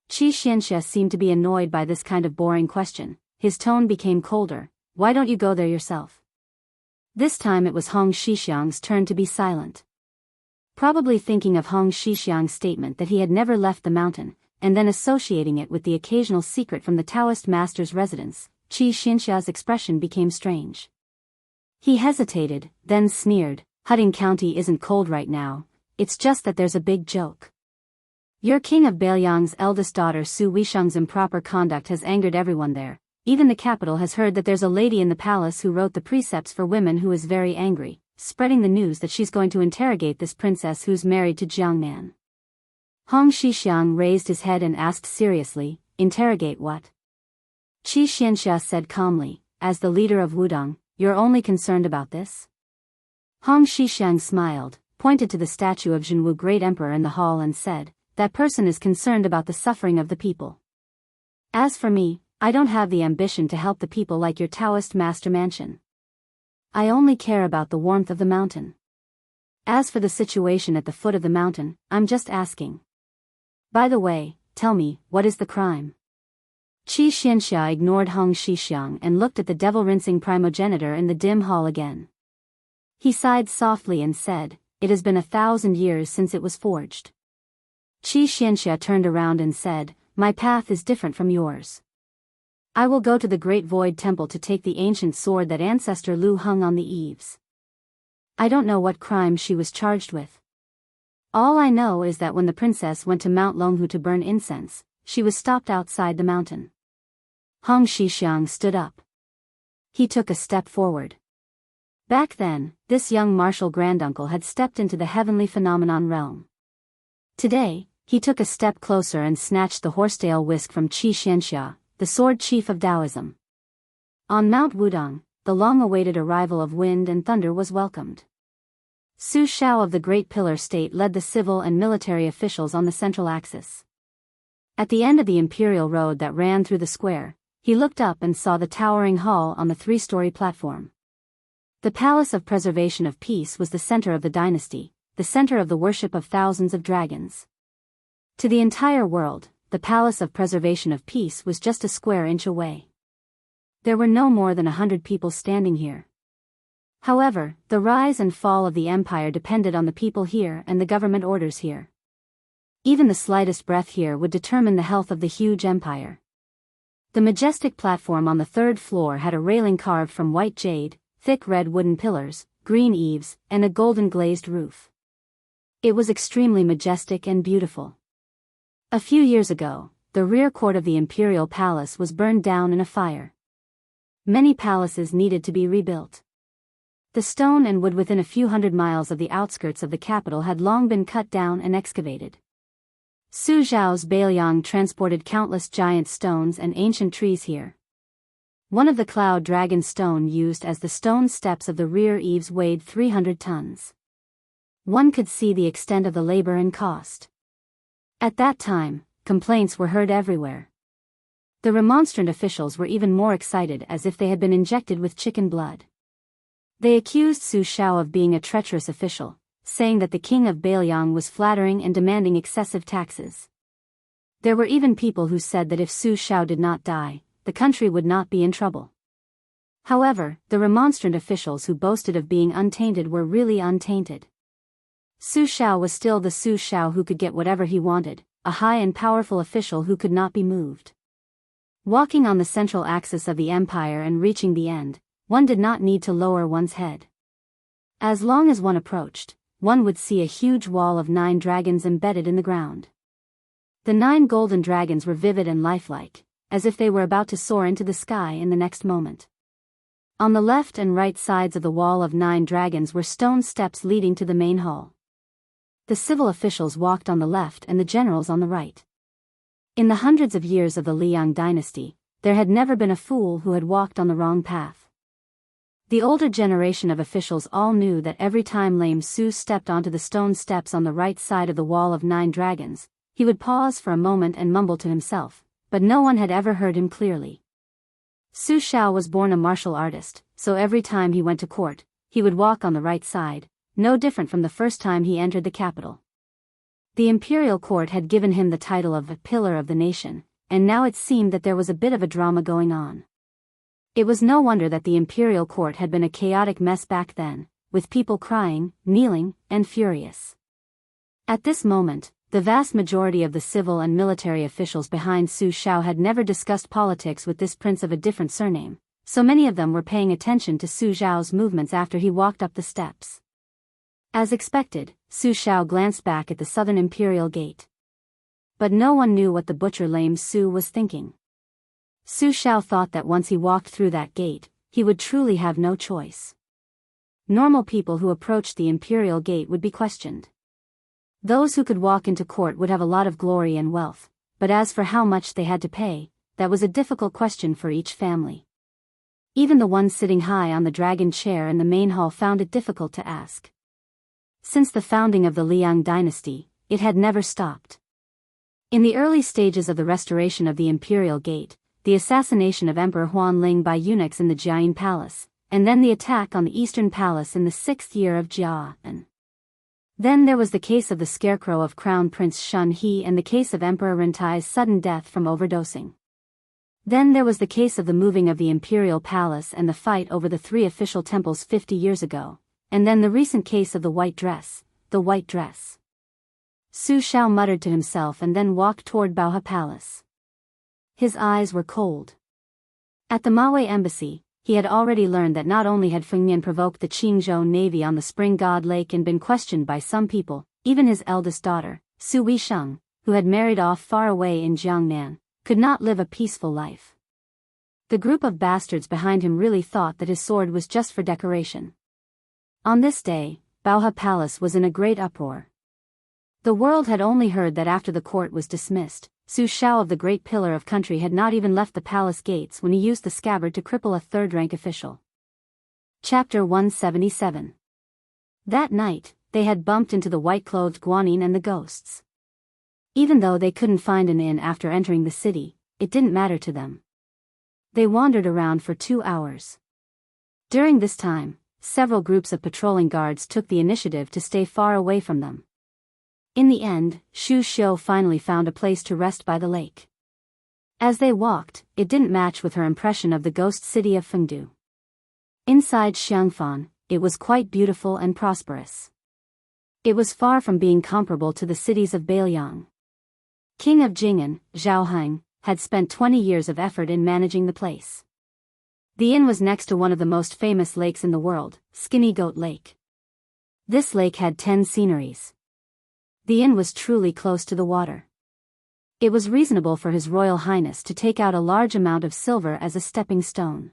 Wuxia Xianxia seemed to be annoyed by this kind of boring question. His tone became colder. Why don't you go there yourself? This time it was Hong Shixiang's turn to be silent. Probably thinking of Hong Shixiang's statement that he had never left the mountain, and then associating it with the occasional secret from the Taoist master's residence, Wuxia Xianxia's expression became strange. He hesitated, then sneered, Huding County isn't cold right now, it's just that there's a big joke. Your king of Bailiang's eldest daughter Su Weisheng's improper conduct has angered everyone there. Even the capital has heard that there's a lady in the palace who wrote the precepts for women who is very angry, spreading the news that she's going to interrogate this princess who's married to Jiangnan. Hong Shixiang raised his head and asked seriously, interrogate what? Wuxia Xianxia said calmly, as the leader of Wudong, you're only concerned about this? Hong Shixiang smiled, pointed to the statue of Jianghu great emperor in the hall and said, that person is concerned about the suffering of the people. As for me, I don't have the ambition to help the people like your Taoist master mansion. I only care about the warmth of the mountain. As for the situation at the foot of the mountain, I'm just asking. By the way, tell me, what is the crime? Wuxia Xianxia ignored Hong Shixiang and looked at the devil-rinsing primogenitor in the dim hall again. He sighed softly and said, it has been 1,000 years since it was forged. Wuxia Xianxia turned around and said, my path is different from yours. I will go to the Great Void Temple to take the ancient sword that ancestor Lu hung on the eaves. I don't know what crime she was charged with. All I know is that when the princess went to Mount Longhu to burn incense, she was stopped outside the mountain. Hong Shixiang stood up. He took a step forward. Back then, this young martial granduncle had stepped into the heavenly phenomenon realm. Today, he took a step closer and snatched the horsetail whisk from Wuxia Xianxia. the sword chief of Taoism. On Mount Wudong, the long-awaited arrival of wind and thunder was welcomed. Su Xiao of the Great Pillar State led the civil and military officials on the central axis. At the end of the imperial road that ran through the square, he looked up and saw the towering hall on the three-story platform. The Palace of Preservation of Peace was the center of the dynasty, the center of the worship of thousands of dragons. To the entire world, the Palace of Preservation of Peace was just a square inch away. There were no more than 100 people standing here. However, the rise and fall of the empire depended on the people here and the government orders here. Even the slightest breath here would determine the health of the huge empire. The majestic platform on the third floor had a railing carved from white jade, thick red wooden pillars, green eaves, and a golden glazed roof. It was extremely majestic and beautiful. A few years ago, the rear court of the imperial palace was burned down in a fire. Many palaces needed to be rebuilt. The stone and wood within a few hundred miles of the outskirts of the capital had long been cut down and excavated. Su Zhao's Bailiang transported countless giant stones and ancient trees here. One of the cloud dragon stone used as the stone steps of the rear eaves weighed 300 tons. One could see the extent of the labor and cost. At that time, complaints were heard everywhere. The remonstrant officials were even more excited, as if they had been injected with chicken blood. They accused Su Xiao of being a treacherous official, saying that the king of Bailiang was flattering and demanding excessive taxes. There were even people who said that if Su Xiao did not die, the country would not be in trouble. However, the remonstrant officials who boasted of being untainted were really untainted. Su Xiao was still the Su Xiao who could get whatever he wanted, a high and powerful official who could not be moved. Walking on the central axis of the empire and reaching the end, one did not need to lower one's head. As long as one approached, one would see a huge wall of 9 dragons embedded in the ground. The 9 golden dragons were vivid and lifelike, as if they were about to soar into the sky in the next moment. On the left and right sides of the wall of 9 dragons were stone steps leading to the main hall. The civil officials walked on the left and the generals on the right. In the hundreds of years of the Liang dynasty, there had never been a fool who had walked on the wrong path. The older generation of officials all knew that every time Lame Su stepped onto the stone steps on the right side of the wall of 9 dragons, he would pause for a moment and mumble to himself, but no one had ever heard him clearly. Su Xiao was born a martial artist, so every time he went to court, he would walk on the right side, no different from the first time he entered the capital. The imperial court had given him the title of a pillar of the nation, and now it seemed that there was a bit of a drama going on. It was no wonder that the imperial court had been a chaotic mess back then, with people crying, kneeling, and furious. At this moment, the vast majority of the civil and military officials behind Su Xiao had never discussed politics with this prince of a different surname, so many of them were paying attention to Su Xiao's movements after he walked up the steps. As expected, Su Xiao glanced back at the southern imperial gate. But no one knew what the butcher Lame Su was thinking. Su Xiao thought that once he walked through that gate, he would truly have no choice. Normal people who approached the imperial gate would be questioned. Those who could walk into court would have a lot of glory and wealth, but as for how much they had to pay, that was a difficult question for each family. Even the ones sitting high on the dragon chair in the main hall found it difficult to ask. Since the founding of the Liang dynasty, it had never stopped. In the early stages of the restoration of the imperial gate, the assassination of Emperor Huanling by eunuchs in the Jianghu palace, and then the attack on the eastern palace in the 6th year of Jianghu. Then there was the case of the scarecrow of Crown Prince Shun He and the case of Emperor Rentai's sudden death from overdosing. Then there was the case of the moving of the imperial palace and the fight over the 3 official temples 50 years ago, and then the recent case of the white dress, the white dress. Su Xiao muttered to himself and then walked toward Baohe Palace. His eyes were cold. At the Maui embassy, he had already learned that not only had Feng Nian provoked the Qingzhou navy on the Spring God Lake and been questioned by some people, even his eldest daughter, Su Weisheng, who had married off far away in Jiangnan, could not live a peaceful life. The group of bastards behind him really thought that his sword was just for decoration. On this day, Baohe Palace was in a great uproar. The world had only heard that after the court was dismissed, Su Shao of the Great Pillar of Country had not even left the palace gates when he used the scabbard to cripple a third-rank official. Chapter 177. That night, they had bumped into the white-clothed Guanyin and the ghosts. Even though they couldn't find an inn after entering the city, it didn't matter to them. They wandered around for 2 hours. During this time, several groups of patrolling guards took the initiative to stay far away from them. In the end, Xu Xiu finally found a place to rest by the lake. As they walked, it didn't match with her impression of the ghost city of Fengdu. Inside Xiangfan, it was quite beautiful and prosperous. It was far from being comparable to the cities of Beiliang. King of Jing'an, Zhao Heng, had spent 20 years of effort in managing the place. The inn was next to one of the most famous lakes in the world, Skinny Goat Lake. This lake had 10 sceneries. The inn was truly close to the water. It was reasonable for His Royal Highness to take out a large amount of silver as a stepping stone.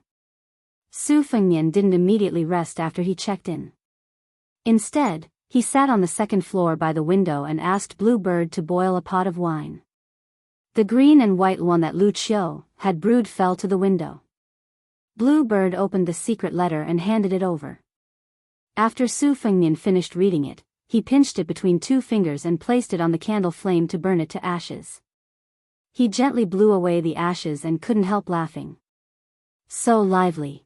Su Fengnian didn't immediately rest after he checked in. Instead, he sat on the second floor by the window and asked Blue Bird to boil a pot of wine. The green and white one that Lu Qiu had brewed fell to the window. Blue Bird opened the secret letter and handed it over. After Su Fengnian finished reading it, he pinched it between 2 fingers and placed it on the candle flame to burn it to ashes. He gently blew away the ashes and couldn't help laughing. So lively.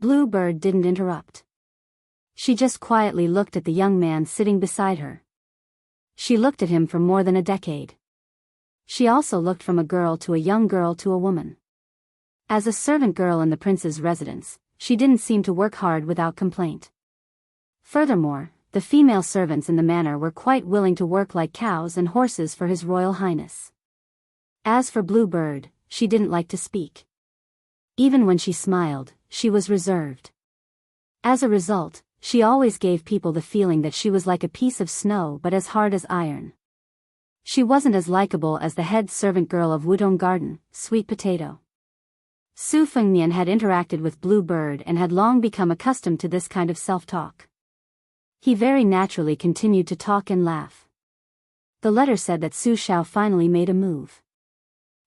Blue Bird didn't interrupt. She just quietly looked at the young man sitting beside her. She looked at him for more than a decade. She also looked from a girl to a young girl to a woman. As a servant girl in the prince's residence, she didn't seem to work hard without complaint. Furthermore, the female servants in the manor were quite willing to work like cows and horses for His Royal Highness. As for Blue Bird, she didn't like to speak. Even when she smiled, she was reserved. As a result, she always gave people the feeling that she was like a piece of snow but as hard as iron. She wasn't as likable as the head servant girl of Wudong Garden, Sweet Potato. Su Fengnian had interacted with Blue Bird and had long become accustomed to this kind of self-talk. He very naturally continued to talk and laugh. The letter said that Su Shao finally made a move.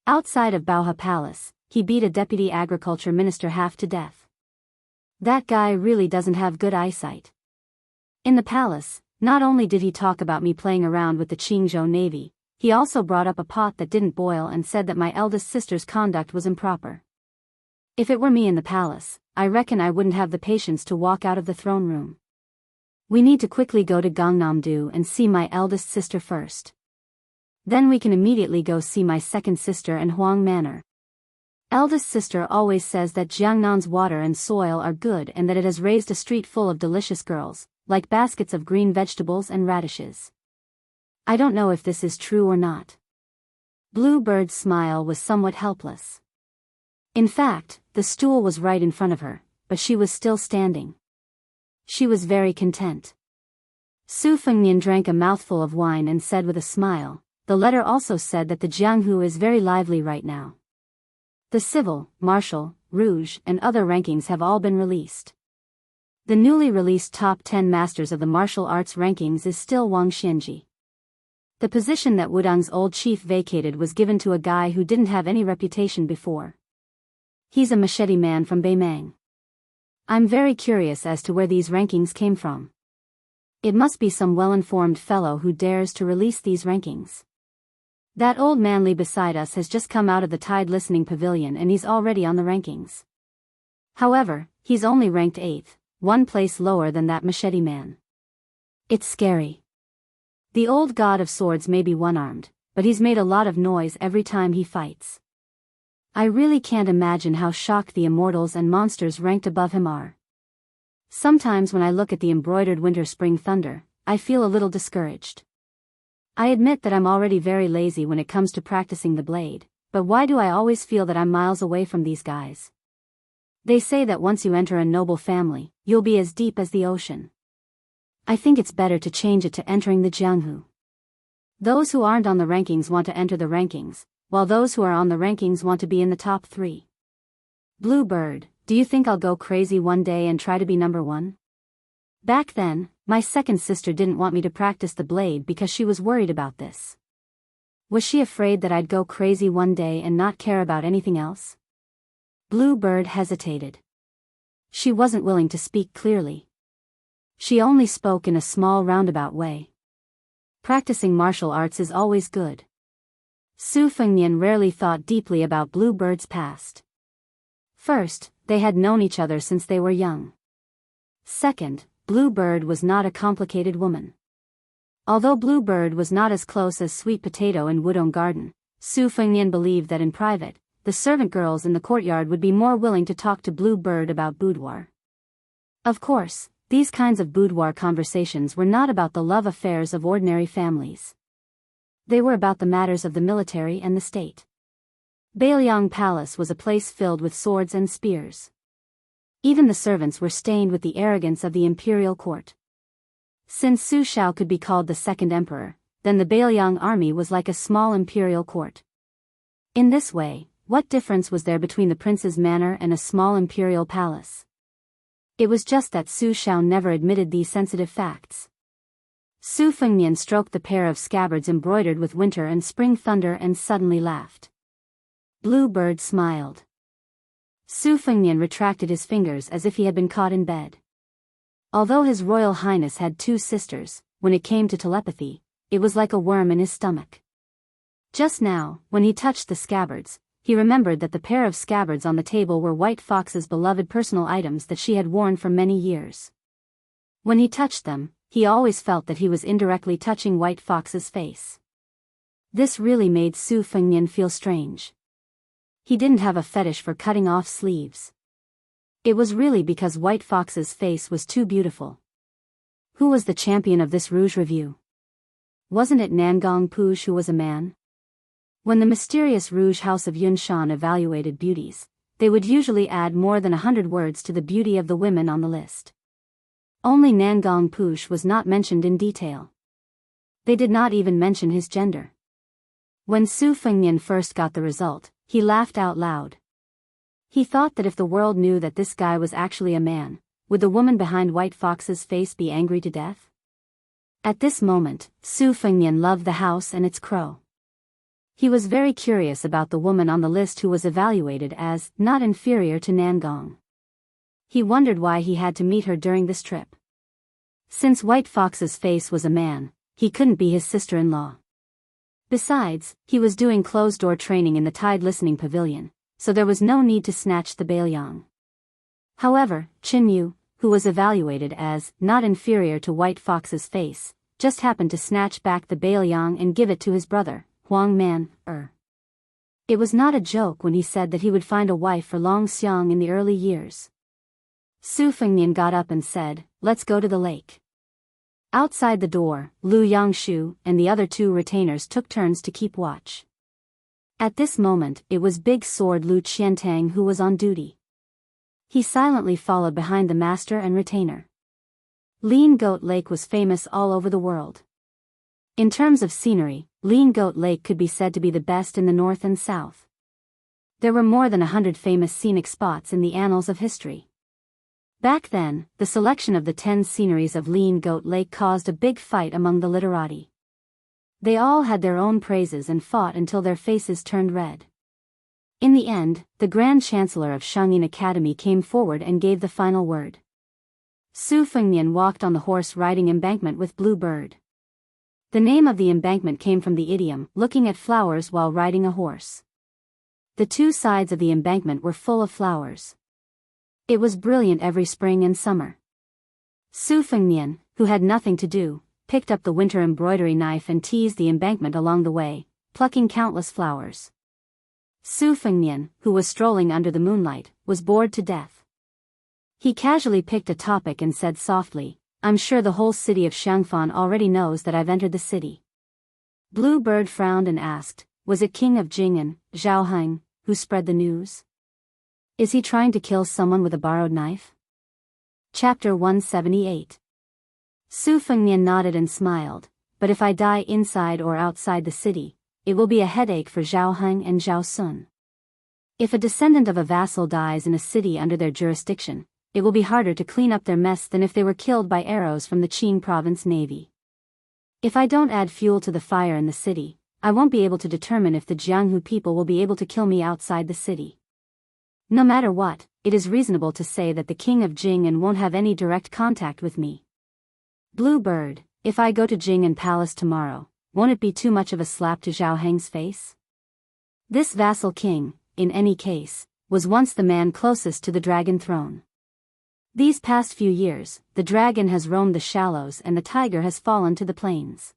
Outside of Baohe Palace, he beat a deputy agriculture minister half to death. That guy really doesn't have good eyesight. In the palace, not only did he talk about me playing around with the Qingzhou Navy, he also brought up a pot that didn't boil and said that my eldest sister's conduct was improper. If it were me in the palace, I reckon I wouldn't have the patience to walk out of the throne room. We need to quickly go to Gangnam-do and see my eldest sister first. Then we can immediately go see my second sister and Huang Manor. Eldest sister always says that Jiangnan's water and soil are good and that it has raised a street full of delicious girls, like baskets of green vegetables and radishes. I don't know if this is true or not. Blue Bird's smile was somewhat helpless. In fact, the stool was right in front of her, but she was still standing. She was very content. Su Fengnian drank a mouthful of wine and said with a smile, the letter also said that the Jianghu is very lively right now. The civil, martial, rouge, and other rankings have all been released. The newly released top 10 masters of the martial arts rankings is still Wang Xianji. The position that Wudang's old chief vacated was given to a guy who didn't have any reputation before. He's a machete man from Beimang. I'm very curious as to where these rankings came from. It must be some well-informed fellow who dares to release these rankings. That old manly beside us has just come out of the Tide Listening Pavilion and he's already on the rankings. However, he's only ranked 8th, 1 place lower than that machete man. It's scary. The old god of swords may be one-armed, but he's made a lot of noise every time he fights. I really can't imagine how shocked the immortals and monsters ranked above him are. Sometimes when I look at the embroidered winter-spring thunder, I feel a little discouraged. I admit that I'm already very lazy when it comes to practicing the blade, but why do I always feel that I'm miles away from these guys? They say that once you enter a noble family, you'll be as deep as the ocean. I think it's better to change it to entering the Jianghu. Those who aren't on the rankings want to enter the rankings, while those who are on the rankings want to be in the top 3. Blue Bird, do you think I'll go crazy one day and try to be number 1? Back then, my second sister didn't want me to practice the blade because she was worried about this. Was she afraid that I'd go crazy one day and not care about anything else? Bluebird hesitated. She wasn't willing to speak clearly. She only spoke in a small roundabout way. Practicing martial arts is always good. Su Fengnian rarely thought deeply about Bluebird's past. First, they had known each other since they were young. Second, Bluebird was not a complicated woman. Although Bluebird was not as close as Sweet Potato in Wudong Garden, Su Fengnian believed that in private, the servant girls in the courtyard would be more willing to talk to Bluebird about boudoir. Of course, these kinds of boudoir conversations were not about the love affairs of ordinary families. They were about the matters of the military and the state. Bailiang Palace was a place filled with swords and spears. Even the servants were stained with the arrogance of the imperial court. Since Su Shao could be called the second emperor, then the Bailiang army was like a small imperial court. In this way, what difference was there between the prince's manor and a small imperial palace? It was just that Su Shao never admitted these sensitive facts. Su Fengnian stroked the pair of scabbards embroidered with winter and spring thunder and suddenly laughed. Bluebird smiled. Su Fengnian retracted his fingers as if he had been caught in bed. Although His Royal Highness had 2 sisters, when it came to telepathy, it was like a worm in his stomach. Just now, when he touched the scabbards, he remembered that the pair of scabbards on the table were White Fox's beloved personal items that she had worn for many years. When he touched them, he always felt that he was indirectly touching White Fox's face. This really made Su Fengnian feel strange. He didn't have a fetish for cutting off sleeves. It was really because White Fox's face was too beautiful. Who was the champion of this Rouge Review? Wasn't it Nangong Puj who was a man? When the mysterious Rouge House of Yunshan evaluated beauties, they would usually add more than 100 words to the beauty of the women on the list. Only Nangong Puj was not mentioned in detail. They did not even mention his gender. When Su Fengnian first got the result, he laughed out loud. He thought that if the world knew that this guy was actually a man, would the woman behind White Fox's face be angry to death? At this moment, Su Fengnian loved the house and its crow. He was very curious about the woman on the list who was evaluated as not inferior to Nangong. He wondered why he had to meet her during this trip. Since White Fox's face was a man, he couldn't be his sister-in-law. Besides, he was doing closed-door training in the Tide Listening Pavilion, so there was no need to snatch the Bailiang. However, Qin Yu, who was evaluated as not inferior to White Fox's face, just happened to snatch back the Bailiang and give it to his brother, Huang Man. It was not a joke when he said that he would find a wife for Long Xiang in the early years. Su Fengnian got up and said, "Let's go to the lake." Outside the door, Lu Yangshu and the other 2 retainers took turns to keep watch. At this moment, it was Big Sword Lu Qiantang who was on duty. He silently followed behind the master and retainer. Lean Goat Lake was famous all over the world. In terms of scenery, Lean Goat Lake could be said to be the best in the north and south. There were more than 100 famous scenic spots in the annals of history. Back then, the selection of the 10 sceneries of Lean Goat Lake caused a big fight among the literati. They all had their own praises and fought until their faces turned red. In the end, the Grand Chancellor of Shangyin Academy came forward and gave the final word. Su Fengnian walked on the horse-riding embankment with Bluebird. The name of the embankment came from the idiom, looking at flowers while riding a horse. The 2 sides of the embankment were full of flowers. It was brilliant every spring and summer. Su Fengnian, who had nothing to do, picked up the winter embroidery knife and teased the embankment along the way, plucking countless flowers. Su Fengnian, who was strolling under the moonlight, was bored to death. He casually picked a topic and said softly, "I'm sure the whole city of Xiangfan already knows that I've entered the city." Bluebird frowned and asked, "Was it King of Jing'an, Zhao Heng, who spread the news? Is he trying to kill someone with a borrowed knife?" Chapter 178. Su Fengnian nodded and smiled, "But if I die inside or outside the city, it will be a headache for Zhao Heng and Zhao Sun. If a descendant of a vassal dies in a city under their jurisdiction, it will be harder to clean up their mess than if they were killed by arrows from the Qing province navy. If I don't add fuel to the fire in the city, I won't be able to determine if the Jianghu people will be able to kill me outside the city. No matter what, it is reasonable to say that the king of Jing'an won't have any direct contact with me. Blue Bird, if I go to Jing'an Palace tomorrow, won't it be too much of a slap to Zhao Heng's face? This vassal king, in any case, was once the man closest to the dragon throne. These past few years, the dragon has roamed the shallows and the tiger has fallen to the plains.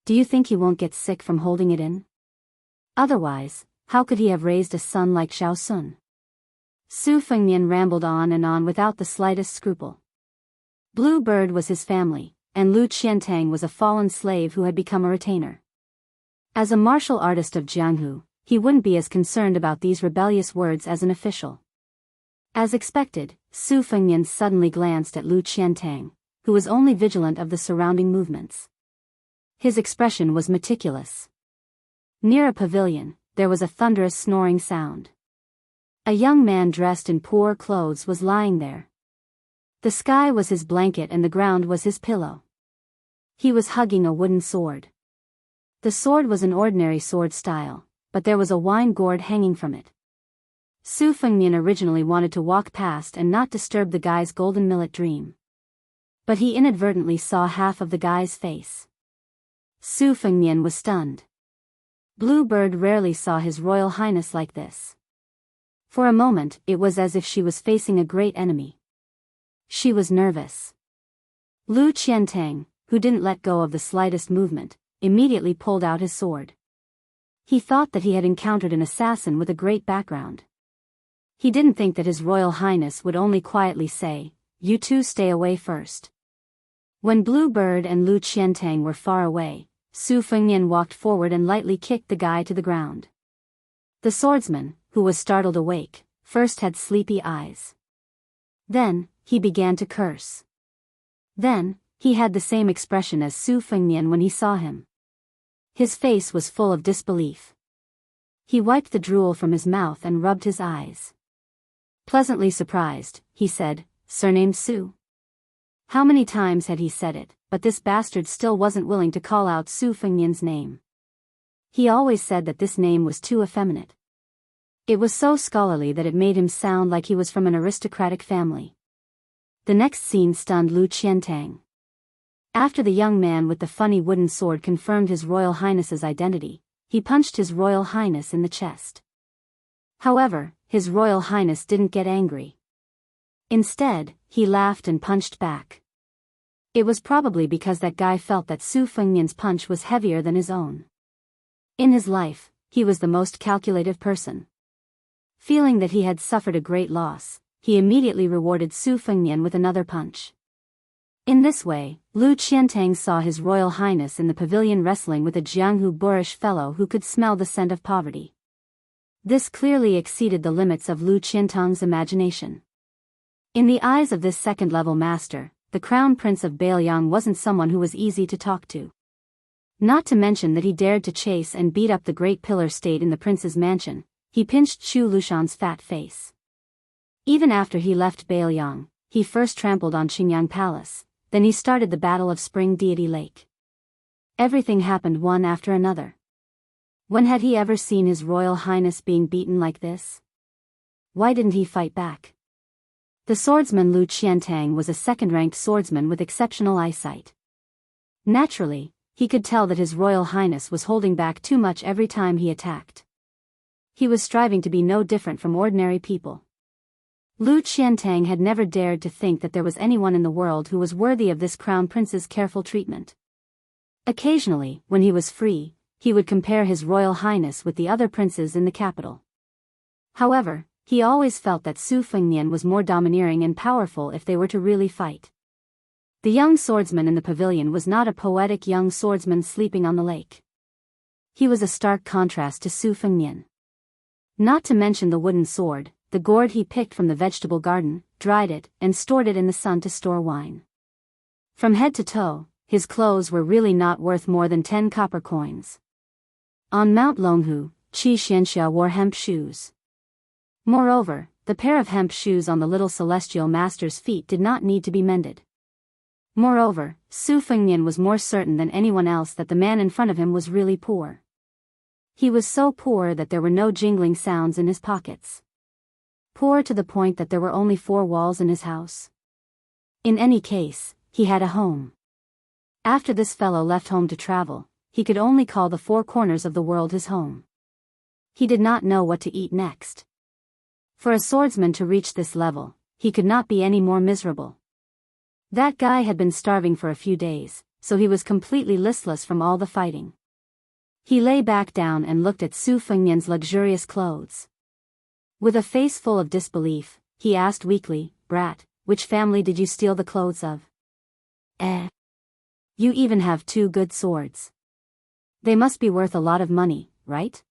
Do you think he won't get sick from holding it in? Otherwise, how could he have raised a son like Xiao Sun? Su Fengnian rambled on and on without the slightest scruple. Blue Bird was his family, and Lu Qiantang was a fallen slave who had become a retainer. As a martial artist of Jianghu, he wouldn't be as concerned about these rebellious words as an official. As expected, Su Fengnian suddenly glanced at Lu Qiantang, who was only vigilant of the surrounding movements. His expression was meticulous. Near a pavilion, there was a thunderous snoring sound. A young man dressed in poor clothes was lying there. The sky was his blanket and the ground was his pillow. He was hugging a wooden sword. The sword was an ordinary sword style, but there was a wine gourd hanging from it. Su Fengnian originally wanted to walk past and not disturb the guy's golden millet dream. But he inadvertently saw half of the guy's face. Su Fengnian was stunned. Blue Bird rarely saw His Royal Highness like this. For a moment, it was as if she was facing a great enemy. She was nervous. Lu Qiantang, who didn't let go of the slightest movement, immediately pulled out his sword. He thought that he had encountered an assassin with a great background. He didn't think that His Royal Highness would only quietly say, "You two stay away first." When Blue Bird and Lu Qiantang were far away, Su Fengnian walked forward and lightly kicked the guy to the ground. The swordsman, who was startled awake, first had sleepy eyes. Then, he began to curse. Then, he had the same expression as Su Fengnian when he saw him. His face was full of disbelief. He wiped the drool from his mouth and rubbed his eyes. Pleasantly surprised, he said, "Surnamed Su." How many times had he said it, but this bastard still wasn't willing to call out Su Fengnian's name. He always said that this name was too effeminate. It was so scholarly that it made him sound like he was from an aristocratic family. The next scene stunned Lu Qiantang. After the young man with the funny wooden sword confirmed His Royal Highness's identity, he punched His Royal Highness in the chest. However, His Royal Highness didn't get angry. Instead, he laughed and punched back. It was probably because that guy felt that Su Fengnian's punch was heavier than his own. In his life, he was the most calculative person. Feeling that he had suffered a great loss, he immediately rewarded Su Fengnian with another punch. In this way, Lu Qiantang saw His Royal Highness in the pavilion wrestling with a Jianghu boorish fellow who could smell the scent of poverty. This clearly exceeded the limits of Lu Qiantang's imagination. In the eyes of this second-level master, the Crown Prince of Bailiang wasn't someone who was easy to talk to. Not to mention that he dared to chase and beat up the great pillar stayed in the prince's mansion. He pinched Chu Lushan's fat face. Even after he left Bailiang, he first trampled on Qingyang Palace, then he started the Battle of Spring Deity Lake. Everything happened one after another. When had he ever seen His Royal Highness being beaten like this? Why didn't he fight back? The swordsman Lu Qiantang was a second-ranked swordsman with exceptional eyesight. Naturally, he could tell that His Royal Highness was holding back too much every time he attacked. He was striving to be no different from ordinary people. Lu Qiantang had never dared to think that there was anyone in the world who was worthy of this crown prince's careful treatment. Occasionally, when he was free, he would compare His Royal Highness with the other princes in the capital. However, he always felt that Su Fengnian was more domineering and powerful if they were to really fight. The young swordsman in the pavilion was not a poetic young swordsman sleeping on the lake. He was a stark contrast to Su Fengnian. Not to mention the wooden sword, the gourd he picked from the vegetable garden, dried it, and stored it in the sun to store wine. From head to toe, his clothes were really not worth more than 10 copper coins. On Mount Longhu, Wuxia Xianxia wore hemp shoes. Moreover, the pair of hemp shoes on the little celestial master's feet did not need to be mended. Moreover, Su Fengnian was more certain than anyone else that the man in front of him was really poor. He was so poor that there were no jingling sounds in his pockets. Poor to the point that there were only 4 walls in his house. In any case, he had a home. After this fellow left home to travel, he could only call the 4 corners of the world his home. He did not know what to eat next. For a swordsman to reach this level, he could not be any more miserable. That guy had been starving for a few days, so he was completely listless from all the fighting. He lay back down and looked at Su Fengnian's luxurious clothes. With a face full of disbelief, he asked weakly, "Brat, which family did you steal the clothes of?" You even have 2 good swords. They must be worth a lot of money, right?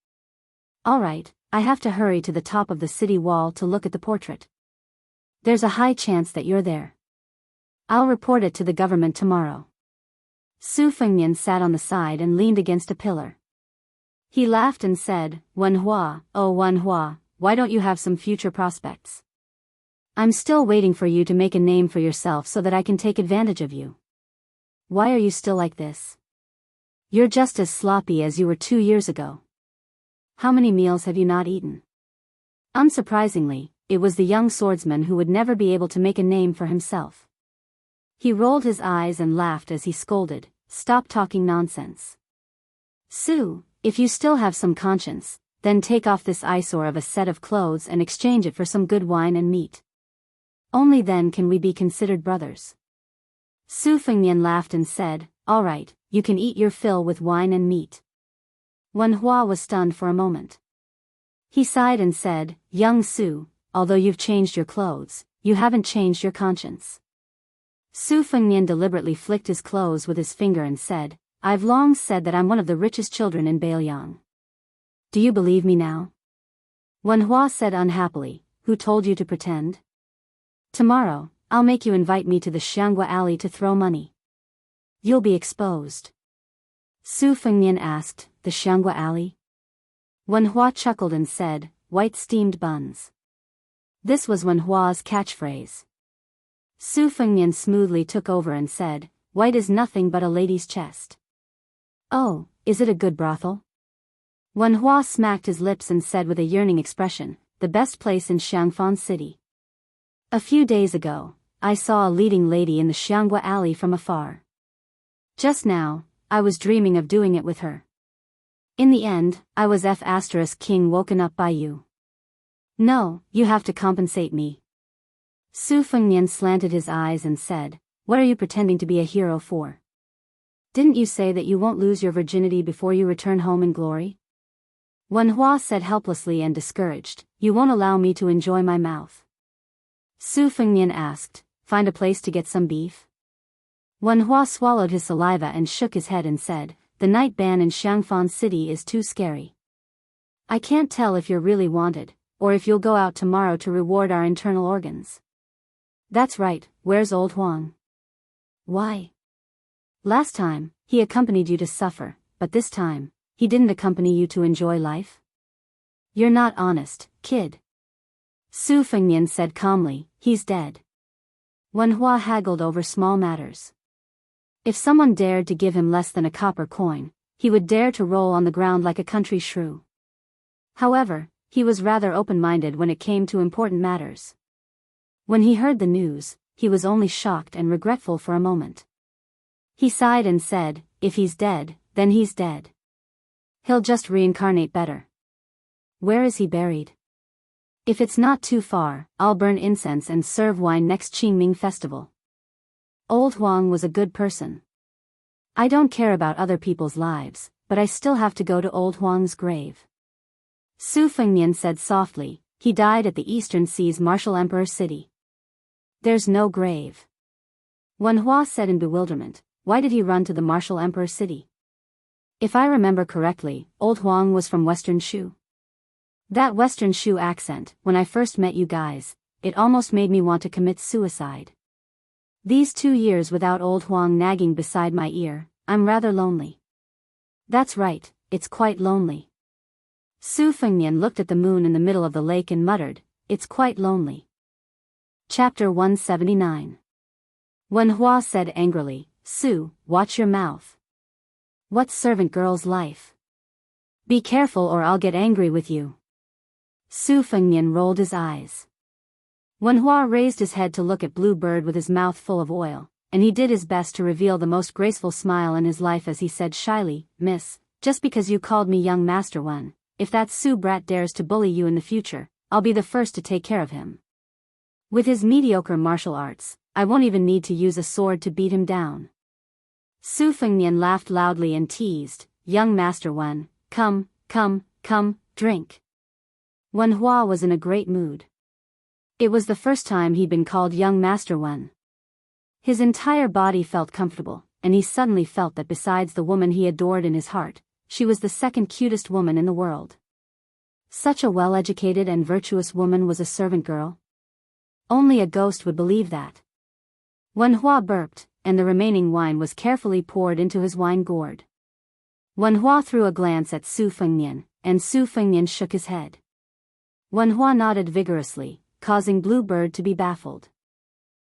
Alright, I have to hurry to the top of the city wall to look at the portrait. There's a high chance that you're there. I'll report it to the government tomorrow. Su Fengnian sat on the side and leaned against a pillar. He laughed and said, "Wenhua, oh Wenhua, why don't you have some future prospects? I'm still waiting for you to make a name for yourself so that I can take advantage of you. Why are you still like this? You're just as sloppy as you were 2 years ago. How many meals have you not eaten?" Unsurprisingly, it was the young swordsman who would never be able to make a name for himself. He rolled his eyes and laughed as he scolded, "Stop talking nonsense. Su, if you still have some conscience, then take off this eyesore of a set of clothes and exchange it for some good wine and meat. Only then can we be considered brothers." Su Fengnian laughed and said, "All right, you can eat your fill with wine and meat." Wenhua was stunned for a moment. He sighed and said, "Young Su, although you've changed your clothes, you haven't changed your conscience." Su Fengnian deliberately flicked his clothes with his finger and said, "I've long said that I'm one of the richest children in Beiliang. Do you believe me now?" Wenhua said unhappily, "Who told you to pretend? Tomorrow, I'll make you invite me to the Xianxia alley to throw money. You'll be exposed." Su Fengnian asked, "The Xianxia alley?" Wenhua chuckled and said, "White steamed buns." This was Wenhua's catchphrase. Su Fengnian smoothly took over and said, "White is nothing but a lady's chest." "Oh, is it a good brothel?" Wenhua smacked his lips and said with a yearning expression, "The best place in Xiangfan City. A few days ago, I saw a leading lady in the Xianxia alley from afar. Just now, I was dreaming of doing it with her. In the end, I was King woken up by you. No, you have to compensate me." Su Fengnian slanted his eyes and said, "What are you pretending to be a hero for? Didn't you say that you won't lose your virginity before you return home in glory?" Wenhua said helplessly and discouraged, "You won't allow me to enjoy my mouth?" Su Fengnian asked, "Find a place to get some beef?" Wenhua swallowed his saliva and shook his head and said, "The night ban in Xiangfan City is too scary. I can't tell if you're really wanted, or if you'll go out tomorrow to reward our internal organs." "That's right, where's old Huang?" "Why? Last time, he accompanied you to suffer, but this time, he didn't accompany you to enjoy life? You're not honest, kid." Su Fengnian said calmly, "He's dead." Wenhua haggled over small matters. If someone dared to give him less than a copper coin, he would dare to roll on the ground like a country shrew. However, he was rather open-minded when it came to important matters. When he heard the news, he was only shocked and regretful for a moment. He sighed and said, "If he's dead, then he's dead. He'll just reincarnate better. Where is he buried? If it's not too far, I'll burn incense and serve wine next Qingming festival." Old Huang was a good person. "I don't care about other people's lives, but I still have to go to old Huang's grave." Su Fengnian said softly, "He died at the Eastern Sea's Martial Emperor City. There's no grave." Wenhua said in bewilderment, "Why did he run to the Martial Emperor City? If I remember correctly, old Huang was from Western Shu." That Western Shu accent, when I first met you guys, it almost made me want to commit suicide. These 2 years without old Huang nagging beside my ear, I'm rather lonely." "That's right, it's quite lonely." Su Fengnian looked at the moon in the middle of the lake and muttered, "It's quite lonely." Chapter 179. Wenhua said angrily, "Su, watch your mouth. What servant girl's life? Be careful or I'll get angry with you. Su Fengnian rolled his eyes. Wen Hua raised his head to look at Blue Bird with his mouth full of oil, and he did his best to reveal the most graceful smile in his life as he said shyly, Miss, just because you called me young Master One, if that Su brat dares to bully you in the future, I'll be the first to take care of him. With his mediocre martial arts, I won't even need to use a sword to beat him down. Su Fengnian laughed loudly and teased, Young Master One, come, drink. Wen Hua was in a great mood. It was the first time he'd been called Young Master One. His entire body felt comfortable, and he suddenly felt that besides the woman he adored in his heart, she was the second cutest woman in the world. Such a well-educated and virtuous woman was a servant girl. Only a ghost would believe that. Wen Hua burped, and the remaining wine was carefully poured into his wine gourd. Wen Hua threw a glance at Su Fengnian, and Su Fengnian shook his head. Wen Hua nodded vigorously, causing Blue Bird to be baffled.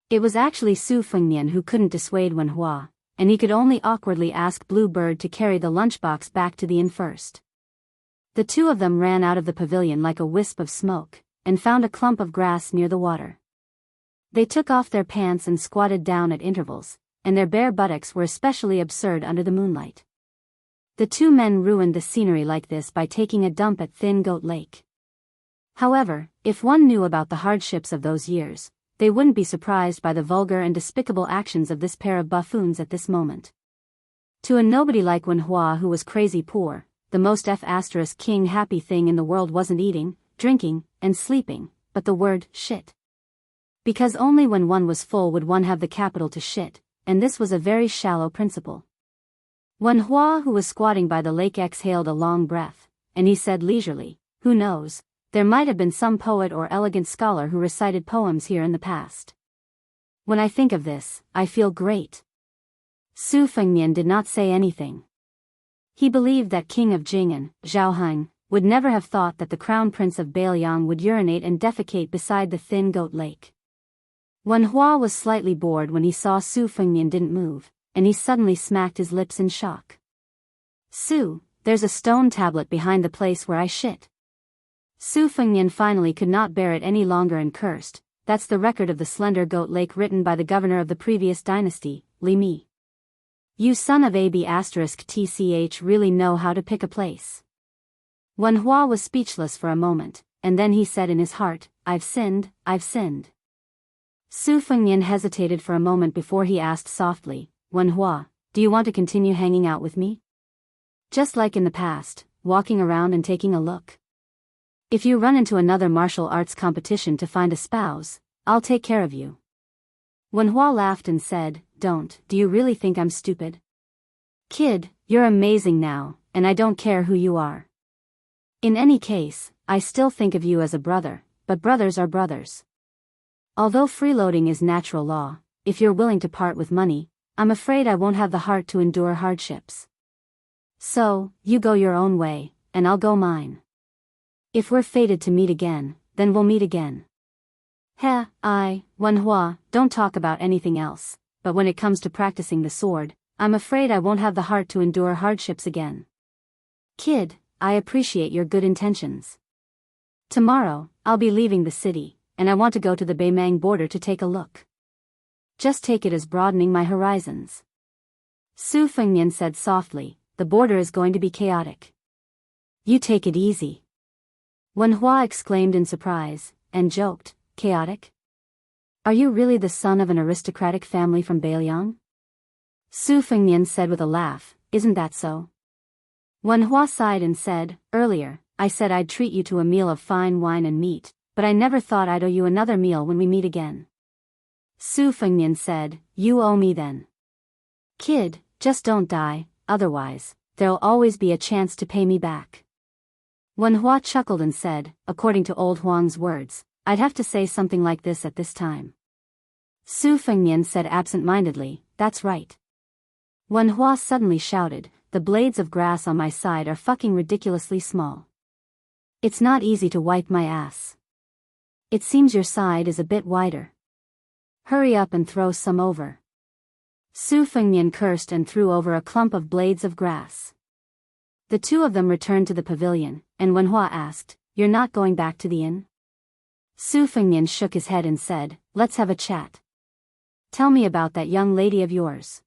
It was actually Su Fengnian who couldn't dissuade Wen Hua, and he could only awkwardly ask Blue Bird to carry the lunchbox back to the inn first. The two of them ran out of the pavilion like a wisp of smoke, and found a clump of grass near the water. They took off their pants and squatted down at intervals, and their bare buttocks were especially absurd under the moonlight. The two men ruined the scenery like this by taking a dump at Thin Goat Lake. However, if one knew about the hardships of those years, they wouldn't be surprised by the vulgar and despicable actions of this pair of buffoons at this moment. To a nobody like Wen Hua who was crazy poor, the most *king happy thing in the world wasn't eating, drinking, and sleeping, but the word shit. Because only when one was full would one have the capital to shit, and this was a very shallow principle. Wen Hua, who was squatting by the lake, exhaled a long breath, and he said leisurely, Who knows, there might have been some poet or elegant scholar who recited poems here in the past. When I think of this, I feel great. Su Fengnian did not say anything. He believed that King of Jing'an, Zhao Heng, would never have thought that the Crown Prince of Bailiang would urinate and defecate beside the Thin Goat Lake. Wen Hua was slightly bored when he saw Su Fengnian didn't move, and he suddenly smacked his lips in shock. Su, there's a stone tablet behind the place where I shit. Su Fengnian finally could not bear it any longer and cursed, That's the record of the Slender Goat Lake written by the governor of the previous dynasty, Li Mi. You son of AB** tch really know how to pick a place. Wen Hua was speechless for a moment, and then he said in his heart, I've sinned. Su Fengnian hesitated for a moment before he asked softly, Wen Hua, do you want to continue hanging out with me? Just like in the past, walking around and taking a look? If you run into another martial arts competition to find a spouse, I'll take care of you. Wen Hua laughed and said, Don't. Do you really think I'm stupid? Kid, you're amazing now, and I don't care who you are. In any case, I still think of you as a brother, but brothers are brothers. Although freeloading is natural law, if you're willing to part with money, I'm afraid I won't have the heart to endure hardships. So, you go your own way, and I'll go mine. If we're fated to meet again, then we'll meet again. Wen Hua, don't talk about anything else, but when it comes to practicing the sword, I'm afraid I won't have the heart to endure hardships again. Kid, I appreciate your good intentions. Tomorrow, I'll be leaving the city, and I want to go to the Beimang border to take a look. Just take it as broadening my horizons. Su Fengnian said softly, the border is going to be chaotic. You take it easy. Wen Hua exclaimed in surprise, and joked, chaotic? Are you really the son of an aristocratic family from Bailiang? Su Fengnian said with a laugh, isn't that so? Wen Hua sighed and said, earlier, I said I'd treat you to a meal of fine wine and meat, but I never thought I'd owe you another meal when we meet again. Su Fengnian said, you owe me then. Kid, just don't die, otherwise, there'll always be a chance to pay me back. Wen Hua chuckled and said, according to old Huang's words, I'd have to say something like this at this time. Su Fengnian said absent-mindedly, that's right. Wen Hua suddenly shouted, the blades of grass on my side are fucking ridiculously small. It's not easy to wipe my ass. It seems your side is a bit wider. Hurry up and throw some over. Su Fengnian cursed and threw over a clump of blades of grass. The two of them returned to the pavilion, and Wenhua asked, "You're not going back to the inn?" Su Fengnian shook his head and said, "Let's have a chat. Tell me about that young lady of yours."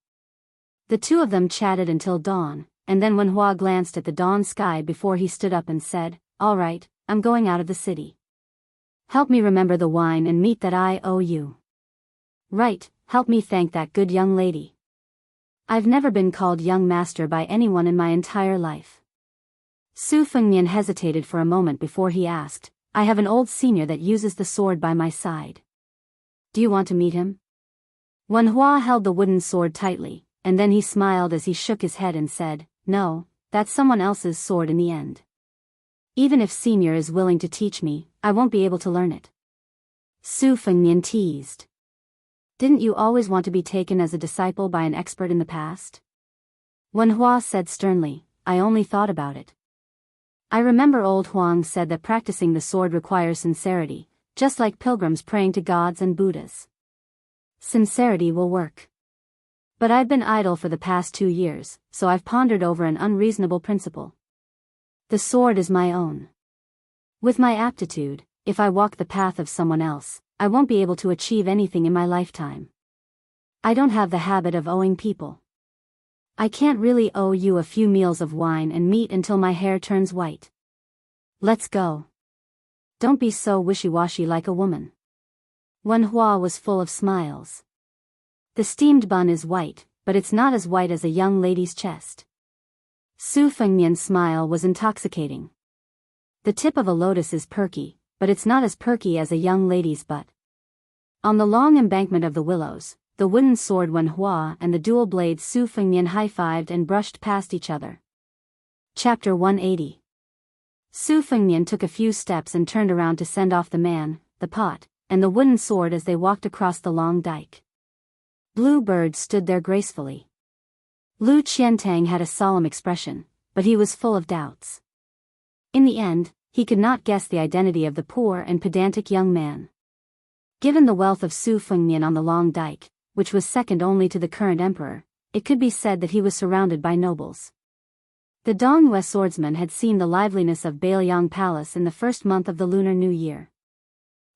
The two of them chatted until dawn, and then Wenhua glanced at the dawn sky before he stood up and said, "All right, I'm going out of the city. Help me remember the wine and meat that I owe you." "Right, help me thank that good young lady. I've never been called young master by anyone in my entire life." Su Fengnian hesitated for a moment before he asked, "I have an old senior that uses the sword by my side. Do you want to meet him?" Wenhua held the wooden sword tightly, and then he smiled as he shook his head and said, "No, that's someone else's sword in the end. Even if senior is willing to teach me, I won't be able to learn it." Su Fengnian teased. "Didn't you always want to be taken as a disciple by an expert in the past?" Wenhua said sternly, "I only thought about it. I remember old Huang said that practicing the sword requires sincerity, just like pilgrims praying to gods and Buddhas. Sincerity will work. But I've been idle for the past 2 years, so I've pondered over an unreasonable principle. The sword is my own. With my aptitude, if I walk the path of someone else, I won't be able to achieve anything in my lifetime. I don't have the habit of owing people. I can't really owe you a few meals of wine and meat until my hair turns white. Let's go. Don't be so wishy-washy like a woman." Wenhua was full of smiles. "The steamed bun is white, but it's not as white as a young lady's chest." Su Fengnian's smile was intoxicating. "The tip of a lotus is perky, but it's not as perky as a young lady's butt." On the long embankment of the willows, the wooden sword Wenhua and the dual blade Su Fengnian high-fived and brushed past each other. Chapter 180. Su Fengnian took a few steps and turned around to send off the man, the pot, and the wooden sword as they walked across the long dike. Blue Bird stood there gracefully. Lu Qiantang had a solemn expression, but he was full of doubts. In the end, he could not guess the identity of the poor and pedantic young man. Given the wealth of Su Fengnian on the long dike, which was second only to the current emperor, it could be said that he was surrounded by nobles. The Dongyue swordsmen had seen the liveliness of Bailiang Palace in the first month of the Lunar New Year.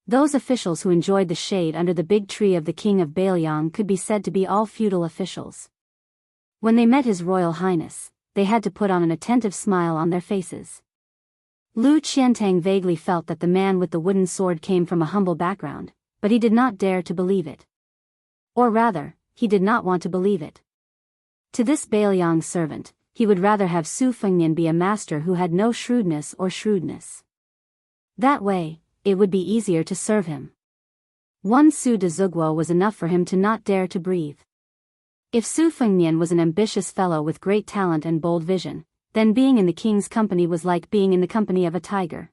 Those officials who enjoyed the shade under the big tree of the king of Bailiang could be said to be all feudal officials. When they met His Royal Highness, they had to put on an attentive smile on their faces. Lu Qiantang vaguely felt that the man with the wooden sword came from a humble background, but he did not dare to believe it. Or rather, he did not want to believe it. To this Bailiang servant, he would rather have Su Fengnian be a master who had no shrewdness or shrewdness. That way, it would be easier to serve him. 1 Su de Zugwo was enough for him to not dare to breathe. If Su Fengnian was an ambitious fellow with great talent and bold vision, then being in the king's company was like being in the company of a tiger.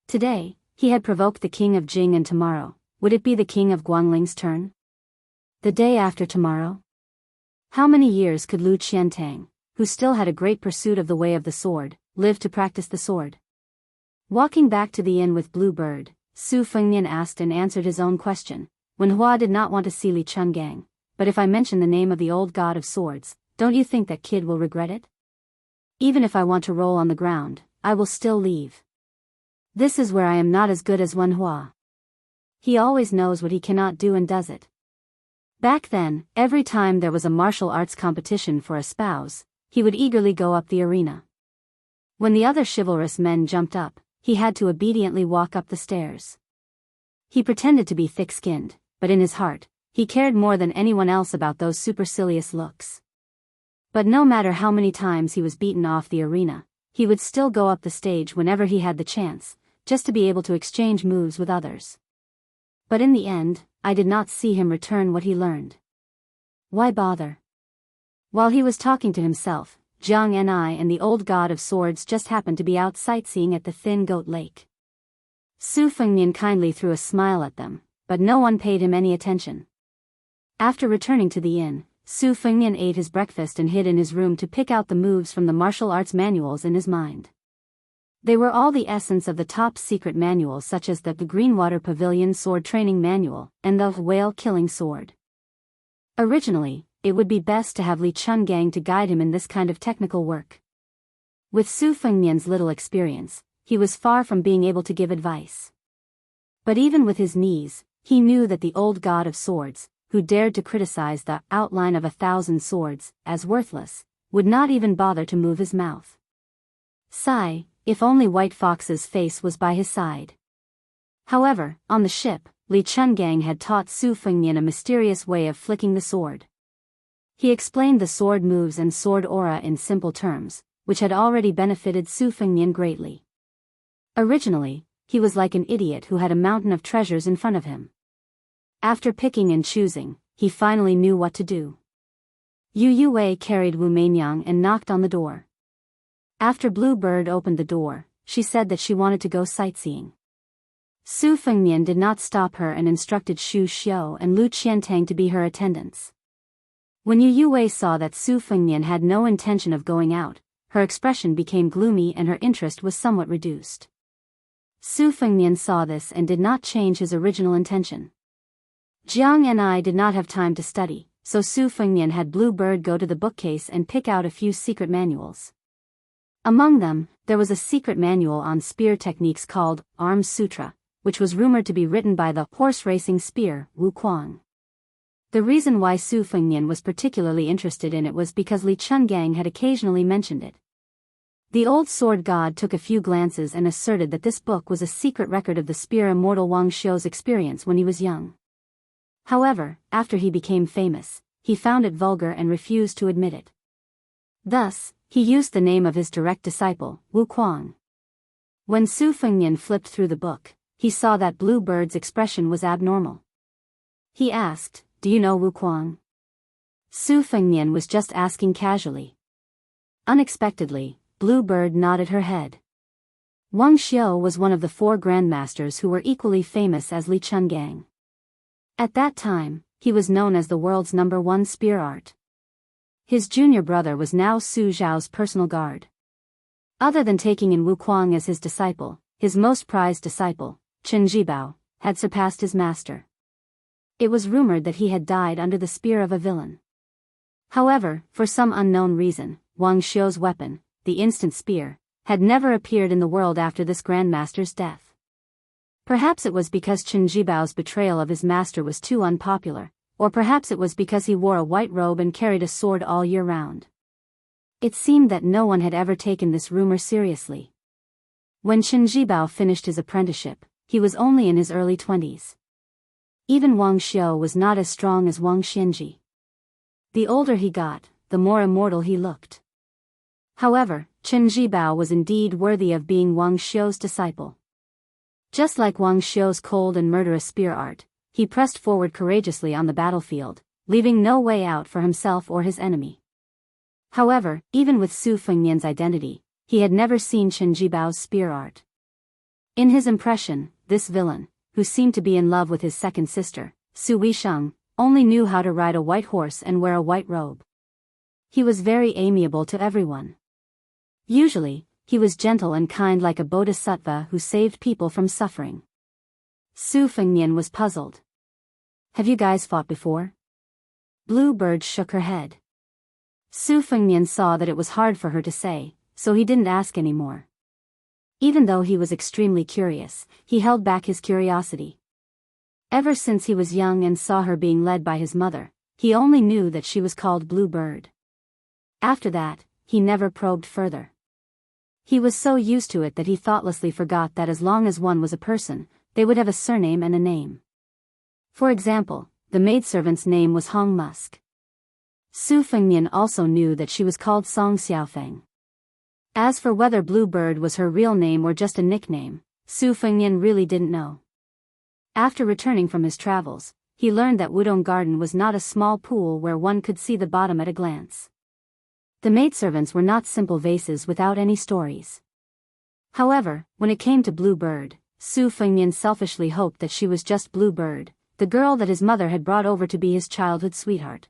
Today, he had provoked the king of Jing, and tomorrow, would it be the king of Guangling's turn? The day after tomorrow? How many years could Lu Qiantang, who still had a great pursuit of the way of the sword, live to practice the sword? Walking back to the inn with Blue Bird, Su Fengnian asked and answered his own question. Wenhua did not want to see Li Chungang, but if I mention the name of the old god of swords, don't you think that kid will regret it? Even if I want to roll on the ground, I will still leave. This is where I am not as good as Wenhua. He always knows what he cannot do and does it. Back then, every time there was a martial arts competition for a spouse, he would eagerly go up the arena. When the other chivalrous men jumped up, he had to obediently walk up the stairs. He pretended to be thick-skinned, but in his heart, he cared more than anyone else about those supercilious looks. But no matter how many times he was beaten off the arena, he would still go up the stage whenever he had the chance, just to be able to exchange moves with others. But in the end, I did not see him return what he learned. Why bother? While he was talking to himself, Jiang Ni and the old god of swords just happened to be out sightseeing at the Thin Goat Lake. Su Fengnian kindly threw a smile at them, but no one paid him any attention. After returning to the inn, Su Fengnian ate his breakfast and hid in his room to pick out the moves from the martial arts manuals in his mind. They were all the essence of the top-secret manuals, such as the Greenwater Pavilion Sword Training Manual and the Whale Killing Sword. Originally, it would be best to have Li Chungang to guide him in this kind of technical work. With Su Fengnian's little experience, he was far from being able to give advice. But even with his knees, he knew that the old god of swords, who dared to criticize the outline of 1,000 swords as worthless, would not even bother to move his mouth. Sigh, if only White Fox's face was by his side. However, on the ship, Li Chungang had taught Su Fengnian a mysterious way of flicking the sword. He explained the sword moves and sword aura in simple terms, which had already benefited Su Fengnian greatly. Originally, he was like an idiot who had a mountain of treasures in front of him. After picking and choosing, he finally knew what to do. Yu Yue carried Wu Mainyang and knocked on the door. After Blue Bird opened the door, she said that she wanted to go sightseeing. Su Fengnian did not stop her and instructed Xu Xiu and Lu Qiantang to be her attendants. When Yu Yue saw that Su Fengnian had no intention of going out, her expression became gloomy and her interest was somewhat reduced. Su Fengnian saw this and did not change his original intention. Jiang and I did not have time to study, so Su Fengnian had Blue Bird go to the bookcase and pick out a few secret manuals. Among them, there was a secret manual on spear techniques called Arms Sutra, which was rumored to be written by the horse-racing spear, Wu Kuang. The reason why Su Fengnian was particularly interested in it was because Li Chungang had occasionally mentioned it. The old sword god took a few glances and asserted that this book was a secret record of the spear immortal Wang Xiu's experience when he was young. However, after he became famous, he found it vulgar and refused to admit it. Thus, he used the name of his direct disciple, Wu Kuang. When Su Fengnian flipped through the book, he saw that Blue Bird's expression was abnormal. He asked, "Do you know Wu Kuang?" Su Fengnian was just asking casually. Unexpectedly, Blue Bird nodded her head. Wang Xiu was one of the 4 grandmasters who were equally famous as Li Chungang. At that time, he was known as the world's #1 spear art. His junior brother was now Su Zhao's personal guard. Other than taking in Wu Kuang as his disciple, his most prized disciple, Chen Jibao, had surpassed his master. It was rumored that he had died under the spear of a villain. However, for some unknown reason, Wang Xiu's weapon, the instant spear, had never appeared in the world after this grandmaster's death. Perhaps it was because Chen Jibao's betrayal of his master was too unpopular, or perhaps it was because he wore a white robe and carried a sword all year round. It seemed that no one had ever taken this rumor seriously. When Chen Jibao finished his apprenticeship, he was only in his early 20s. Even Wang Xiu was not as strong as Wang Xianji. The older he got, the more immortal he looked. However, Chen Jibao was indeed worthy of being Wang Xiu's disciple. Just like Wang Xiu's cold and murderous spear art, he pressed forward courageously on the battlefield, leaving no way out for himself or his enemy. However, even with Su Fengnian's identity, he had never seen Chen Jibao's spear art. In his impression, this villain, who seemed to be in love with his second sister, Su Weisheng, only knew how to ride a white horse and wear a white robe. He was very amiable to everyone. Usually, he was gentle and kind like a bodhisattva who saved people from suffering. Su Fengnian was puzzled. "Have you guys fought before?" Blue Bird shook her head. Su Fengnian saw that it was hard for her to say, so he didn't ask anymore. Even though he was extremely curious, he held back his curiosity. Ever since he was young and saw her being led by his mother, he only knew that she was called Blue Bird. After that, he never probed further. He was so used to it that he thoughtlessly forgot that as long as one was a person, they would have a surname and a name. For example, the maidservant's name was Hong Musk. Su Fengnian also knew that she was called Song Xiaofeng. As for whether Blue Bird was her real name or just a nickname, Su Fengnian really didn't know. After returning from his travels, he learned that Wudong Garden was not a small pool where one could see the bottom at a glance. The maidservants were not simple vases without any stories. However, when it came to Blue Bird, Su Fengnian selfishly hoped that she was just Blue Bird, the girl that his mother had brought over to be his childhood sweetheart.